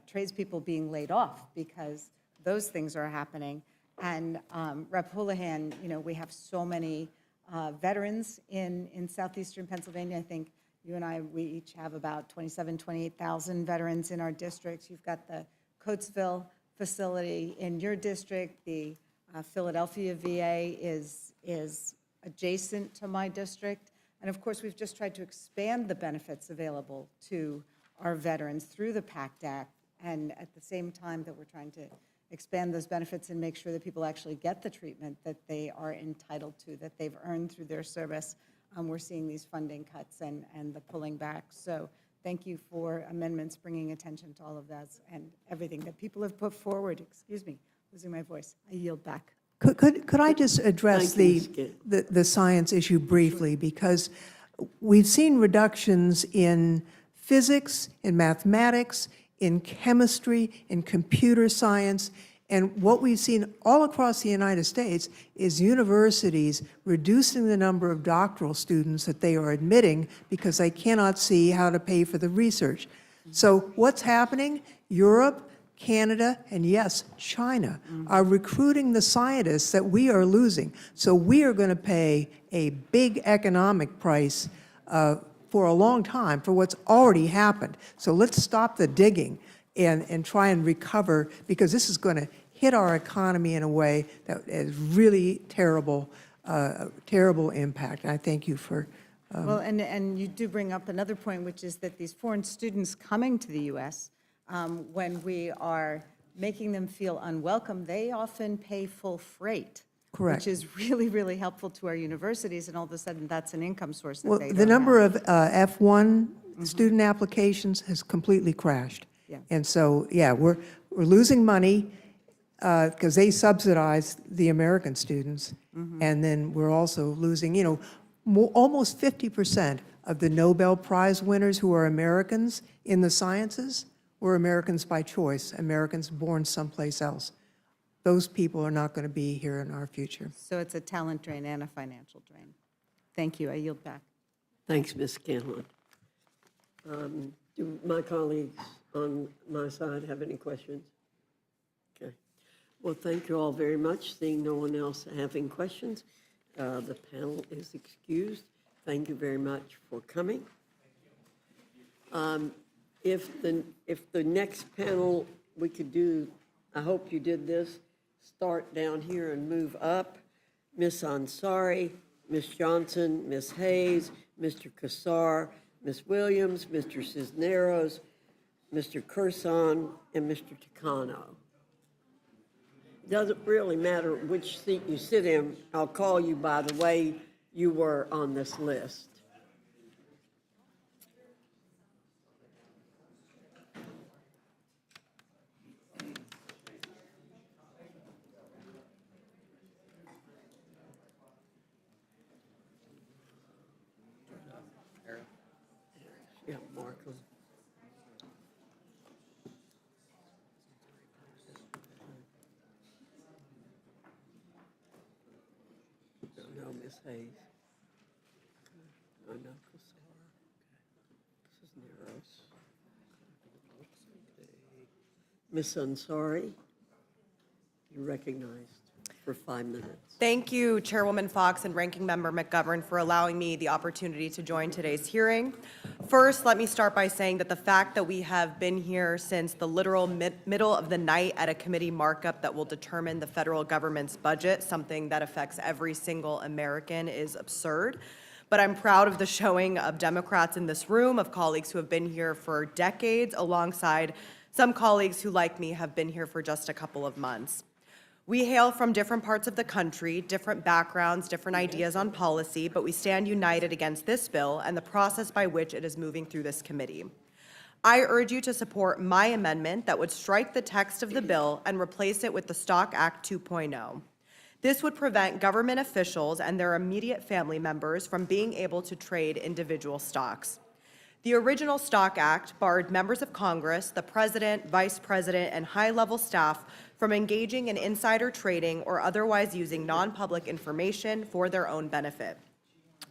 tradespeople being laid off because those things are happening. And Rep. Houlihan, we have so many veterans in southeastern Pennsylvania. I think you and I, we each have about 27,000, 28,000 veterans in our districts. You've got the Coatesville facility in your district. The Philadelphia VA is adjacent to my district. And of course, we've just tried to expand the benefits available to our veterans through the PACT Act. And at the same time that we're trying to expand those benefits and make sure that people actually get the treatment that they are entitled to, that they've earned through their service, we're seeing these funding cuts and the pulling back. So thank you for amendments bringing attention to all of that and everything that people have put forward. Excuse me, losing my voice. I yield back. Could I just address Thank you, the science issue briefly? Because we've seen reductions in physics, in mathematics, in chemistry, in computer science, and what we've seen all across the United States is universities reducing the number of doctoral students that they are admitting because they cannot see how to pay for the research. So what's happening? Europe, Canada, and yes, China are recruiting the scientists that we are losing. So we are going to pay a big economic price for a long time for what's already happened. So let's stop the digging and try and recover, because this is going to hit our economy in a way that is really terrible, terrible impact. And I thank you for. Well, and you do bring up another point, which is that these foreign students coming to the U.S., when we are making them feel unwelcome, they often pay full freight. Correct. Which is really, really helpful to our universities, and all of a sudden, that's an income source that Well, they the don't number have. of F1 student applications has completely crashed. Yeah. And so, yeah, we're losing money because they subsidize the American students. And then we're also losing, almost 50% of the Nobel Prize winners who are Americans in the sciences were Americans by choice, Americans born someplace else. Those people are not going to be here in our future. So it's a talent drain and a financial drain. Thank you. I yield back. Thanks, Ms. Scanlon. Do my colleagues on my side have any questions? Okay. Well, thank you all very much. Seeing no one else having questions, the panel is excused. Thank you very much for coming. If the next panel we could do I hope you did this. Start down here and move up. Ms. Ansari, Ms. Johnson, Ms. Hayes, Mr. Kassar, Ms. Williams, Mr. Cisneros, Mr. Curson, and Mr. Takano. Doesn't really matter which seat you sit in. I'll call you by the way you were on this list. Yeah, mark them. No, Ms. Hayes. No, Kassar. Cisneros. Ms. Ansari, you're recognized for 5 minutes. Thank you, Chairwoman Fox and Ranking Member McGovern, for allowing me the opportunity to join today's hearing. First, let me start by saying that the fact that we have been here since the literal middle of the night at a committee markup that will determine the federal government's budget, something that affects every single American, is absurd. But I'm proud of the showing of Democrats in this room, of colleagues who have been here for decades, alongside some colleagues who, like me, have been here for just a couple of months. We hail from different parts of the country, different backgrounds, different ideas on policy, but we stand united against this bill and the process by which it is moving through this committee. I urge you to support my amendment that would strike the text of the bill and replace it with the Stock Act 2.0. This would prevent government officials and their immediate family members from being able to trade individual stocks. The original Stock Act barred members of Congress, the President, Vice President, and high-level staff from engaging in insider trading or otherwise using non-public information for their own benefit.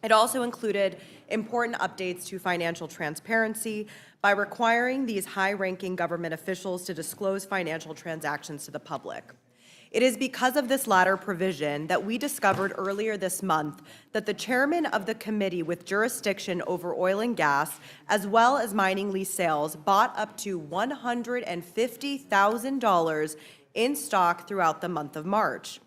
It also included important updates to financial transparency by requiring these high-ranking government officials to disclose financial transactions to the public. It is because of this latter provision that we discovered earlier this month that the chairman of the committee with jurisdiction over oil and gas, as well as mining lease sales, bought up to $150,000 in stock throughout the month of March.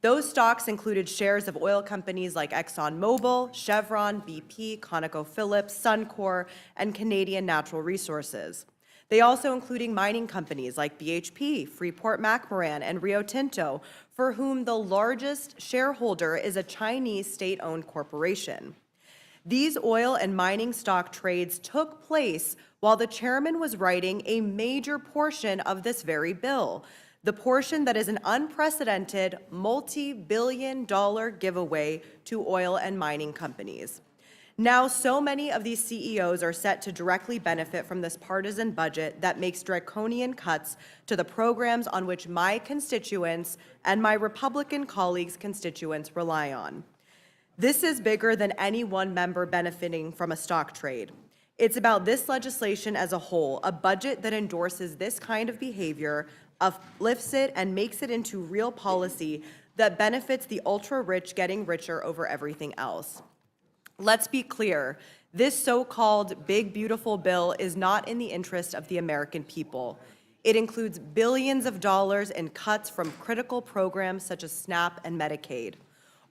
Those stocks included shares of oil companies like ExxonMobil, Chevron, BP, ConocoPhillips, Suncor, and Canadian Natural Resources. They also including mining companies like BHP, Freeport-McMoRan, and Rio Tinto, for whom the largest shareholder is a Chinese state-owned corporation. These oil and mining stock trades took place while the chairman was writing a major portion of this very bill, the portion that is an unprecedented multi-billion-dollar giveaway to oil and mining companies. Now, so many of these CEOs are set to directly benefit from this partisan budget that makes draconian cuts to the programs on which my constituents and my Republican colleagues' constituents rely on. This is bigger than any one member benefiting from a stock trade. It's about this legislation as a whole, a budget that endorses this kind of behavior, uplifts it, and makes it into real policy that benefits the ultra-rich getting richer over everything else. Let's be clear, this so-called big, beautiful bill is not in the interest of the American people. It includes billions of dollars in cuts from critical programs such as SNAP and Medicaid.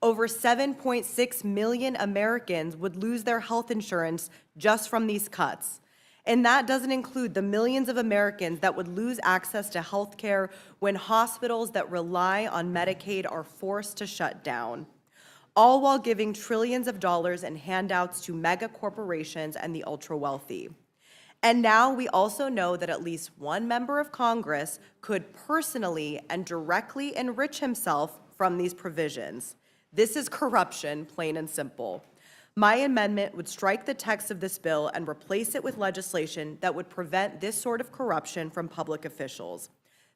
Over 7.6 million Americans would lose their health insurance just from these cuts. And that doesn't include the millions of Americans that would lose access to health care when hospitals that rely on Medicaid are forced to shut down, all while giving trillions of dollars in handouts to mega corporations and the ultra-wealthy. And now we also know that at least one member of Congress could personally and directly enrich himself from these provisions. This is corruption, plain and simple. My amendment would strike the text of this bill and replace it with legislation that would prevent this sort of corruption from public officials.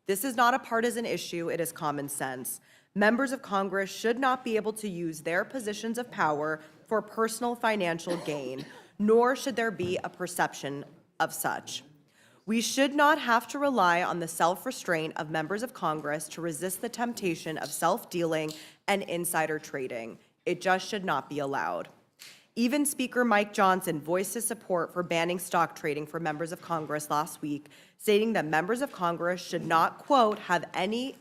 This is not a partisan issue, it is common sense. Members of Congress should not be able to use their positions of power for personal financial gain, nor should there be a perception of such. We should not have to rely on the self-restraint of members of Congress to resist the temptation of self-dealing and insider trading. It just should not be allowed. Even Speaker Mike Johnson voiced his support for banning stock trading for members of Congress last week, stating that members of Congress should not, quote, have any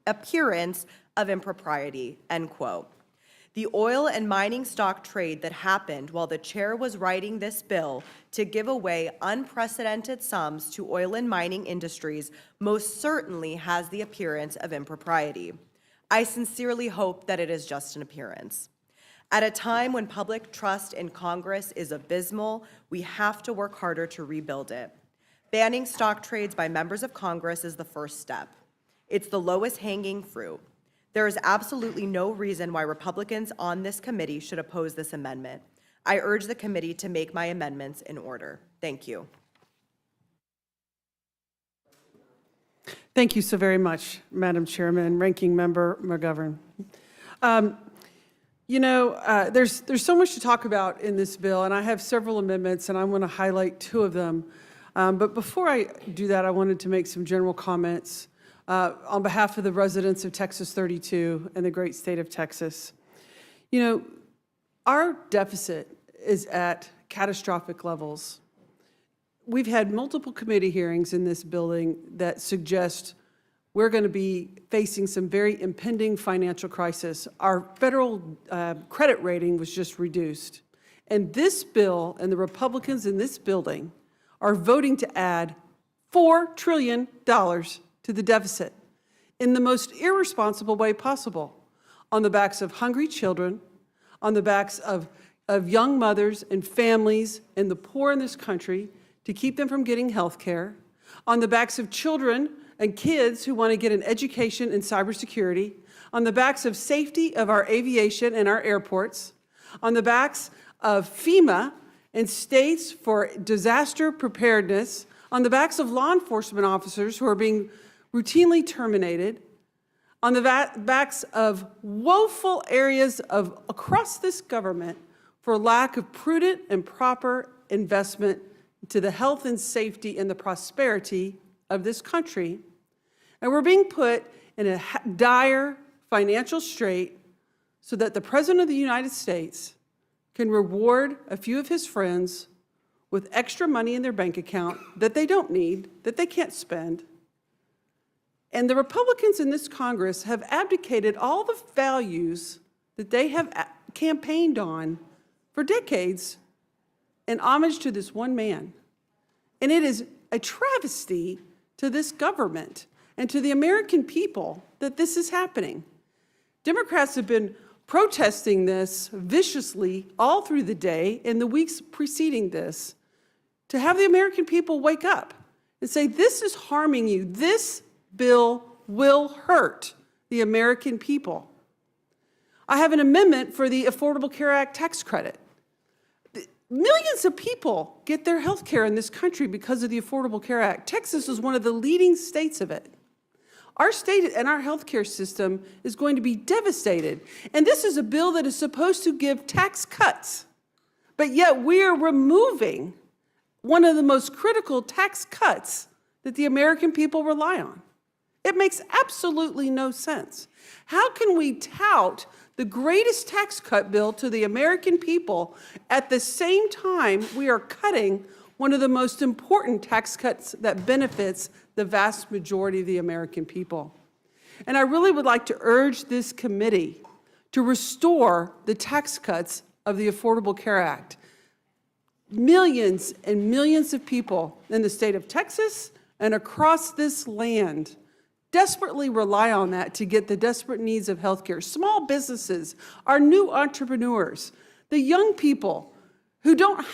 appearance of impropriety, end quote. The oil and mining stock trade that happened while the chair was writing this bill to give away unprecedented sums to oil and mining industries most certainly has the appearance of impropriety. I sincerely hope that it is just an appearance. At a time when public trust in Congress is abysmal, we have to work harder to rebuild it. Banning stock trades by members of Congress is the first step. It's the lowest hanging fruit. There is absolutely no reason why Republicans on this committee should oppose this amendment. I urge the committee to make my amendments in order. Thank you. Thank you so very much, Madam Chairman and Ranking Member McGovern. There's so much to talk about in this bill, and I have several amendments, and I want to highlight two of them. But before I do that, I wanted to make some general comments on behalf of the residents of Texas 32 and the great state of Texas. Our deficit is at catastrophic levels. We've had multiple committee hearings in this building that suggest we're going to be facing some very impending financial crisis. Our federal credit rating was just reduced. And this bill and the Republicans in this building are voting to add $4 trillion to the deficit in the most irresponsible way possible, on the backs of hungry children, on the backs of young mothers and families and the poor in this country to keep them from getting health care, on the backs of children and kids who want to get an education in cybersecurity, on the backs of safety of our aviation and our airports, on the backs of FEMA and states for disaster preparedness, on the backs of law enforcement officers who are being routinely terminated, on the backs of woeful areas across this government for lack of prudent and proper investment to the health and safety and the prosperity of this country. And we're being put in a dire financial strait so that the President of the United States can reward a few of his friends with extra money in their bank account that they don't need, that they can't spend. And the Republicans in this Congress have abdicated all the values that they have campaigned on for decades in homage to this one man. And it is a travesty to this government and to the American people that this is happening. Democrats have been protesting this viciously all through the day in the weeks preceding this to have the American people wake up and say, this is harming you. This bill will hurt the American people. I have an amendment for the Affordable Care Act tax credit. Millions of people get their health care in this country because of the Affordable Care Act. Texas is one of the leading states of it. Our state and our health care system is going to be devastated. And this is a bill that is supposed to give tax cuts. But yet we are removing one of the most critical tax cuts that the American people rely on. It makes absolutely no sense. How can we tout the greatest tax cut bill to the American people at the same time we are cutting one of the most important tax cuts that benefits the vast majority of the American people? And I really would like to urge this committee to restore the tax cuts of the Affordable Care Act. Millions and millions of people in the state of Texas and across this land desperately rely on that to get the desperate needs of healthcare. Small businesses, our new entrepreneurs, the young people who don't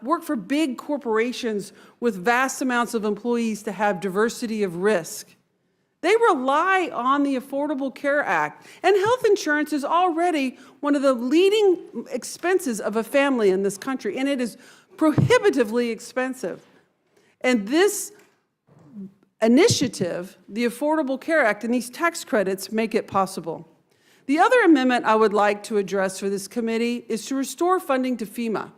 work for big corporations with vast amounts of employees to have diversity of risk. They rely on the Affordable Care Act. And health insurance is already one of the leading expenses of a family in this country, and it is prohibitively expensive. And this initiative, the Affordable Care Act, and these tax credits make it possible. The other amendment I would like to address for this committee is to restore funding to FEMA.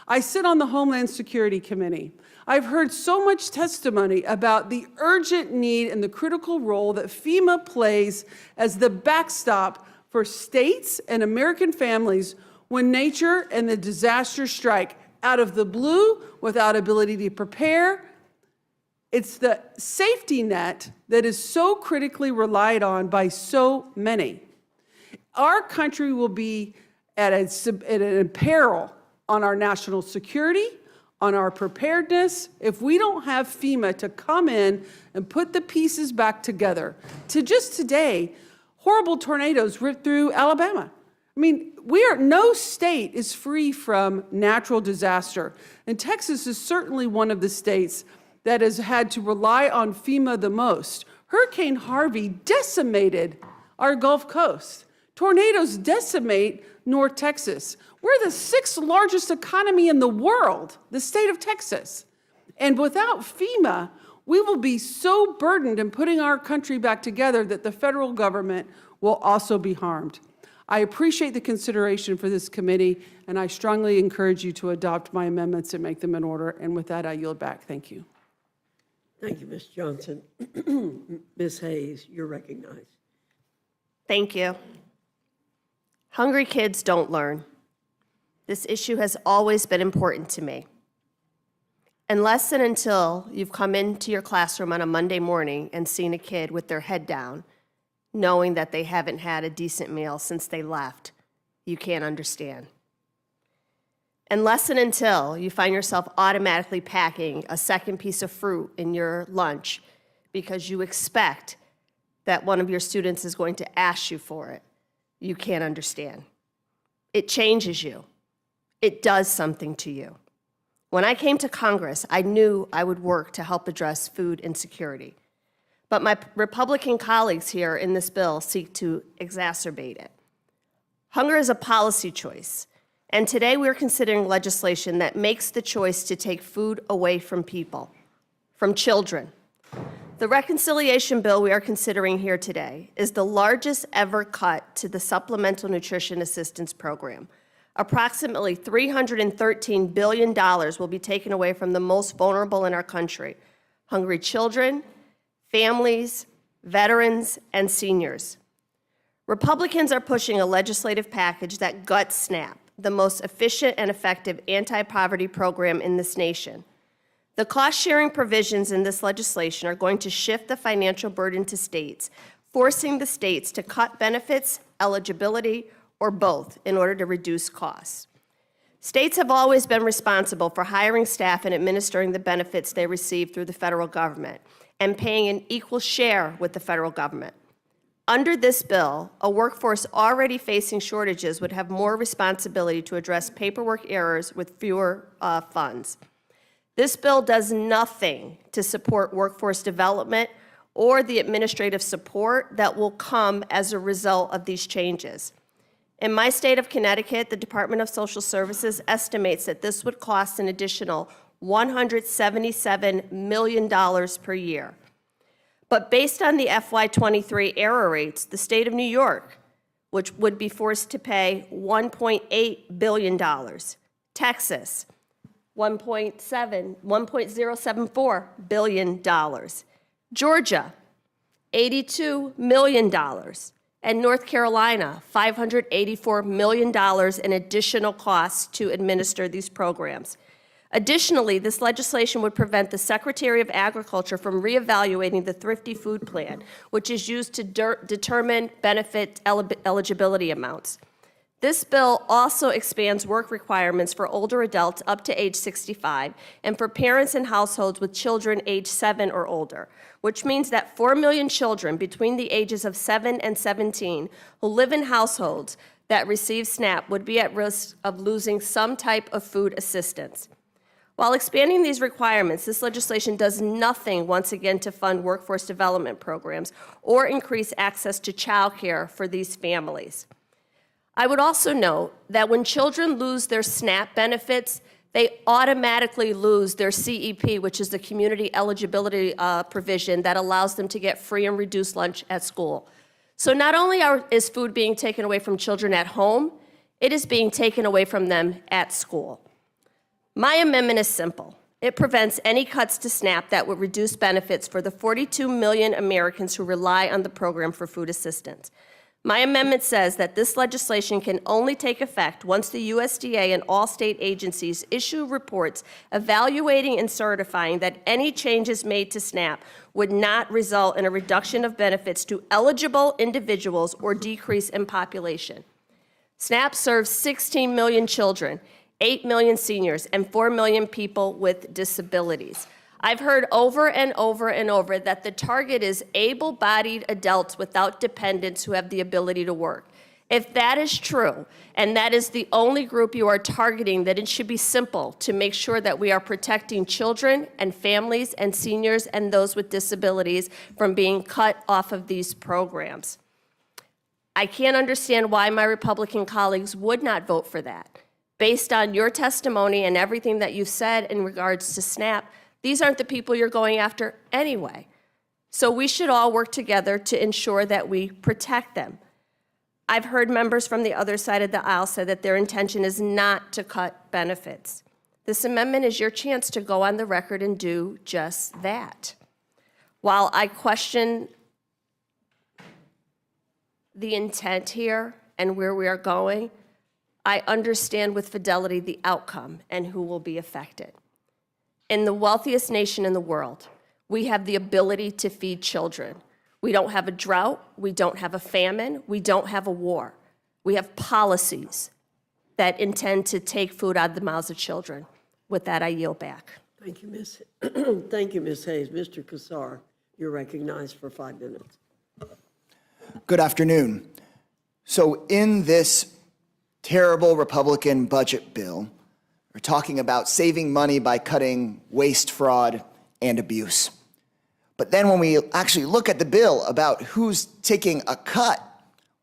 I sit on the Homeland Security Committee. I've heard so much testimony about the urgent need and the critical role that FEMA plays as the backstop for states and American families when nature and the disaster strike out of the blue without ability to prepare. It's the safety net that is so critically relied on by so many. Our country will be at an peril on our national security, on our preparedness, if we don't have FEMA to come in and put the pieces back together. To just today, horrible tornadoes ripped through Alabama. I mean, no state is free from natural disaster. And Texas is certainly one of the states that has had to rely on FEMA the most. Hurricane Harvey decimated our Gulf Coast. Tornadoes decimate North Texas. We're the 6th largest economy in the world, the state of Texas. And without FEMA, we will be so burdened in putting our country back together that the federal government will also be harmed. I appreciate the consideration for this committee, and I strongly encourage you to adopt my amendments and make them in order. And with that, I yield back. Thank you. Thank you, Ms. Johnson. Ms. Hayes, you're recognized. Thank you. Hungry kids don't learn. This issue has always been important to me. Unless and until you've come into your classroom on a Monday morning and seen a kid with their head down, knowing that they haven't had a decent meal since they left, you can't understand. Unless and until you find yourself automatically packing a second piece of fruit in your lunch because you expect that one of your students is going to ask you for it, you can't understand. It changes you. It does something to you. When I came to Congress, I knew I would work to help address food insecurity. But my Republican colleagues here in this bill seek to exacerbate it. Hunger is a policy choice, and today we're considering legislation that makes the choice to take food away from people, from children. The reconciliation bill we are considering here today is the largest ever cut to the Supplemental Nutrition Assistance Program. Approximately $313 billion will be taken away from the most vulnerable in our country: hungry children, families, veterans, and seniors. Republicans are pushing a legislative package that guts SNAP, the most efficient and effective anti-poverty program in this nation. The cost-sharing provisions in this legislation are going to shift the financial burden to states, forcing the states to cut benefits, eligibility, or both in order to reduce costs. States have always been responsible for hiring staff and administering the benefits they receive through the federal government and paying an equal share with the federal government. Under this bill, a workforce already facing shortages would have more responsibility to address paperwork errors with fewer funds. This bill does nothing to support workforce development or the administrative support that will come as a result of these changes. In my state of Connecticut, the Department of Social Services estimates that this would cost an additional $177 million per year. But based on the FY23 error rates, the state of New York, which would be forced to pay $1.8 billion, Texas, $1.074 billion, Georgia, $82 million, and North Carolina, $584 million in additional costs to administer these programs. Additionally, this legislation would prevent the Secretary of Agriculture from reevaluating the Thrifty Food Plan, which is used to determine benefit eligibility amounts. This bill also expands work requirements for older adults up to age 65 and for parents in households with children age 7 or older, which means that 4 million children between the ages of 7 and 17 who live in households that receive SNAP would be at risk of losing some type of food assistance. While expanding these requirements, this legislation does nothing, once again, to fund workforce development programs or increase access to child care for these families. I would also note that when children lose their SNAP benefits, they automatically lose their CEP, which is the community eligibility provision that allows them to get free and reduced lunch at school. So not only is food being taken away from children at home, it is being taken away from them at school. My amendment is simple. It prevents any cuts to SNAP that would reduce benefits for the 42 million Americans who rely on the program for food assistance. My amendment says that this legislation can only take effect once the USDA and all state agencies issue reports evaluating and certifying that any changes made to SNAP would not result in a reduction of benefits to eligible individuals or decrease in population. SNAP serves 16 million children, 8 million seniors, and 4 million people with disabilities. I've heard over and over and over that the target is able-bodied adults without dependents who have the ability to work. If that is true, and that is the only group you are targeting, then it should be simple to make sure that we are protecting children and families and seniors and those with disabilities from being cut off of these programs. I can't understand why my Republican colleagues would not vote for that. Based on your testimony and everything that you've said in regards to SNAP, these aren't the people you're going after anyway. So we should all work together to ensure that we protect them. I've heard members from the other side of the aisle say that their intention is not to cut benefits. This amendment is your chance to go on the record and do just that. While I question the intent here and where we are going, I understand with fidelity the outcome and who will be affected. In the wealthiest nation in the world, we have the ability to feed children. We don't have a drought, we don't have a famine, we don't have a war. We have policies that intend to take food out of the mouths of children. With that, I yield back. Thank you, Ms. Thank you, Ms. Hayes. Mr. Kassar, you're recognized for 5 minutes. Good afternoon. So in this terrible Republican budget bill, we're talking about saving money by cutting waste, fraud, and abuse. But then when we actually look at the bill about who's taking a cut,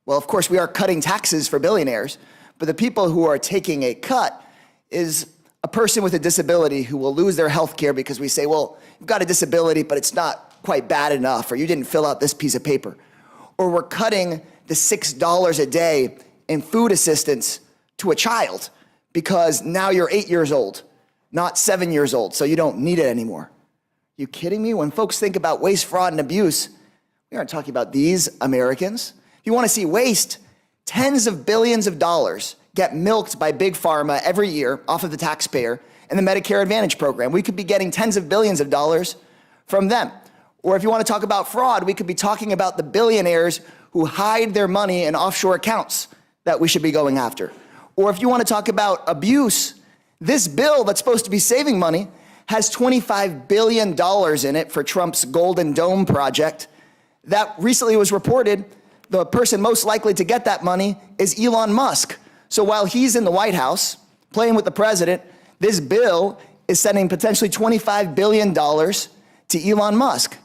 well, of course, we are cutting taxes for billionaires, but the people who are taking a cut is a person with a disability who will lose their health care because we say, well, you've got a disability, but it's not quite bad enough, or you didn't fill out this piece of paper. Or we're cutting the $6 a day in food assistance to a child because now you're 8 years old, not 7 years old, so you don't need it anymore. You kidding me? When folks think about waste, fraud, and abuse, we aren't talking about these Americans. If you want to see waste, tens of billions of dollars get milked by Big Pharma every year off of the taxpayer in the Medicare Advantage program. We could be getting tens of billions of dollars from them. Or if you want to talk about fraud, we could be talking about the billionaires who hide their money in offshore accounts that we should be going after. Or if you want to talk about abuse, this bill that's supposed to be saving money has $25 billion in it for Trump's Golden Dome project. That recently was reported, the person most likely to get that money is Elon Musk. So while he's in the White House playing with the president, this bill is sending potentially $25 billion to Elon Musk.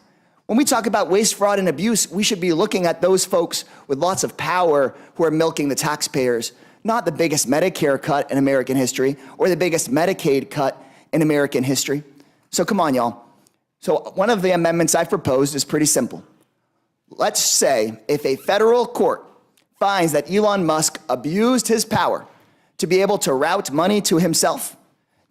When we talk about waste, fraud, and abuse, we should be looking at those folks with lots of power who are milking the taxpayers, not the biggest Medicare cut in American history or the biggest Medicaid cut in American history. So come on, y'all. So one of the amendments I've proposed is pretty simple. Let's say if a federal court finds that Elon Musk abused his power to be able to route money to himself,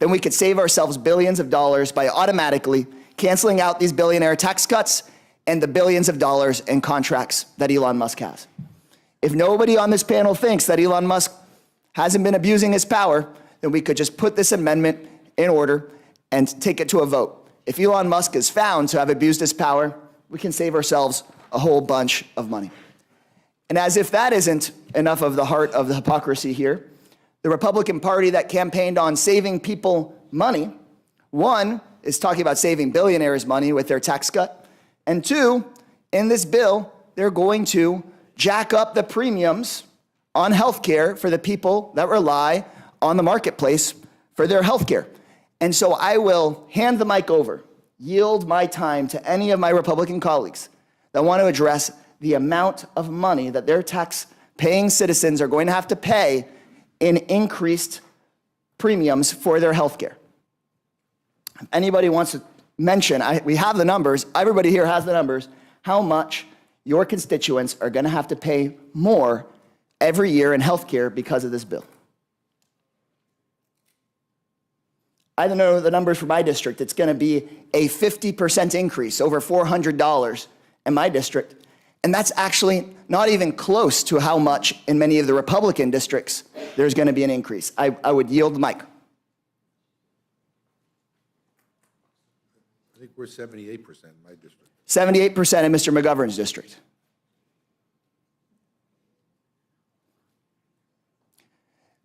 then we could save ourselves billions of dollars by automatically canceling out these billionaire tax cuts and the billions of dollars in contracts that Elon Musk has. If nobody on this panel thinks that Elon Musk hasn't been abusing his power, then we could just put this amendment in order and take it to a vote. If Elon Musk is found to have abused his power, we can save ourselves a whole bunch of money. And as if that isn't enough of the heart of the hypocrisy here, the Republican Party that campaigned on saving people money, one, is talking about saving billionaires money with their tax cut, and two, in this bill, they're going to jack up the premiums on health care for the people that rely on the marketplace for their health care. And so I will hand the mic over, yield my time to any of my Republican colleagues that want to address the amount of money that their tax-paying citizens are going to have to pay in increased premiums for their health care. If anybody wants to mention, we have the numbers, everybody here has the numbers, how much your constituents are going to have to pay more every year in health care because of this bill. I don't know the numbers for my district. It's going to be a 50% increase, over $400 in my district. And that's actually not even close to how much in many of the Republican districts there's going to be an increase. I would yield the mic. I think we're 78% in my district. 78% in Mr. McGovern's district.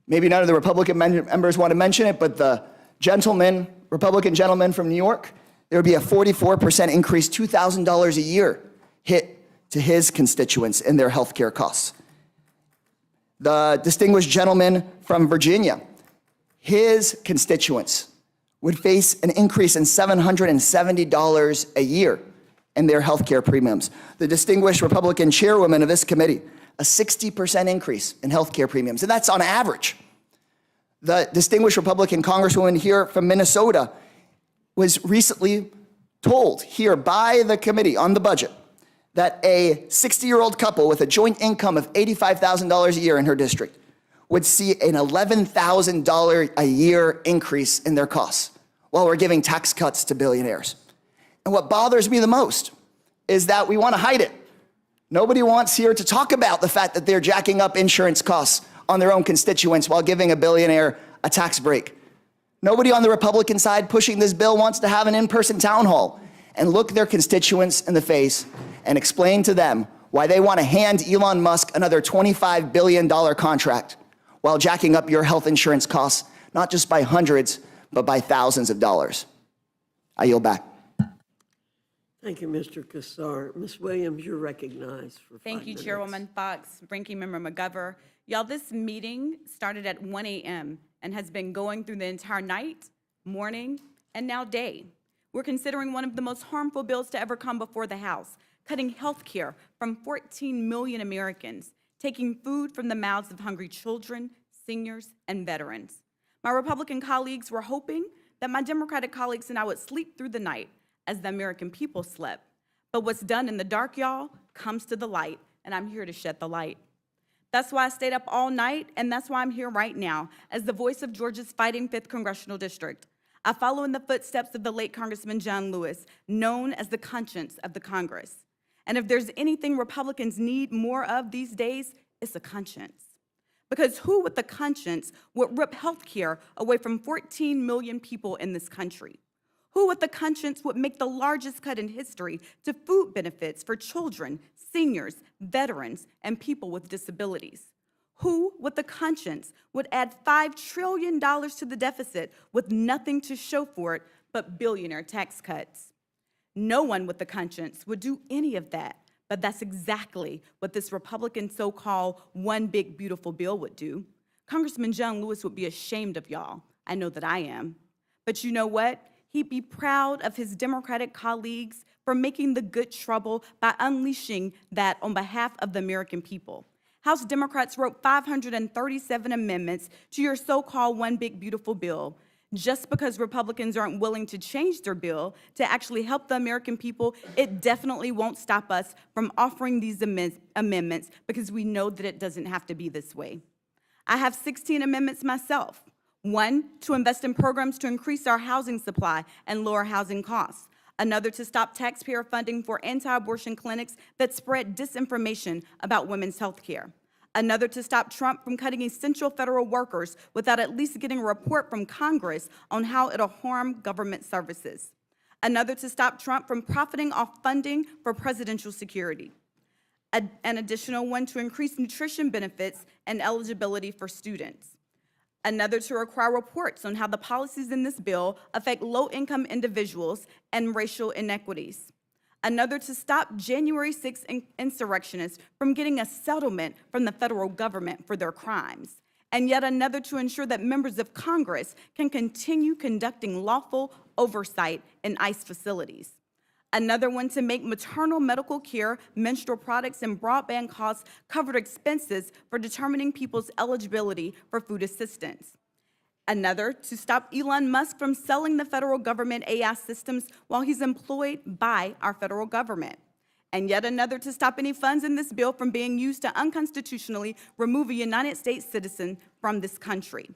Maybe none of the Republican members want to mention it, but the Republican gentleman from New York, there would be a 44% increase, $2,000 a year hit to his constituents in their health care costs. The distinguished gentleman from Virginia, his constituents would face an increase in $770 a year in their health care premiums. The distinguished Republican chairwoman of this committee, a 60% increase in health care premiums, and that's on average. The distinguished Republican congresswoman here from Minnesota was recently told here by the committee on the budget that a 60-year-old couple with a joint income of $85,000 a year in her district would see an $11,000 a year increase in their costs while we're giving tax cuts to billionaires. And what bothers me the most is that we want to hide it. Nobody wants here to talk about the fact that they're jacking up insurance costs on their own constituents while giving a billionaire a tax break. Nobody on the Republican side pushing this bill wants to have an in-person town hall and look their constituents in the face and explain to them why they want to hand Elon Musk another $25 billion contract while jacking up your health insurance costs, not just by hundreds, but by thousands of dollars. I yield back. Thank you, Mr. Kassar. Ms. Williams, you're recognized for 5 Thank you, minutes. Chairwoman Fox, Ranking Member McGovern. Y'all, this meeting started at 1 a.m. and has been going through the entire night, morning, and now day. We're considering one of the most harmful bills to ever come before the House, cutting health care from 14 million Americans, taking food from the mouths of hungry children, seniors, and veterans. My Republican colleagues were hoping that my Democratic colleagues and I would sleep through the night as the American people slept. But what's done in the dark, y'all, comes to the light, and I'm here to shed the light. That's why I stayed up all night, and that's why I'm here right now as the voice of Georgia's fighting 5th Congressional District. I follow in the footsteps of the late Congressman John Lewis, known as the conscience of the Congress. And if there's anything Republicans need more of these days, it's a conscience. Because who with a conscience would rip health care away from 14 million people in this country? Who with a conscience would make the largest cut in history to food benefits for children, seniors, veterans, and people with disabilities? Who with a conscience would add $5 trillion to the deficit with nothing to show for it but billionaire tax cuts? No one with a conscience would do any of that, but that's exactly what this Republican so-called one big beautiful bill would do. Congressman John Lewis would be ashamed of y'all. I know that I am. But you know what? He'd be proud of his Democratic colleagues for making the good trouble by unleashing that on behalf of the American people. House Democrats wrote 537 amendments to your so-called one big beautiful bill. Just because Republicans aren't willing to change their bill to actually help the American people, it definitely won't stop us from offering these amendments because we know that it doesn't have to be this way. I have 16 amendments myself. One, to invest in programs to increase our housing supply and lower housing costs. Another, to stop taxpayer funding for anti-abortion clinics that spread disinformation about women's health care. Another, to stop Trump from cutting essential federal workers without at least getting a report from Congress on how it'll harm government services. Another, to stop Trump from profiting off funding for presidential security. An additional one, to increase nutrition benefits and eligibility for students. Another, to require reports on how the policies in this bill affect low-income individuals and racial inequities. Another, to stop January 6th insurrectionists from getting a settlement from the federal government for their crimes. And yet another, to ensure that members of Congress can continue conducting lawful oversight in ICE facilities. Another one, to make maternal medical care, menstrual products, and broadband costs covered expenses for determining people's eligibility for food assistance. Another, to stop Elon Musk from selling the federal government AI systems while he's employed by our federal government. And yet another, to stop any funds in this bill from being used to unconstitutionally remove a United States citizen from this country.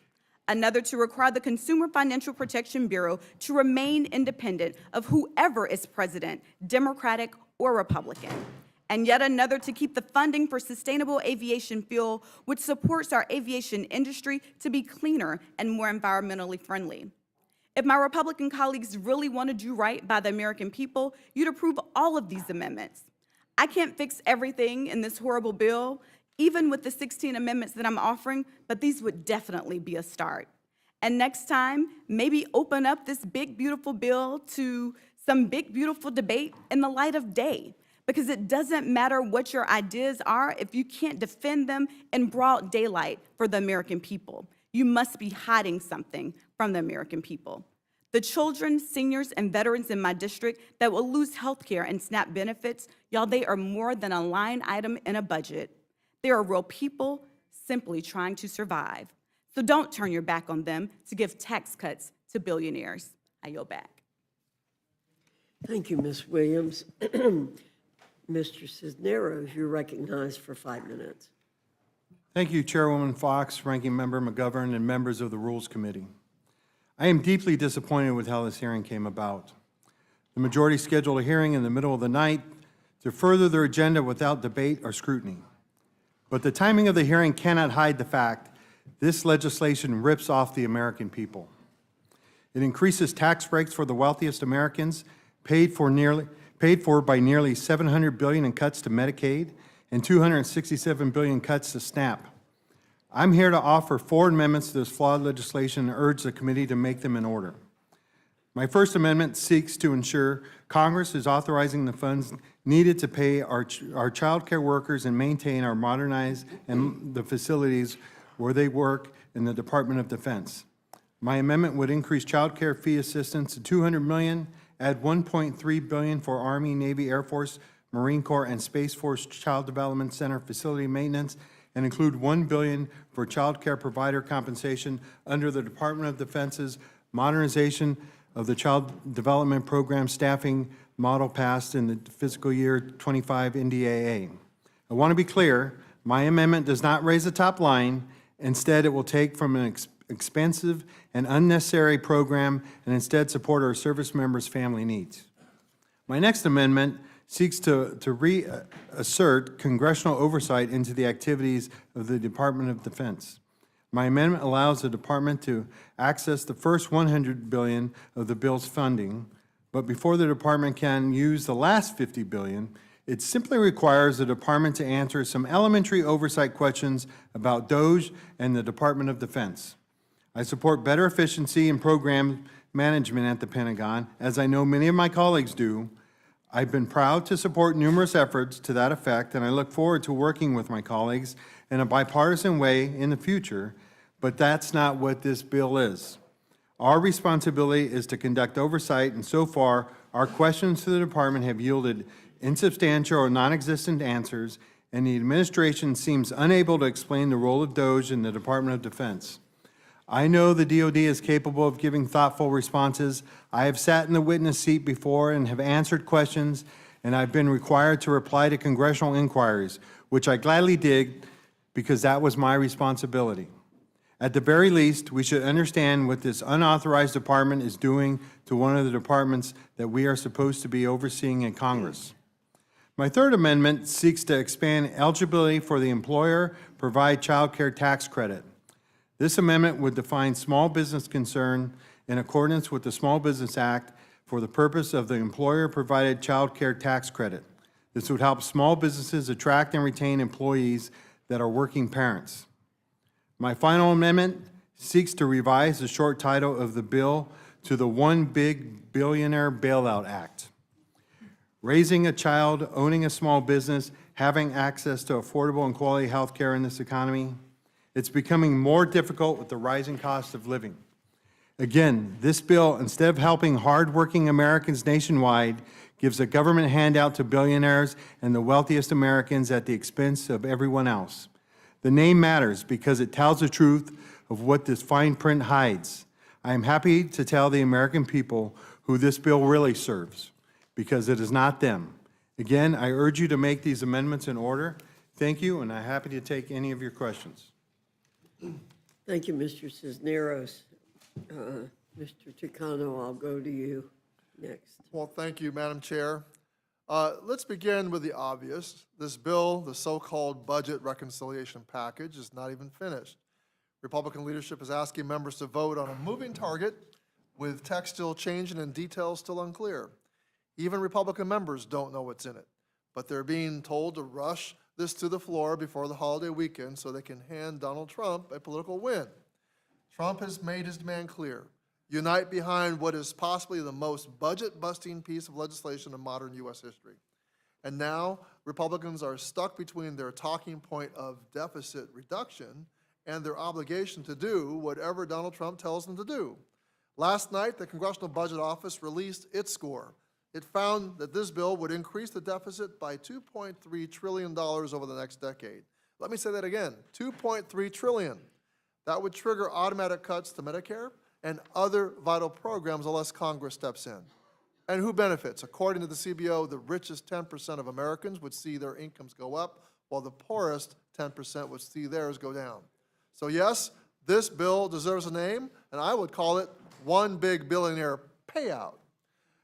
Another, to require the Consumer Financial Protection Bureau to remain independent of whoever is president, Democratic or Republican. and yet another to keep the funding for sustainable aviation fuel, which supports our aviation industry to be cleaner and more environmentally friendly. If my Republican colleagues really want to do right by the American people, you'd approve all of these amendments. I can't fix everything in this horrible bill, even with the 16 amendments that I'm offering, but these would definitely be a start. And next time, maybe open up this big, beautiful bill to some big, beautiful debate in the light of day, because it doesn't matter what your ideas are if you can't defend them in broad daylight for the American people. You must be hiding something from the American people. The children, seniors, and veterans in my district that will lose health care and SNAP benefits, y'all, they are more than a line item in a budget. They are real people simply trying to survive. So don't turn your back on them to give tax cuts to billionaires. I yield back. Thank you, Ms. Williams. Mr. Cisneros, you're recognized for 5 minutes. Thank you, Chairwoman Fox, Ranking Member McGovern, and members of the Rules Committee. I am deeply disappointed with how this hearing came about. The majority scheduled a hearing in the middle of the night to further their agenda without debate or scrutiny. But the timing of the hearing cannot hide the fact this legislation rips off the American people. It increases tax breaks for the wealthiest Americans, paid for by nearly $700 billion in cuts to Medicaid and $267 billion cuts to SNAP. I'm here to offer 4 amendments to this flawed legislation and urge the committee to make them in order. My first amendment seeks to ensure Congress is authorizing the funds needed to pay our child care workers and maintain our modernized and the facilities where they work in the Department of Defense. My amendment would increase child care fee assistance to $200 million, add $1.3 billion for Army, Navy, Air Force, Marine Corps, and Space Force Child Development Center facility maintenance, and include $1 billion for child care provider compensation under the Department of Defense's modernization of the Child Development Program staffing model passed in the fiscal year 25 NDAA. I want to be clear, my amendment does not raise the top line. Instead, it will take from an expensive and unnecessary program and instead support our service members' family needs. My next amendment seeks to reassert congressional oversight into the activities of the Department of Defense. My amendment allows the department to access the first $100 billion of the bill's funding, but before the department can use the last $50 billion, it simply requires the department to answer some elementary oversight questions about DOGE and the Department of Defense. I support better efficiency and program management at the Pentagon, as I know many of my colleagues do. I've been proud to support numerous efforts to that effect, and I look forward to working with my colleagues in a bipartisan way in the future, but that's not what this bill is. Our responsibility is to conduct oversight, and so far, our questions to the department have yielded insubstantial or non-existent answers, and the administration seems unable to explain the role of DOGE in the Department of Defense. I know the DoD is capable of giving thoughtful responses. I have sat in the witness seat before and have answered questions, and I've been required to reply to congressional inquiries, which I gladly did because that was my responsibility. At the very least, we should understand what this unauthorized department is doing to one of the departments that we are supposed to be overseeing in Congress. My third amendment seeks to expand eligibility for the employer-provide child care tax credit. This amendment would define small business concern in accordance with the Small Business Act for the purpose of the employer-provided child care tax credit. This would help small businesses attract and retain employees that are working parents. My final amendment seeks to revise the short title of the bill to the One Big Billionaire Bailout Act. Raising a child, owning a small business, having access to affordable and quality health care in this economy, it's becoming more difficult with the rising cost of living. Again, this bill, instead of helping hardworking Americans nationwide, gives a government handout to billionaires and the wealthiest Americans at the expense of everyone else. The name matters because it tells the truth of what this fine print hides. I am happy to tell the American people who this bill really serves, because it is not them. Again, I urge you to make these amendments in order. Thank you, and I'm happy to take any of your questions. Thank you, Mr. Cisneros. Mr. Chicano, I'll go to you next. Well, thank you, Madam Chair. Let's begin with the obvious. This bill, the so-called budget reconciliation package, is not even finished. Republican leadership is asking members to vote on a moving target with text still changing and details still unclear. Even Republican members don't know what's in it, but they're being told to rush this to the floor before the holiday weekend so they can hand Donald Trump a political win. Trump has made his demand clear. Unite behind what is possibly the most budget-busting piece of legislation in modern U.S. history. And now, Republicans are stuck between their talking point of deficit reduction and their obligation to do whatever Donald Trump tells them to do. Last night, the Congressional Budget Office released its score. It found that this bill would increase the deficit by $2.3 trillion over the next decade. Let me say that again, $2.3 trillion. That would trigger automatic cuts to Medicare and other vital programs unless Congress steps in. And who benefits? According to the CBO, the richest 10% of Americans would see their incomes go up, while the poorest 10% would see theirs go down. So yes, this bill deserves a name, and I would call it One Big Billionaire Payout.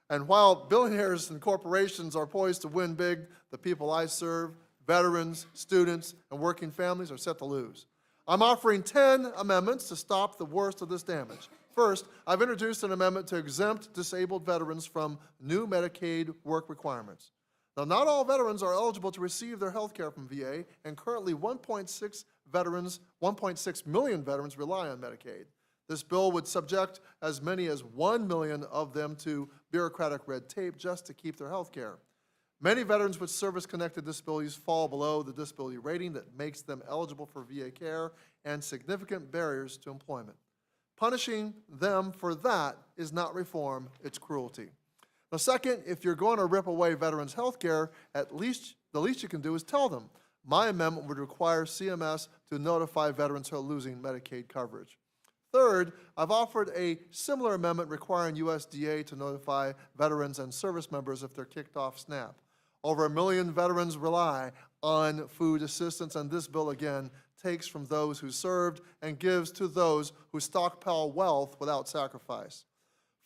And while billionaires and corporations are poised to win big, the people I serve, veterans, students, and working families are set to lose. I'm offering 10 amendments to stop the worst of this damage. First, I've introduced an amendment to exempt disabled veterans from new Medicaid work requirements. Now, not all veterans are eligible to receive their health care from VA, and currently 1.6 million veterans rely on Medicaid. This bill would subject as many as 1 million of them to bureaucratic red tape just to keep their health care. Many veterans with service-connected disabilities fall below the disability rating that makes them eligible for VA care and significant barriers to employment. Punishing them for that is not reform, it's cruelty. Now, second, if you're going to rip away veterans' health care, the least you can do is tell them. My amendment would require CMS to notify veterans who are losing Medicaid coverage. Third, I've offered a similar amendment requiring USDA to notify veterans and service members if they're kicked off SNAP. Over 1 million veterans rely on food assistance, and this bill, again, takes from those who served and gives to those who stockpile wealth without sacrifice.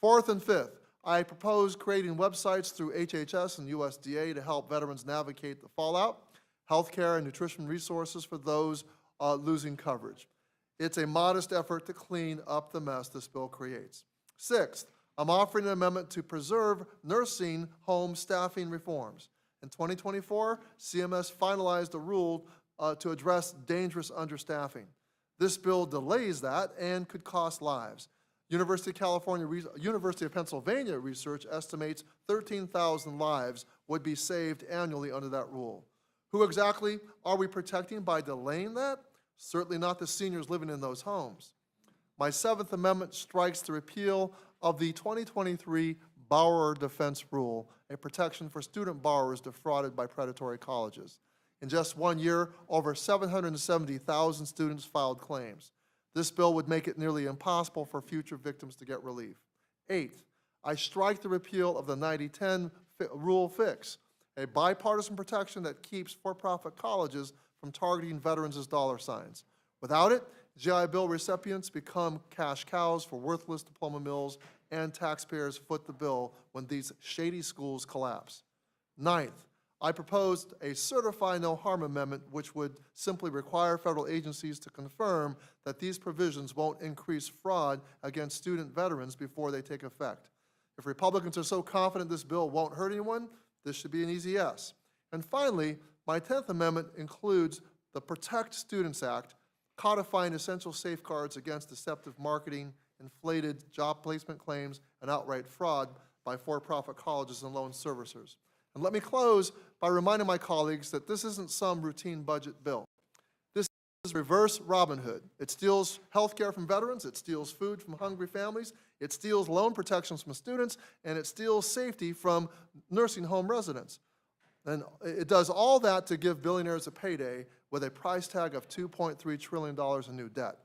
Fourth and fifth, I propose creating websites through HHS and USDA to help veterans navigate the fallout, healthcare and nutrition resources for those losing coverage. It's a modest effort to clean up the mess this bill creates. Sixth, I'm offering an amendment to preserve nursing home staffing reforms. In 2024, CMS finalized a rule to address dangerous understaffing. This bill delays that and could cost lives. University of Pennsylvania research estimates 13,000 lives would be saved annually under that rule. Who exactly are we protecting by delaying that? Certainly not the seniors living in those homes. My seventh amendment strikes the repeal of the 2023 Borrower Defense Rule, a protection for student borrowers defrauded by predatory colleges. In just 1 year, over 770,000 students filed claims. This bill would make it nearly impossible for future victims to get relief. Eighth, I strike the repeal of the 90-10 rule fix, a bipartisan protection that keeps for-profit colleges from targeting veterans as dollar signs. Without it, GI Bill recipients become cash cows for worthless diploma mills, and taxpayers foot the bill when these shady schools collapse. Ninth, I proposed a Certify No Harm amendment, which would simply require federal agencies to confirm that these provisions won't increase fraud against student veterans before they take effect. If Republicans are so confident this bill won't hurt anyone, this should be an easy yes. And finally, my 10th amendment includes the Protect Students Act, codifying essential safeguards against deceptive marketing, inflated job placement claims, and outright fraud by for-profit colleges and loan servicers. And let me close by reminding my colleagues that this isn't some routine budget bill. This is reverse Robin Hood. It steals health care from veterans, it steals food from hungry families, it steals loan protections from students, and it steals safety from nursing home residents. And it does all that to give billionaires a payday with a price tag of $2.3 trillion in new debt.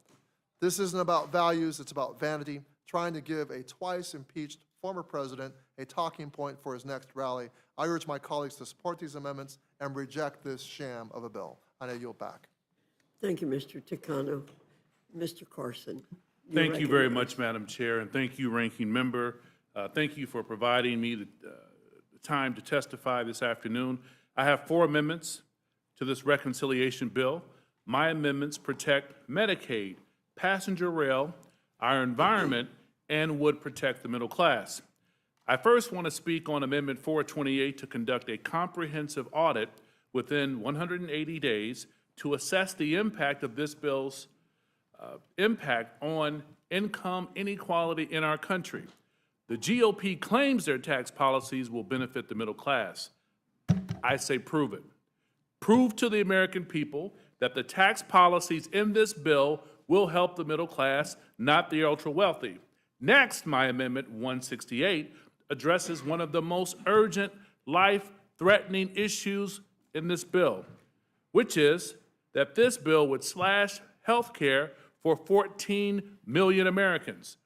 This isn't about values, it's about vanity, trying to give a twice-impeached former president a talking point for his next rally. I urge my colleagues to support these amendments and reject this sham of a bill. I now yield back. Thank you, Mr. Takano. Mr. Carson. Thank you very much, Madam Chair, and thank you, Ranking Member. Thank you for providing me the the time to testify this afternoon. I have 4 amendments to this reconciliation bill. My amendments protect Medicaid, passenger rail, our environment, and would protect the middle class. I first want to speak on Amendment 428 to conduct a comprehensive audit within 180 days to assess the impact of this bill's impact on income inequality in our country. The GOP claims their tax policies will benefit the middle class. I say prove it. Prove to the American people that the tax policies in this bill will help the middle class, not the ultra-wealthy. Next, my Amendment 168 addresses one of the most urgent, life-threatening issues in this bill, which is that this bill would slash health care for 14 million Americans.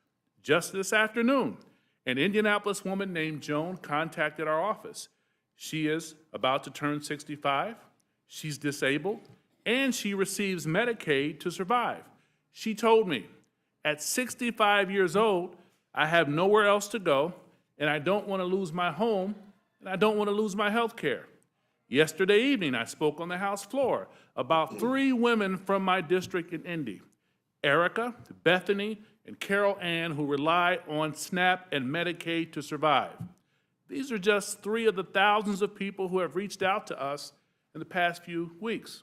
Just this afternoon, an Indianapolis woman named Joan contacted our office. She is about to turn 65, she's disabled, and she receives Medicaid to survive. She told me, at 65 years old, I have nowhere else to go, and I don't want to lose my home, and I don't want to lose my health care. Yesterday evening, I spoke on the House floor about 3 women from my district in Indy, Erica, Bethany, and Carol Ann, who rely on SNAP and Medicaid to survive. These are just 3 of the thousands of people who have reached out to us in the past few weeks.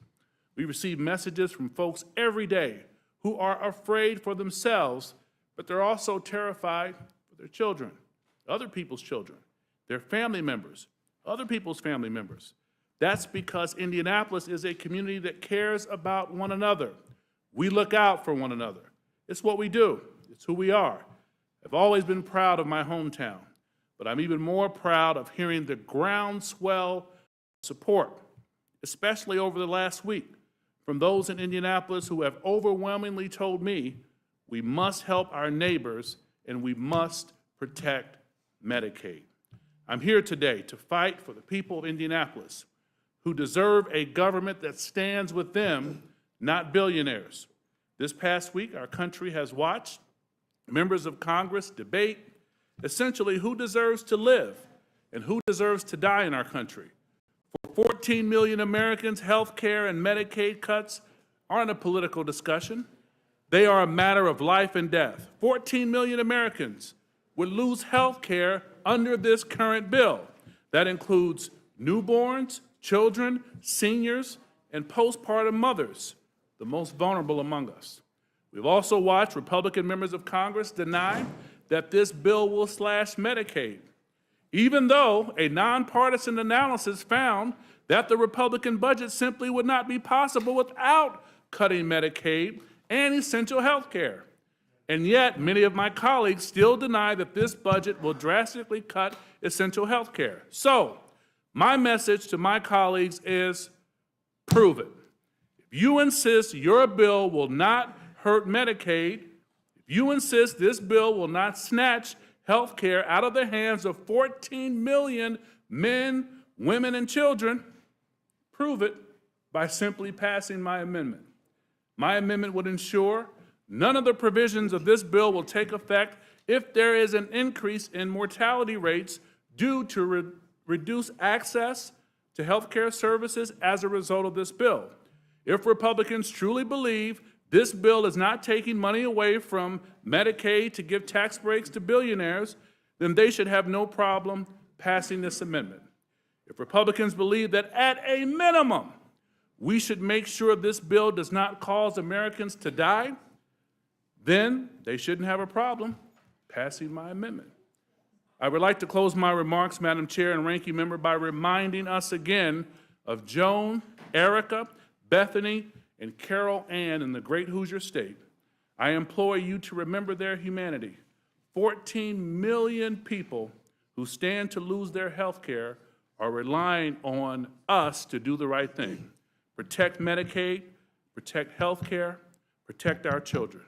We receive messages from folks every day who are afraid for themselves, but they're also terrified for their children, other people's children, their family members, other people's family members. That's because Indianapolis is a community that cares about one another. We look out for one another. It's what we do. It's who we are. I've always been proud of my hometown, but I'm even more proud of hearing the groundswell support, especially over the last week, from those in Indianapolis who have overwhelmingly told me we must help our neighbors and we must protect Medicaid. I'm here today to fight for the people of Indianapolis who deserve a government that stands with them, not billionaires. This past week, our country has watched members of Congress debate essentially who deserves to live and who deserves to die in our country. For 14 million Americans, health care and Medicaid cuts aren't a political discussion. They are a matter of life and death. 14 million Americans would lose health care under this current bill. That includes newborns, children, seniors, and postpartum mothers, the most vulnerable among us. We've also watched Republican members of Congress deny that this bill will slash Medicaid, even though a nonpartisan analysis found that the Republican budget simply would not be possible without cutting Medicaid and essential health care. And yet, many of my colleagues still deny that this budget will drastically cut essential health care. So, my message to my colleagues is, prove it. If you insist your bill will not hurt Medicaid, if you insist this bill will not snatch health care out of the hands of 14 million men, women, and children, prove it by simply passing my amendment. My amendment would ensure none of the provisions of this bill will take effect if there is an increase in mortality rates due to reduced access to health care services as a result of this bill. If Republicans truly believe this bill is not taking money away from Medicaid to give tax breaks to billionaires, then they should have no problem passing this amendment. If Republicans believe that at a minimum, we should make sure this bill does not cause Americans to die, then they shouldn't have a problem passing my amendment. I would like to close my remarks, Madam Chair and Ranking Member, by reminding us again of Joan, Erica, Bethany, and Carol Ann in the great Hoosier State. I implore you to remember their humanity. 14 million people who stand to lose their health care are relying on us to do the right thing. Protect Medicaid, protect health care, protect our children.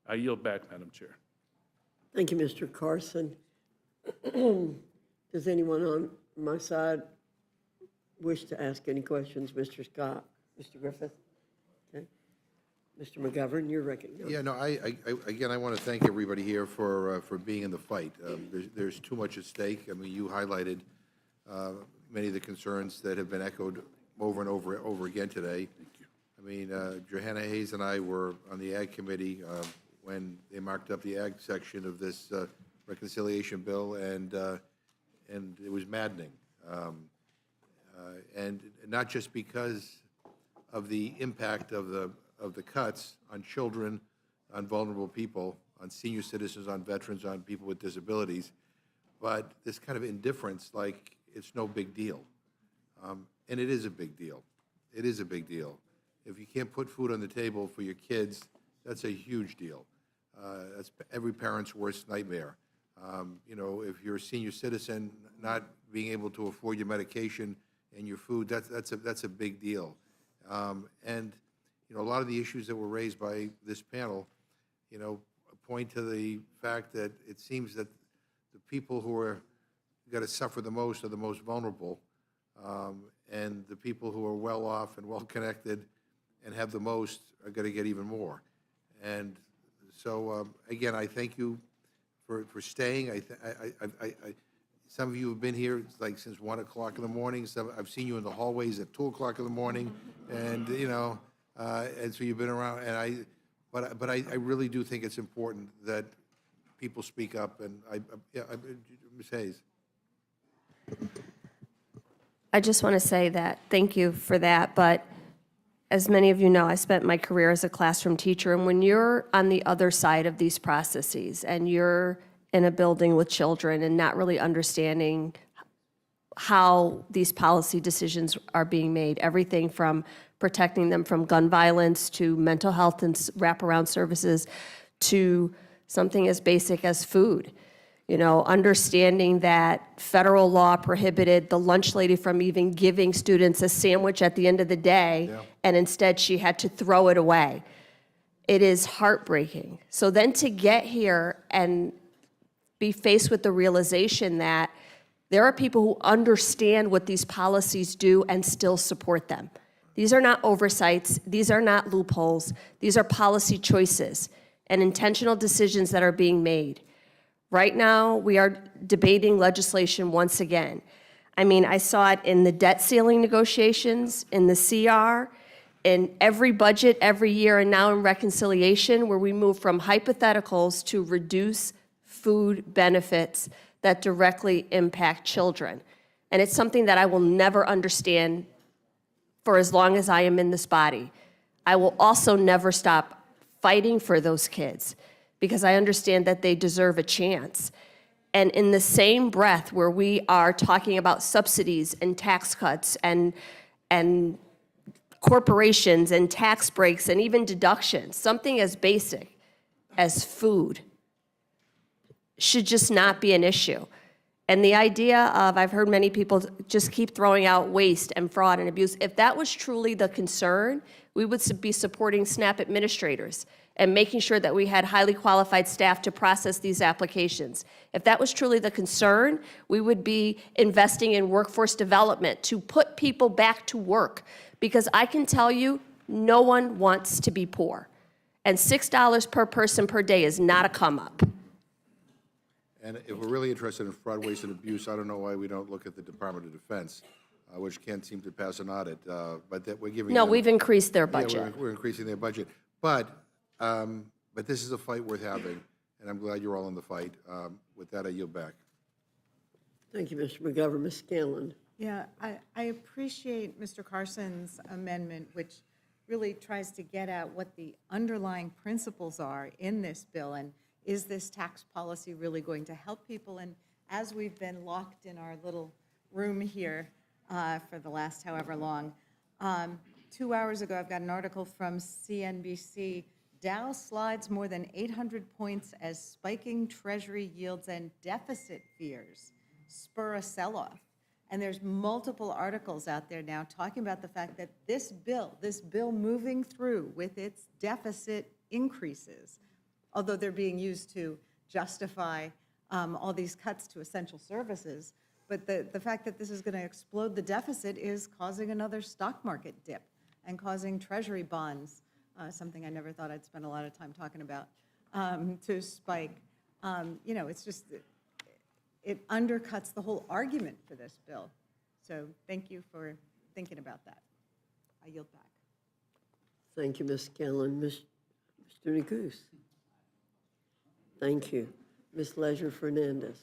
I yield back, Madam Chair. Thank you, Mr. Carson. Does anyone on my side wish to ask any questions? Mr. Scott, Mr. Griffith? Okay. Mr. McGovern, you're recognized. Yeah, no, again, I want to thank everybody here for being in the fight. There's too much at stake. I mean, you highlighted many of the concerns that have been echoed over and over again today. I mean, Johanna Hayes and I were on the Ag Committee when they marked up the Ag section of this reconciliation bill, and it was maddening. And not just because of the impact of the cuts on children, on vulnerable people, on senior citizens, on veterans, on people with disabilities, but this kind of indifference, like it's no big deal. And it is a big deal. It is a big deal. If you can't put food on the table for your kids, that's a huge deal. That's every parent's worst nightmare. You know, if you're a senior citizen, not being able to afford your medication and your food, that's a big deal. And, you know, a lot of the issues that were raised by this panel, you know, point to the fact that it seems that the people who are going to suffer the most are the most vulnerable, and the people who are well off and well connected and have the most are going to get even more. And so, again, I thank you for staying. Some of you have been here like since 1 o'clock in the morning. I've seen you in the hallways at 2 o'clock in the morning, and you know, and so you've been around. And but I really do think it's important that people speak up. And Ms. Hayes. I just want to say that, thank you for that, but as many of you know, I spent my career as a classroom teacher, and when you're on the other side of these processes and you're in a building with children and not really understanding how these policy decisions are being made, everything from protecting them from gun violence to mental health and wraparound services to something as basic as food. You know, understanding that federal law prohibited the lunch lady from even giving students a sandwich at the end of the day, and instead she had to throw it away. It is heartbreaking. So then to get here and be faced with the realization that there are people who understand what these policies do and still support them. These are not oversights. These are not loopholes. These are policy choices and intentional decisions that are being made. Right now, we are debating legislation once again. I mean, I saw it in the debt ceiling negotiations, in the CR, in every budget every year, and now in reconciliation, where we move from hypotheticals to reduce food benefits that directly impact children. And it's something that I will never understand for as long as I am in this body. I will also never stop fighting for those kids, because I understand that they deserve a chance. And in the same breath where we are talking about subsidies and tax cuts and corporations and tax breaks and even deductions, something as basic as food should just not be an issue. And the idea of, I've heard many people just keep throwing out waste and fraud and abuse. If that was truly the concern, we would be supporting SNAP administrators and making sure that we had highly qualified staff to process these applications. If that was truly the concern, we would be investing in workforce development to put people back to work. Because I can tell you, no one wants to be poor. And $6 per person per day is not a come up. And if we're really interested in fraud, waste, and abuse, I don't know why we don't look at the Department of Defense, which can't seem to pass an audit, but that we're giving No, them- we've increased their Yeah, budget. we're increasing their budget. But this is a fight worth having, and I'm glad you're all in the fight. With that, I yield back. Thank you, Mr. McGovern. Ms. Scanlon. Yeah, I appreciate Mr. Carson's amendment, which really tries to get at what the underlying principles are in this bill, and is this tax policy really going to help people? And as we've been locked in our little room here for the last however long, 2 hours ago, I've got an article from CNBC. Dow slides more than 800 points as spiking Treasury yields and deficit fears spur a sell-off. And there's multiple articles out there now talking about the fact that this bill moving through with its deficit increases, although they're being used to justify all these cuts to essential services, but the fact that this is going to explode the deficit is causing another stock market dip and causing Treasury bonds, something I never thought I'd spend a lot of time talking about, to spike. You know, it's just, it undercuts the whole argument for this bill. So thank you for thinking about that. I yield back. Thank you, Ms. Scanlon. Mr. Neguse. Thank you. Ms. Leisure Fernandez.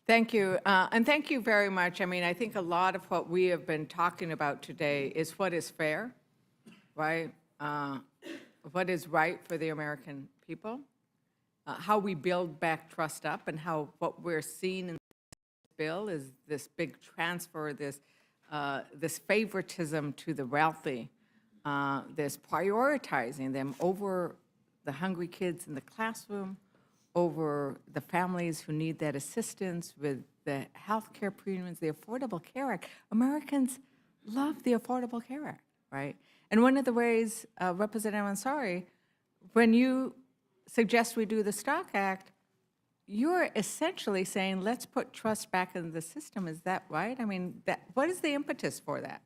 Thank you, and thank you very much. I mean, I think a lot of what we have been talking about today is what is fair, right? What is right for the American people, how we build back trust up, and how what we're seeing in this bill is this big transfer, this favoritism to the wealthy, this prioritizing them over the hungry kids in the classroom, over the families who need that assistance with the health care premiums, the Affordable Care Act. Americans love the Affordable Care Act, right? And one of the ways, Representative Ansari, when you suggest we do the Stock Act, you're essentially saying, let's put trust back in the system. Is that right? I mean, what is the impetus for that?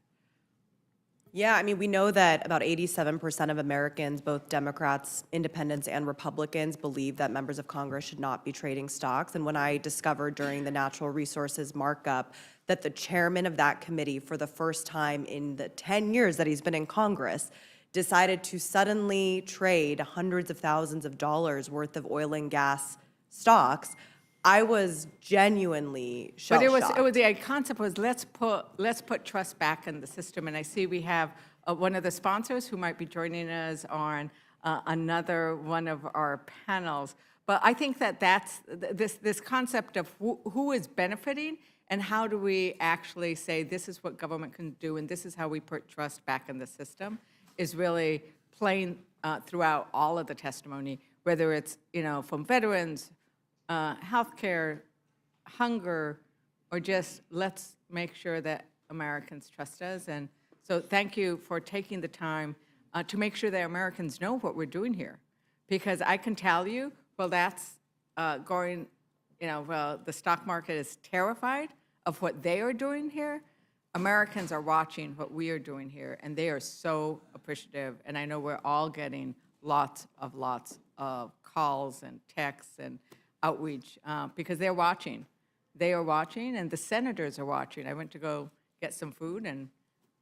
Yeah, I mean, we know that about 87% of Americans, both Democrats, independents, and Republicans, believe that members of Congress should not be trading stocks. And when I discovered during the natural resources markup that the chairman of that committee, for the first time in the 10 years that he's been in Congress, decided to suddenly trade hundreds of thousands of dollars worth of oil and gas stocks, I was genuinely shell-shocked. But it was the concept was let's put trust back in the system. And I see we have one of the sponsors who might be joining us on another one of our panels. But I think that that's this concept of who is benefiting and how do we actually say this is what government can do and this is how we put trust back in the system is really playing throughout all of the testimony, whether it's from veterans, healthcare, hunger, or just let's make sure that Americans trust us. And so thank you for taking the time to make sure that Americans know what we're doing here. Because I can tell you, well, that's going, well, the stock market is terrified of what they are doing here. Americans are watching what we are doing here, and they are so appreciative. And I know we're all getting lots of calls and texts and outreach because they're watching. They are watching, and the senators are watching. I went to go get some food, and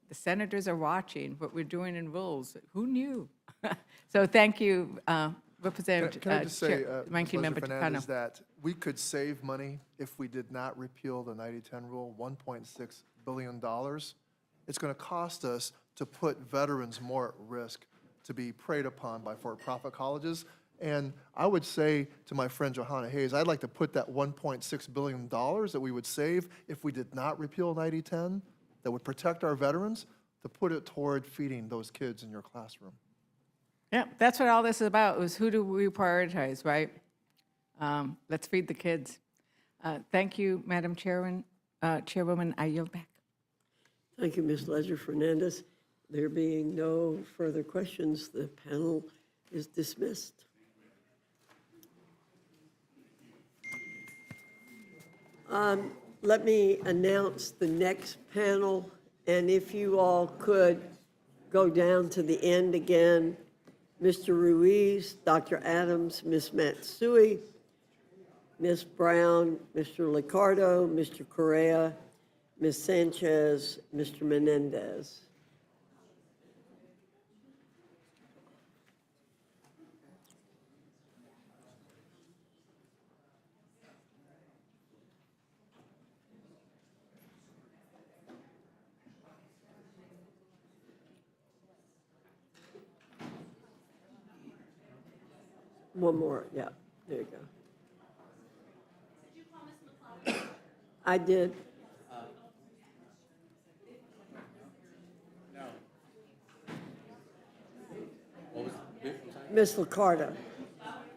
the senators are watching what we're doing in rules. Who knew? So thank you, Representative Can I just say, Ranking Member Fernandez, Tucano. that we could save money if we did not repeal the 90-10 rule, $1.6 billion. It's going to cost us to put veterans more at risk to be preyed upon by for-profit colleges. And I would say to my friend Johanna Hayes, I'd like to put that $1.6 billion that we would save if we did not repeal 90-10, that would protect our veterans, to put it toward feeding those kids in your classroom. Yeah, that's what all this is about, was who do we prioritize, right? Let's feed the kids. Thank you, Madam Chairwoman. I yield back. Thank you, Ms. Leisure Fernandez. There being no further questions, the panel is dismissed. Let me announce the next panel, and if you all could go down to the end again. Mr. Ruiz, Dr. Adams, Ms. Matsui, Ms. Brown, Mr. Liccardo, Mr. Correa, Ms. Sanchez, Mr. Menendez. One more, yeah, there you go. Did you call Ms. McCloud? I did. No. What was it? Ms. Liccardo.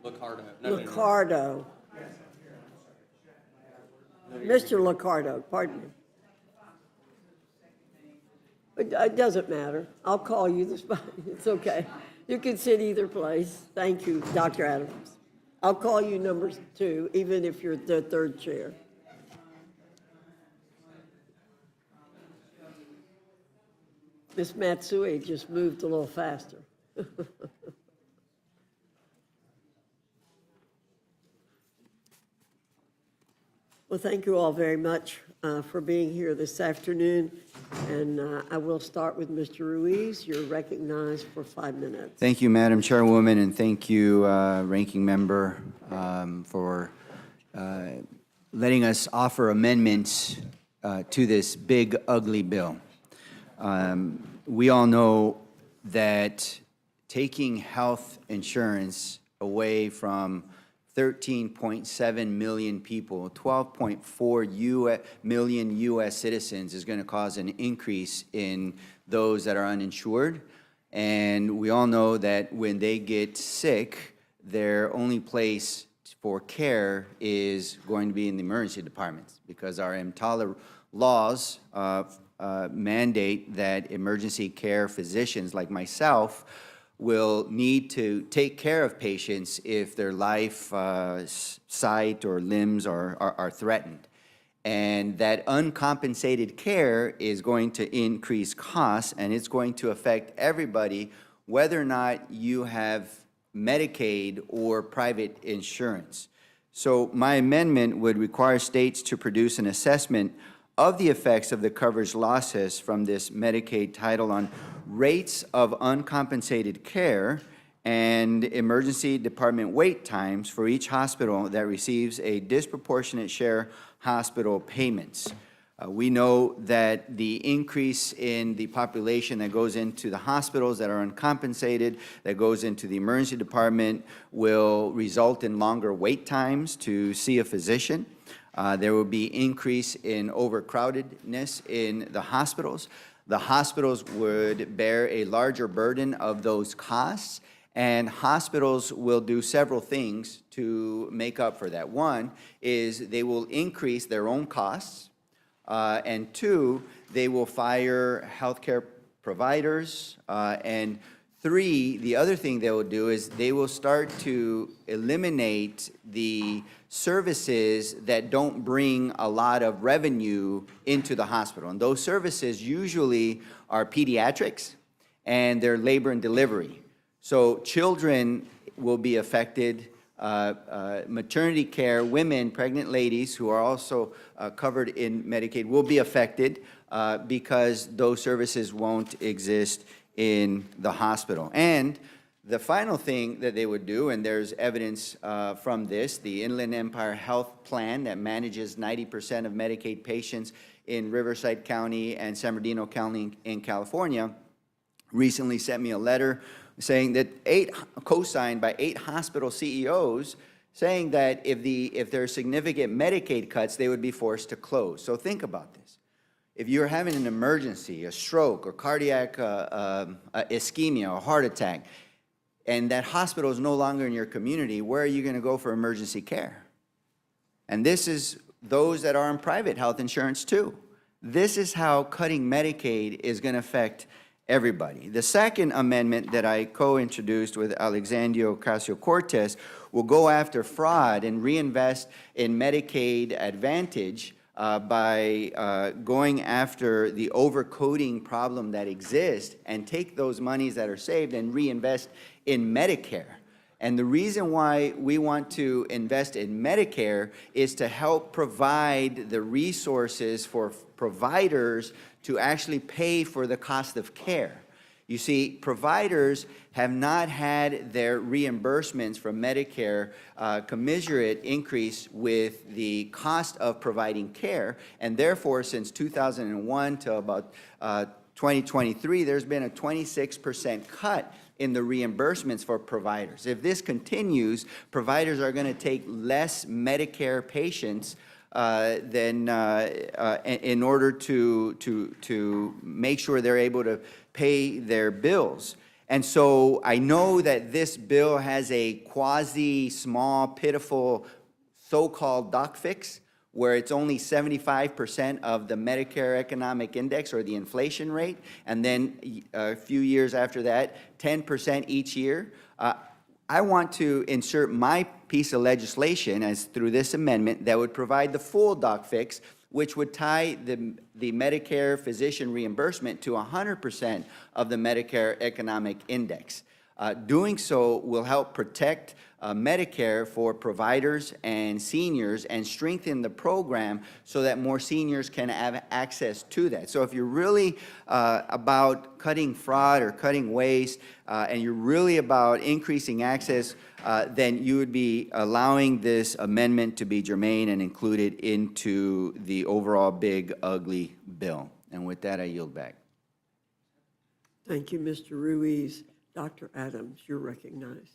Liccardo. Liccardo. Mr. Liccardo, pardon me. It doesn't matter. I'll call you the spot. It's okay. You can sit either place. Thank you, Dr. Adams. I'll call you number 2, even if you're the 3rd chair. Ms. Matsui just moved a little faster. Well, thank you all very much for being here this afternoon. And I will start with Mr. Ruiz. You're recognized for 5 minutes. Thank you, Madam Chairwoman, and thank you, Ranking Member, for letting us offer amendments to this big, ugly bill. We all know that taking health insurance away from 13.7 million people, 12.4 million U.S. citizens is going to cause an increase in those that are uninsured. And we all know that when they get sick, their only place for care is going to be in the emergency departments, because our EMTALA laws mandate that emergency care physicians like myself will need to take care of patients if their life, sight, or limbs are threatened. And that uncompensated care is going to increase costs, and it's going to affect everybody, whether or not you have Medicaid or private insurance. So my amendment would require states to produce an assessment of the effects of the coverage losses from this Medicaid title on rates of uncompensated care and emergency department wait times for each hospital that receives a disproportionate share hospital payments. We know that the increase in the population that goes into the hospitals that are uncompensated, that goes into the emergency department, will result in longer wait times to see a physician. There will be increase in overcrowdedness in the hospitals. The hospitals would bear a larger burden of those costs, and hospitals will do several things to make up for that. One is they will increase their own costs, and two, they will fire healthcare providers, and three, the other thing they will do is they will start to eliminate the services that don't bring a lot of revenue into the hospital. And those services usually are pediatrics and they're labor and delivery. So children will be affected, maternity care, women, pregnant ladies who are also covered in Medicaid will be affected because those services won't exist in the hospital. And the final thing that they would do, and there's evidence from this, the Inland Empire Health Plan that manages 90% of Medicaid patients in Riverside County and San Bernardino County in California, recently sent me a letter saying that co-signed by 8 hospital CEOs, saying that if there are significant Medicaid cuts, they would be forced to close. So think about this. If you're having an emergency, a stroke, or cardiac ischemia, or heart attack, and that hospital is no longer in your community, where are you going to go for emergency care? And this is those that are on private health insurance too. This is how cutting Medicaid is going to affect everybody. The second amendment that I co-introduced with Alexandria Ocasio-Cortez will go after fraud and reinvest in Medicaid Advantage by going after the overcoding problem that exists and take those monies that are saved and reinvest in Medicare. And the reason why we want to invest in Medicare is to help provide the resources for providers to actually pay for the cost of care. You see, providers have not had their reimbursements from Medicare commensurate increase with the cost of providing care, and therefore, since 2001 to about 2023, there's been a 26% cut in the reimbursements for providers. If this continues, providers are going to take less Medicare patients in order to make sure they're able to pay their bills. And so I know that this bill has a quasi-small, pitiful, so-called doc fix, where it's only 75% of the Medicare Economic Index or the inflation rate, and then a few years after that, 10% each year. I want to insert my piece of legislation as through this amendment that would provide the full doc fix, which would tie the Medicare physician reimbursement to 100% of the Medicare Economic Index. Doing so will help protect Medicare for providers and seniors and strengthen the program so that more seniors can have access to that. So if you're really about cutting fraud or cutting waste, and you're really about increasing access, then you would be allowing this amendment to be germane and included into the overall big, ugly bill. And with that, I yield back. Thank you, Mr. Ruiz. Dr. Adams, you're recognized.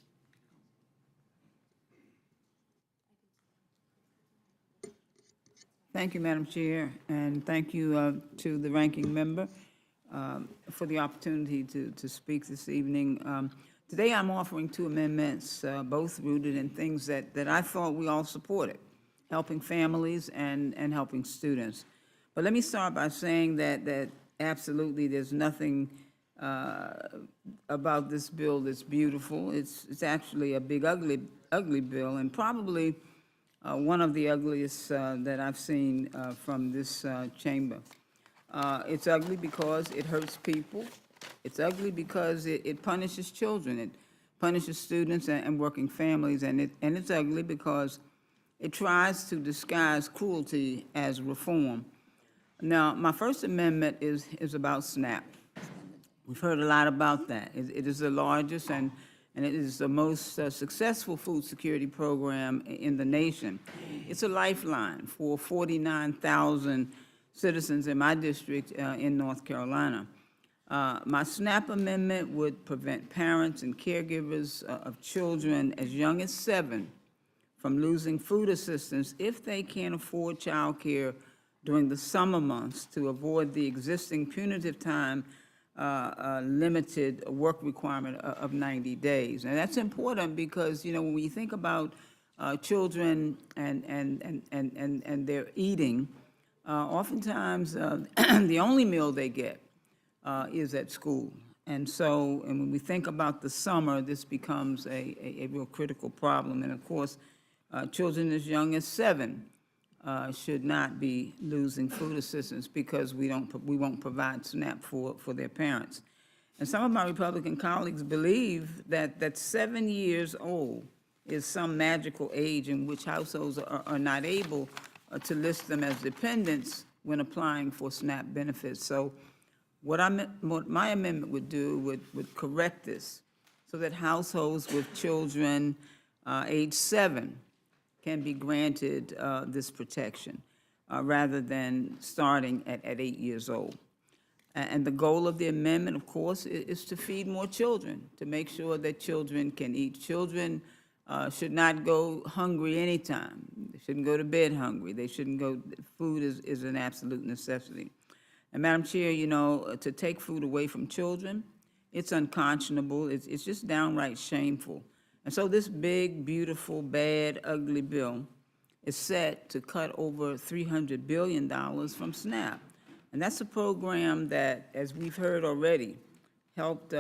Thank you, Madam Chair, and thank you to the ranking member for the opportunity to speak this evening. Today, I'm offering two amendments, both rooted in things that I thought we all supported, helping families and helping students. But let me start by saying that absolutely there's nothing about this bill that's beautiful. It's actually a big, ugly bill, and probably one of the ugliest that I've seen from this chamber. It's ugly because it hurts people. It's ugly because it punishes children. It punishes students and working families, and it's ugly because it tries to disguise cruelty as reform. Now, my first amendment is about SNAP. We've heard a lot about that. It is the largest and it is the most successful food security program in the nation. It's a lifeline for 49,000 citizens in my district in North Carolina. My SNAP amendment would prevent parents and caregivers of children as young as 7 from losing food assistance if they can't afford child care during the summer months to avoid the existing punitive time limited work requirement of 90 days. And that's important because, you know, when we think about children and their eating, oftentimes the only meal they get is at school. And so, and when we think about the summer, this becomes a real critical problem. And of course, children as young as 7 should not be losing food assistance because we won't provide SNAP for their parents. And some of my Republican colleagues believe that 7 years old is some magical age in which households are not able to list them as dependents when applying for SNAP benefits. So what my amendment would do would correct this so that households with children age 7 can be granted this protection rather than starting at 8 years old. And the goal of the amendment, of course, is to feed more children, to make sure that children can eat. Children should not go hungry anytime. They shouldn't go to bed hungry. They shouldn't go, food is an absolute necessity. And Madam Chair, you know, to take food away from children, it's unconscionable. It's just downright shameful. And so this big, beautiful, bad, ugly bill is set to cut over $300 billion from SNAP. And that's a program that, as we've heard already, helped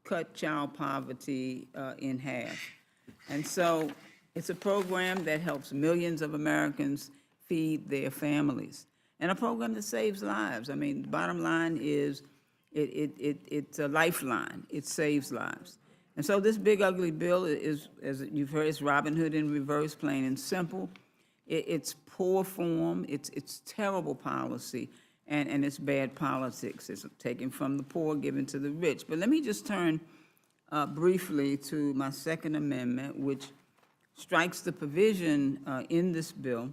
cut child poverty in half. And so it's a program that helps millions of Americans feed their families. And a program that saves lives. I mean, the bottom line is it's a lifeline. It saves lives. And so this big, ugly bill is, as you've heard, it's Robin Hood in reverse, plain and simple. It's poor form, it's terrible policy, and it's bad politics. It's taken from the poor, given to the rich. But let me just turn briefly to my second amendment, which strikes the provision in this bill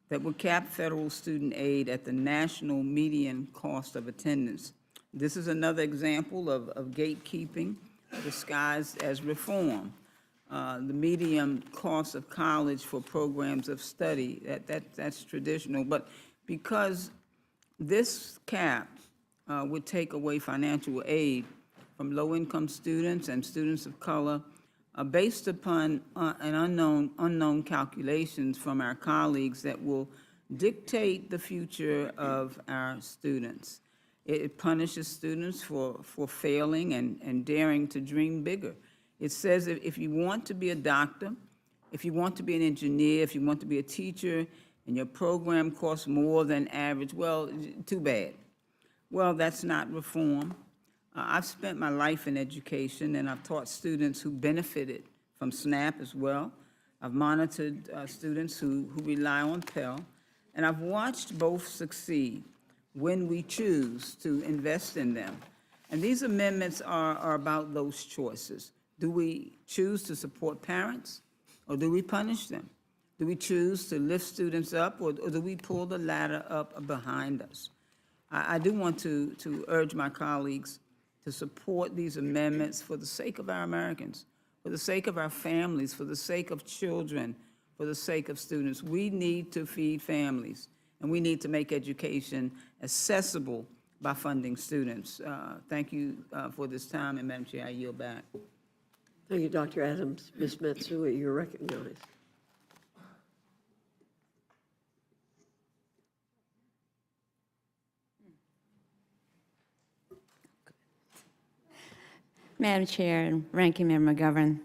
that would cap federal student aid at the national median cost of attendance. This is another example of gatekeeping disguised as reform. The median cost of college for programs of study, that's traditional. But because this cap would take away financial aid from low-income students and students of color based upon an unknown calculations from our colleagues that will dictate the future of our students. It punishes students for failing and daring to dream bigger. It says if you want to be a doctor, if you want to be an engineer, if you want to be a teacher, and your program costs more than average, well, too bad. Well, that's not reform. I've spent my life in education, and I've taught students who benefited from SNAP as well. I've monitored students who rely on Pell, and I've watched both succeed when we choose to invest in them. And these amendments are about those choices. Do we choose to support parents, or do we punish them? Do we choose to lift students up, or do we pull the ladder up behind us? I do want to urge my colleagues to support these amendments for the sake of our Americans, for the sake of our families, for the sake of children, for the sake of students. We need to feed families, and we need to make education accessible by funding students. Thank you for this time, and Madam Chair, I yield back. Thank you, Dr. Adams. Ms. Matsui, you're recognized. Madam Chair and Ranking Member McGovern,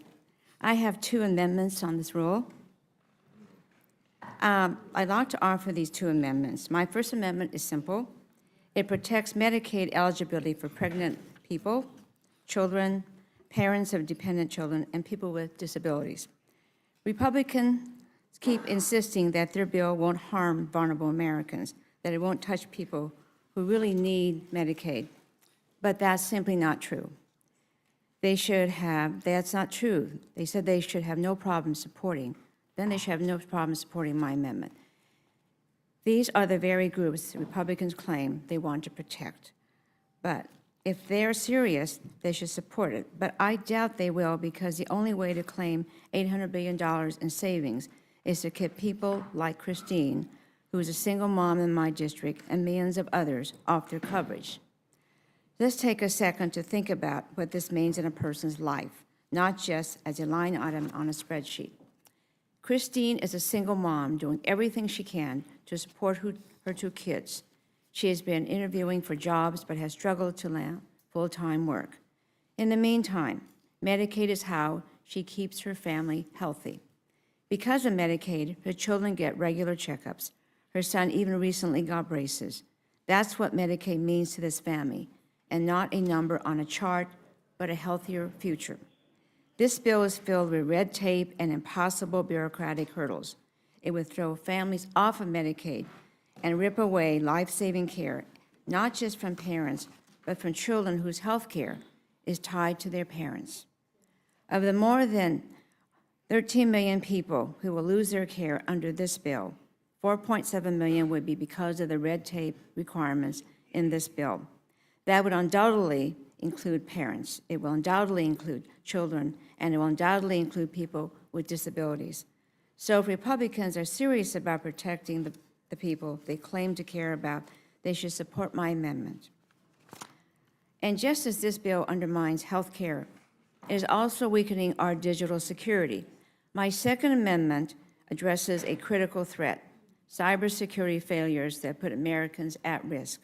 I have 2 amendments on this rule. I'd like to offer these 2 amendments. My first amendment is simple. It protects Medicaid eligibility for pregnant people, children, parents of dependent children, and people with disabilities. Republicans keep insisting that their bill won't harm vulnerable Americans, that it won't touch people who really need Medicaid. But that's simply not true. That's not true. They said they should have no problem supporting. Then they should have no problem supporting my amendment. These are the very groups Republicans claim they want to protect. But if they're serious, they should support it. But I doubt they will, because the only way to claim $800 billion in savings is to keep people like Christine, who is a single mom in my district, and millions of others off their coverage. Let's take a second to think about what this means in a person's life, not just as a line item on a spreadsheet. Christine is a single mom doing everything she can to support her 2 kids. She has been interviewing for jobs but has struggled to land full-time work. In the meantime, Medicaid is how she keeps her family healthy. Because of Medicaid, her children get regular checkups. Her son even recently got braces. That's what Medicaid means to this family, and not a number on a chart, but a healthier future. This bill is filled with red tape and impossible bureaucratic hurdles. It would throw families off of Medicaid and rip away life-saving care, not just from parents, but from children whose health care is tied to their parents. Of the more than 13 million people who will lose their care under this bill, 4.7 million would be because of the red tape requirements in this bill. That would undoubtedly include parents. It will undoubtedly include children, and it will undoubtedly include people with disabilities. So if Republicans are serious about protecting the people they claim to care about, they should support my amendment. And just as this bill undermines health care, it is also weakening our digital security. My second amendment addresses a critical threat, cybersecurity failures that put Americans at risk.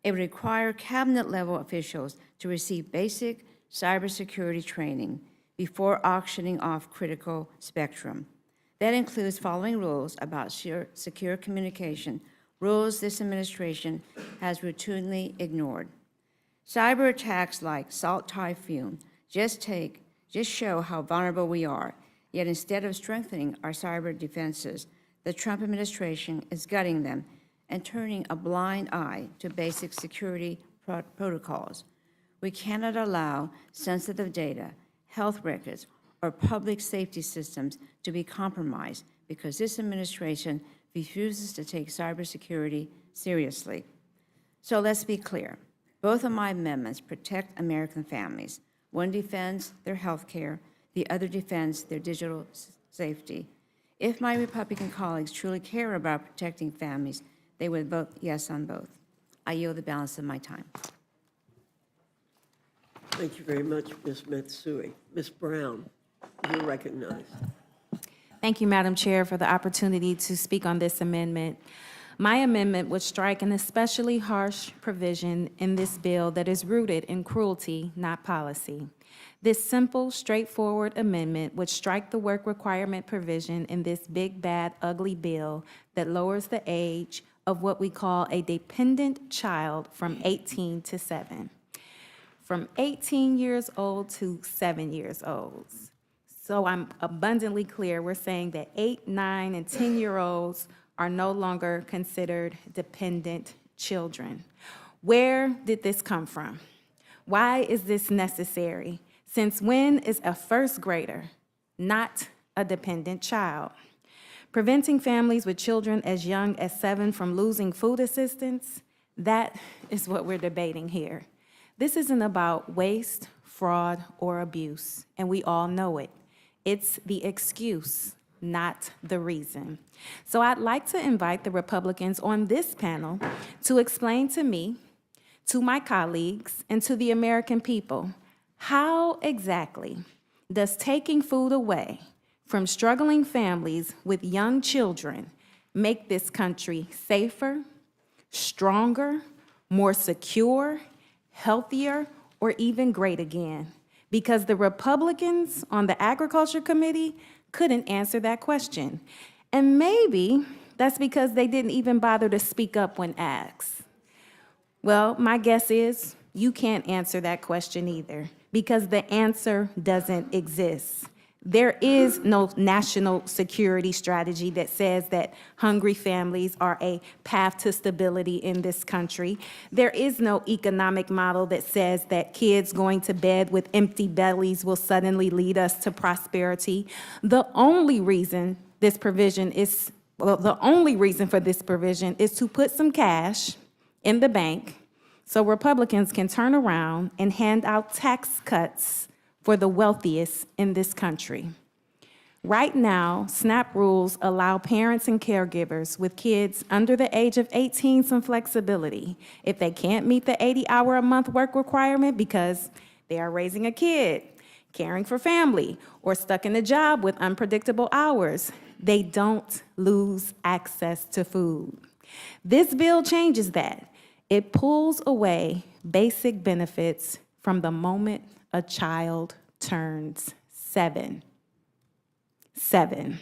It would require cabinet-level officials to receive basic cybersecurity training before auctioning off critical spectrum. That includes following rules about secure communication, rules this administration has routinely ignored. Cyber attacks like Salt Typhoon just show how vulnerable we are, yet instead of strengthening our cyber defenses, the Trump administration is gutting them and turning a blind eye to basic security protocols. We cannot allow sensitive data, health records, or public safety systems to be compromised because this administration refuses to take cybersecurity seriously. So let's be clear. Both of my amendments protect American families. One defends their health care, the other defends their digital safety. If my Republican colleagues truly care about protecting families, they would vote yes on both. I yield the balance of my time. Thank you very much, Ms. Matsui. Ms. Brown, you're recognized. Thank you, Madam Chair, for the opportunity to speak on this amendment. My amendment would strike an especially harsh provision in this bill that is rooted in cruelty, not policy. This simple, straightforward amendment would strike the work requirement provision in this big, bad, ugly bill that lowers the age of what we call a dependent child from 18 to 7. from 18 years old to 7 years old. So I'm abundantly clear, we're saying that 8, 9, and 10-year-olds are no longer considered dependent children. Where did this come from? Why is this necessary? Since when is a first grader not a dependent child? Preventing families with children as young as 7 from losing food assistance, that is what we're debating here. This isn't about waste, fraud, or abuse, and we all know it. It's the excuse, not the reason. So I'd like to invite the Republicans on this panel to explain to me, to my colleagues, and to the American people, how exactly does taking food away from struggling families with young children make this country safer, stronger, more secure, healthier, or even great again? Because the Republicans on the Agriculture Committee couldn't answer that question. And maybe that's because they didn't even bother to speak up when asked. Well, my guess is you can't answer that question either, because the answer doesn't exist. There is no national security strategy that says that hungry families are a path to stability in this country. There is no economic model that says that kids going to bed with empty bellies will suddenly lead us to prosperity. The only reason this provision is, the only reason for this provision is to put some cash in the bank so Republicans can turn around and hand out tax cuts for the wealthiest in this country. Right now, SNAP rules allow parents and caregivers with kids under the age of 18 some flexibility. If they can't meet the 80-hour-a-month work requirement because they are raising a kid, caring for family, or stuck in a job with unpredictable hours, they don't lose access to food. This bill changes that. It pulls away basic benefits from the moment a child turns 7. 7.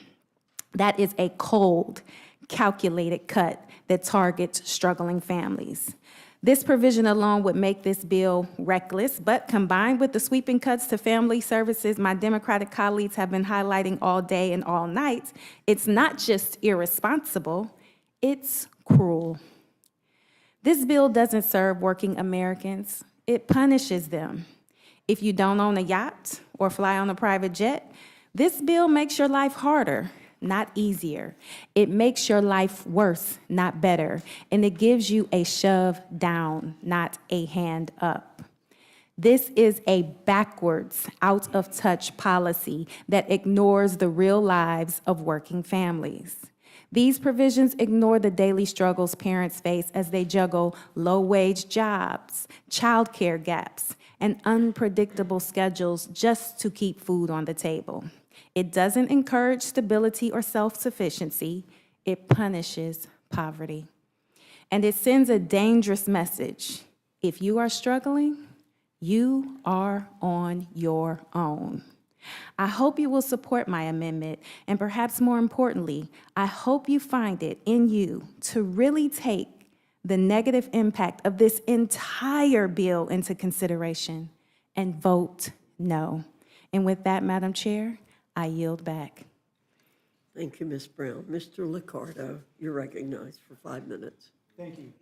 That is a cold, calculated cut that targets struggling families. This provision alone would make this bill reckless, but combined with the sweeping cuts to family services my Democratic colleagues have been highlighting all day and all night, it's not just irresponsible, it's cruel. This bill doesn't serve working Americans, it punishes them. If you don't own a yacht or fly on a private jet, this bill makes your life harder, not easier. It makes your life worse, not better. And it gives you a shove down, not a hand up. This is a backwards, out of touch policy that ignores the real lives of working families. These provisions ignore the daily struggles parents face as they juggle low-wage jobs, childcare gaps, and unpredictable schedules just to keep food on the table. It doesn't encourage stability or self-sufficiency. It punishes poverty. And it sends a dangerous message. If you are struggling, you are on your own. I hope you will support my amendment, and perhaps more importantly, I hope you find it in you to really take the negative impact of this entire bill into consideration and vote no. And with that, Madam Chair, I yield back. Thank you, Ms. Brown. Mr. Liccardo, you're recognized for 5 minutes. Thank you.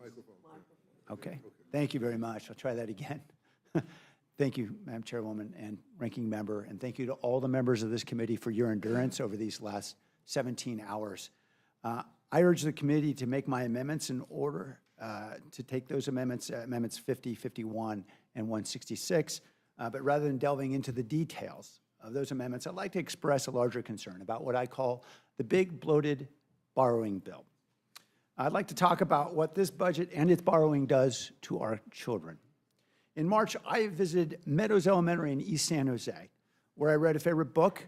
Microphone. Okay, thank you very much. I'll try that again. Thank you, Madam Chairwoman and Ranking Member, and thank you to all the members of this committee for your endurance over these last 17 hours. I urge the committee to make my amendments in order to take those amendments, amendments 50, 51, and 166, but rather than delving into the details of those amendments, I'd like to express a larger concern about what I call the big bloated borrowing bill. I'd like to talk about what this budget and its borrowing does to our children. In March, I visited Meadows Elementary in East San Jose, where I read a favorite book,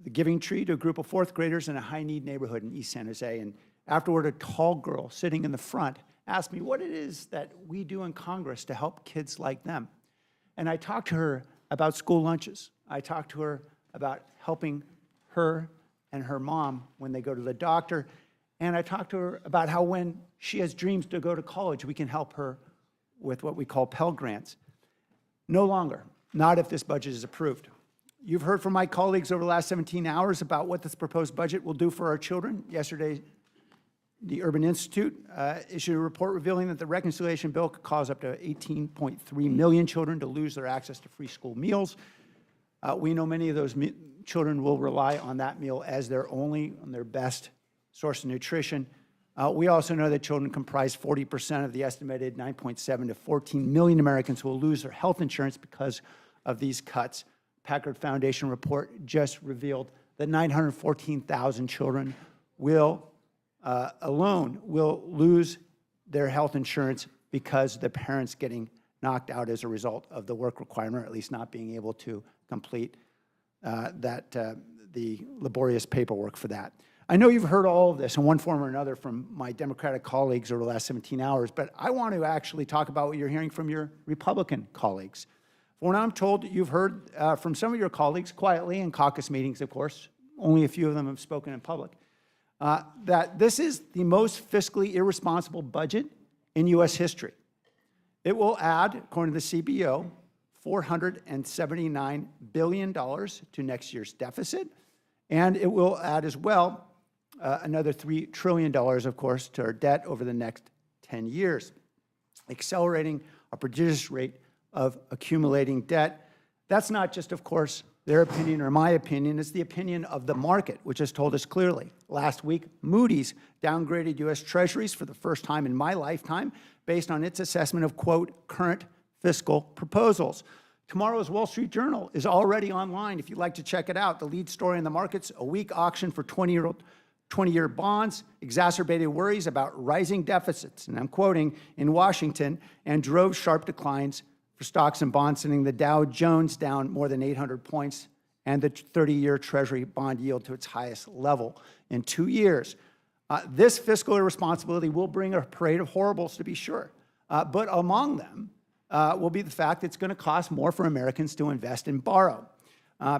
The Giving Tree, to a group of fourth graders in a high-need neighborhood in East San Jose. And afterward, a tall girl sitting in the front asked me what it is that we do in Congress to help kids like them. And I talked to her about school lunches. I talked to her about helping her and her mom when they go to the doctor. And I talked to her about how when she has dreams to go to college, we can help her with what we call Pell Grants. No longer, not if this budget is approved. You've heard from my colleagues over the last 17 hours about what this proposed budget will do for our children. Yesterday, the Urban Institute issued a report revealing that the reconciliation bill could cause up to 18.3 million children to lose their access to free school meals. We know many of those children will rely on that meal as their only and their best source of nutrition. We also know that children comprise 40% of the estimated 9.7 to 14 million Americans who will lose their health insurance because of these cuts. Packard Foundation report just revealed that 914,000 children alone will lose their health insurance because the parents getting knocked out as a result of the work requirement, or at least not being able to complete the laborious paperwork for that. I know you've heard all of this in one form or another from my Democratic colleagues over the last 17 hours, but I want to actually talk about what you're hearing from your Republican colleagues. When I'm told you've heard from some of your colleagues quietly in caucus meetings, of course, only a few of them have spoken in public, that this is the most fiscally irresponsible budget in U.S. history. It will add, according to the CBO, $479 billion to next year's deficit, and it will add as well another $3 trillion, of course, to our debt over the next 10 years, accelerating a prodigious rate of accumulating debt. That's not just, of course, their opinion or my opinion. It's the opinion of the market, which has told us clearly. Last week, Moody's downgraded U.S. Treasuries for the first time in my lifetime based on its assessment of, quote, current fiscal proposals. Tomorrow's Wall Street Journal is already online if you'd like to check it out. The lead story in the markets, a weak auction for 20-year bonds, exacerbated worries about rising deficits, and I'm quoting, in Washington, and drove sharp declines for stocks and bonds, sending the Dow Jones down more than 800 points and the 30-year Treasury bond yield to its highest level in 2 years. This fiscal irresponsibility will bring a parade of horribles, to be sure, but among them will be the fact that it's going to cost more for Americans to invest and borrow,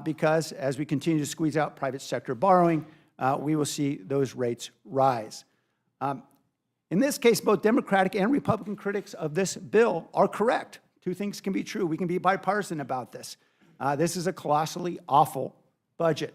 because as we continue to squeeze out private sector borrowing, we will see those rates rise. In this case, both Democratic and Republican critics of this bill are correct. Two things can be true. We can be bipartisan about this. This is a colossally awful budget.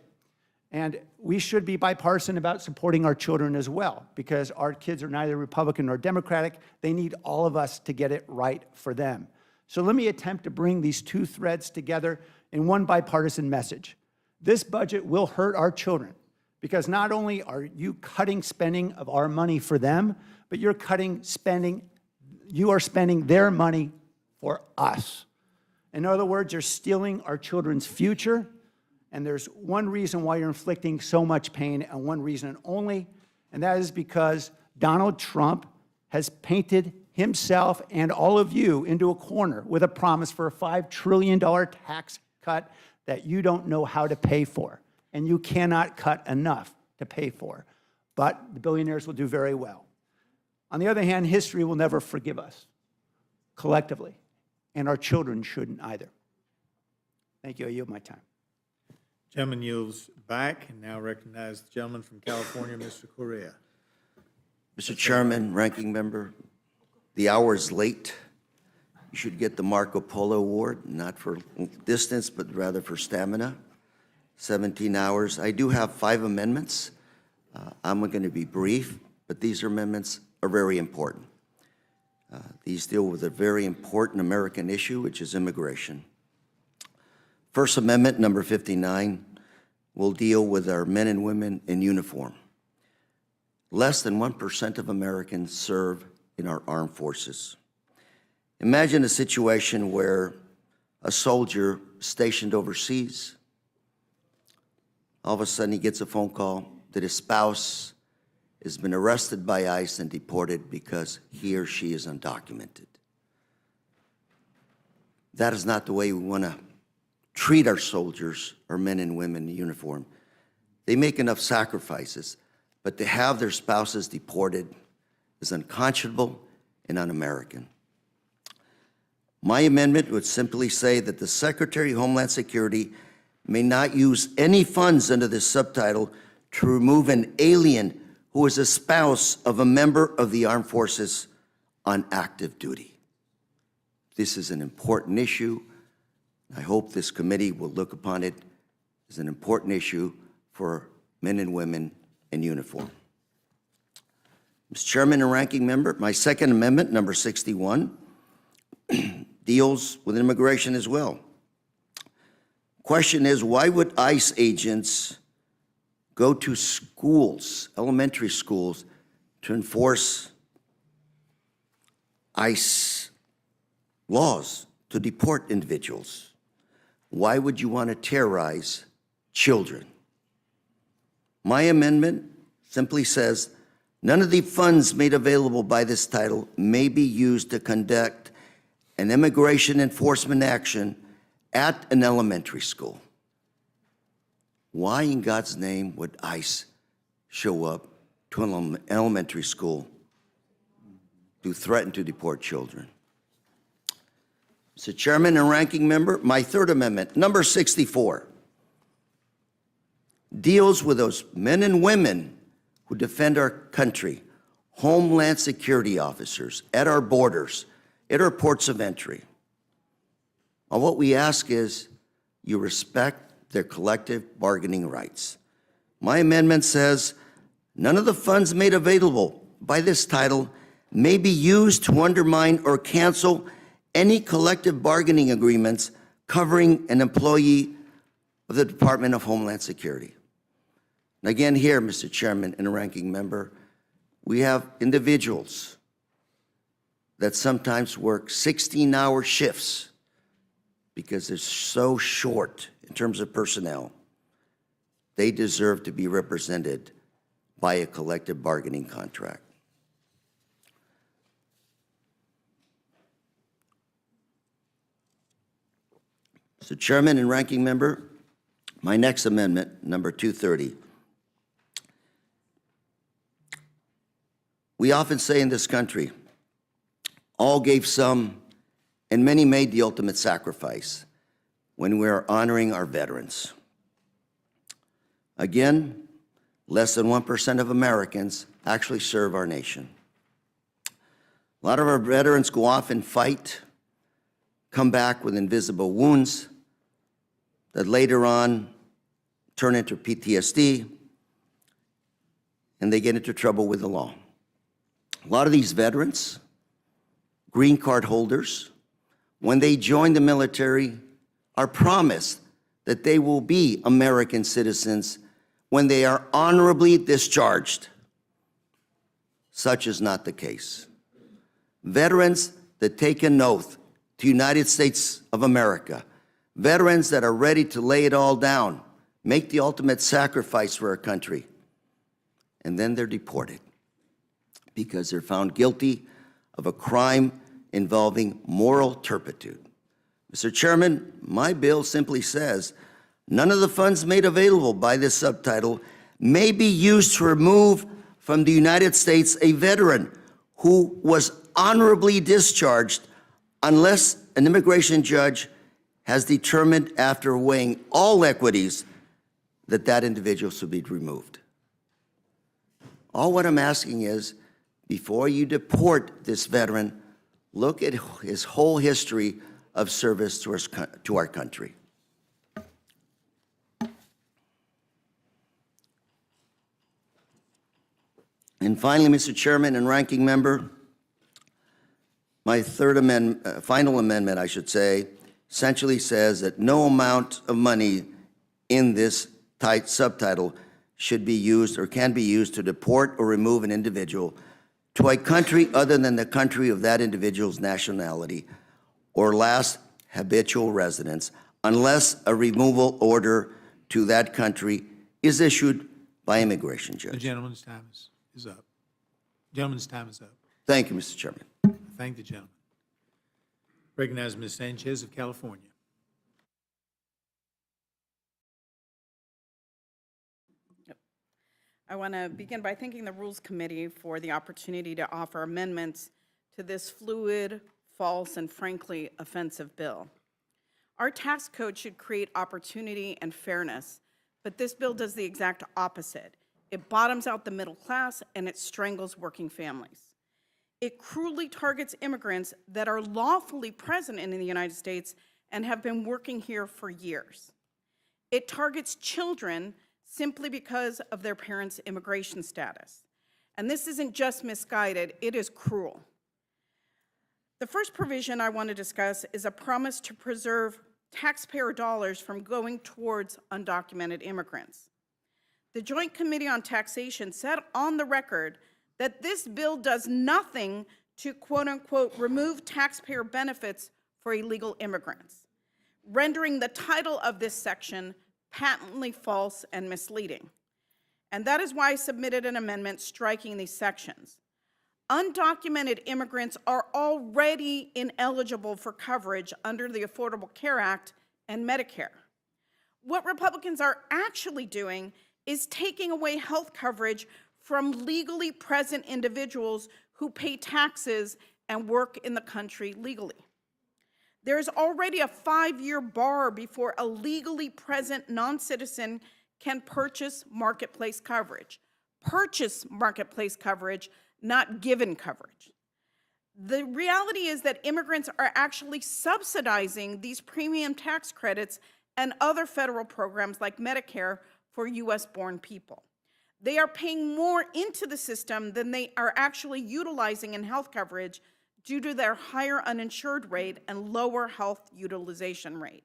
And we should be bipartisan about supporting our children as well, because our kids are neither Republican nor Democratic. They need all of us to get it right for them. So let me attempt to bring these two threads together in one bipartisan message. This budget will hurt our children, because not only are you cutting spending of our money for them, but you are spending their money for us. In other words, you're stealing our children's future, and there's one reason why you're inflicting so much pain, and one reason only, and that is because Donald Trump has painted himself and all of you into a corner with a promise for a $5 trillion tax cut that you don't know how to pay for, and you cannot cut enough to pay for. But the billionaires will do very well. On the other hand, history will never forgive us, collectively, and our children shouldn't either. Thank you. I yield my time. Gentleman yields back, and now recognize the gentleman from California, Mr. Correa. Mr. Chairman, Ranking Member, the hour is late. You should get the Marco Polo Award, not for distance, but rather for stamina. 17 hours. I do have 5 amendments. I'm going to be brief, but these amendments are very important. These deal with a very important American issue, which is immigration. First Amendment, number 59, will deal with our men and women in uniform. Less than 1% of Americans serve in our armed forces. Imagine a situation where a soldier stationed overseas, all of a sudden he gets a phone call that his spouse has been arrested by ICE and deported because he or she is undocumented. That is not the way we want to treat our soldiers, our men and women in uniform. They make enough sacrifices, but to have their spouses deported is unconscionable and un-American. My amendment would simply say that the Secretary of Homeland Security may not use any funds under this subtitle to remove an alien who is a spouse of a member of the armed forces on active duty. This is an important issue. I hope this committee will look upon it as an important issue for men and women in uniform. Mr. Chairman and Ranking Member, my second amendment, number 61, deals with immigration as well. Question is, why would ICE agents go to schools, elementary schools, to enforce ICE laws to deport individuals? Why would you want to terrorize children? My amendment simply says, none of the funds made available by this title may be used to conduct an immigration enforcement action at an elementary school. Why in God's name would ICE show up to an elementary school to threaten to deport children? Mr. Chairman and Ranking Member, my third amendment, number 64, deals with those men and women who defend our country, Homeland Security officers at our borders, at our ports of entry. And what we ask is you respect their collective bargaining rights. My amendment says none of the funds made available by this title may be used to undermine or cancel any collective bargaining agreements covering an employee of the Department of Homeland Security. And again here, Mr. Chairman and Ranking Member, we have individuals that sometimes work 16-hour shifts because they're so short in terms of personnel. They deserve to be represented by a collective bargaining contract. Mr. Chairman and Ranking Member, my next amendment, number 230. We often say in this country, all gave some, and many made the ultimate sacrifice when we are honoring our veterans. Again, less than 1% of Americans actually serve our nation. A lot of our veterans go off and fight, come back with invisible wounds that later on turn into PTSD, and they get into trouble with the law. A lot of these veterans, green card holders, when they join the military, are promised that they will be American citizens when they are honorably discharged. Such is not the case. Veterans that take an oath to the United States of America, veterans that are ready to lay it all down, make the ultimate sacrifice for our country, and then they're deported because they're found guilty of a crime involving moral turpitude. Mr. Chairman, my bill simply says none of the funds made available by this subtitle may be used to remove from the United States a veteran who was honorably discharged unless an immigration judge has determined after weighing all equities that that individual should be removed. All what I'm asking is, before you deport this veteran, look at his whole history of service to our country. And finally, Mr. Chairman and Ranking Member, my third amendment, final amendment, I should say, essentially says that no amount of money in this subtitle should be used or can be used to deport or remove an individual to a country other than the country of that individual's nationality or last habitual residence, unless a removal order to that country is issued by immigration judge. The gentleman's time is up. Gentleman's time is up. Thank you, Mr. Chairman. Thank the gentleman. Recognize Ms. Sanchez of California. I want to begin by thanking the Rules Committee for the opportunity to offer amendments to this fluid, false, and frankly offensive bill. Our tax code should create opportunity and fairness, but this bill does the exact opposite. It bottoms out the middle class, and it strangles working families. It cruelly targets immigrants that are lawfully present in the United States and have been working here for years. It targets children simply because of their parents' immigration status. And this isn't just misguided, it is cruel. The first provision I want to discuss is a promise to preserve taxpayer dollars from going towards undocumented immigrants. The Joint Committee on Taxation said on the record that this bill does nothing to quote unquote remove taxpayer benefits for illegal immigrants, rendering the title of this section patently false and misleading. And that is why I submitted an amendment striking these sections. Undocumented immigrants are already ineligible for coverage under the Affordable Care Act and Medicare. What Republicans are actually doing is taking away health coverage from legally present individuals who pay taxes and work in the country legally. There's already a 5-year bar before a legally present non-citizen can purchase marketplace coverage. Purchase marketplace coverage, not given coverage. The reality is that immigrants are actually subsidizing these premium tax credits and other federal programs like Medicare for US-born people. They are paying more into the system than they are actually utilizing in health coverage due to their higher uninsured rate and lower health utilization rate.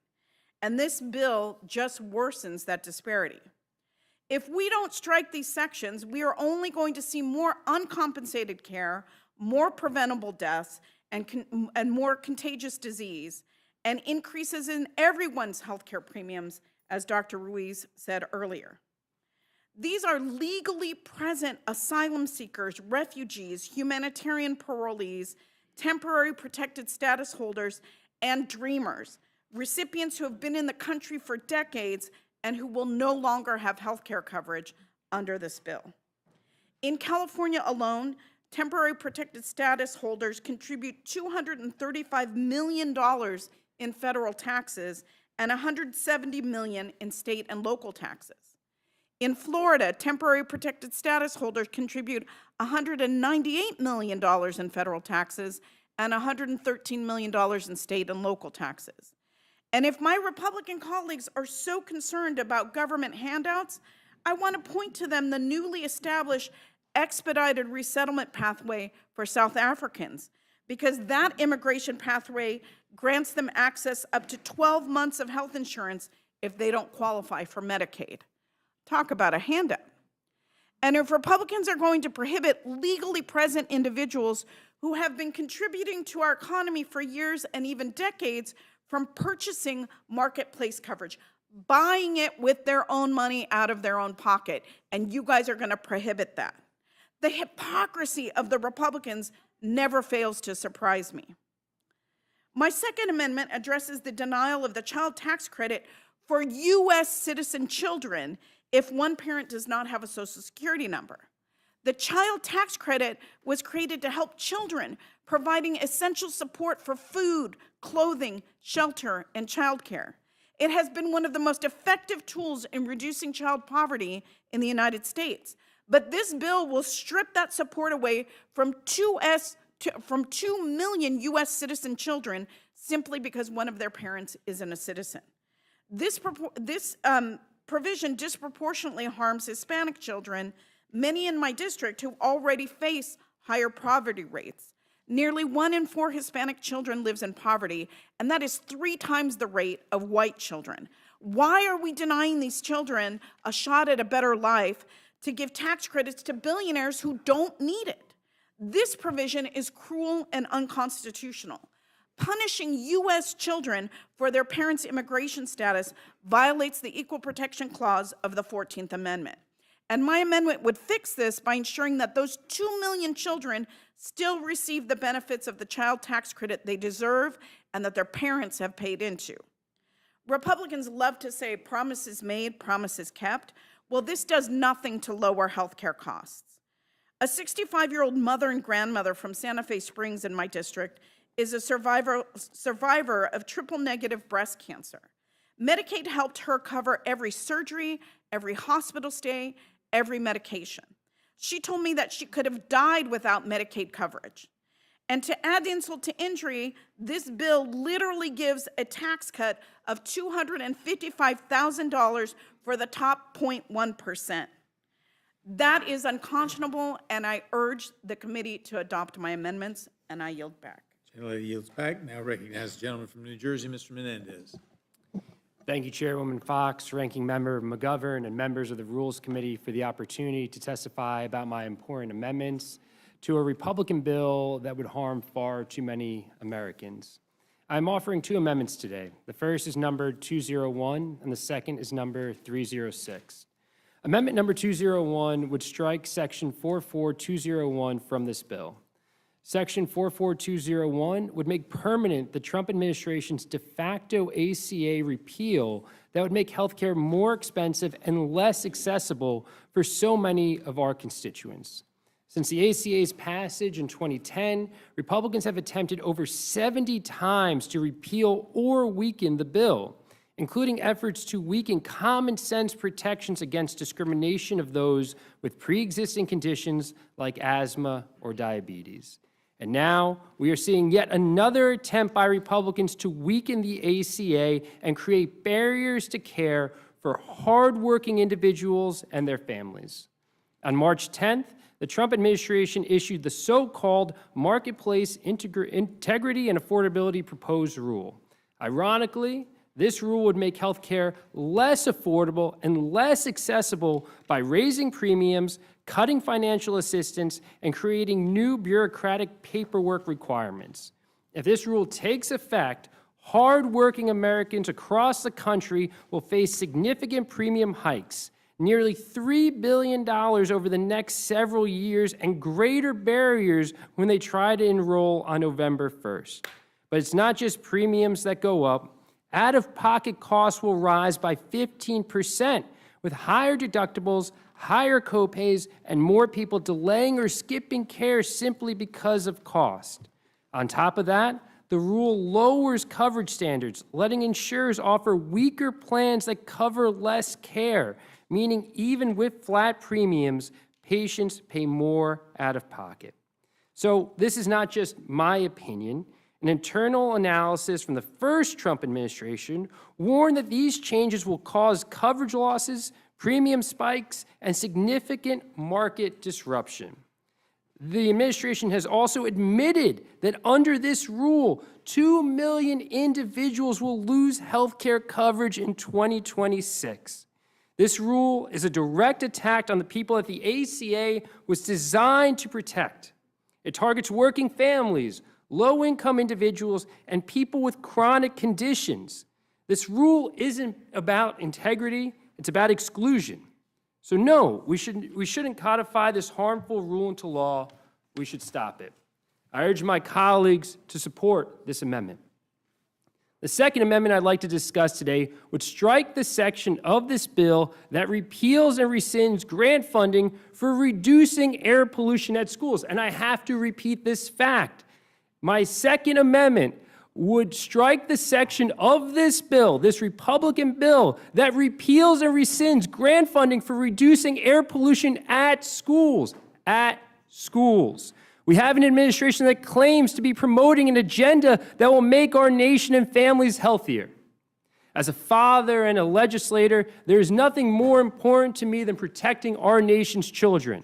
And this bill just worsens that disparity. If we don't strike these sections, we are only going to see more uncompensated care, more preventable deaths, and more contagious disease, and increases in everyone's healthcare premiums, as Dr. Ruiz said earlier. These are legally present asylum seekers, refugees, humanitarian parolees, temporary protected status holders, and dreamers, recipients who have been in the country for decades and who will no longer have health care coverage under this bill. In California alone, temporary protected status holders contribute $235 million in federal taxes and $170 million in state and local taxes. In Florida, temporary protected status holders contribute $198 million in federal taxes and $113 million in state and local taxes. And if my Republican colleagues are so concerned about government handouts, I want to point to them the newly established expedited resettlement pathway for South Africans, because that immigration pathway grants them access up to 12 months of health insurance if they don't qualify for Medicaid. Talk about a handout. And if Republicans are going to prohibit legally present individuals who have been contributing to our economy for years and even decades from purchasing marketplace coverage, buying it with their own money out of their own pocket, and you guys are going to prohibit that. The hypocrisy of the Republicans never fails to surprise me. My second amendment addresses the denial of the child tax credit for U.S. citizen children if one parent does not have a Social Security number. The child tax credit was created to help children, providing essential support for food, clothing, shelter, and childcare. It has been one of the most effective tools in reducing child poverty in the United States. But this bill will strip that support away from 2 million U.S. citizen children simply because one of their parents isn't a citizen. This provision disproportionately harms Hispanic children, many in my district who already face higher poverty rates. Nearly 1 in 4 Hispanic children lives in poverty, and that is 3 times the rate of white children. Why are we denying these children a shot at a better life to give tax credits to billionaires who don't need it? This provision is cruel and unconstitutional. Punishing U.S. children for their parents' immigration status violates the Equal Protection Clause of the 14th Amendment. And my amendment would fix this by ensuring that those 2 million children still receive the benefits of the child tax credit they deserve and that their parents have paid into. Republicans love to say promises made, promises kept. Well, this does nothing to lower health care costs. A 65-year-old mother and grandmother from Santa Fe Springs in my district is a survivor of triple-negative breast cancer. Medicaid helped her cover every surgery, every hospital stay, every medication. She told me that she could have died without Medicaid coverage. And to add insult to injury, this bill literally gives a tax cut of $255,000 for the top 0.1%. That is unconscionable, and I urge the committee to adopt my amendments, and I yield back. Gentlelady yields back. Now recognize the gentleman from New Jersey, Mr. Menendez. Thank you, Chairwoman Fox, Ranking Member McGovern, and members of the Rules Committee for the opportunity to testify about my important amendments to a Republican bill that would harm far too many Americans. I'm offering two amendments today. The first is numbered 201, and the second is number 306. Amendment number 201 would strike Section 44201 from this bill. Section 44201 would make permanent the Trump administration's de facto ACA repeal that would make healthcare more expensive and less accessible for so many of our constituents. Since the ACA's passage in 2010, Republicans have attempted over 70 times to repeal or weaken the bill, including efforts to weaken common sense protections against discrimination of those with pre-existing conditions like asthma or diabetes. And now we are seeing yet another attempt by Republicans to weaken the ACA and create barriers to care for hardworking individuals and their families. On March 10th, the Trump administration issued the so-called Marketplace Integrity and Affordability Proposed Rule. Ironically, this rule would make health care less affordable and less accessible by raising premiums, cutting financial assistance, and creating new bureaucratic paperwork requirements. If this rule takes effect, hardworking Americans across the country will face significant premium hikes, nearly $3 billion over the next several years, and greater barriers when they try to enroll on November 1st. But it's not just premiums that go up. Out-of-pocket costs will rise by 15%, with higher deductibles, higher copays, and more people delaying or skipping care simply because of cost. On top of that, the rule lowers coverage standards, letting insurers offer weaker plans that cover less care, meaning even with flat premiums, patients pay more out of pocket. So this is not just my opinion. An internal analysis from the first Trump administration warned that these changes will cause coverage losses, premium spikes, and significant market disruption. The administration has also admitted that under this rule, 2 million individuals will lose health care coverage in 2026. This rule is a direct attack on the people that the ACA was designed to protect. It targets working families, low-income individuals, and people with chronic conditions. This rule isn't about integrity, it's about exclusion. So no, we shouldn't codify this harmful rule into law. We should stop it. I urge my colleagues to support this amendment. The second amendment I'd like to discuss today would strike the section of this bill that repeals and rescinds grant funding for reducing air pollution at schools. And I have to repeat this fact. My second amendment would strike the section of this bill, this Republican bill, that repeals and rescinds grant funding for reducing air pollution at schools. At schools. We have an administration that claims to be promoting an agenda that will make our nation and families healthier. As a father and a legislator, there is nothing more important to me than protecting our nation's children.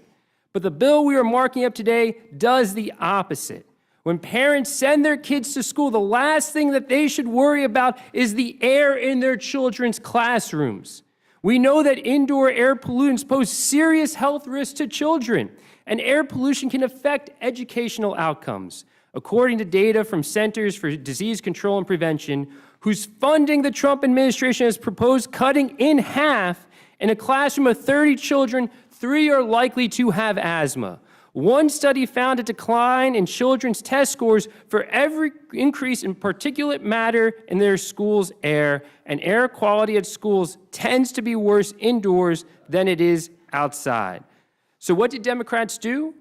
But the bill we are marking up today does the opposite. When parents send their kids to school, the last thing that they should worry about is the air in their children's classrooms. We know that indoor air pollutants pose serious health risks to children, and air pollution can affect educational outcomes. According to data from Centers for Disease Control and Prevention, whose funding the Trump administration has proposed cutting in half, in a classroom of 30 children, 3 are likely to have asthma. One study found a decline in children's test scores for every increase in particulate matter in their school's air, and air quality at schools tends to be worse indoors than it is outside. So what did Democrats do?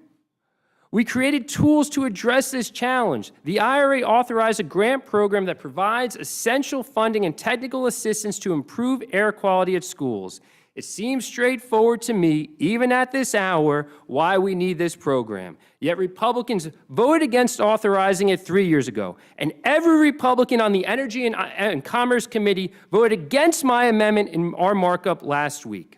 We created tools to address this challenge. The IRA authorized a grant program that provides essential funding and technical assistance to improve air quality at schools. It seems straightforward to me, even at this hour, why we need this program. Yet Republicans voted against authorizing it 3 years ago. And every Republican on the Energy and Commerce Committee voted against my amendment in our markup last week.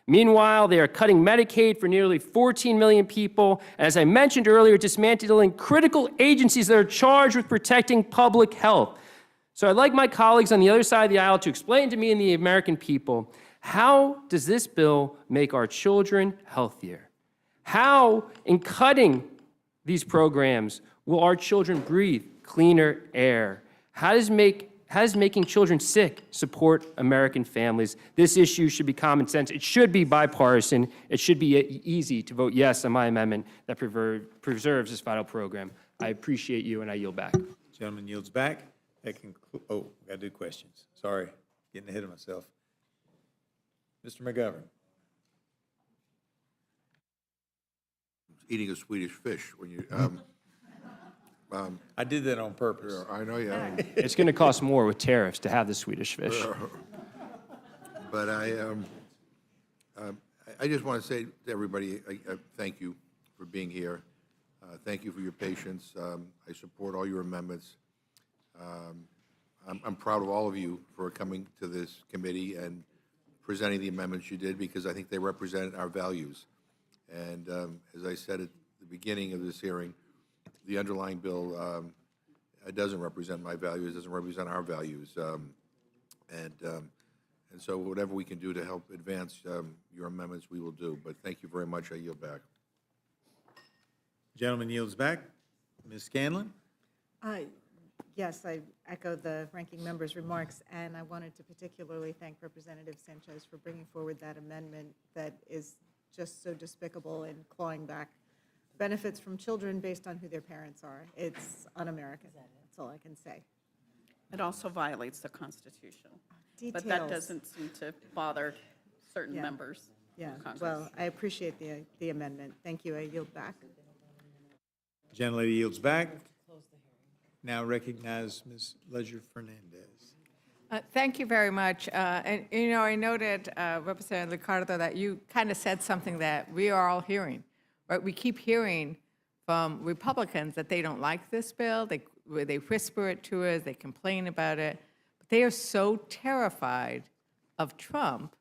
Meanwhile, they are cutting Medicaid for nearly 14 million people, and as I mentioned earlier, dismantling critical agencies that are charged with protecting public health. So I'd like my colleagues on the other side of the aisle to explain to me and the American people, how does this bill make our children healthier? How, in cutting these programs, will our children breathe cleaner air? How does making children sick support American families? This issue should be common sense. It should be bipartisan. It should be easy to vote yes on my amendment that preserves this vital program. I appreciate you, and I yield back. Gentleman yields back. Oh, got to do questions. Sorry, getting ahead of myself. Mr. McGovern. Eating a Swedish fish when you, I did that on purpose. I know, yeah. It's going to cost more with tariffs to have the Swedish fish. But I just want to say to everybody, thank you for being here. Thank you for your patience. I support all your amendments. I'm proud of all of you for coming to this committee and presenting the amendments you did, because I think they represent our values. And as I said at the beginning of this hearing, the underlying bill it doesn't represent my values, doesn't represent our values. And so whatever we can do to help advance your amendments, we will do. But thank you very much. I yield back. Gentleman yields back. Ms. Scanlon? Yes, I echo the ranking member's remarks, and I wanted to particularly thank Representative Sanchez for bringing forward that amendment that is just so despicable in clawing back benefits from children based on who their parents are. It's un-American. That's all I can say. It also violates the Constitution. But that Details. doesn't seem to bother certain Yeah. members Yeah, of Congress. well, I appreciate the amendment. Thank you. I yield back. Gentlelady yields back. Now recognize Ms. Ledger Fernandez. Thank you very much. And, you know, I noted, Representative Ricardo, that you kind of said something that we are all hearing, right? We keep hearing from Republicans that they don't like this bill. They whisper it to us. They complain about it. But they are so terrified of Trump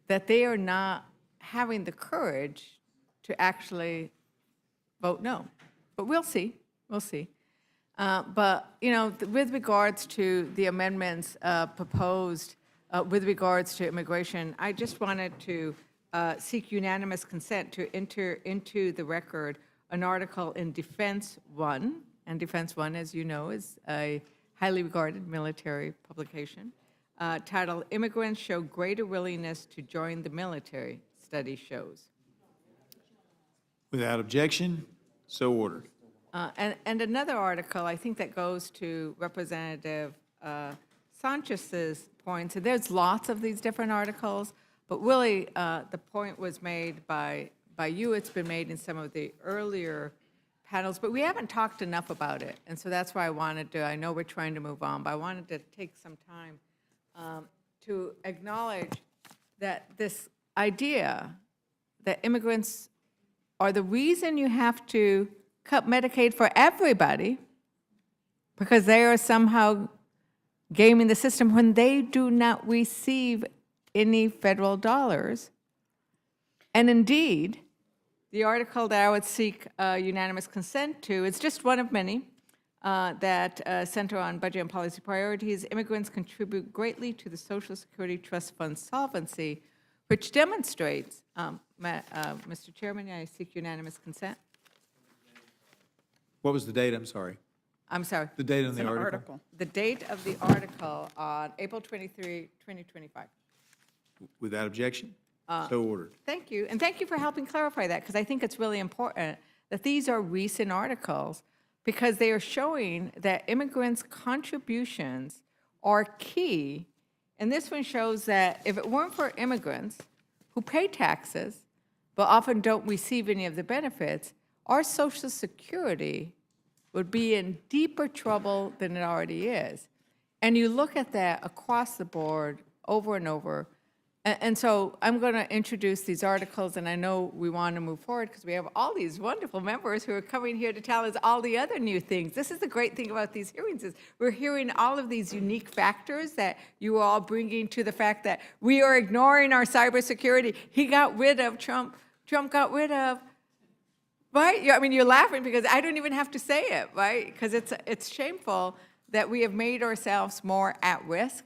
that they are not having the courage to actually vote no. But we'll see. We'll see. But, you know, with regards to the amendments proposed with regards to immigration, I just wanted to seek unanimous consent to enter into the record an article in Defense One, and Defense One, as you know, is a highly regarded military publication, titled "Immigrants Show Greater Willingness to Join the Military, Study Shows." Without objection, so ordered. And another article, I think that goes to Representative Sanchez's points, and there's lots of these different articles, but really the point was made by you, it's been made in some of the earlier panels, but we haven't talked enough about it, and so that's why I wanted to, I know we're trying to move on, but I wanted to take some time to acknowledge that this idea that immigrants are the reason you have to cut Medicaid for everybody because they are somehow gaming the system when they do not receive any federal dollars. And indeed, the article that I would seek unanimous consent to, it's just one of many that center on budget and policy priorities. Immigrants contribute greatly to the Social Security Trust Fund solvency, which demonstrates, Mr. Chairman, I seek unanimous consent. What was the date? I'm sorry. I'm sorry. The date on the article? The date of the article on April 23, 2025. Without objection, so ordered. Thank you. And thank you for helping clarify that, because I think it's really important that these are recent articles because they are showing that immigrants' contributions are key. And this one shows that if it weren't for immigrants who pay taxes but often don't receive any of the benefits, our Social Security would be in deeper trouble than it already is. And you look at that across the board over and over, And so I'm going to introduce these articles, and I know we want to move forward because we have all these wonderful members who are coming here to tell us all the other new things. This is the great thing about these hearings is we're hearing all of these unique factors that you are all bringing to the fact that we are ignoring our cybersecurity. He got rid of Trump. Trump got rid of, right? I mean, you're laughing because I don't even have to say it, right? Because it's shameful that we have made ourselves more at risk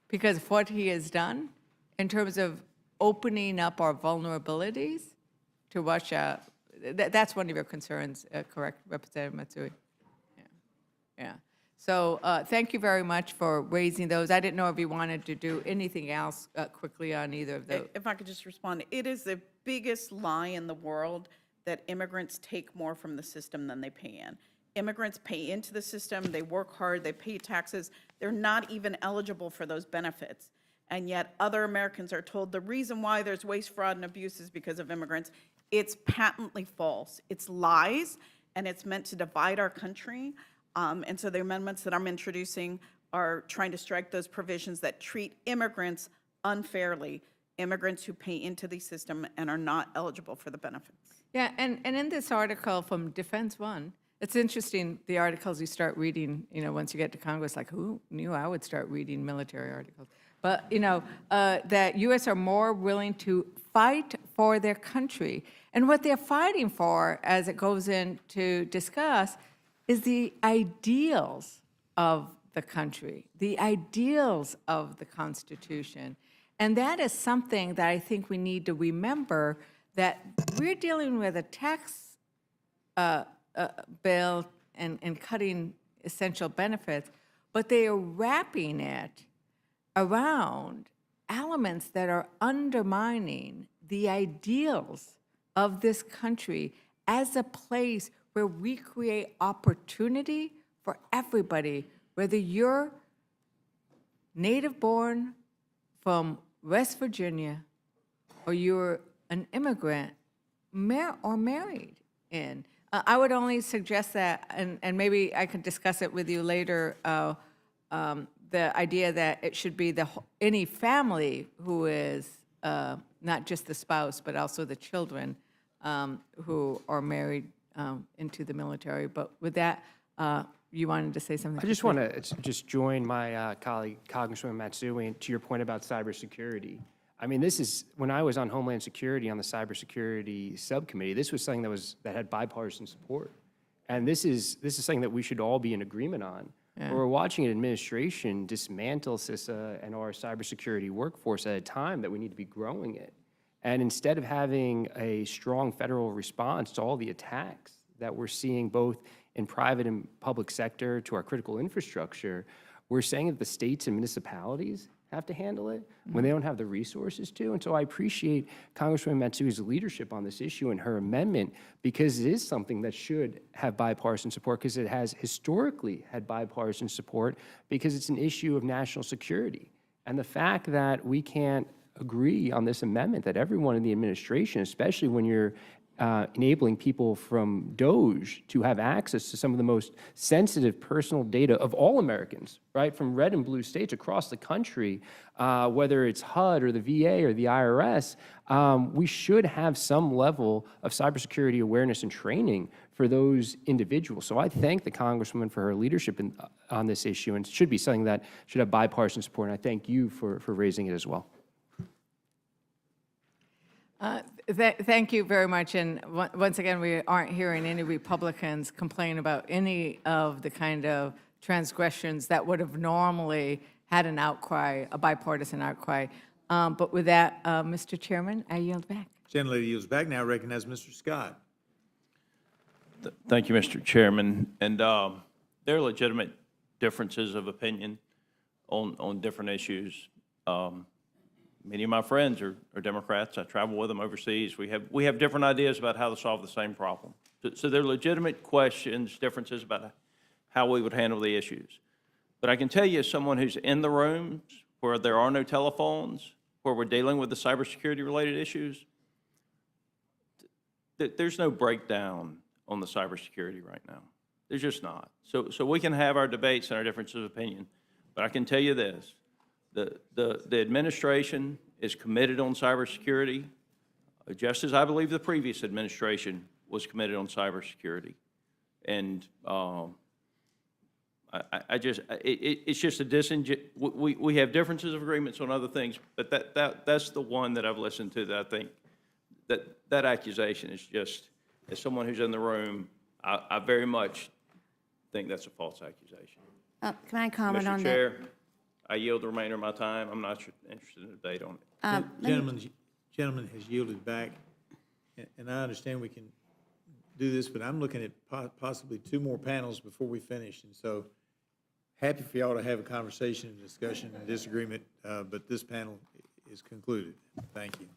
because of what he has done in terms of opening up our vulnerabilities to Russia. That's one of your concerns, correct, Representative Matsui? Yeah. So thank you very much for raising those. I didn't know if you wanted to do anything else quickly on either of those. If I could just respond, it is the biggest lie in the world that immigrants take more from the system than they pay in. Immigrants pay into the system, they work hard, they pay taxes, they're not even eligible for those benefits. And yet other Americans are told the reason why there's waste, fraud, and abuse is because of immigrants. It's patently false. It's lies, and it's meant to divide our country. And so the amendments that I'm introducing are trying to strike those provisions that treat immigrants unfairly, immigrants who pay into the system and are not eligible for the benefits. Yeah, and in this article from Defense One, it's interesting, the articles you start reading, once you get to Congress, like who knew I would start reading military articles? But, that U.S. are more willing to fight for their country. And what they're fighting for, as it goes in to discuss, is the ideals of the country, the ideals of the Constitution. And that is something that I think we need to remember, that we're dealing with a tax bill and cutting essential benefits, but they are wrapping it around elements that are undermining the ideals of this country as a place where we create opportunity for everybody, whether you're native born from West Virginia or you're an immigrant or married in. I would only suggest that, and maybe I could discuss it with you later, the idea that it should be any family who is not just the spouse, but also the children who are married into the military. But with that, you wanted to say something? I just want to just join my colleague, Congresswoman Matsui, to your point about cybersecurity. I mean, this is, when I was on Homeland Security on the cybersecurity subcommittee, this was something that had bipartisan support. And this is something that we should all be in agreement on. Yeah. We're watching an administration dismantle CISA and our cybersecurity workforce at a time that we need to be growing it. And instead of having a strong federal response to all the attacks that we're seeing both in private and public sector to our critical infrastructure, we're saying that the states and municipalities have to handle it when they don't have the resources to. And so I appreciate Congresswoman Matsui's leadership on this issue and her amendment, because it is something that should have bipartisan support, because it has historically had bipartisan support, because it's an issue of national security. And the fact that we can't agree on this amendment, that everyone in the administration, especially when you're enabling people from DOJ to have access to some of the most sensitive personal data of all Americans, right, from red and blue states across the country, whether it's HUD or the VA or the IRS, we should have some level of cybersecurity awareness and training for those individuals. So I thank the Congresswoman for her leadership on this issue, and it should be something that should have bipartisan support, and I thank you for raising it as well. Thank you very much. And once again, we aren't hearing any Republicans complain about any of the kind of transgressions that would have normally had an outcry, a bipartisan outcry. But with that, Mr. Chairman, I yield back. Gentlelady yields back. Now recognize Mr. Scott. Thank you, Mr. Chairman. And there are legitimate differences of opinion on different issues. Many of my friends are Democrats. I travel with them overseas. We have different ideas about how to solve the same problem. So there are legitimate questions, differences about how we would handle the issues. But I can tell you, as someone who's in the rooms where there are no telephones, where we're dealing with the cybersecurity-related issues, there's no breakdown on the cybersecurity right now. There's just not. So we can have our debates and our differences of opinion, but I can tell you this. The administration is committed on cybersecurity, just as I believe the previous administration was committed on cybersecurity. And it's just a we have differences of agreements on other things, but that's the one that I've listened to that I think that accusation is just, as someone who's in the room, I very much think that's a false accusation. Can I comment on Mr. that? Chair, I yield the remainder of my time. I'm not interested in a debate on it. Gentleman has yielded back, and I understand we can do this, but I'm looking at possibly 2 more panels before we finish, and so happy for y'all to have a conversation and discussion and disagreement, but this panel is concluded. Thank you.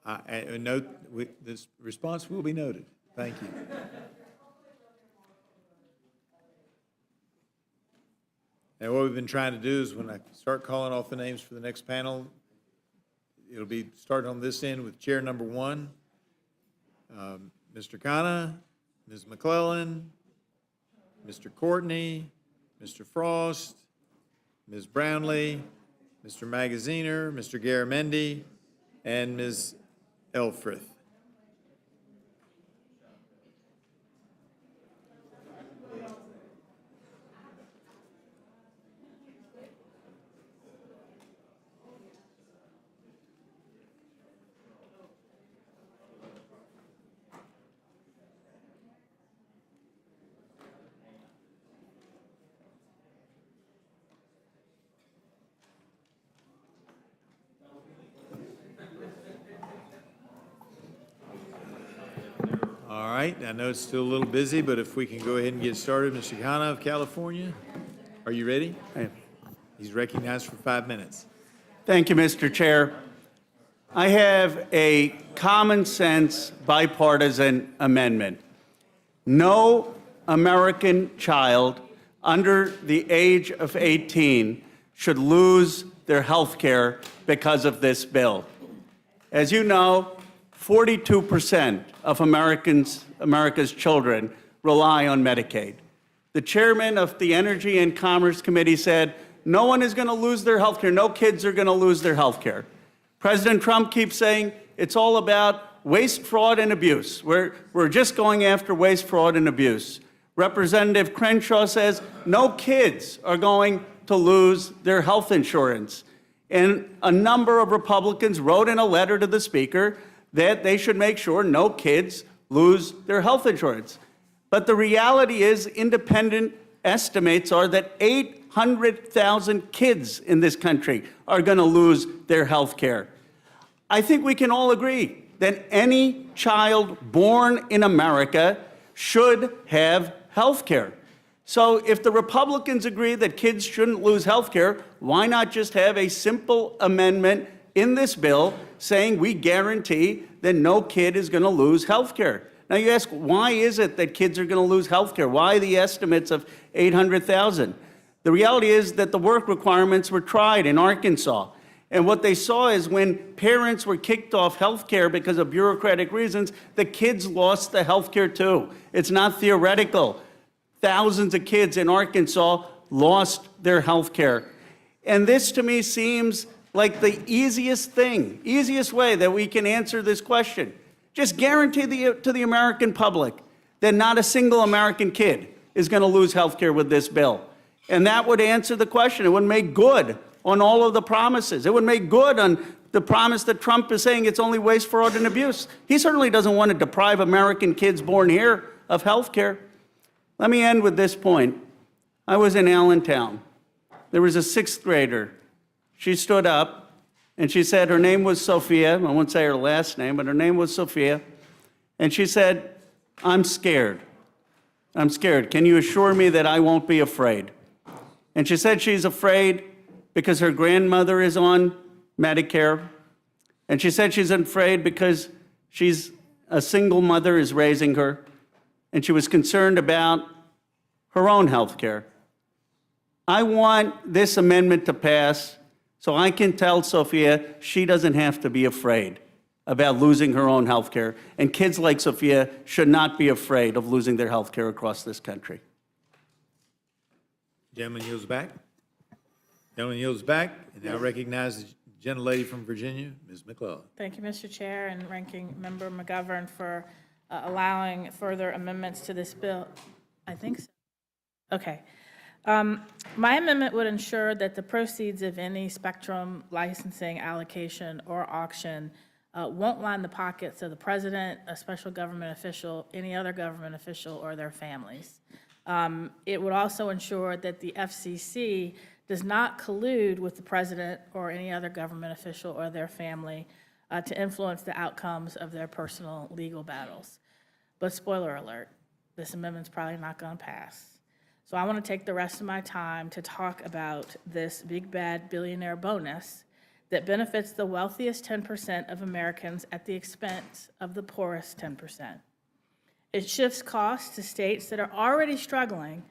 I note, this response will be noted. Thank you. And what we've been trying to do is when I start calling off the names for the next panel, it'll be starting on this end with chair number 1, Mr. Khanna, Ms. McClellan, Mr. Courtney, Mr. Frost, Ms. Brownlee, Mr. Magaziner, Mr. Garamendi, and Ms. Elfrith. All right, I know it's still a little busy, but if we can go ahead and get started. Mr. Khanna of California, are you ready? He's recognized for 5 minutes. Thank you, Mr. Chair. I have a common sense bipartisan amendment. No American child under the age of 18 should lose their health care because of this bill. As you know, 42% of America's children rely on Medicaid. The chairman of the Energy and Commerce Committee said, no one is going to lose their health care. No kids are going to lose their health care. President Trump keeps saying it's all about waste, fraud, and abuse. We're just going after waste, fraud, and abuse. Representative Crenshaw says no kids are going to lose their health insurance. And a number of Republicans wrote in a letter to the Speaker that they should make sure no kids lose their health insurance. But the reality is, independent estimates are that 800,000 kids in this country are going to lose their health care. I think we can all agree that any child born in America should have health care. So if the Republicans agree that kids shouldn't lose health care, why not just have a simple amendment in this bill saying we guarantee that no kid is going to lose health care? Now you ask, why is it that kids are going to lose health care? Why the estimates of 800,000? The reality is that the work requirements were tried in Arkansas. And what they saw is when parents were kicked off health care because of bureaucratic reasons, the kids lost the health care too. It's not theoretical. Thousands of kids in Arkansas lost their health care. And this to me seems like the easiest way that we can answer this question. Just guarantee to the American public that not a single American kid is going to lose health care with this bill. And that would answer the question. It would make good on all of the promises. It would make good on the promise that Trump is saying it's only waste, fraud, and abuse. He certainly doesn't want to deprive American kids born here of health care. Let me end with this point. I was in Allentown. There was a 6th grader. She stood up and she said her name was Sophia. I won't say her last name, but her name was Sophia. And she said, I'm scared. I'm scared. Can you assure me that I won't be afraid? And she said she's afraid because her grandmother is on Medicare. And she said she's afraid because she's a single mother is raising her. And she was concerned about her own health care. I want this amendment to pass so I can tell Sophia she doesn't have to be afraid about losing her own health care. And kids like Sophia should not be afraid of losing their health care across this country. Gentleman yields back. Gentleman yields back, and I recognize the gentlelady from Virginia, Ms. McClellan. Thank you, Mr. Chair, and Ranking Member McGovern for allowing further amendments to this bill. I think so. Okay. My amendment would ensure that the proceeds of any spectrum licensing, allocation, or auction won't line the pockets of the president, a special government official, any other government official, or their families. It would also ensure that the FCC does not collude with the president or any other government official or their family to influence the outcomes of their personal legal battles. But spoiler alert, this amendment's probably not going to pass. So I want to take the rest of my time to talk about this big bad billionaire bonus that benefits the wealthiest 10% of Americans at the expense of the poorest 10%. It shifts costs to states that are already struggling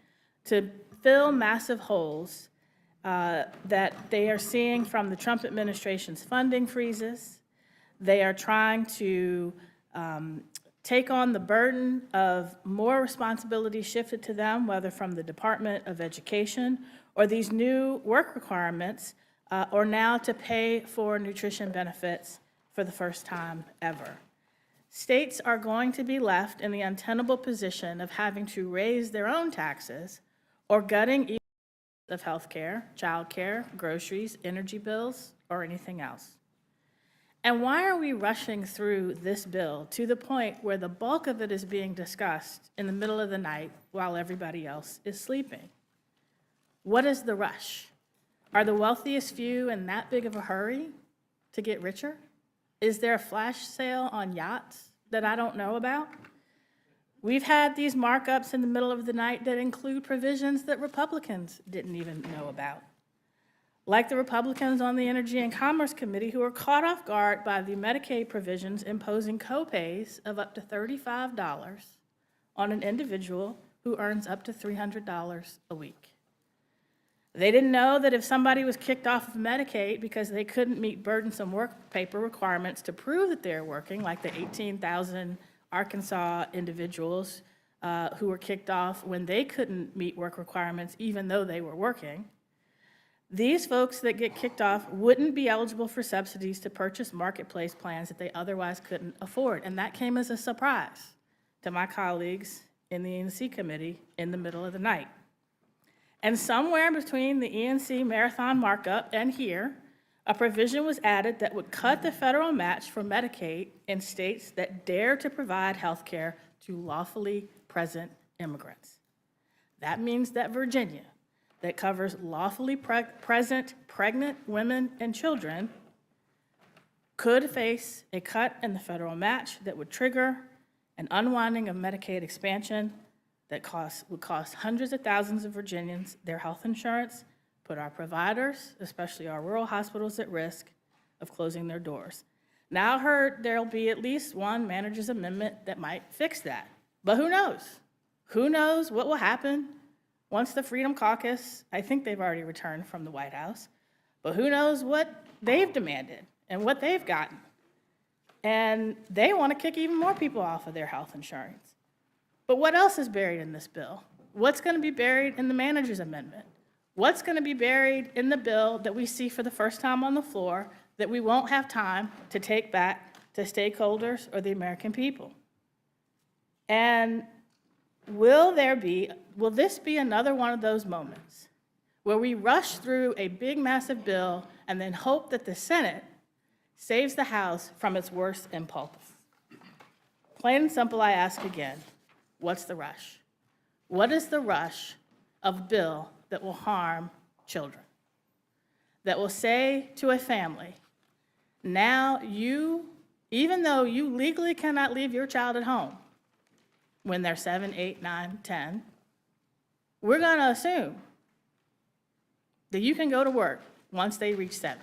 to fill massive holes that they are seeing from the Trump administration's funding freezes. They are trying to take on the burden of more responsibility shifted to them, whether from the Department of Education or these new work requirements, or now to pay for nutrition benefits for the first time ever. States are going to be left in the untenable position of having to raise their own taxes or gutting of health care, child care, groceries, energy bills, or anything else. And why are we rushing through this bill to the point where the bulk of it is being discussed in the middle of the night while everybody else is sleeping? What is the rush? Are the wealthiest few in that big of a hurry to get richer? Is there a flash sale on yachts that I don't know about? We've had these markups in the middle of the night that include provisions that Republicans didn't even know about. Like the Republicans on the Energy and Commerce Committee who were caught off guard by the Medicaid provisions imposing copays of up to $35 on an individual who earns up to $300 a week. They didn't know that if somebody was kicked off of Medicaid because they couldn't meet burdensome work paper requirements to prove that they're working, like the 18,000 Arkansas individuals who were kicked off when they couldn't meet work requirements even though they were working. These folks that get kicked off wouldn't be eligible for subsidies to purchase marketplace plans that they otherwise couldn't afford. And that came as a surprise to my colleagues in the E&C committee in the middle of the night. And somewhere between the E&C marathon markup and here, a provision was added that would cut the federal match for Medicaid in states that dare to provide health care to lawfully present immigrants. That means that Virginia, that covers lawfully present pregnant women and children, could face a cut in the federal match that would trigger an unwinding of Medicaid expansion that would cost hundreds of thousands of Virginians their health insurance, put our providers, especially our rural hospitals, at risk of closing their doors. Now I heard there'll be at least one manager's amendment that might fix that. But who knows? Who knows what will happen once the Freedom Caucus, I think they've already returned from the White House, but who knows what they've demanded and what they've gotten. And they want to kick even more people off of their health insurance. But what else is buried in this bill? What's going to be buried in the manager's amendment? What's going to be buried in the bill that we see for the first time on the floor that we won't have time to take back to stakeholders or the American people? And will this be another one of those moments where we rush through a big, massive bill and then hope that the Senate saves the House from its worst impulse? Plain and simple, I ask again, what's the rush? What is the rush of a bill that will harm children? That will say to a family, now you, even though you legally cannot leave your child at home when they're 7, 8, 9, 10, we're going to assume that you can go to work once they reach 7.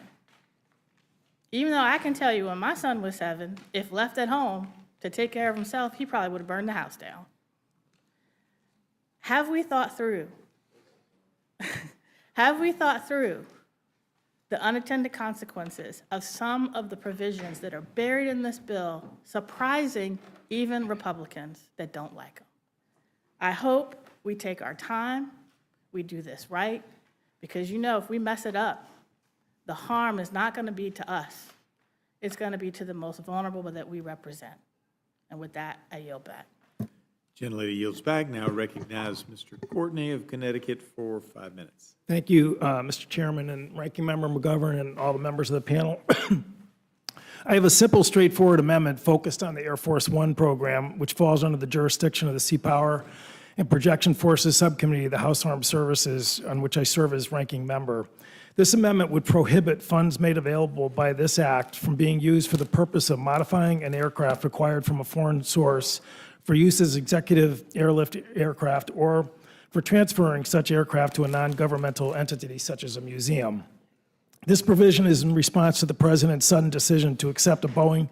Even though I can tell you when my son was 7, if left at home to take care of himself, he probably would have burned the house down. Have we thought through? Have we thought through the unintended consequences of some of the provisions that are buried in this bill, surprising even Republicans that don't like them? I hope we take our time, we do this right, Because you know, if we mess it up, the harm is not going to be to us. It's going to be to the most vulnerable that we represent. And with that, I yield back. Gentlelady yields back. Now recognize Mr. Courtney of Connecticut for 5 minutes. Thank you, Mr. Chairman and Ranking Member McGovern and all the members of the panel. I have a simple, straightforward amendment focused on the Air Force One program, which falls under the jurisdiction of the Sea Power and Projection Forces Subcommittee of the House Armed Services, on which I serve as ranking member. This amendment would prohibit funds made available by this act from being used for the purpose of modifying an aircraft acquired from a foreign source for use as executive airlift aircraft or for transferring such aircraft to a non-governmental entity such as a museum. This provision is in response to the President's sudden decision to accept a Boeing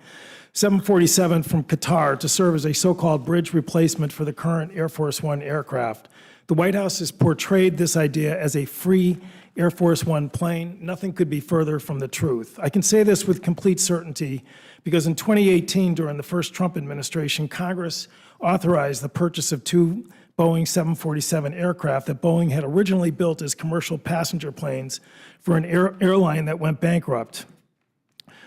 747 from Qatar to serve as a so-called bridge replacement for the current Air Force One aircraft. The White House has portrayed this idea as a free Air Force One plane. Nothing could be further from the truth. I can say this with complete certainty because in 2018, during the first Trump administration, Congress authorized the purchase of 2 Boeing 747 aircraft that Boeing had originally built as commercial passenger planes for an airline that went bankrupt.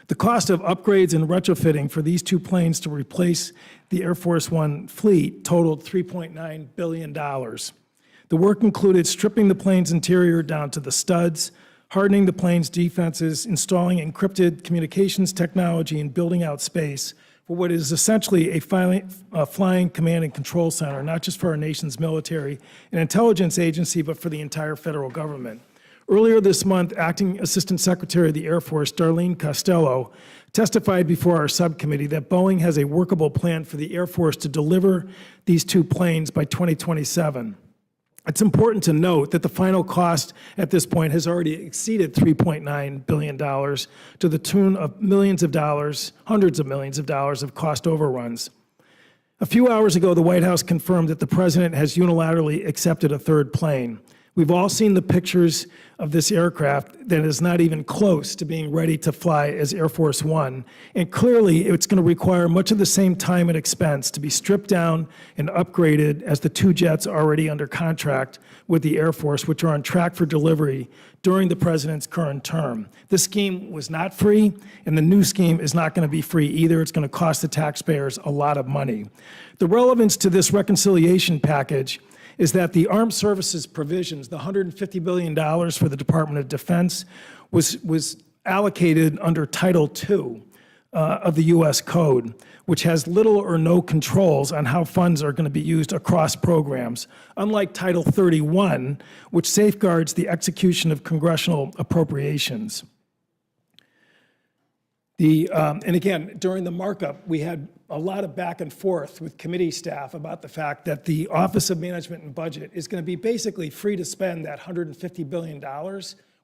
The cost of upgrades and retrofitting for these 2 planes to replace the Air Force One fleet totaled $3.9 billion. The work included stripping the plane's interior down to the studs, hardening the plane's defenses, installing encrypted communications technology, and building out space for what is essentially a flying command and control center, not just for our nation's military and intelligence agency, but for the entire federal government. Earlier this month, Acting Assistant Secretary of the Air Force, Darlene Costello, testified before our subcommittee that Boeing has a workable plan for the Air Force to deliver these 2 planes by 2027. It's important to note that the final cost at this point has already exceeded $3.9 billion to the tune of millions of dollars, hundreds of millions of dollars of cost overruns. A few hours ago, the White House confirmed that the President has unilaterally accepted a 3rd plane. We've all seen the pictures of this aircraft that is not even close to being ready to fly as Air Force One, and clearly it's going to require much of the same time and expense to be stripped down and upgraded as the 2 jets already under contract with the Air Force, which are on track for delivery during the President's current term. This scheme was not free, and the new scheme is not going to be free either. It's going to cost the taxpayers a lot of money. The relevance to this reconciliation package is that the armed services provisions, the $150 billion for the Department of Defense, was allocated under Title II of the U.S. Code, which has little or no controls on how funds are going to be used across programs, unlike Title 31, which safeguards the execution of congressional appropriations. And again, during the markup, we had a lot of back and forth with committee staff about the fact that the Office of Management and Budget is going to be basically free to spend that $150 billion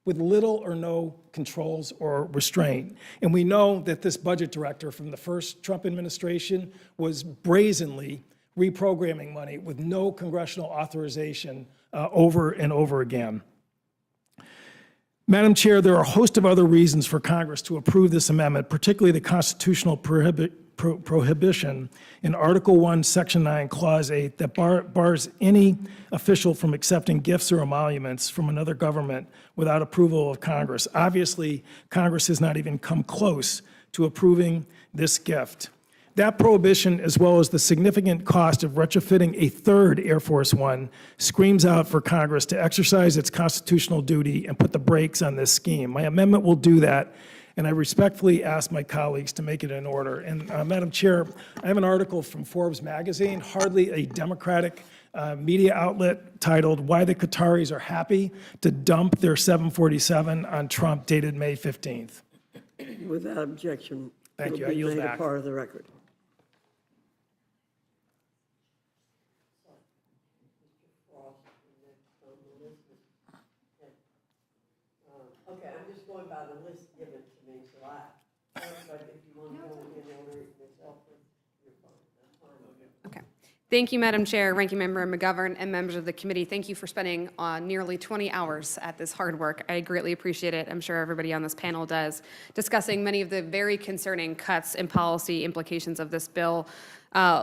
with little or no controls or restraint. And we know that this budget director from the first Trump administration was brazenly reprogramming money with no congressional authorization over and over again. Madam Chair, there are a host of other reasons for Congress to approve this amendment, particularly the constitutional prohibition in Article 1, Section 9, Clause 8, that bars any official from accepting gifts or emoluments from another government without approval of Congress. Obviously, Congress has not even come close to approving this gift. That prohibition, as well as the significant cost of retrofitting a 3rd Air Force One, screams out for Congress to exercise its constitutional duty and put the brakes on this scheme. My amendment will do that, and I respectfully ask my colleagues to make it in order. And Madam Chair, I have an article from Forbes magazine, hardly a Democratic media outlet, titled "Why the Qataris Are Happy to Dump Their 747 on Trump," dated May 15th. Without objection. Thank you. I It'll be yield made a back. part of the record. Okay, I'm just going by the list given to me, so but if you want to go in order yourself, you're fine. That's fine. Okay. Thank you, Madam Chair, Ranking Member McGovern, and members of the committee. Thank you for spending nearly 20 hours at this hard work. I greatly appreciate it. I'm sure everybody on this panel does, discussing many of the very concerning cuts and policy implications of this bill.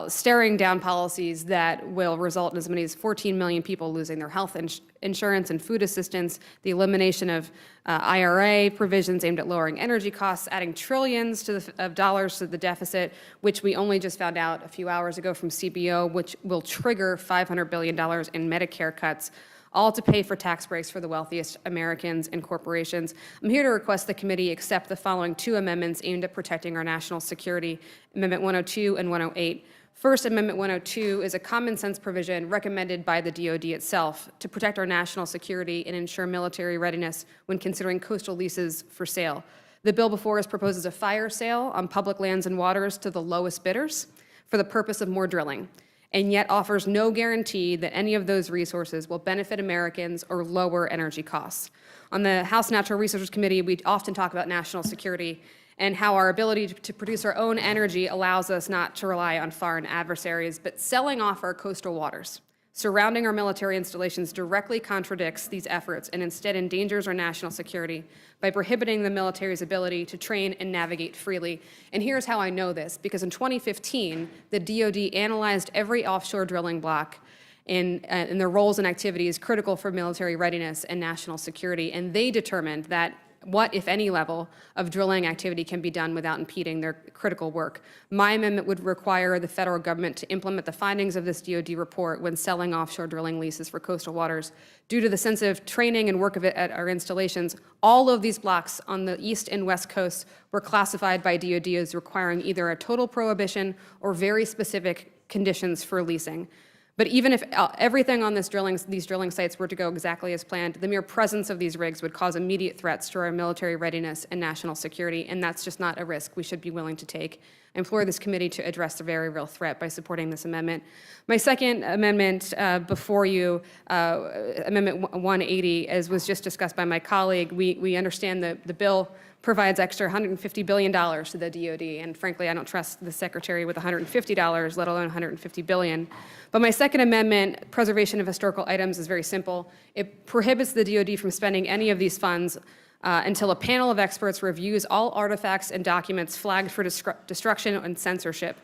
staring down policies that will result in as many as 14 million people losing their health insurance and food assistance, the elimination of IRA provisions aimed at lowering energy costs, adding trillions of dollars to the deficit, which we only just found out a few hours ago from CBO, which will trigger $500 billion in Medicare cuts, all to pay for tax breaks for the wealthiest Americans and corporations. I'm here to request the committee accept the following 2 amendments aimed at protecting our national security, Amendment 102 and 108. First, Amendment 102 is a common sense provision recommended by the DoD itself to protect our national security and ensure military readiness when considering coastal leases for sale. The bill before us proposes a fire sale on public lands and waters to the lowest bidders for the purpose of more drilling, and yet offers no guarantee that any of those resources will benefit Americans or lower energy costs. On the House Natural Resources Committee, we often talk about national security and how our ability to produce our own energy allows us not to rely on foreign adversaries, but selling off our coastal waters surrounding our military installations directly contradicts these efforts and instead endangers our national security by prohibiting the military's ability to train and navigate freely. And here's how I know this, because in 2015, the DoD analyzed every offshore drilling block in their roles and activities critical for military readiness and national security, and they determined that what, if any, level of drilling activity can be done without impeding their critical work. My amendment would require the federal government to implement the findings of this DoD report when selling offshore drilling leases for coastal waters. Due to the sensitive training and work of it at our installations, all of these blocks on the east and west coasts were classified by DoD as requiring either a total prohibition or very specific conditions for leasing. But even if everything on these drilling sites were to go exactly as planned, the mere presence of these rigs would cause immediate threats to our military readiness and national security, and that's just not a risk we should be willing to take. I implore this committee to address the very real threat by supporting this amendment. My second amendment before you, Amendment 180, as was just discussed by my colleague, we understand the bill provides extra $150 billion to the DoD, and frankly, I don't trust the secretary with $150, let alone $150 billion. But my second amendment, preservation of historical items, is very simple. It prohibits the DoD from spending any of these funds until a panel of experts reviews all artifacts and documents flagged for destruction and censorship.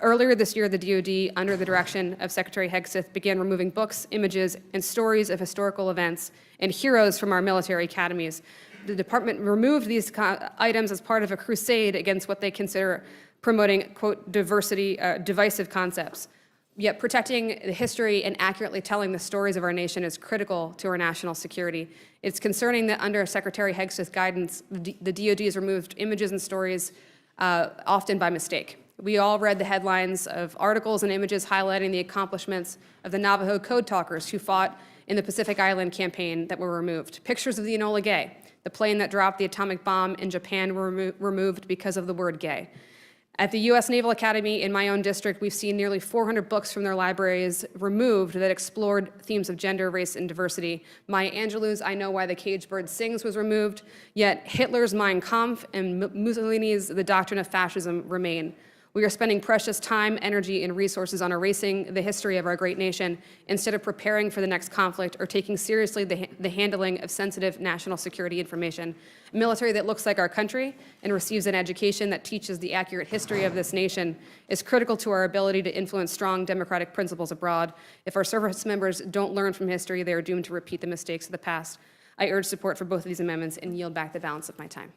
Earlier this year, the DoD, under the direction of Secretary Hegseth, began removing books, images, and stories of historical events and heroes from our military academies. The department removed these items as part of a crusade against what they consider promoting, quote, divisive concepts. Yet protecting the history and accurately telling the stories of our nation is critical to our national security. It's concerning that under Secretary Hegseth's guidance, the DoD has removed images and stories often by mistake. We all read the headlines of articles and images highlighting the accomplishments of the Navajo code talkers who fought in the Pacific Island campaign that were removed. Pictures of the Enola Gay, the plane that dropped the atomic bomb in Japan, were removed because of the word gay. At the U.S. Naval Academy in my own district, we've seen nearly 400 books from their libraries removed that explored themes of gender, race, and diversity. Maya Angelou's I Know Why the Caged Bird Sings was removed, yet Hitler's Mein Kampf and Mussolini's The Doctrine of Fascism remain. We are spending precious time, energy, and resources on erasing the history of our great nation instead of preparing for the next conflict or taking seriously the handling of sensitive national security information. A military that looks like our country and receives an education that teaches the accurate history of this nation is critical to our ability to influence strong democratic principles abroad. If our service members don't learn from history, they are doomed to repeat the mistakes of the past. I urge support for both of these amendments and yield back the balance of my time.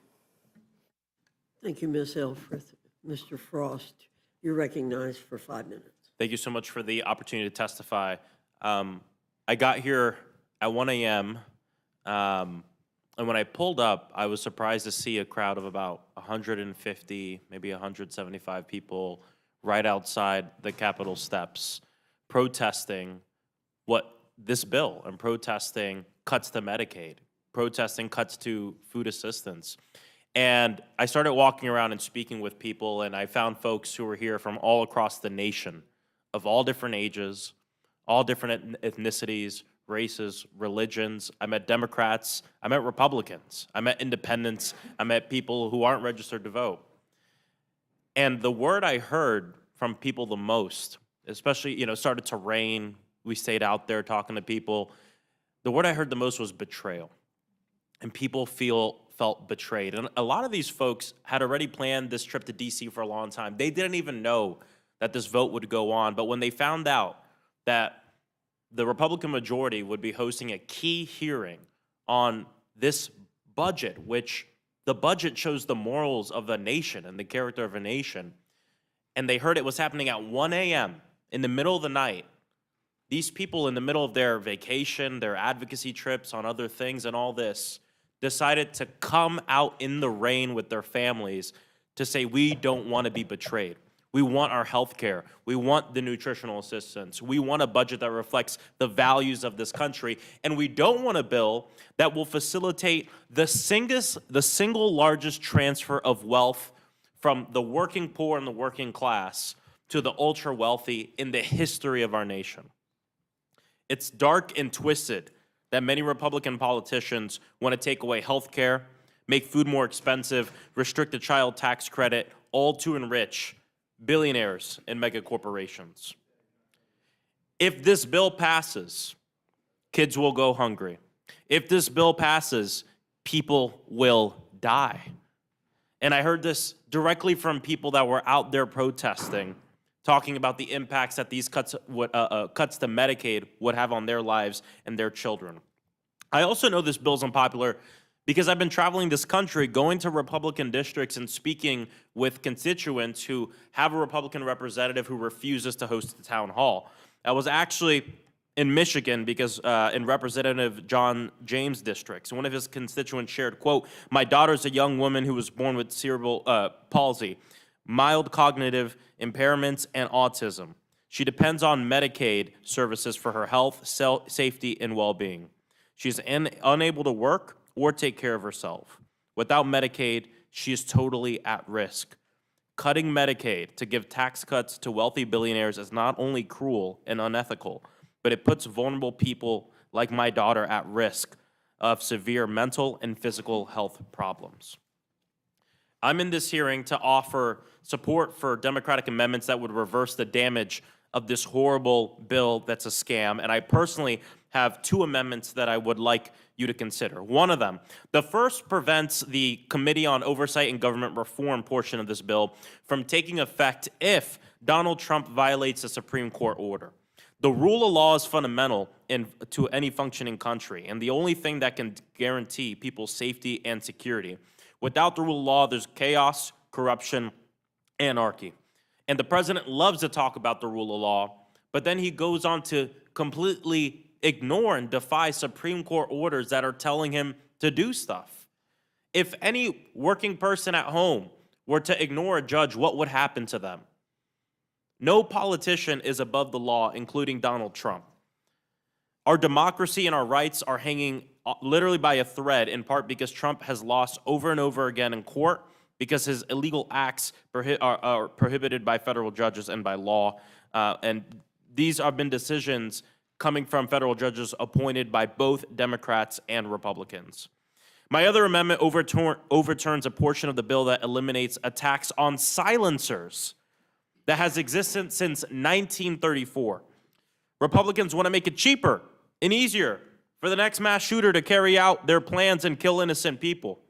Thank you, Ms. Elfreth. Mr. Frost, you're recognized for 5 minutes. Thank you so much for the opportunity to testify. I got here at 1 a.m., and when I pulled up, I was surprised to see a crowd of about 150, maybe 175 people right outside the Capitol steps protesting this bill and protesting cuts to Medicaid, protesting cuts to food assistance. And I started walking around and speaking with people, and I found folks who were here from all across the nation, of all different ages, all different ethnicities, races, religions. I met Democrats, I met Republicans, I met independents, I met people who aren't registered to vote. And the word I heard from people the most, especially, it started to rain, we stayed out there talking to people, the word I heard the most was betrayal. And people felt betrayed. And a lot of these folks had already planned this trip to DC for a long time. They didn't even know that this vote would go on. But when they found out that the Republican majority would be hosting a key hearing on this budget, which the budget shows the morals of a nation and the character of a nation, and they heard it was happening at 1 a.m. in the middle of the night, these people in the middle of their vacation, their advocacy trips on other things and all this, decided to come out in the rain with their families to say, we don't want to be betrayed. We want our health care. We want the nutritional assistance. We want a budget that reflects the values of this country. And we don't want a bill that will facilitate the single largest transfer of wealth from the working poor and the working class to the ultra wealthy in the history of our nation. It's dark and twisted that many Republican politicians want to take away health care, make food more expensive, restrict the child tax credit, all to enrich billionaires and mega corporations. If this bill passes, kids will go hungry. If this bill passes, people will die. And I heard this directly from people that were out there protesting, talking about the impacts that these cuts to Medicaid would have on their lives and their children. I also know this bill's unpopular because I've been traveling this country, going to Republican districts and speaking with constituents who have a Republican representative who refuses to host the town hall. I was actually in Michigan because in Representative John James' districts, one of his constituents shared, quote, "My daughter's a young woman who was born with cerebral palsy, mild cognitive impairments, and autism. She depends on Medicaid services for her health, safety, and well-being. She's unable to work or take care of herself. Without Medicaid, she is totally at risk. Cutting Medicaid to give tax cuts to wealthy billionaires is not only cruel and unethical, but it puts vulnerable people like my daughter at risk of severe mental and physical health problems." I'm in this hearing to offer support for Democratic amendments that would reverse the damage of this horrible bill that's a scam, and I personally have two amendments that I would like you to consider. One of them, the first prevents the Committee on Oversight and Government Reform portion of this bill from taking effect if Donald Trump violates a Supreme Court order. The rule of law is fundamental to any functioning country, and the only thing that can guarantee people's safety and security. Without the rule of law, there's chaos, corruption, anarchy. And the president loves to talk about the rule of law, but then he goes on to completely ignore and defy Supreme Court orders that are telling him to do stuff. If any working person at home were to ignore a judge, what would happen to them? No politician is above the law, including Donald Trump. Our democracy and our rights are hanging literally by a thread, in part because Trump has lost over and over again in court because his illegal acts are prohibited by federal judges and by law. And these have been decisions coming from federal judges appointed by both Democrats and Republicans. My other amendment overturns a portion of the bill that eliminates a tax on silencers that has existed since 1934. Republicans want to make it cheaper and easier for the next mass shooter to carry out their plans and kill innocent people.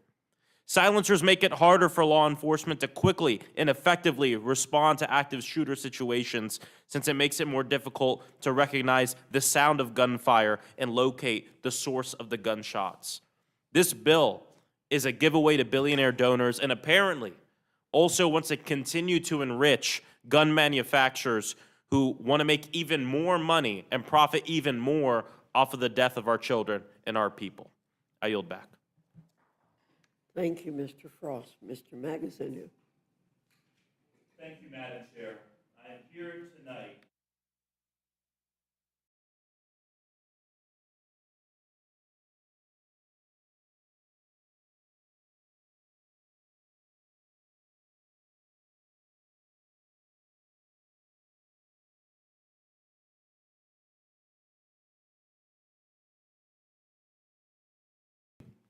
Silencers make it harder for law enforcement to quickly and effectively respond to active shooter situations, since it makes it more difficult to recognize the sound of gunfire and locate the source of the gunshots. This bill is a giveaway to billionaire donors and apparently also wants to continue to enrich gun manufacturers who want to make even more money and profit even more off of the death of our children and our people. I yield back. Thank you, Mr. Frost. Mr. Magaziner. Thank you, Madam Chair. I am here tonight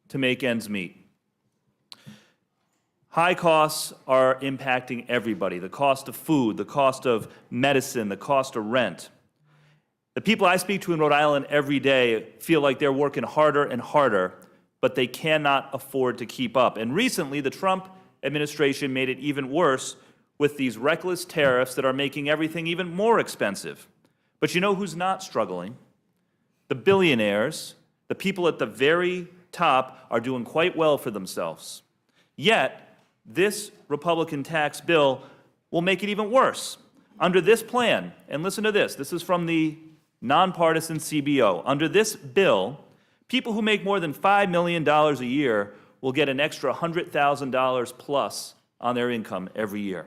to make ends meet. High costs are impacting everybody. The cost of food, the cost of medicine, the cost of rent. The people I speak to in Rhode Island every day feel like they're working harder and harder, but they cannot afford to keep up. And recently, the Trump administration made it even worse with these reckless tariffs that are making everything even more expensive. But you know who's not struggling? The billionaires, the people at the very top, are doing quite well for themselves. Yet, this Republican tax bill will make it even worse. Under this plan, and listen to this, this is from the nonpartisan CBO. Under this bill, people who make more than $5 million a year will get an extra $100,000 plus on their income every year.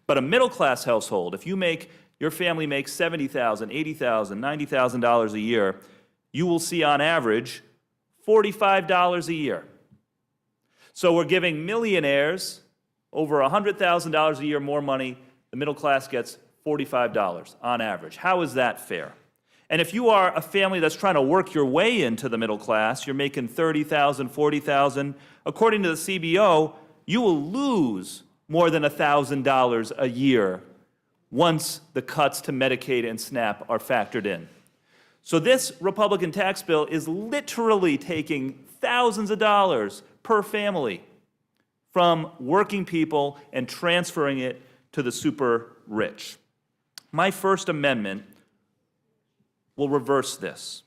But a middle-class household, if your family makes $70,000, $80,000, $90,000 a year, you will see on average $45 a year. So we're giving millionaires over $100,000 a year more money. The middle class gets $45 on average. How is that fair? And if you are a family that's trying to work your way into the middle class, you're making $30,000, $40,000, according to the CBO, you will lose more than $1,000 a year once the cuts to Medicaid and SNAP are factored in. So this Republican tax bill is literally taking thousands of dollars per family from working people and transferring it to the super rich. My first amendment will reverse this.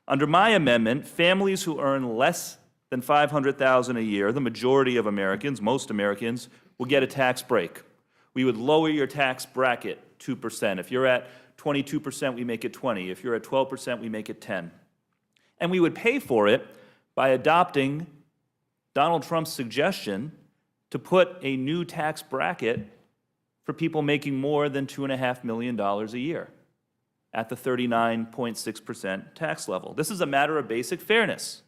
Under my amendment, families who earn less than $500,000 a year, the majority of Americans, most Americans, will get a tax break. We would lower your tax bracket 2%. If you're at 22%, we make it 20. If you're at 12%, we make it 10. And we would pay for it by adopting Donald Trump's suggestion to put a new tax bracket for people making more than $2.5 million a year at the 39.6% tax level. This is a matter of basic fairness.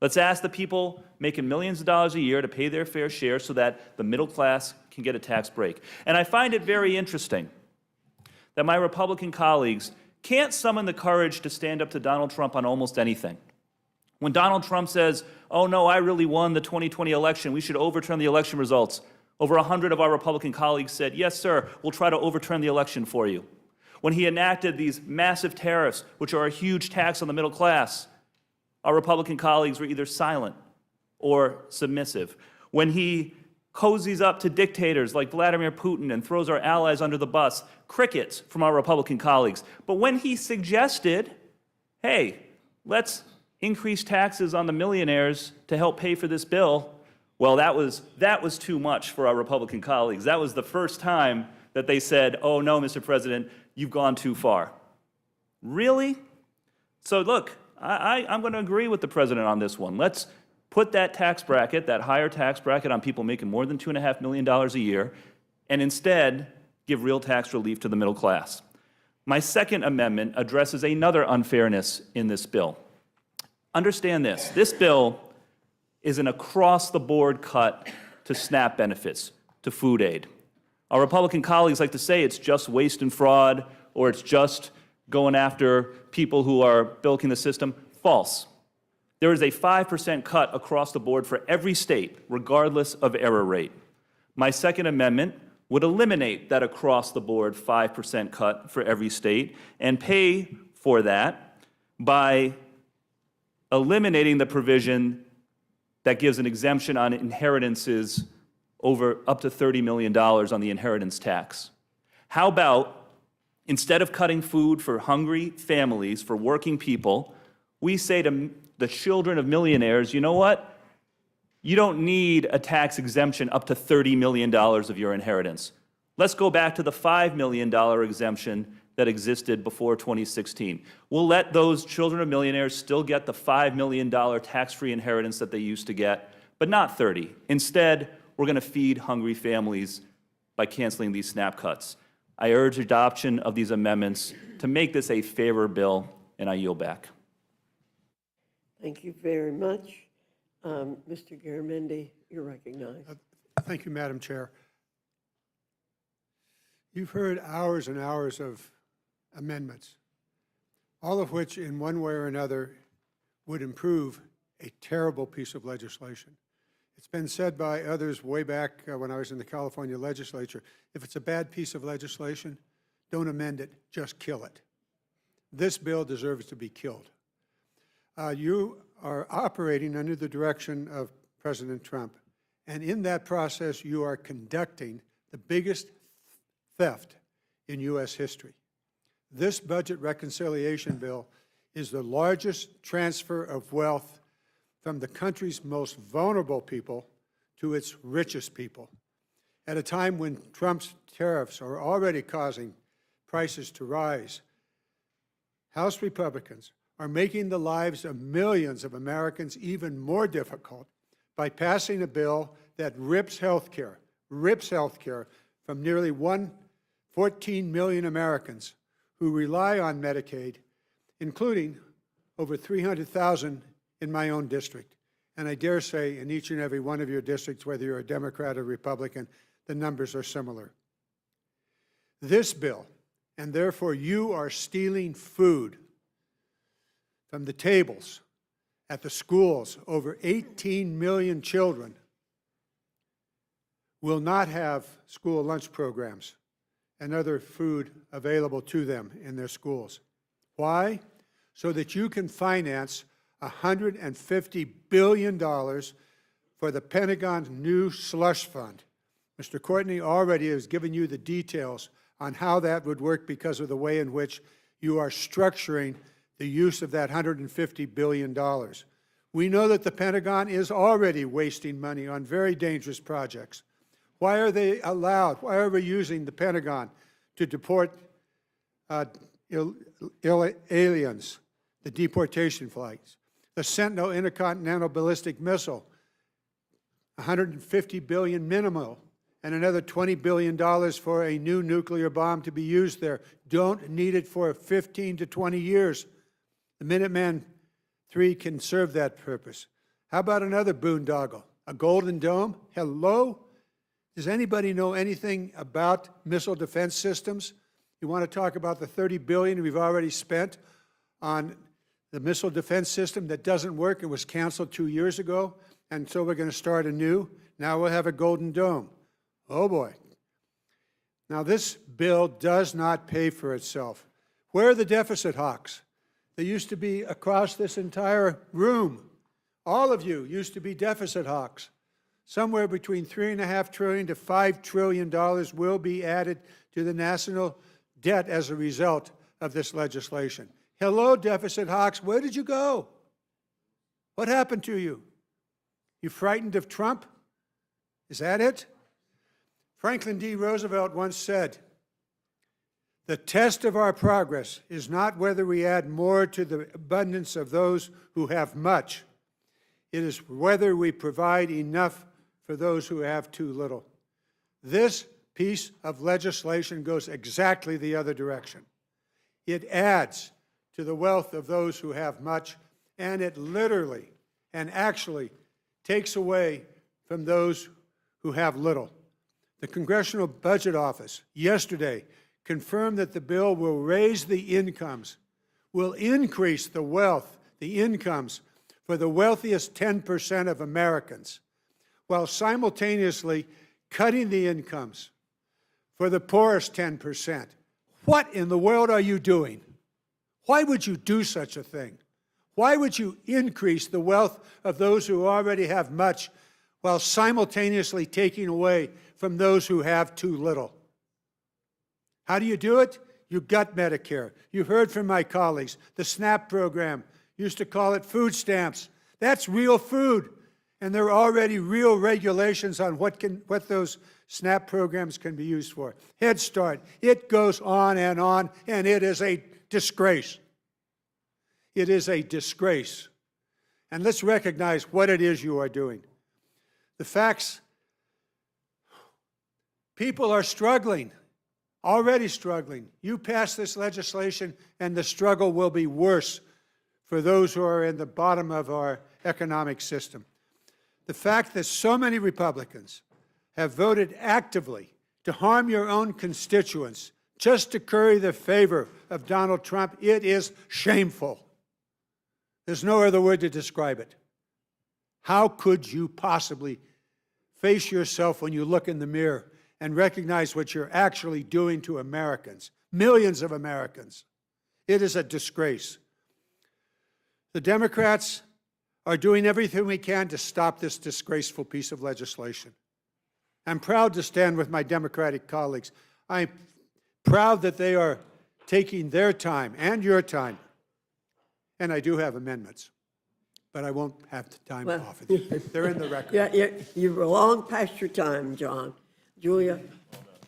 Let's ask the people making millions of dollars a year to pay their fair share so that the middle class can get a tax break. And I find it very interesting that my Republican colleagues can't summon the courage to stand up to Donald Trump on almost anything. When Donald Trump says, oh no, I really won the 2020 election, we should overturn the election results, over 100 of our Republican colleagues said, yes, sir, we'll try to overturn the election for you. When he enacted these massive tariffs, which are a huge tax on the middle class, our Republican colleagues were either silent or submissive. When he cozies up to dictators like Vladimir Putin and throws our allies under the bus, crickets from our Republican colleagues. But when he suggested, hey, let's increase taxes on the millionaires to help pay for this bill, well, that was too much for our Republican colleagues. That was the first time that they said, oh no, Mr. President, you've gone too far. Really? So look, I'm going to agree with the president on this one. Let's put that tax bracket, that higher tax bracket on people making more than $2.5 million a year, and instead give real tax relief to the middle class. My second amendment addresses another unfairness in this bill. Understand this. This bill is an across-the-board cut to SNAP benefits, to food aid. Our Republican colleagues like to say it's just waste and fraud, or it's just going after people who are bilking the system. False. There is a 5% cut across the board for every state, regardless of error rate. My second amendment would eliminate that across-the-board 5% cut for every state and pay for that by eliminating the provision that gives an exemption on inheritances over up to $30 million on the inheritance tax. How about, instead of cutting food for hungry families, for working people, we say to the children of millionaires, you know what? You don't need a tax exemption up to $30 million of your inheritance. Let's go back to the $5 million exemption that existed before 2016. We'll let those children of millionaires still get the $5 million tax-free inheritance that they used to get, but not 30. Instead, we're going to feed hungry families by canceling these SNAP cuts. I urge adoption of these amendments to make this a fairer bill, and I yield back. Thank you very much. Mr. Garamendi, you're recognized. Thank you, Madam Chair. You've heard hours and hours of amendments, all of which in one way or another would improve a terrible piece of legislation. It's been said by others way back when I was in the California legislature, if it's a bad piece of legislation, don't amend it, just kill it. This bill deserves to be killed. You are operating under the direction of President Trump, and in that process you are conducting the biggest theft in U.S. history. This budget reconciliation bill is the largest transfer of wealth from the country's most vulnerable people to its richest people. At a time when Trump's tariffs are already causing prices to rise, House Republicans are making the lives of millions of Americans even more difficult by passing a bill that rips health care from nearly 14 million Americans who rely on Medicaid, including over 300,000 in my own district. And I dare say in each and every one of your districts, whether you're a Democrat or Republican, the numbers are similar. This bill, and therefore you are stealing food from the tables at the schools. Over 18 million children will not have school lunch programs and other food available to them in their schools. Why? So that you can finance $150 billion for the Pentagon's new slush fund. Mr. Courtney already has given you the details on how that would work because of the way in which you are structuring the use of that $150 billion. We know that the Pentagon is already wasting money on very dangerous projects. Why are they allowed? Why are we using the Pentagon to deport aliens, the deportation flights? The Sentinel intercontinental ballistic missile, $150 billion minimal, and another $20 billion for a new nuclear bomb to be used there. Don't need it for 15 to 20 years. The Minuteman III can serve that purpose. How about another boondoggle? A Golden Dome? Hello? Does anybody know anything about missile defense systems? You want to talk about the $30 billion we've already spent on the missile defense system that doesn't work? It was canceled 2 years ago, and so we're going to start anew. Now we'll have a Golden Dome. Oh boy. Now this bill does not pay for itself. Where are the deficit hawks? They used to be across this entire room. All of you used to be deficit hawks. Somewhere between $3.5 trillion to $5 trillion will be added to the national debt as a result of this legislation. Hello, deficit hawks, where did you go? What happened to you? You frightened of Trump? Is that it? Franklin D. Roosevelt once said, "The test of our progress is not whether we add more to the abundance of those who have much. It is whether we provide enough for those who have too little." This piece of legislation goes exactly the other direction. It adds to the wealth of those who have much, and it literally and actually takes away from those who have little. The Congressional Budget Office yesterday confirmed that the bill will raise the incomes, will increase the wealth, the incomes for the wealthiest 10% of Americans, while simultaneously cutting the incomes for the poorest 10%. What in the world are you doing? Why would you do such a thing? Why would you increase the wealth of those who already have much while simultaneously taking away from those who have too little? How do you do it? You gut Medicare. You heard from my colleagues. The SNAP program used to call it food stamps. That's real food. And there are already real regulations on what those SNAP programs can be used for. Head Start, it goes on, and it is a disgrace. It is a disgrace. And let's recognize what it is you are doing. The facts, people are struggling, already struggling. You pass this legislation and the struggle will be worse for those who are in the bottom of our economic system. The fact that so many Republicans have voted actively to harm your own constituents just to curry the favor of Donald Trump, it is shameful. There's no other word to describe it. How could you possibly face yourself when you look in the mirror and recognize what you're actually doing to Americans, millions of Americans? It is a disgrace. The Democrats are doing everything we can to stop this disgraceful piece of legislation. I'm proud to stand with my Democratic colleagues. I'm proud that they are taking their time and your time. And I do have amendments, but I won't have the time to offer them. They're in the record. Yeah, you're long past your time, John. Julia,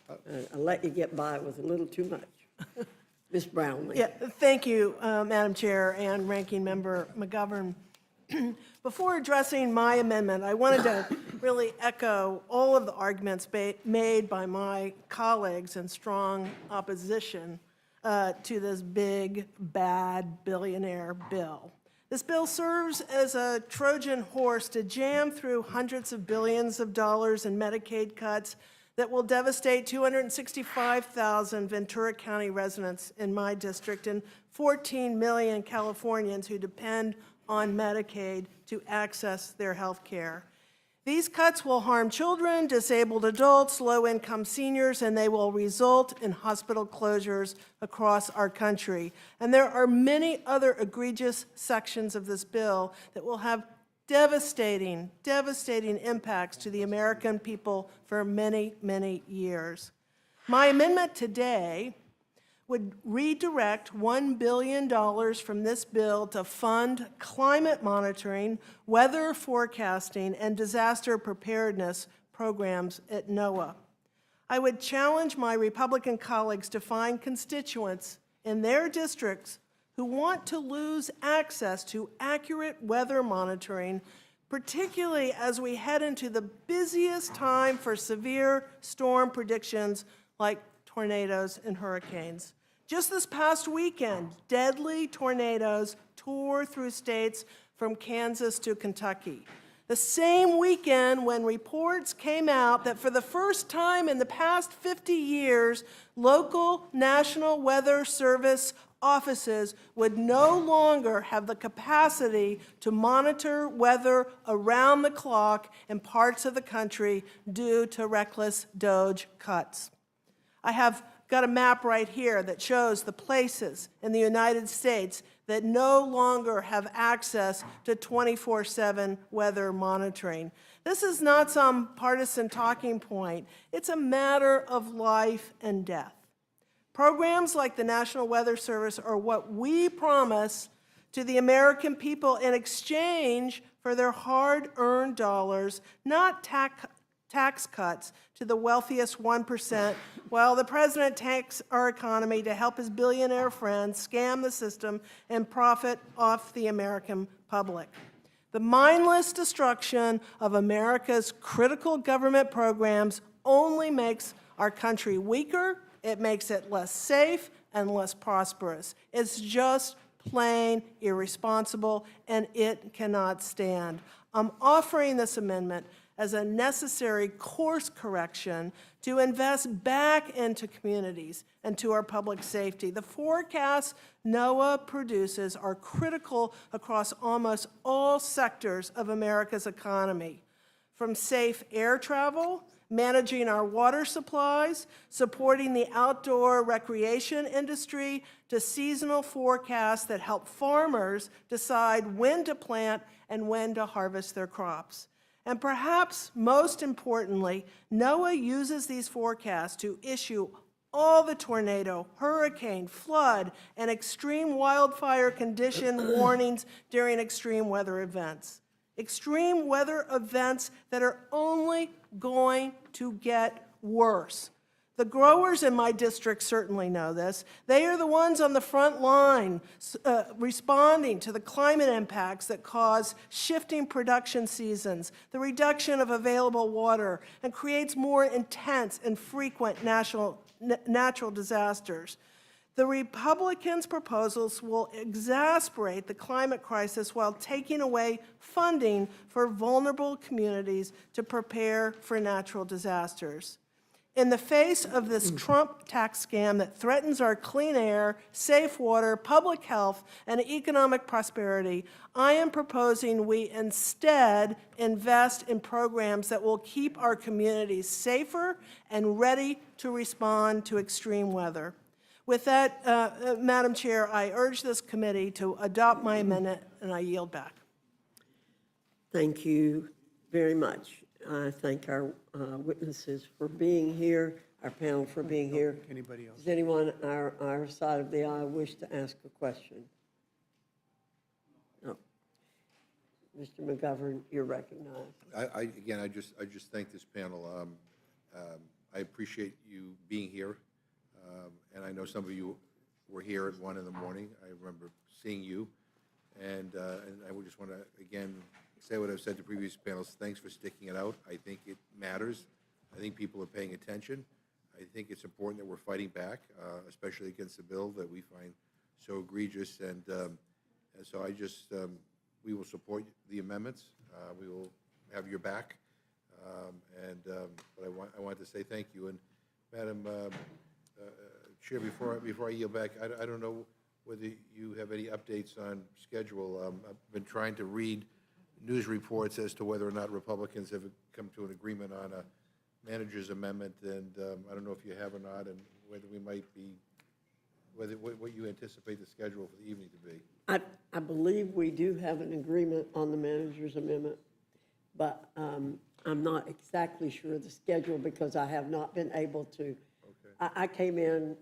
I let you get by with a little too much. Ms. Brownlee. Yeah, thank you, Madam Chair and Ranking Member McGovern. Before addressing my amendment, I wanted to really echo all of the arguments made by my colleagues in strong opposition to this big, bad billionaire bill. This bill serves as a Trojan horse to jam through hundreds of billions of dollars in Medicaid cuts that will devastate 265,000 Ventura County residents in my district and 14 million Californians who depend on Medicaid to access their health care. These cuts will harm children, disabled adults, low-income seniors, and they will result in hospital closures across our country. And there are many other egregious sections of this bill that will have devastating impacts to the American people for many, many years. My amendment today would redirect $1 billion from this bill to fund climate monitoring, weather forecasting, and disaster preparedness programs at NOAA. I would challenge my Republican colleagues to find constituents in their districts who want to lose access to accurate weather monitoring, particularly as we head into the busiest time for severe storm predictions like tornadoes and hurricanes. Just this past weekend, deadly tornadoes tore through states from Kansas to Kentucky. The same weekend when reports came out that for the first time in the past 50 years, local National Weather Service offices would no longer have the capacity to monitor weather around the clock in parts of the country due to reckless DOGE cuts. I have got a map right here that shows the places in the United States that no longer have access to 24/7 weather monitoring. This is not some partisan talking point. It's a matter of life and death. Programs like the National Weather Service are what we promise to the American people in exchange for their hard-earned dollars, not tax cuts to the wealthiest 1%, while the president tanks our economy to help his billionaire friends scam the system and profit off the American public. The mindless destruction of America's critical government programs only makes our country weaker, it makes it less safe and less prosperous. It's just plain irresponsible, and it cannot stand. I'm offering this amendment as a necessary course correction to invest back into communities and to our public safety. The forecasts NOAA produces are critical across almost all sectors of America's economy, from safe air travel, managing our water supplies, supporting the outdoor recreation industry, to seasonal forecasts that help farmers decide when to plant and when to harvest their crops. And perhaps most importantly, NOAA uses these forecasts to issue all the tornado, hurricane, flood, and extreme wildfire condition warnings during extreme weather events. Extreme weather events that are only going to get worse. The growers in my district certainly know this. They are the ones on the front line responding to the climate impacts that cause shifting production seasons, the reduction of available water, and creates more intense and frequent natural disasters. The Republicans' proposals will exacerbate the climate crisis while taking away funding for vulnerable communities to prepare for natural disasters. In the face of this Trump tax scam that threatens our clean air, safe water, public health, and economic prosperity, I am proposing we instead invest in programs that will keep our communities safer and ready to respond to extreme weather. With that, Madam Chair, I urge this committee to adopt my amendment, and I yield back. Thank you very much. I thank our witnesses for being here, our panel for being here. Anybody else? Does anyone on our side of the aisle wish to ask a question? No. Mr. McGovern, you're recognized. Again, I just thank this panel. I appreciate you being here, and I know some of you were here at 1 in the morning. I remember seeing you, and I would just want to, again, say what I've said to previous panels. Thanks for sticking it out. I think it matters. I think people are paying attention. I think it's important that we're fighting back, especially against the bill that we find so egregious. And so I just, we will support the amendments. We will have your back. But I want to say thank you. And Madam Chair, before I yield back, I don't know whether you have any updates on schedule. I've been trying to read news reports as to whether or not Republicans have come to an agreement on a manager's amendment, and I don't know if you have or not, and whether we might be, what you anticipate the schedule for the evening to be. I believe we do have an agreement on the manager's amendment, but I'm not exactly sure of the schedule because I have not been able to. I came in,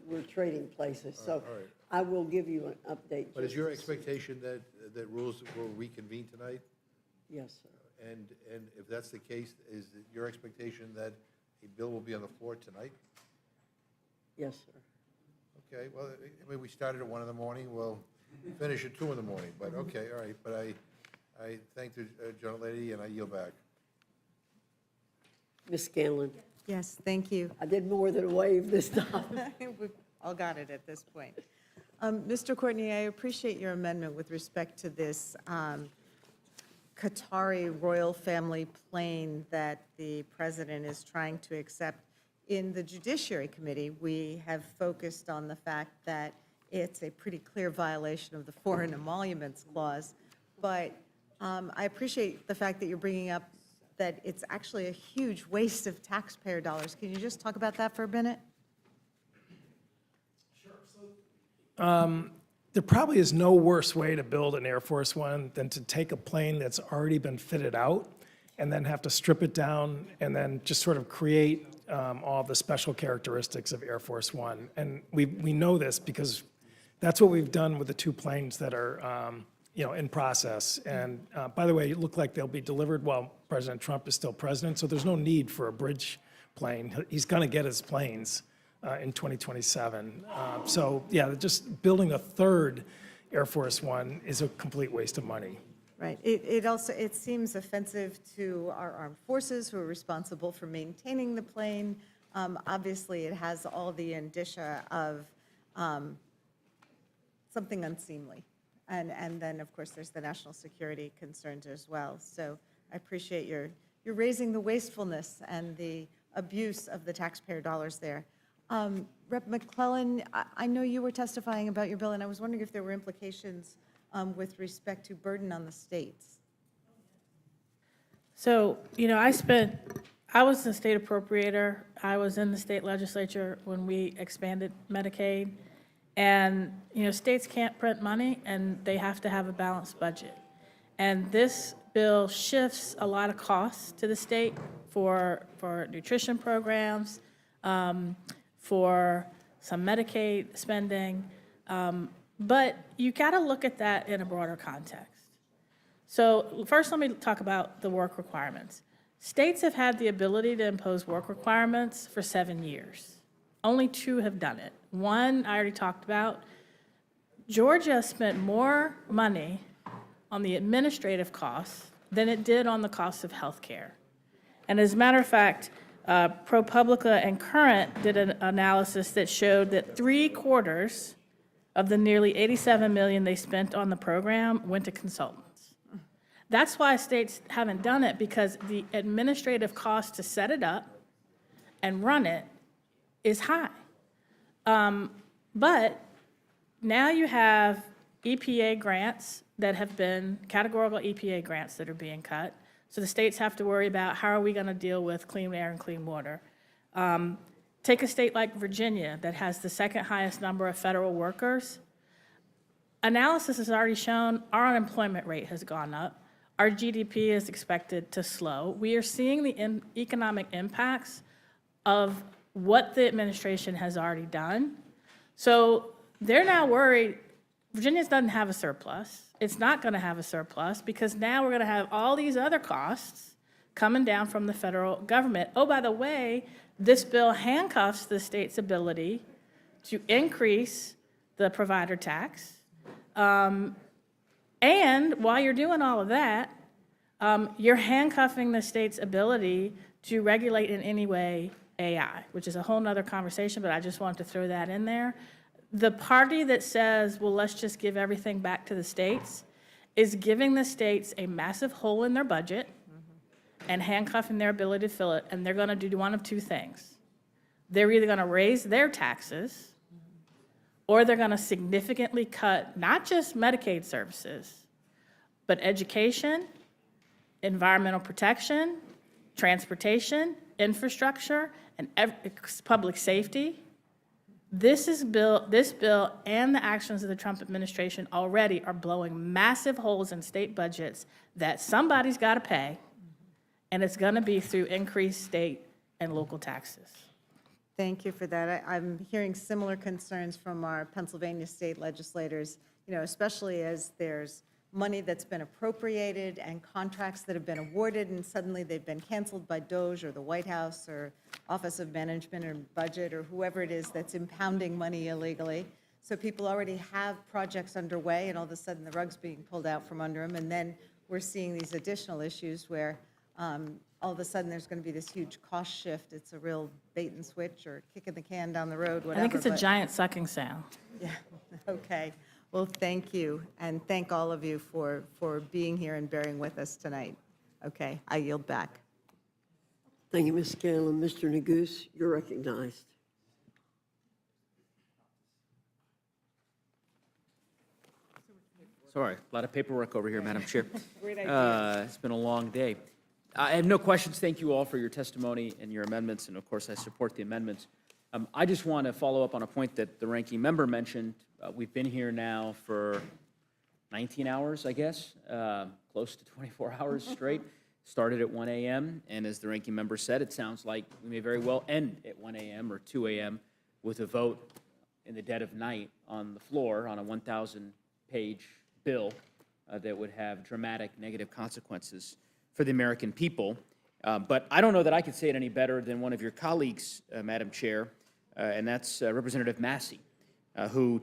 we're trading places, so all right. I will give you an update. But is just your as- expectation that rules will reconvene tonight? Yes, sir. And if that's the case, is it your expectation that a bill will be on the floor tonight? Yes, sir. Okay, well, I mean, we started at 1 in the morning, we'll finish at 2 in the morning, but okay, all right. But I thank the gentlelady, and I yield back. Ms. Scanlon, Yes, thank you. I did more than wave this time. We've all got it at this point. Mr. Courtney, I appreciate your amendment with respect to this Qatari royal family plane that the president is trying to accept. In the Judiciary Committee, we have focused on the fact that it's a pretty clear violation of the Foreign Emoluments Clause. But I appreciate the fact that you're bringing up that it's actually a huge waste of taxpayer dollars. Can you just talk about that for a minute? There probably is no worse way to build an Air Force One than to take a plane that's already been fitted out and then have to strip it down and then just sort of create all the special characteristics of Air Force One. And we know this because that's what we've done with the 2 planes that are in process. And by the way, it looked like they'll be delivered while President Trump is still president, so there's no need for a bridge plane. He's going to get his planes in 2027. So yeah, just building a 3rd Air Force One is a complete waste of money. Right. It seems offensive to our armed forces who are responsible for maintaining the plane. Obviously, it has all the indicia of something unseemly. And then, of course, there's the national security concerns as well. So I appreciate you're raising the wastefulness and the abuse of the taxpayer dollars there. Rep. McClellan, I know you were testifying about your bill, and I was wondering if there were implications with respect to burden on the states. So, I was the state appropriator. I was in the state legislature when we expanded Medicaid. And, states can't print money, and they have to have a balanced budget. And this bill shifts a lot of costs to the state for nutrition programs, for some Medicaid spending. But you got to look at that in a broader context. So first, let me talk about the work requirements. States have had the ability to impose work requirements for 7 years. Only 2 have done it. One, I already talked about. Georgia spent more money on the administrative costs than it did on the cost of health care. And as a matter of fact, ProPublica and Current did an analysis that showed that 3/4 of the nearly $87 million they spent on the program went to consultants. That's why states haven't done it, because the administrative cost to set it up and run it is high. But now you have EPA grants that have been, categorical EPA grants that are being cut. So the states have to worry about how are we going to deal with clean air and clean water. Take a state like Virginia that has the 2nd highest number of federal workers. Analysis has already shown our unemployment rate has gone up. our GDP is expected to slow. We are seeing the economic impacts of what the administration has already done. So they're now worried. Virginia doesn't have a surplus. It's not going to have a surplus because now we're going to have all these other costs coming down from the federal government. Oh, by the way, this bill handcuffs the state's ability to increase the provider tax. And while you're doing all of that, you're handcuffing the state's ability to regulate in any way AI, which is a whole nother conversation, but I just wanted to throw that in there. The party that says, well, let's just give everything back to the states is giving the states a massive hole in their budget and handcuffing their ability to fill it, and they're going to do one of two things. They're either going to raise their taxes or they're going to significantly cut not just Medicaid services, but education, environmental protection, transportation, infrastructure, and public safety. This bill and the actions of the Trump administration already are blowing massive holes in state budgets that somebody's got to pay, and it's going to be through increased state and local taxes. Thank you for that. I'm hearing similar concerns from our Pennsylvania state legislators, especially as there's money that's been appropriated and contracts that have been awarded, and suddenly they've been canceled by DOJ or the White House or Office of Management or Budget or whoever it is that's impounding money illegally. So people already have projects underway, and all of a sudden the rug's being pulled out from under them. And then we're seeing these additional issues where all of a sudden there's going to be this huge cost shift. It's a real bait and switch or kicking the can down the road, whatever. I think it's a giant sucking sound. Yeah, okay. Well, thank you, and thank all of you for being here and bearing with us tonight. Okay, I yield back. Thank you, Ms. Scanlon. Mr. Neguse, you're recognized. Sorry, a lot of paperwork over here, Madam Chair. It's been a long day. I have no questions. Thank you all for your testimony and your amendments, and of course, I support the amendments. I just want to follow up on a point that the ranking member mentioned. We've been here now for 19 hours, I guess, close to 24 hours straight. Started at 1 a.m., and as the ranking member said, it sounds like we may very well end at 1 a.m. or 2 a.m. with a vote in the dead of night on the floor on a 1,000-page bill that would have dramatic negative consequences for the American people. But I don't know that I could say it any better than one of your colleagues, Madam Chair, and that's Representative Massey, who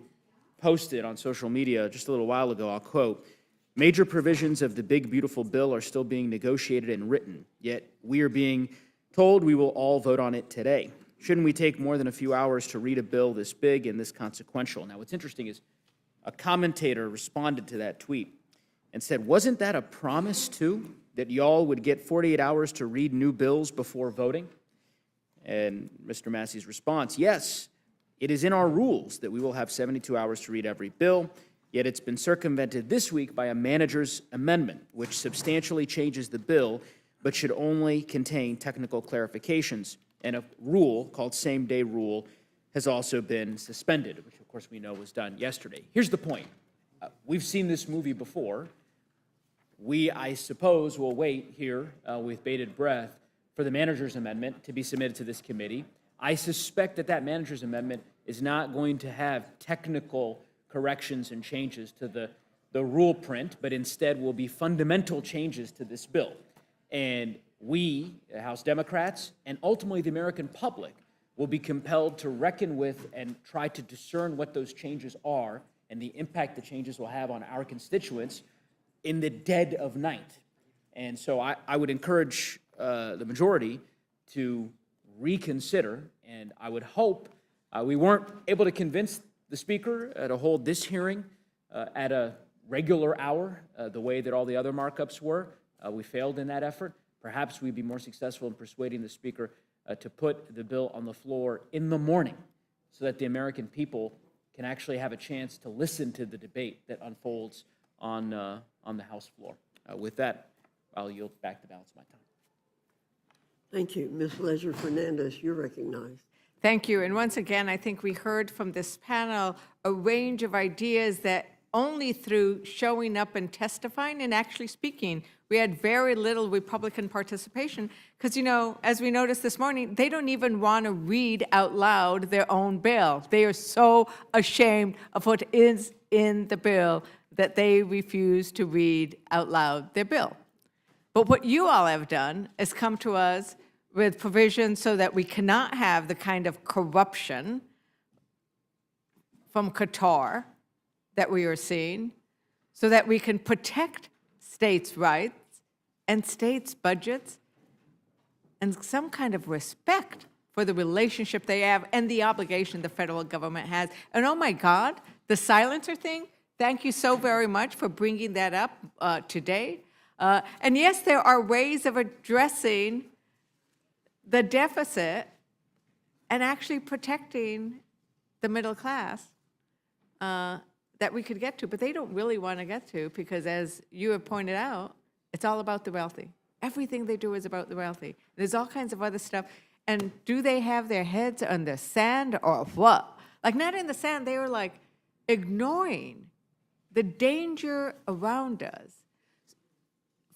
posted on social media just a little while ago, I'll quote, "Major provisions of the big, beautiful bill are still being negotiated and written, yet we are being told we will all vote on it today. Shouldn't we take more than a few hours to read a bill this big and this consequential?" Now, what's interesting is a commentator responded to that tweet and said, "Wasn't that a promise, too, that y'all would get 48 hours to read new bills before voting?" And Mr. Massey's response, "Yes, it is in our rules that we will have 72 hours to read every bill, yet it's been circumvented this week by a manager's amendment, which substantially changes the bill, but should only contain technical clarifications. And a rule called same-day rule has also been suspended," which of course we know was done yesterday. Here's the point. We've seen this movie before. We, I suppose, will wait here with bated breath for the manager's amendment to be submitted to this committee. I suspect that that manager's amendment is not going to have technical corrections and changes to the rule print, but instead will be fundamental changes to this bill. And we, House Democrats, and ultimately the American public, will be compelled to reckon with and try to discern what those changes are and the impact the changes will have on our constituents in the dead of night. And so I would encourage the majority to reconsider, and I would hope we weren't able to convince the Speaker to hold this hearing at a regular hour, the way that all the other markups were. We failed in that effort. Perhaps we'd be more successful in persuading the Speaker to put the bill on the floor in the morning so that the American people can actually have a chance to listen to the debate that unfolds on the House floor. With that, I'll yield back the balance of my time. Thank you. Ms. Leisure Fernandez, you're recognized. Thank you. And once again, I think we heard from this panel a range of ideas that only through showing up and testifying and actually speaking. We had very little Republican participation because, as we noticed this morning, they don't even want to read out loud their own bill. They are so ashamed of what is in the bill that they refuse to read out loud their bill. But what you all have done is come to us with provisions so that we cannot have the kind of corruption from Qatar that we are seeing, so that we can protect states' rights and states' budgets and some kind of respect for the relationship they have and the obligation the federal government has. And oh my God, the silencer thing, thank you so very much for bringing that up today. And yes, there are ways of addressing the deficit and actually protecting the middle class that we could get to, but they don't really want to get to because, as you have pointed out, it's all about the wealthy. Everything they do is about the wealthy. There's all kinds of other stuff. And do they have their heads on the sand or what? Like, not in the sand, they were like ignoring the danger around us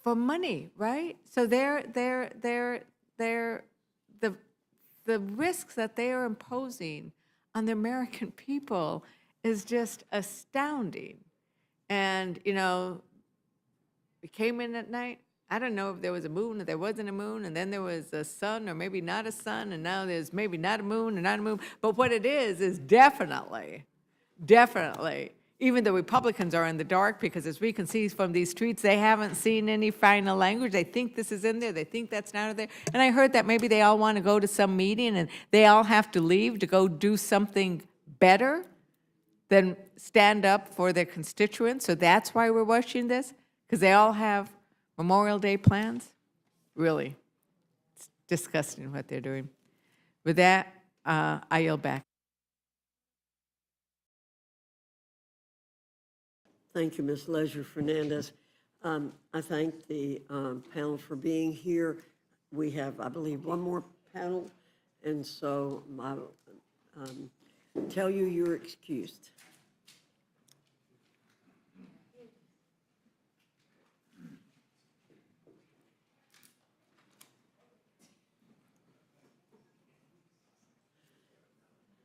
for money, right? So the risks that they are imposing on the American people is just astounding. And, we came in at night. I don't know if there was a moon or there wasn't a moon, and then there was a sun or maybe not a sun, and now there's maybe not a moon and not a moon. But what it is definitely, even the Republicans are in the dark because, as we can see from these tweets, they haven't seen any final language. They think this is in there. They think that's not there. And I heard that maybe they all want to go to some meeting and they all have to leave to go do something better than stand up for their constituents. So that's why we're watching this, because they all have Memorial Day plans. Really, it's disgusting what they're doing. With that, I yield back. Thank you, Ms. Leisure Fernandez. I thank the panel for being here. We have, I believe, one more panel, and so I'll tell you you're excused.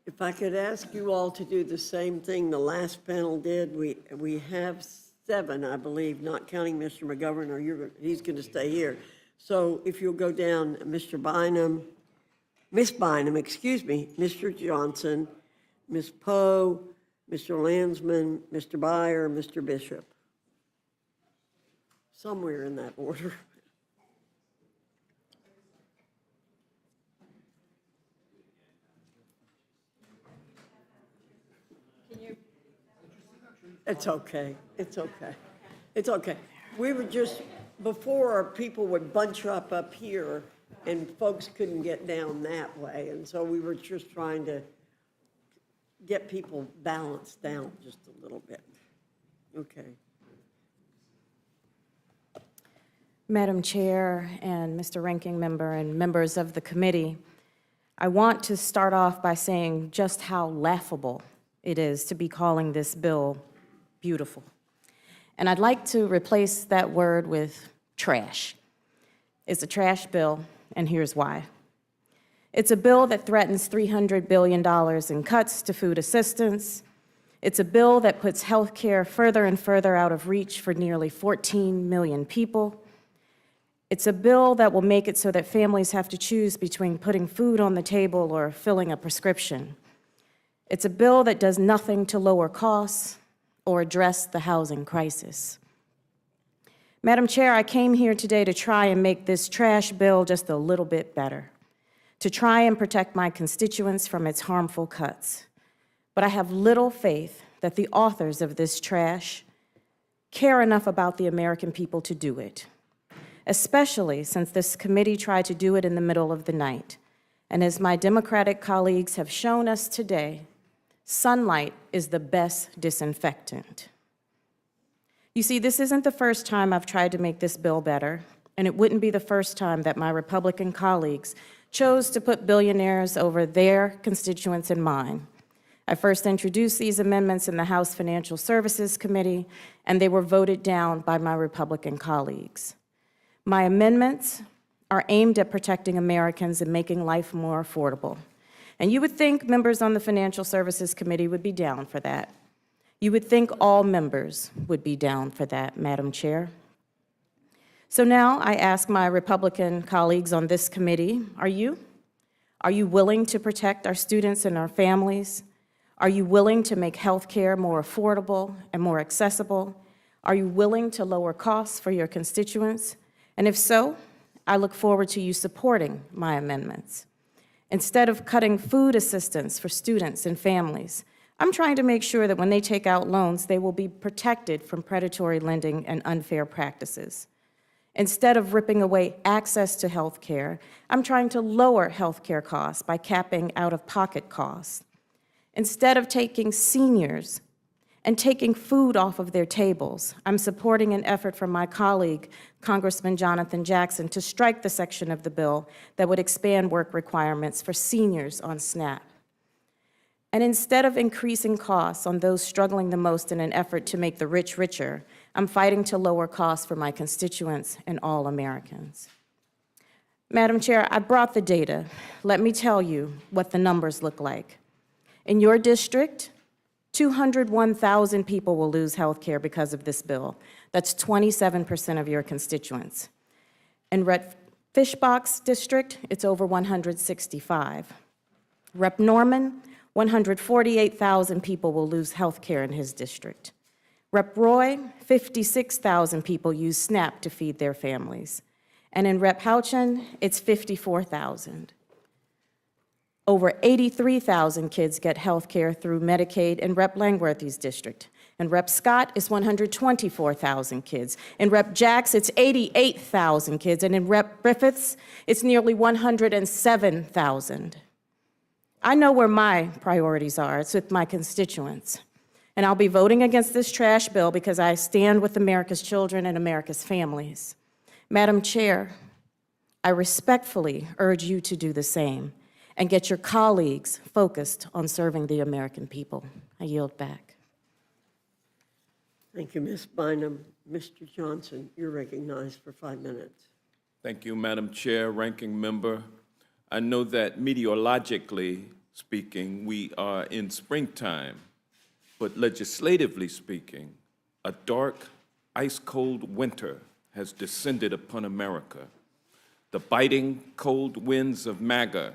If I could ask you all to do the same thing the last panel did, we have 7, I believe, not counting Mr. McGovern, or he's going to stay here. So if you'll go down, Mr. Bynum, Miss Bynum, excuse me, Mr. Johnson, Ms. Poe, Mr. Landsman, Mr. Byer, Mr. Bishop. Somewhere in that order. It's okay. It's okay. It's okay. We were just, before, people would bunch up here, and folks couldn't get down that way. And so we were just trying to get people balanced down just a little bit. Okay. Madam Chair and Mr. Ranking Member and members of the committee, I want to start off by saying just how laughable it is to be calling this bill beautiful. And I'd like to replace that word with trash. It's a trash bill, and here's why. It's a bill that threatens $300 billion in cuts to food assistance. It's a bill that puts health care further and further out of reach for nearly 14 million people. It's a bill that will make it so that families have to choose between putting food on the table or filling a prescription. It's a bill that does nothing to lower costs or address the housing crisis. Madam Chair, I came here today to try and make this trash bill just a little bit better, to try and protect my constituents from its harmful cuts. But I have little faith that the authors of this trash care enough about the American people to do it, especially since this committee tried to do it in the middle of the night. And as my Democratic colleagues have shown us today, sunlight is the best disinfectant. You see, this isn't the first time I've tried to make this bill better, and it wouldn't be the first time that my Republican colleagues chose to put billionaires over their constituents and mine. I first introduced these amendments in the House Financial Services Committee, and they were voted down by my Republican colleagues. My amendments are aimed at protecting Americans and making life more affordable. And you would think members on the Financial Services Committee would be down for that. You would think all members would be down for that, Madam Chair. So now I ask my Republican colleagues on this committee, are you? Are you willing to protect our students and our families? Are you willing to make health care more affordable and more accessible? Are you willing to lower costs for your constituents? And if so, I look forward to you supporting my amendments. Instead of cutting food assistance for students and families, I'm trying to make sure that when they take out loans, they will be protected from predatory lending and unfair practices. Instead of ripping away access to health care, I'm trying to lower health care costs by capping out-of-pocket costs. Instead of taking seniors and taking food off of their tables, I'm supporting an effort from my colleague, Congressman Jonathan Jackson, to strike the section of the bill that would expand work requirements for seniors on SNAP. And instead of increasing costs on those struggling the most in an effort to make the rich richer, I'm fighting to lower costs for my constituents and all Americans. Madam Chair, I brought the data. Let me tell you what the numbers look like. In your district, 201,000 people will lose health care because of this bill. That's 27% of your constituents. In Rep. Fishbach's district, it's over 165. Rep. Norman, 148,000 people will lose health care in his district. Rep. Roy, 56,000 people use SNAP to feed their families. And in Rep. Houchin, it's 54,000. Over 83,000 kids get health care through Medicaid in Rep. Langworthy's district. And Rep. Scott is 124,000 kids. In Rep. Jacks, it's 88,000 kids. And in Rep. Griffiths, it's nearly 107,000. I know where my priorities are. It's with my constituents. And I'll be voting against this trash bill because I stand with America's children and America's families. Madam Chair, I respectfully urge you to do the same and get your colleagues focused on serving the American people. I yield back. Thank you, Ms. Bynum. Mr. Johnson, you're recognized for 5 minutes. Thank you, Madam Chair, Ranking Member. I know that meteorologically speaking, we are in springtime, but legislatively speaking, a dark, ice-cold winter has descended upon America. The biting, cold winds of MAGA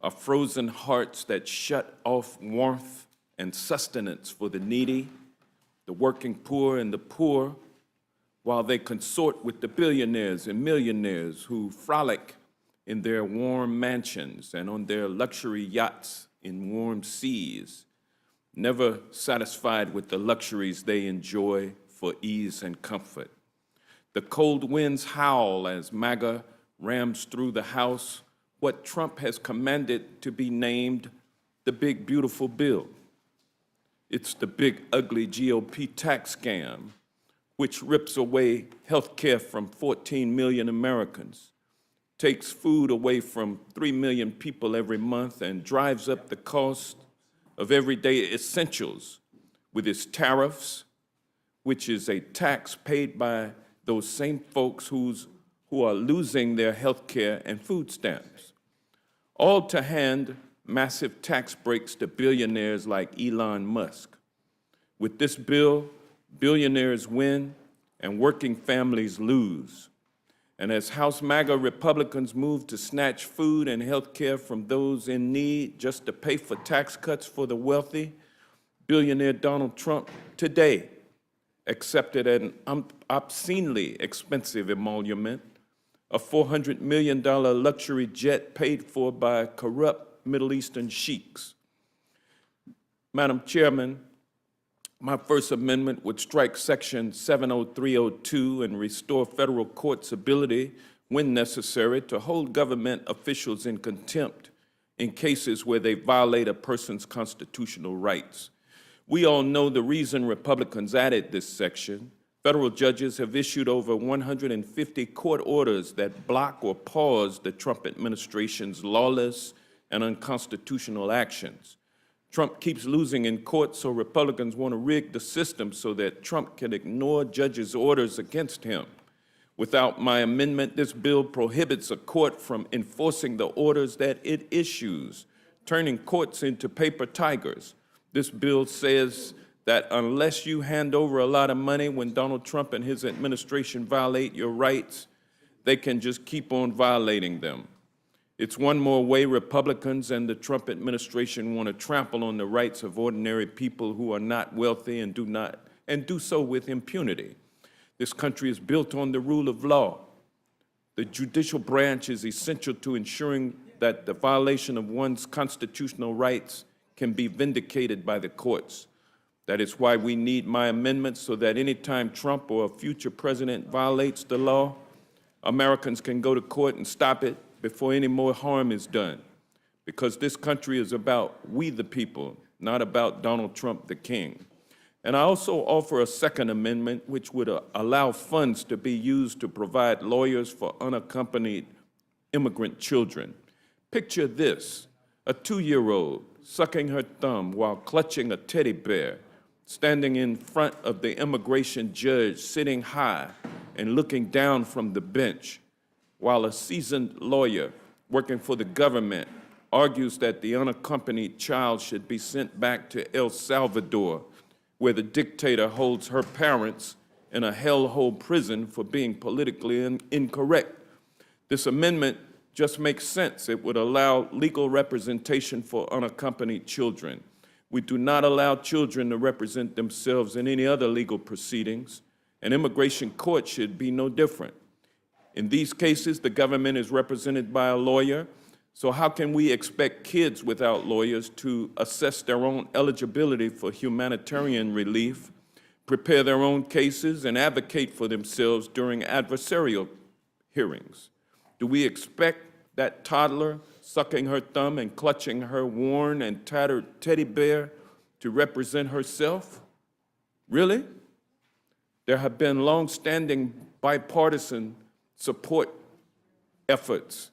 are frozen hearts that shut off warmth and sustenance for the needy, the working poor and the poor, while they consort with the billionaires and millionaires who frolic in their warm mansions and on their luxury yachts in warm seas, never satisfied with the luxuries they enjoy for ease and comfort. The cold winds howl as MAGA rams through the House what Trump has commanded to be named the Big Beautiful Bill. It's the big, ugly GOP tax scam, which rips away health care from 14 million Americans, takes food away from 3 million people every month, and drives up the cost of everyday essentials with its tariffs, which is a tax paid by those same folks who are losing their health care and food stamps. All to hand massive tax breaks to billionaires like Elon Musk. With this bill, billionaires win and working families lose. And as House MAGA Republicans move to snatch food and health care from those in need just to pay for tax cuts for the wealthy, billionaire Donald Trump today accepted an obscenely expensive emolument, a $400 million luxury jet paid for by corrupt Middle Eastern sheiks. Madam Chairman, my first amendment would strike Section 70302 and restore federal courts' ability, when necessary, to hold government officials in contempt in cases where they violate a person's constitutional rights. We all know the reason Republicans added this section. Federal judges have issued over 150 court orders that block or pause the Trump administration's lawless and unconstitutional actions. Trump keeps losing in court, so Republicans want to rig the system so that Trump can ignore judges' orders against him. Without my amendment, this bill prohibits a court from enforcing the orders that it issues, turning courts into paper tigers. This bill says that unless you hand over a lot of money when Donald Trump and his administration violate your rights, they can just keep on violating them. It's one more way Republicans and the Trump administration want to trample on the rights of ordinary people who are not wealthy and do so with impunity. This country is built on the rule of law. The judicial branch is essential to ensuring that the violation of one's constitutional rights can be vindicated by the courts. That is why we need my amendment, so that anytime Trump or a future president violates the law, Americans can go to court and stop it before any more harm is done. Because this country is about we the people, not about Donald Trump the king. And I also offer a second amendment which would allow funds to be used to provide lawyers for unaccompanied immigrant children. Picture this, a 2-year-old sucking her thumb while clutching a teddy bear, standing in front of the immigration judge, sitting high and looking down from the bench, while a seasoned lawyer working for the government argues that the unaccompanied child should be sent back to El Salvador, where the dictator holds her parents in a hellhole prison for being politically incorrect. This amendment just makes sense. It would allow legal representation for unaccompanied children. We do not allow children to represent themselves in any other legal proceedings, and immigration court should be no different. In these cases, the government is represented by a lawyer, so how can we expect kids without lawyers to assess their own eligibility for humanitarian relief, prepare their own cases, and advocate for themselves during adversarial hearings? Do we expect that toddler sucking her thumb and clutching her worn and tattered teddy bear to represent herself? Really? There have been long-standing bipartisan support efforts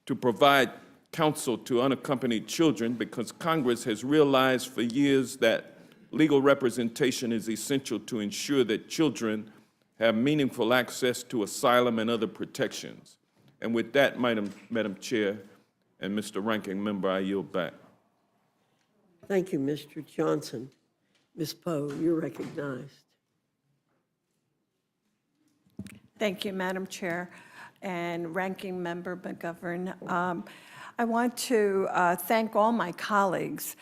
to provide counsel to unaccompanied children, because Congress has realized for years that legal representation is essential to ensure that children have meaningful access to asylum and other protections. And with that, Madam Chair and Mr. Ranking Member, I yield back. Thank you, Mr. Johnson. Ms. Poe, you're recognized. Thank you, Madam Chair and Ranking Member McGovern. I want to thank all my colleagues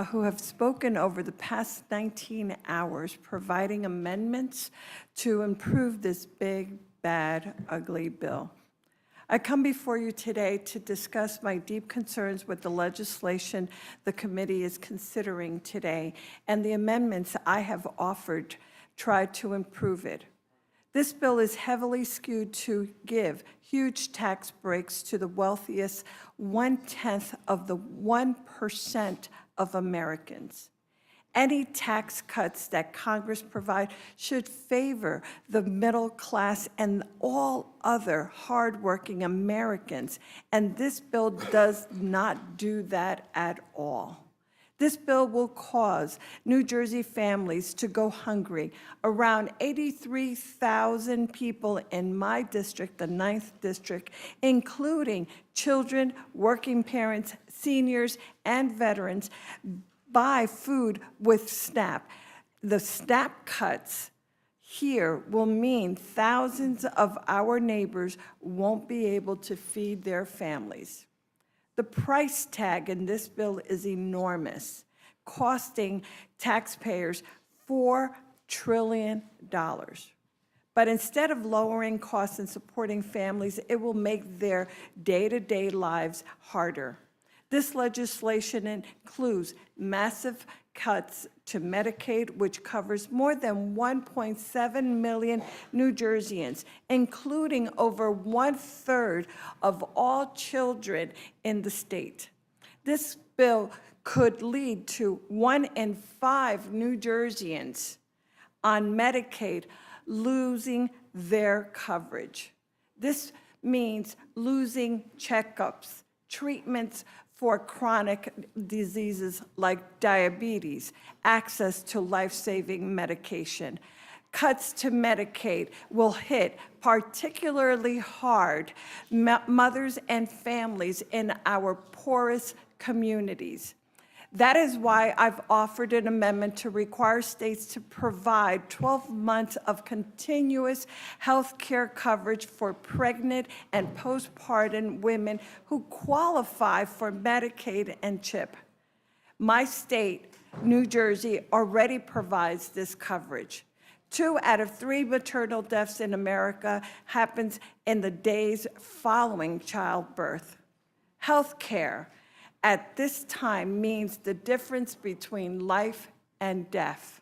who have spoken over the past 19 hours, providing amendments to improve this big, bad, ugly bill. I come before you today to discuss my deep concerns with the legislation the committee is considering today and the amendments I have offered try to improve it. This bill is heavily skewed to give huge tax breaks to the wealthiest 1/10 of the 1% of Americans. Any tax cuts that Congress provide should favor the middle class and all other hardworking Americans, and this bill does not do that at all. This bill will cause New Jersey families to go hungry. Around 83,000 people in my district, the 9th district, including children, working parents, seniors, and veterans, buy food with SNAP. The SNAP cuts here will mean thousands of our neighbors won't be able to feed their families. The price tag in this bill is enormous, costing taxpayers $4 trillion. But instead of lowering costs and supporting families, it will make their day-to-day lives harder. This legislation includes massive cuts to Medicaid, which covers more than 1.7 million New Jerseyans, including over 1/3 of all children in the state. This bill could lead to 1 in 5 New Jerseyans on Medicaid losing their coverage. This means losing checkups, treatments for chronic diseases like diabetes, access to life-saving medication. Cuts to Medicaid will hit particularly hard mothers and families in our poorest communities. That is why I've offered an amendment to require states to provide 12 months of continuous health care coverage for pregnant and postpartum women who qualify for Medicaid and CHIP. My state, New Jersey, already provides this coverage. 2 out of 3 maternal deaths in America happens in the days following childbirth. Health care at this time means the difference between life and death.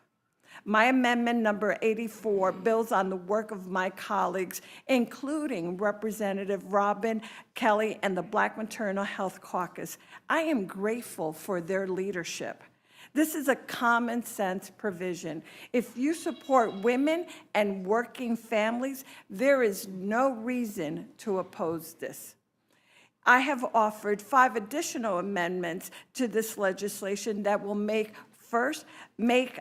My amendment number 84 builds on the work of my colleagues, including Representative Robin Kelly and the Black Maternal Health Caucus. I am grateful for their leadership. This is a common sense provision. If you support women and working families, there is no reason to oppose this. I have offered 5 additional amendments to this legislation that will make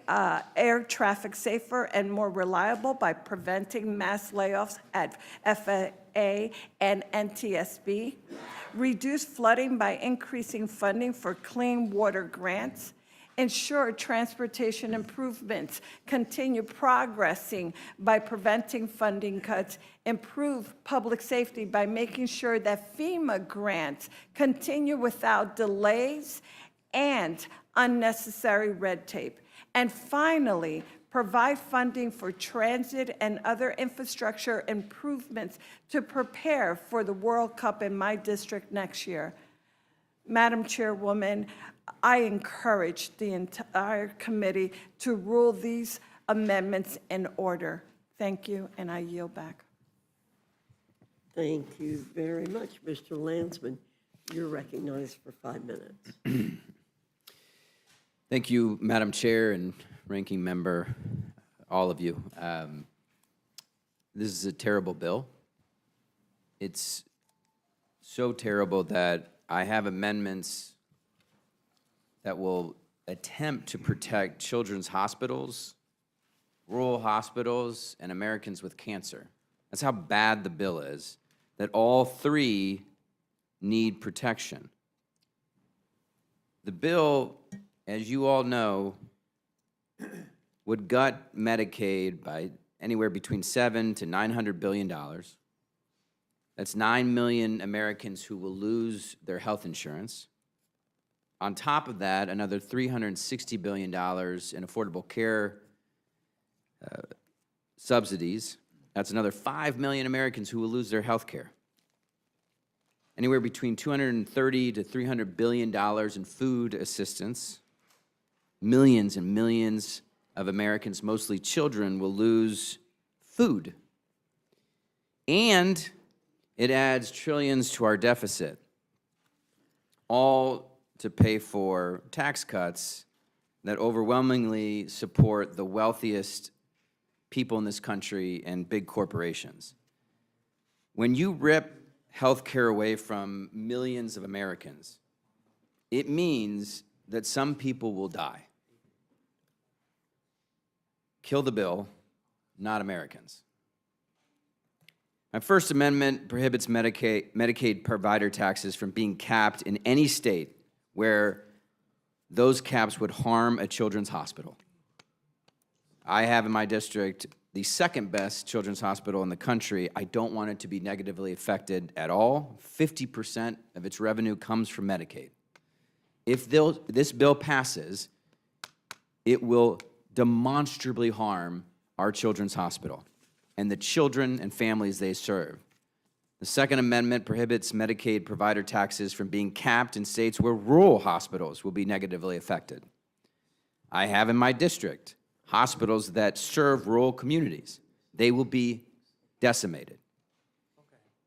air traffic safer and more reliable by preventing mass layoffs at FAA and NTSB, reduce flooding by increasing funding for clean water grants, ensure transportation improvements continue progressing by preventing funding cuts, improve public safety by making sure that FEMA grants continue without delays and unnecessary red tape. And finally, provide funding for transit and other infrastructure improvements to prepare for the World Cup in my district next year. Madam Chairwoman, I encourage the entire committee to rule these amendments in order. Thank you, and I yield back. Thank you very much, Mr. Landsman. You're recognized for 5 minutes. Thank you, Madam Chair and Ranking Member, all of you. This is a terrible bill. It's so terrible that I have amendments that will attempt to protect children's hospitals, rural hospitals, and Americans with cancer. That's how bad the bill is, that all 3 need protection. The bill, as you all know, would gut Medicaid by anywhere between $700 to $900 billion. That's 9 million Americans who will lose their health insurance. On top of that, another $360 billion in affordable care subsidies. That's another 5 million Americans who will lose their health care. Anywhere between $230 to $300 billion in food assistance. Millions and millions of Americans, mostly children, will lose food. And it adds trillions to our deficit, all to pay for tax cuts that overwhelmingly support the wealthiest people in this country and big corporations. When you rip health care away from millions of Americans, it means that some people will die. Kill the bill, not Americans. My first amendment prohibits Medicaid provider taxes from being capped in any state where those caps would harm a children's hospital. I have in my district the second best children's hospital in the country. I don't want it to be negatively affected at all. 50% of its revenue comes from Medicaid. If this bill passes, it will demonstrably harm our children's hospital and the children and families they serve. The Second Amendment prohibits Medicaid provider taxes from being capped in states where rural hospitals will be negatively affected. I have in my district hospitals that serve rural communities. They will be decimated.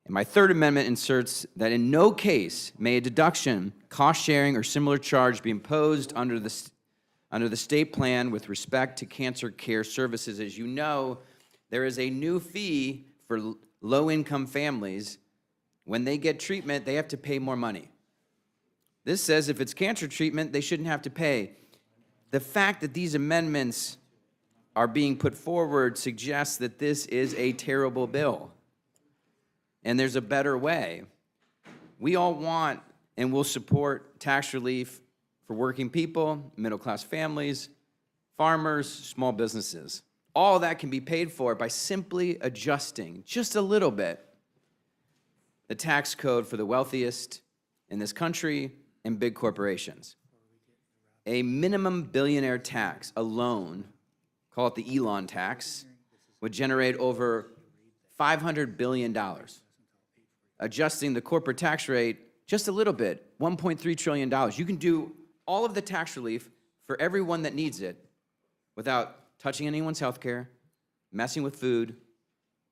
And my Third Amendment inserts that in no case may a deduction, cost sharing, or similar charge be imposed under the state plan with respect to cancer care services. As you know, there is a new fee for low-income families. When they get treatment, they have to pay more money. This says if it's cancer treatment, they shouldn't have to pay. The fact that these amendments are being put forward suggests that this is a terrible bill. And there's a better way. We all want and will support tax relief for working people, middle-class families, farmers, small businesses. All that can be paid for by simply adjusting just a little bit the tax code for the wealthiest in this country and big corporations. A minimum billionaire tax alone, call it the Elon tax, would generate over $500 billion. Adjusting the corporate tax rate just a little bit, $1.3 trillion. You can do all of the tax relief for everyone that needs it without touching anyone's health care, messing with food,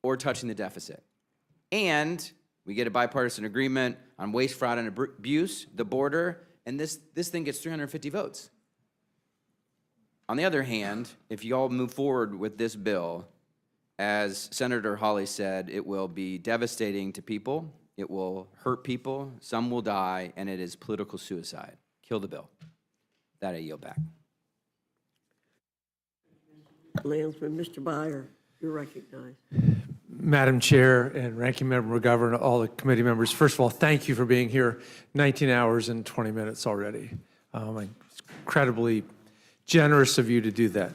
or touching the deficit. And we get a bipartisan agreement on waste, fraud, and abuse, the border, and this thing gets 350 votes. On the other hand, if you all move forward with this bill, as Senator Hawley said, it will be devastating to people, it will hurt people, some will die, and it is political suicide. Kill the bill. That I yield back. Landsman, Mr. Byer, you're recognized. Madam Chair and Ranking Member McGovern, all the committee members, first of all, thank you for being here. 19 hours and 20 minutes already. It's incredibly generous of you to do that.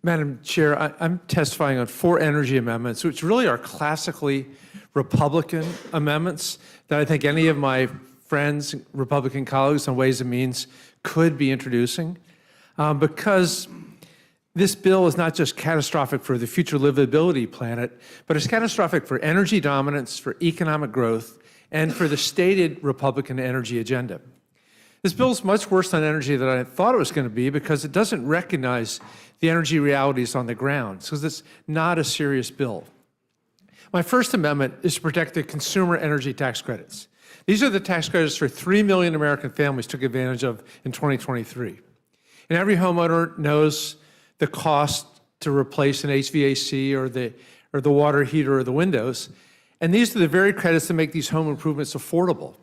Madam Chair, I'm testifying on 4 energy amendments, which really are classically Republican amendments that I think any of my friends, Republican colleagues on Ways and Means could be introducing, because this bill is not just catastrophic for the future livability planet, but it's catastrophic for energy dominance, for economic growth, and for the stated Republican energy agenda. This bill is much worse on energy than I thought it was going to be because it doesn't recognize the energy realities on the ground, because it's not a serious bill. My first amendment is to protect the consumer energy tax credits. These are the tax credits for 3 million American families took advantage of in 2023. And every homeowner knows the cost to replace an HVAC or the water heater or the windows. And these are the very credits that make these home improvements affordable.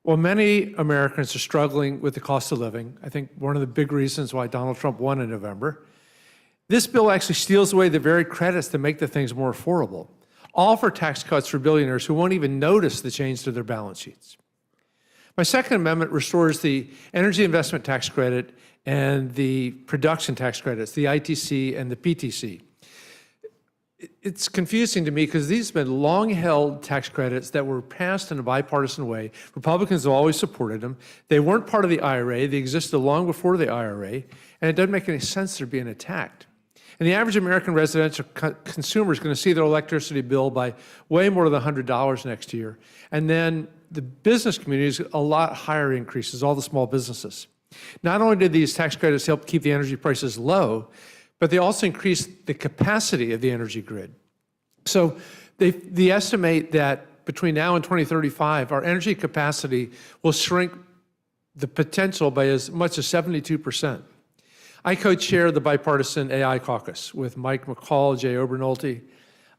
Well, many Americans are struggling with the cost of living. I think one of the big reasons why Donald Trump won in November. This bill actually steals away the very credits that make the things more affordable, all for tax cuts for billionaires who won't even notice the change to their balance sheets. My second amendment restores the energy investment tax credit and the production tax credits, the ITC and the PTC. It's confusing to me because these have been long-held tax credits that were passed in a bipartisan way. Republicans have always supported them. They weren't part of the IRA. They existed long before the IRA, and it doesn't make any sense they're being attacked. And the average American residential consumer is going to see their electricity bill by way more than $100 next year. And then the business community is a lot higher increases, all the small businesses. Not only did these tax credits help keep the energy prices low, but they also increased the capacity of the energy grid. So they estimate that between now and 2035, our energy capacity will shrink the potential by as much as 72%. I co-chair the bipartisan AI caucus with Mike McCall, Jay Obernolte,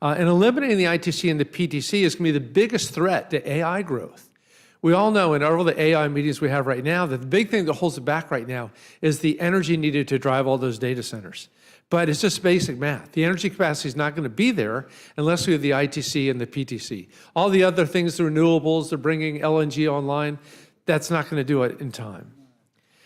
and eliminating the ITC and the PTC is going to be the biggest threat to AI growth. We all know in all the AI meetings we have right now that the big thing that holds it back right now is the energy needed to drive all those data centers. But it's just basic math. The energy capacity is not going to be there unless we have the ITC and the PTC. All the other things, the renewables, they're bringing LNG online, that's not going to do it in time.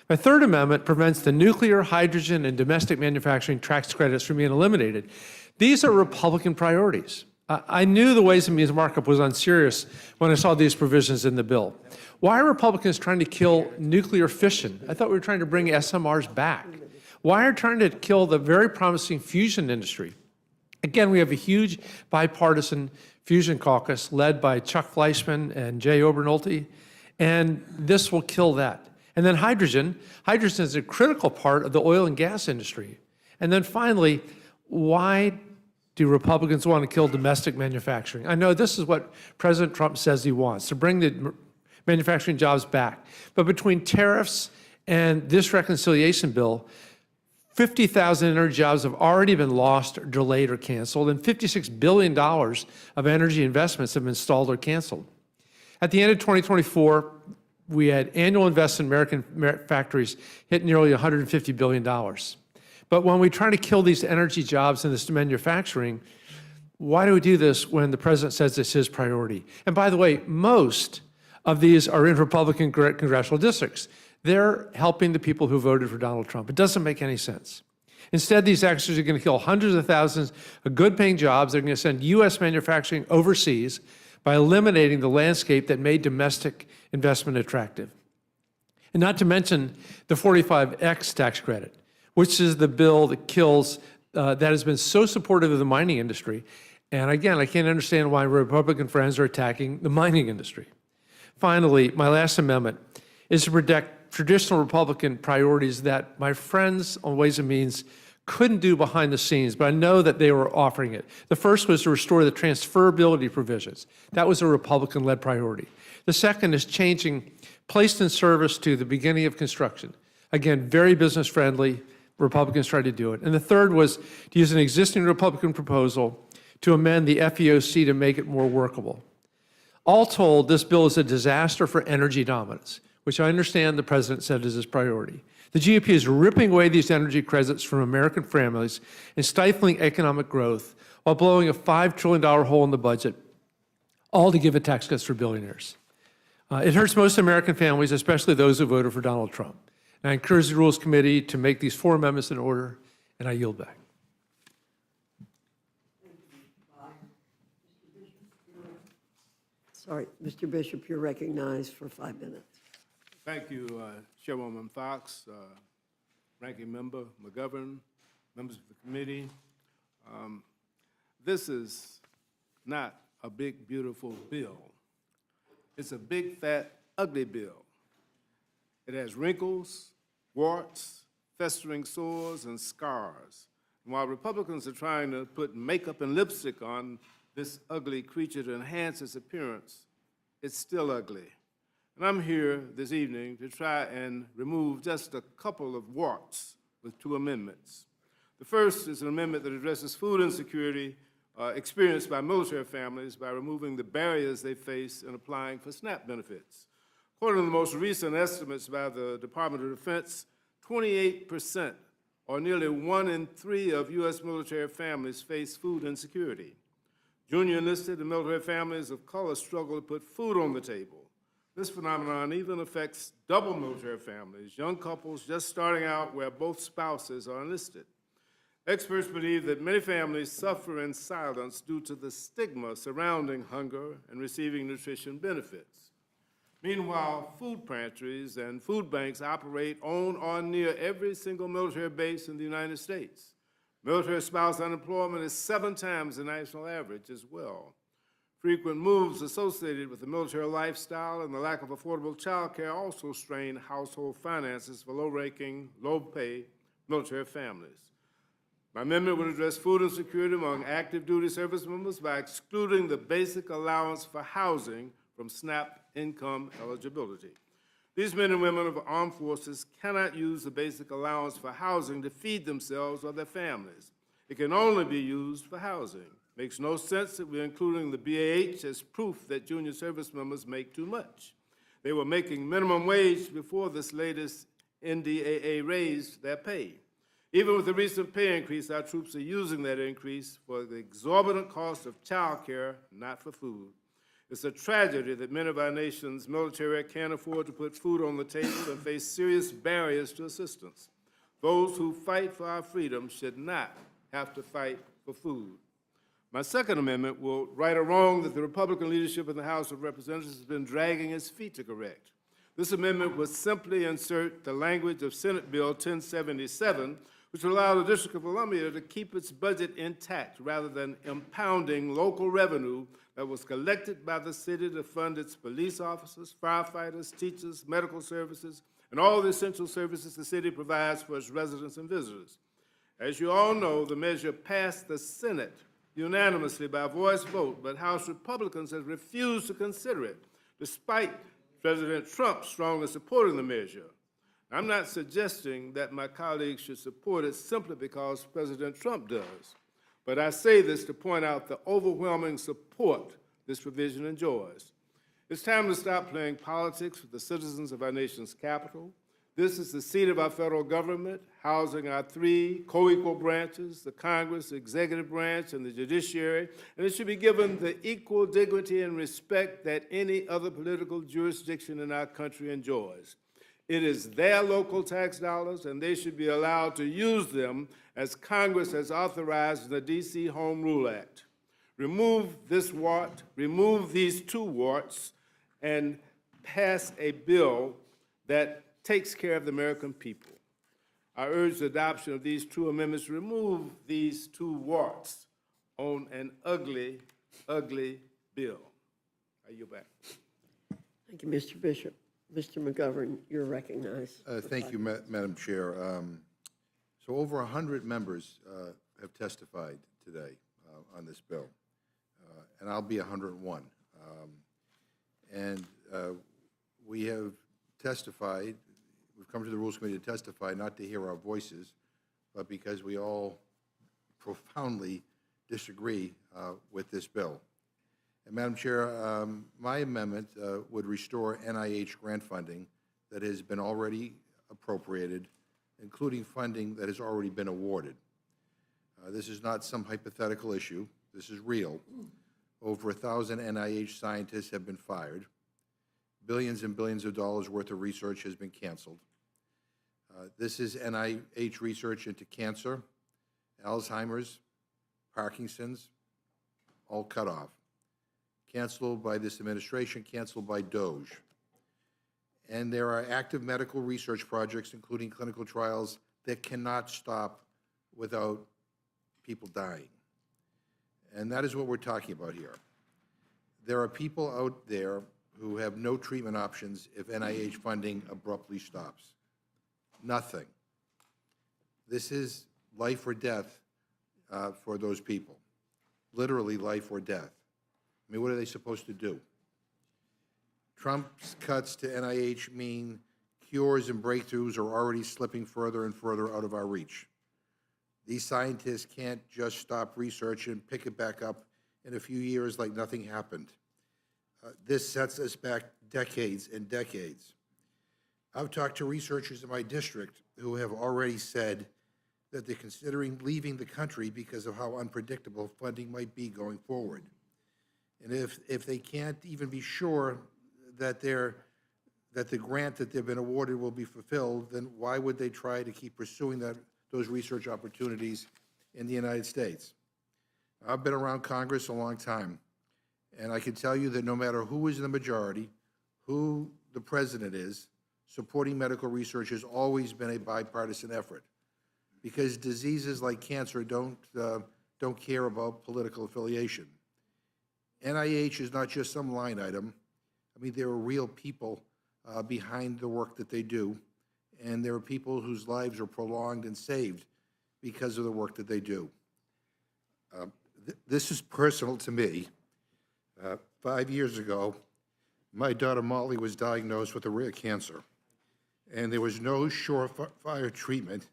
My third amendment prevents the nuclear, hydrogen, and domestic manufacturing tax credits from being eliminated. These are Republican priorities. I knew the Ways and Means markup was unserious when I saw these provisions in the bill. Why are Republicans trying to kill nuclear fission? I thought we were trying to bring SMRs back. Why are they trying to kill the very promising fusion industry? Again, we have a huge bipartisan fusion caucus led by Chuck Fleischman and Jay Obernolte, and this will kill that. And then hydrogen. Hydrogen is a critical part of the oil and gas industry. And then finally, why do Republicans want to kill domestic manufacturing? I know this is what President Trump says he wants, to bring the manufacturing jobs back. But between tariffs and this reconciliation bill, 50,000 energy jobs have already been lost, or delayed, or canceled, and $56 billion of energy investments have been stalled or canceled. At the end of 2024, we had annual investment in American factories hit nearly $150 billion. But when we try to kill these energy jobs and this manufacturing, why do we do this when the president says it's his priority? And by the way, most of these are in Republican congressional districts. They're helping the people who voted for Donald Trump. It doesn't make any sense. Instead, these actions are going to kill hundreds of thousands of good-paying jobs. They're going to send U.S. manufacturing overseas by eliminating the landscape that made domestic investment attractive. And not to mention the 45X tax credit, which is the bill that kills, that has been so supportive of the mining industry. And again, I can't understand why Republican friends are attacking the mining industry. Finally, my last amendment is to protect traditional Republican priorities that my friends on Ways and Means couldn't do behind the scenes, but I know that they were offering it. The first was to restore the transferability provisions. That was a Republican-led priority. The second is changing placed in service to the beginning of construction. Again, very business-friendly. Republicans tried to do it. And the third was to use an existing Republican proposal to amend the FEOC to make it more workable. All told, this bill is a disaster for energy dominance, which I understand the president said is his priority. The GOP is ripping away these energy credits from American families and stifling economic growth while blowing a $5 trillion hole in the budget, all to give a tax cuts for billionaires. It hurts most American families, especially those who voted for Donald Trump. And I encourage the Rules Committee to make these 4 amendments in order, and I yield back. Sorry, Mr. Bishop, you're recognized for 5 minutes. Thank you, Chairwoman Fox, Ranking Member McGovern, members of the committee. This is not a big, beautiful bill. It's a big, fat, ugly bill. It has wrinkles, warts, festering sores, and scars. And while Republicans are trying to put makeup and lipstick on this ugly creature to enhance its appearance, it's still ugly. And I'm here this evening to try and remove just a couple of warts with 2 amendments. The first is an amendment that addresses food insecurity experienced by military families by removing the barriers they face in applying for SNAP benefits. According to the most recent estimates by the Department of Defense, 28%, or nearly 1 in 3 of U.S. military families face food insecurity. Junior enlisted and military families of color struggle to put food on the table. This phenomenon even affects double military families, young couples just starting out where both spouses are enlisted. Experts believe that many families suffer in silence due to the stigma surrounding hunger and receiving nutrition benefits. Meanwhile, food pantries and food banks operate on or near every single military base in the United States. Military spouse unemployment is 7 times the national average as well. Frequent moves associated with the military lifestyle and the lack of affordable child care also strain household finances for low-ranking, low-pay military families. My amendment would address food insecurity among active duty service members by excluding the basic allowance for housing from SNAP income eligibility. These men and women of the armed forces cannot use the basic allowance for housing to feed themselves or their families. It can only be used for housing. Makes no sense that we're including the BAH as proof that junior service members make too much. They were making minimum wage before this latest NDAA raised their pay. Even with the recent pay increase, our troops are using that increase for the exorbitant cost of child care, not for food. It's a tragedy that many of our nation's military can't afford to put food on the table and face serious barriers to assistance. Those who fight for our freedom should not have to fight for food. My second amendment will right a wrong that the Republican leadership in the House of Representatives has been dragging its feet to correct. This amendment would simply insert the language of Senate Bill 1077, which will allow the District of Columbia to keep its budget intact rather than impounding local revenue that was collected by the city to fund its police officers, firefighters, teachers, medical services, and all the essential services the city provides for its residents and visitors. As you all know, the measure passed the Senate unanimously by voice vote, but House Republicans have refused to consider it, despite President Trump strongly supporting the measure. I'm not suggesting that my colleagues should support it simply because President Trump does, but I say this to point out the overwhelming support this provision enjoys. It's time to stop playing politics with the citizens of our nation's capital. This is the seat of our federal government, housing our three co-equal branches, the Congress, the executive branch, and the judiciary, and it should be given the equal dignity and respect that any other political jurisdiction in our country enjoys. It is their local tax dollars, and they should be allowed to use them as Congress has authorized in the D.C. Home Rule Act. Remove this wart, remove these two warts, and pass a bill that takes care of the American people. I urge the adoption of these two amendments to remove these two warts on an ugly, ugly bill. I yield back. Thank you, Mr. Bishop. Mr. McGovern, you're recognized. Thank you, Madam Chair. So over 100 members have testified today on this bill, and I'll be 101. And we have testified, we've come to the Rules Committee to testify, not to hear our voices, but because we all profoundly disagree with this bill. And Madam Chair, my amendment would restore NIH grant funding that has been already appropriated, including funding that has already been awarded. This is not some hypothetical issue. This is real. Over 1,000 NIH scientists have been fired. Billions and billions of dollars worth of research has been canceled. This is NIH research into cancer, Alzheimer's, Parkinson's, all cut off. Canceled by this administration, canceled by DOGE. And there are active medical research projects, including clinical trials, that cannot stop without people dying. And that is what we're talking about here. There are people out there who have no treatment options if NIH funding abruptly stops. Nothing. This is life or death for those people. Literally life or death. I mean, what are they supposed to do? Trump's cuts to NIH mean cures and breakthroughs are already slipping further and further out of our reach. These scientists can't just stop research and pick it back up in a few years like nothing happened. This sets us back decades and decades. I've talked to researchers in my district who have already said that they're considering leaving the country because of how unpredictable funding might be going forward. And if they can't even be sure that the grant that they've been awarded will be fulfilled, then why would they try to keep pursuing those research opportunities in the United States? I've been around Congress a long time, and I can tell you that no matter who is in the majority, who the president is, supporting medical research has always been a bipartisan effort, because diseases like cancer don't care about political affiliation. NIH is not just some line item. I mean, there are real people behind the work that they do, and there are people whose lives are prolonged and saved because of the work that they do. This is personal to me. 5 years ago, my daughter Molly was diagnosed with a rare cancer, and there was no surefire treatment,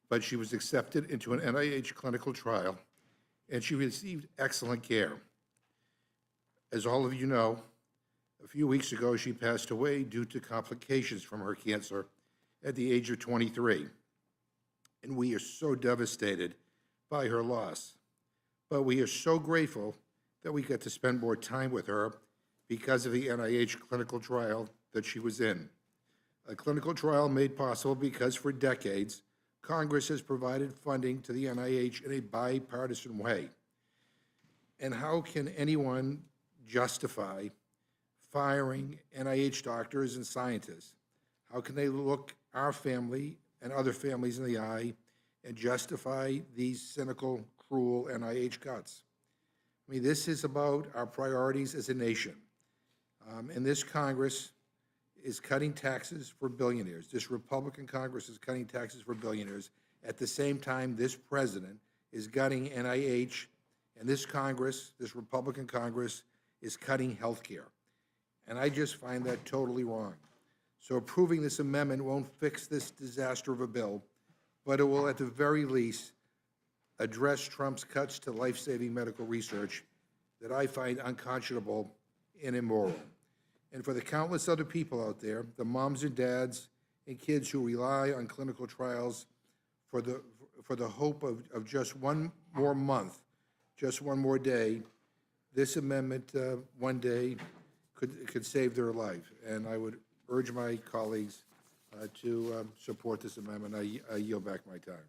but she was accepted into an NIH clinical trial, and she received excellent care. As all of you know, a few weeks ago, she passed away due to complications from her cancer at the age of 23. And we are so devastated by her loss. But we are so grateful that we got to spend more time with her because of the NIH clinical trial that she was in. A clinical trial made possible because for decades, Congress has provided funding to the NIH in a bipartisan way. And how can anyone justify firing NIH doctors and scientists? How can they look our family and other families in the eye and justify these cynical, cruel NIH cuts? I mean, this is about our priorities as a nation. And this Congress is cutting taxes for billionaires. This Republican Congress is cutting taxes for billionaires. At the same time, this president is gutting NIH, and this Congress, this Republican Congress, is cutting health care. And I just find that totally wrong. So approving this amendment won't fix this disaster of a bill, but it will at the very least address Trump's cuts to life-saving medical research that I find unconscionable and immoral. And for the countless other people out there, the moms and dads and kids who rely on clinical trials for the hope of just one more month, just one more day, this amendment one day could save their life. And I would urge my colleagues to support this amendment. I yield back my time.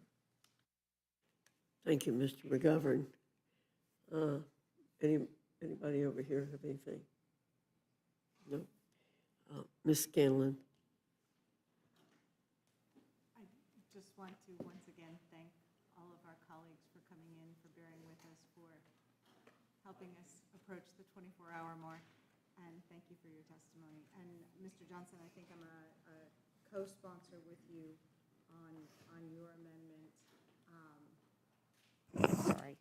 Thank you, Mr. McGovern. Anybody over here have anything? No? Ms. Scanlon? I just want to once again thank all of our colleagues for coming in, for bearing with us, for helping us approach the 24-hour mark, and thank you for your testimony. And Mr. Johnson, I think I'm a co-sponsor with you on your amendment. Sorry.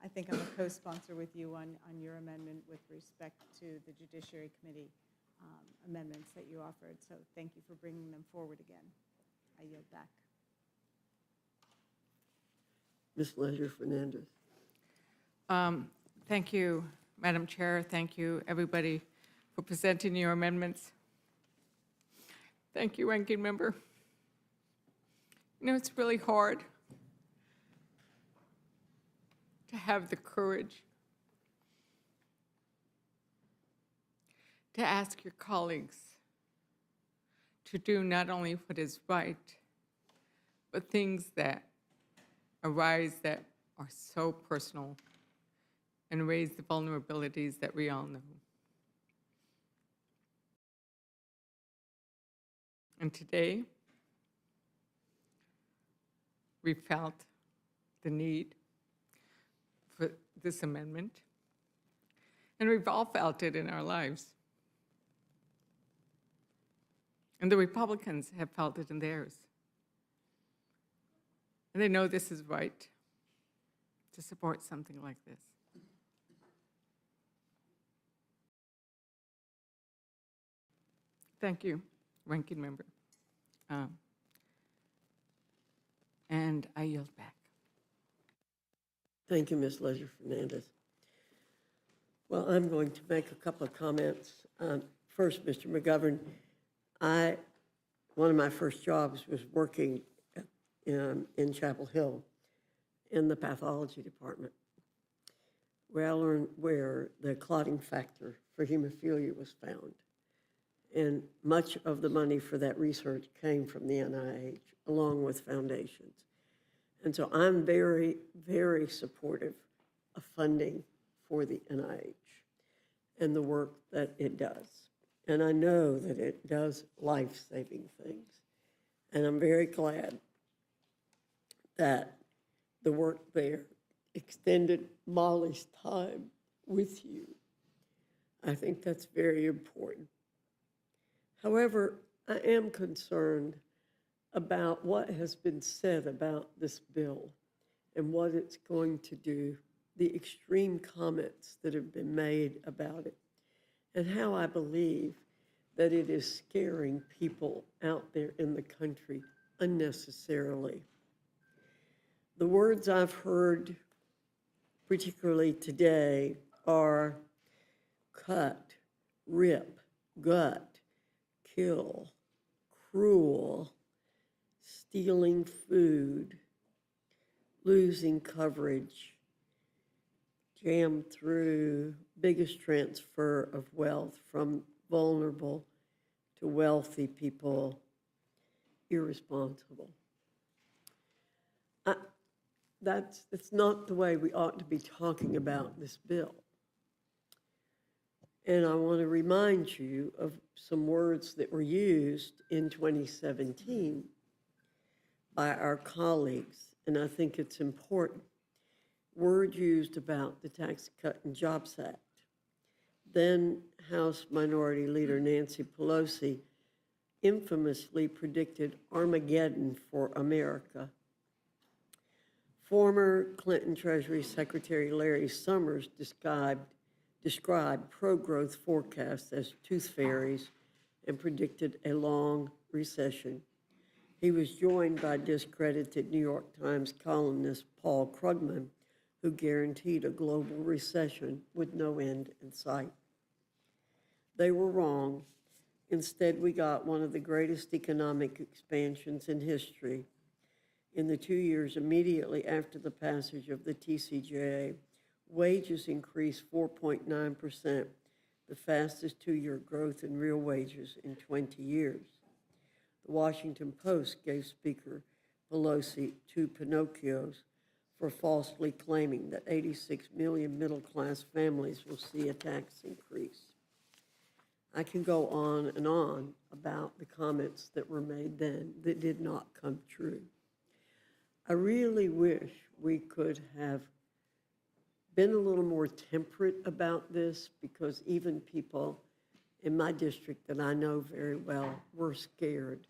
I think I'm a co-sponsor with you on your amendment with respect to the Judiciary Committee amendments that you offered. So thank you for bringing them forward again. I yield back. Ms. Leisure Fernandez? Thank you, Madam Chair. Thank you, everybody, for presenting your amendments. Thank you, Ranking Member. You know, it's really hard to have the courage to ask your colleagues to do not only what is right, but things that arise that are so personal and raise the vulnerabilities that we all know. And today, we felt the need for this amendment, and we've all felt it in our lives. And the Republicans have felt it in theirs. And they know this is right to support something like this. Thank you, Ranking Member. And I yield back. Thank you, Ms. Leisure Fernandez. Well, I'm going to make a couple of comments. First, Mr. McGovern, one of my first jobs was working in Chapel Hill in the pathology department, where I learned where the clotting factor for hemophilia was found. And much of the money for that research came from the NIH, along with foundations. And so I'm very, very supportive of funding for the NIH and the work that it does. And I know that it does life-saving things. And I'm very glad that the work there extended Molly's time with you. I think that's very important. However, I am concerned about what has been said about this bill and what it's going to do, the extreme comments that have been made about it, and how I believe that it is scaring people out there in the country unnecessarily. The words I've heard, particularly today, are cut, rip, gut, kill, cruel, stealing food, losing coverage, jammed through, biggest transfer of wealth from vulnerable to wealthy people, irresponsible. That's not the way we ought to be talking about this bill. And I want to remind you of some words that were used in 2017 by our colleagues, and I think it's important. Words used about the Tax Cut and Jobs Act. Then House Minority Leader Nancy Pelosi infamously predicted Armageddon for America. Former Clinton Treasury Secretary Larry Summers described pro-growth forecasts as tooth fairies and predicted a long recession. He was joined by discredited New York Times columnist Paul Krugman, who guaranteed a global recession with no end in sight. They were wrong. Instead, we got one of the greatest economic expansions in history. In the 2 years immediately after the passage of the TCJA, wages increased 4.9%, the fastest 2-year growth in real wages in 20 years. The Washington Post gave Speaker Pelosi 2 Pinocchios for falsely claiming that 86 million middle-class families will see a tax increase. I can go on and on about the comments that were made then that did not come true. I really wish we could have been a little more temperate about this, because even people in my district that I know very well were scared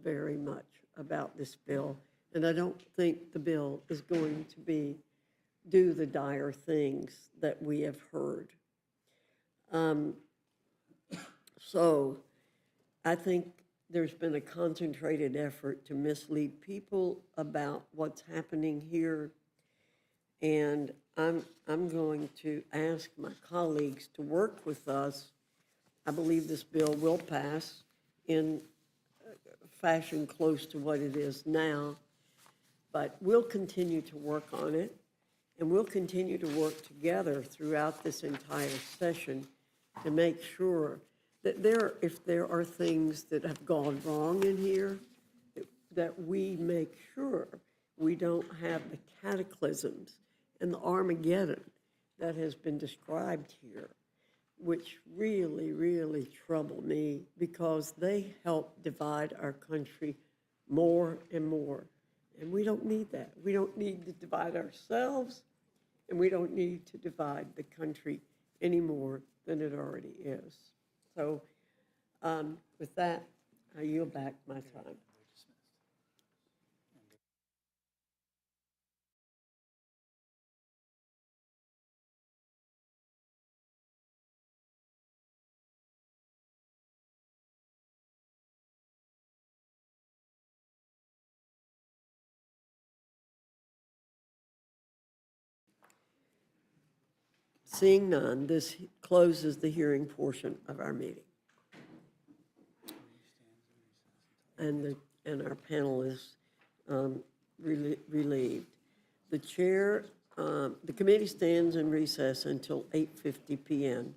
very much about this bill. And I don't think the bill is going to do the dire things that we have heard. So I think there's been a concentrated effort to mislead people about what's happening here. And I'm going to ask my colleagues to work with us. I believe this bill will pass in fashion close to what it is now, but we'll continue to work on it, and we'll continue to work together throughout this entire session to make sure that if there are things that have gone wrong in here, that we make sure we don't have the cataclysms and the Armageddon that has been described here, which really, really trouble me, because they help divide our country more and more. And we don't need that. We don't need to divide ourselves, and we don't need to divide the country any more than it already is. So with that, I yield back my time. Seeing none, this closes the hearing portion of our meeting. And our panel is relieved. The chair, the committee stands in recess until 8:50 p.m.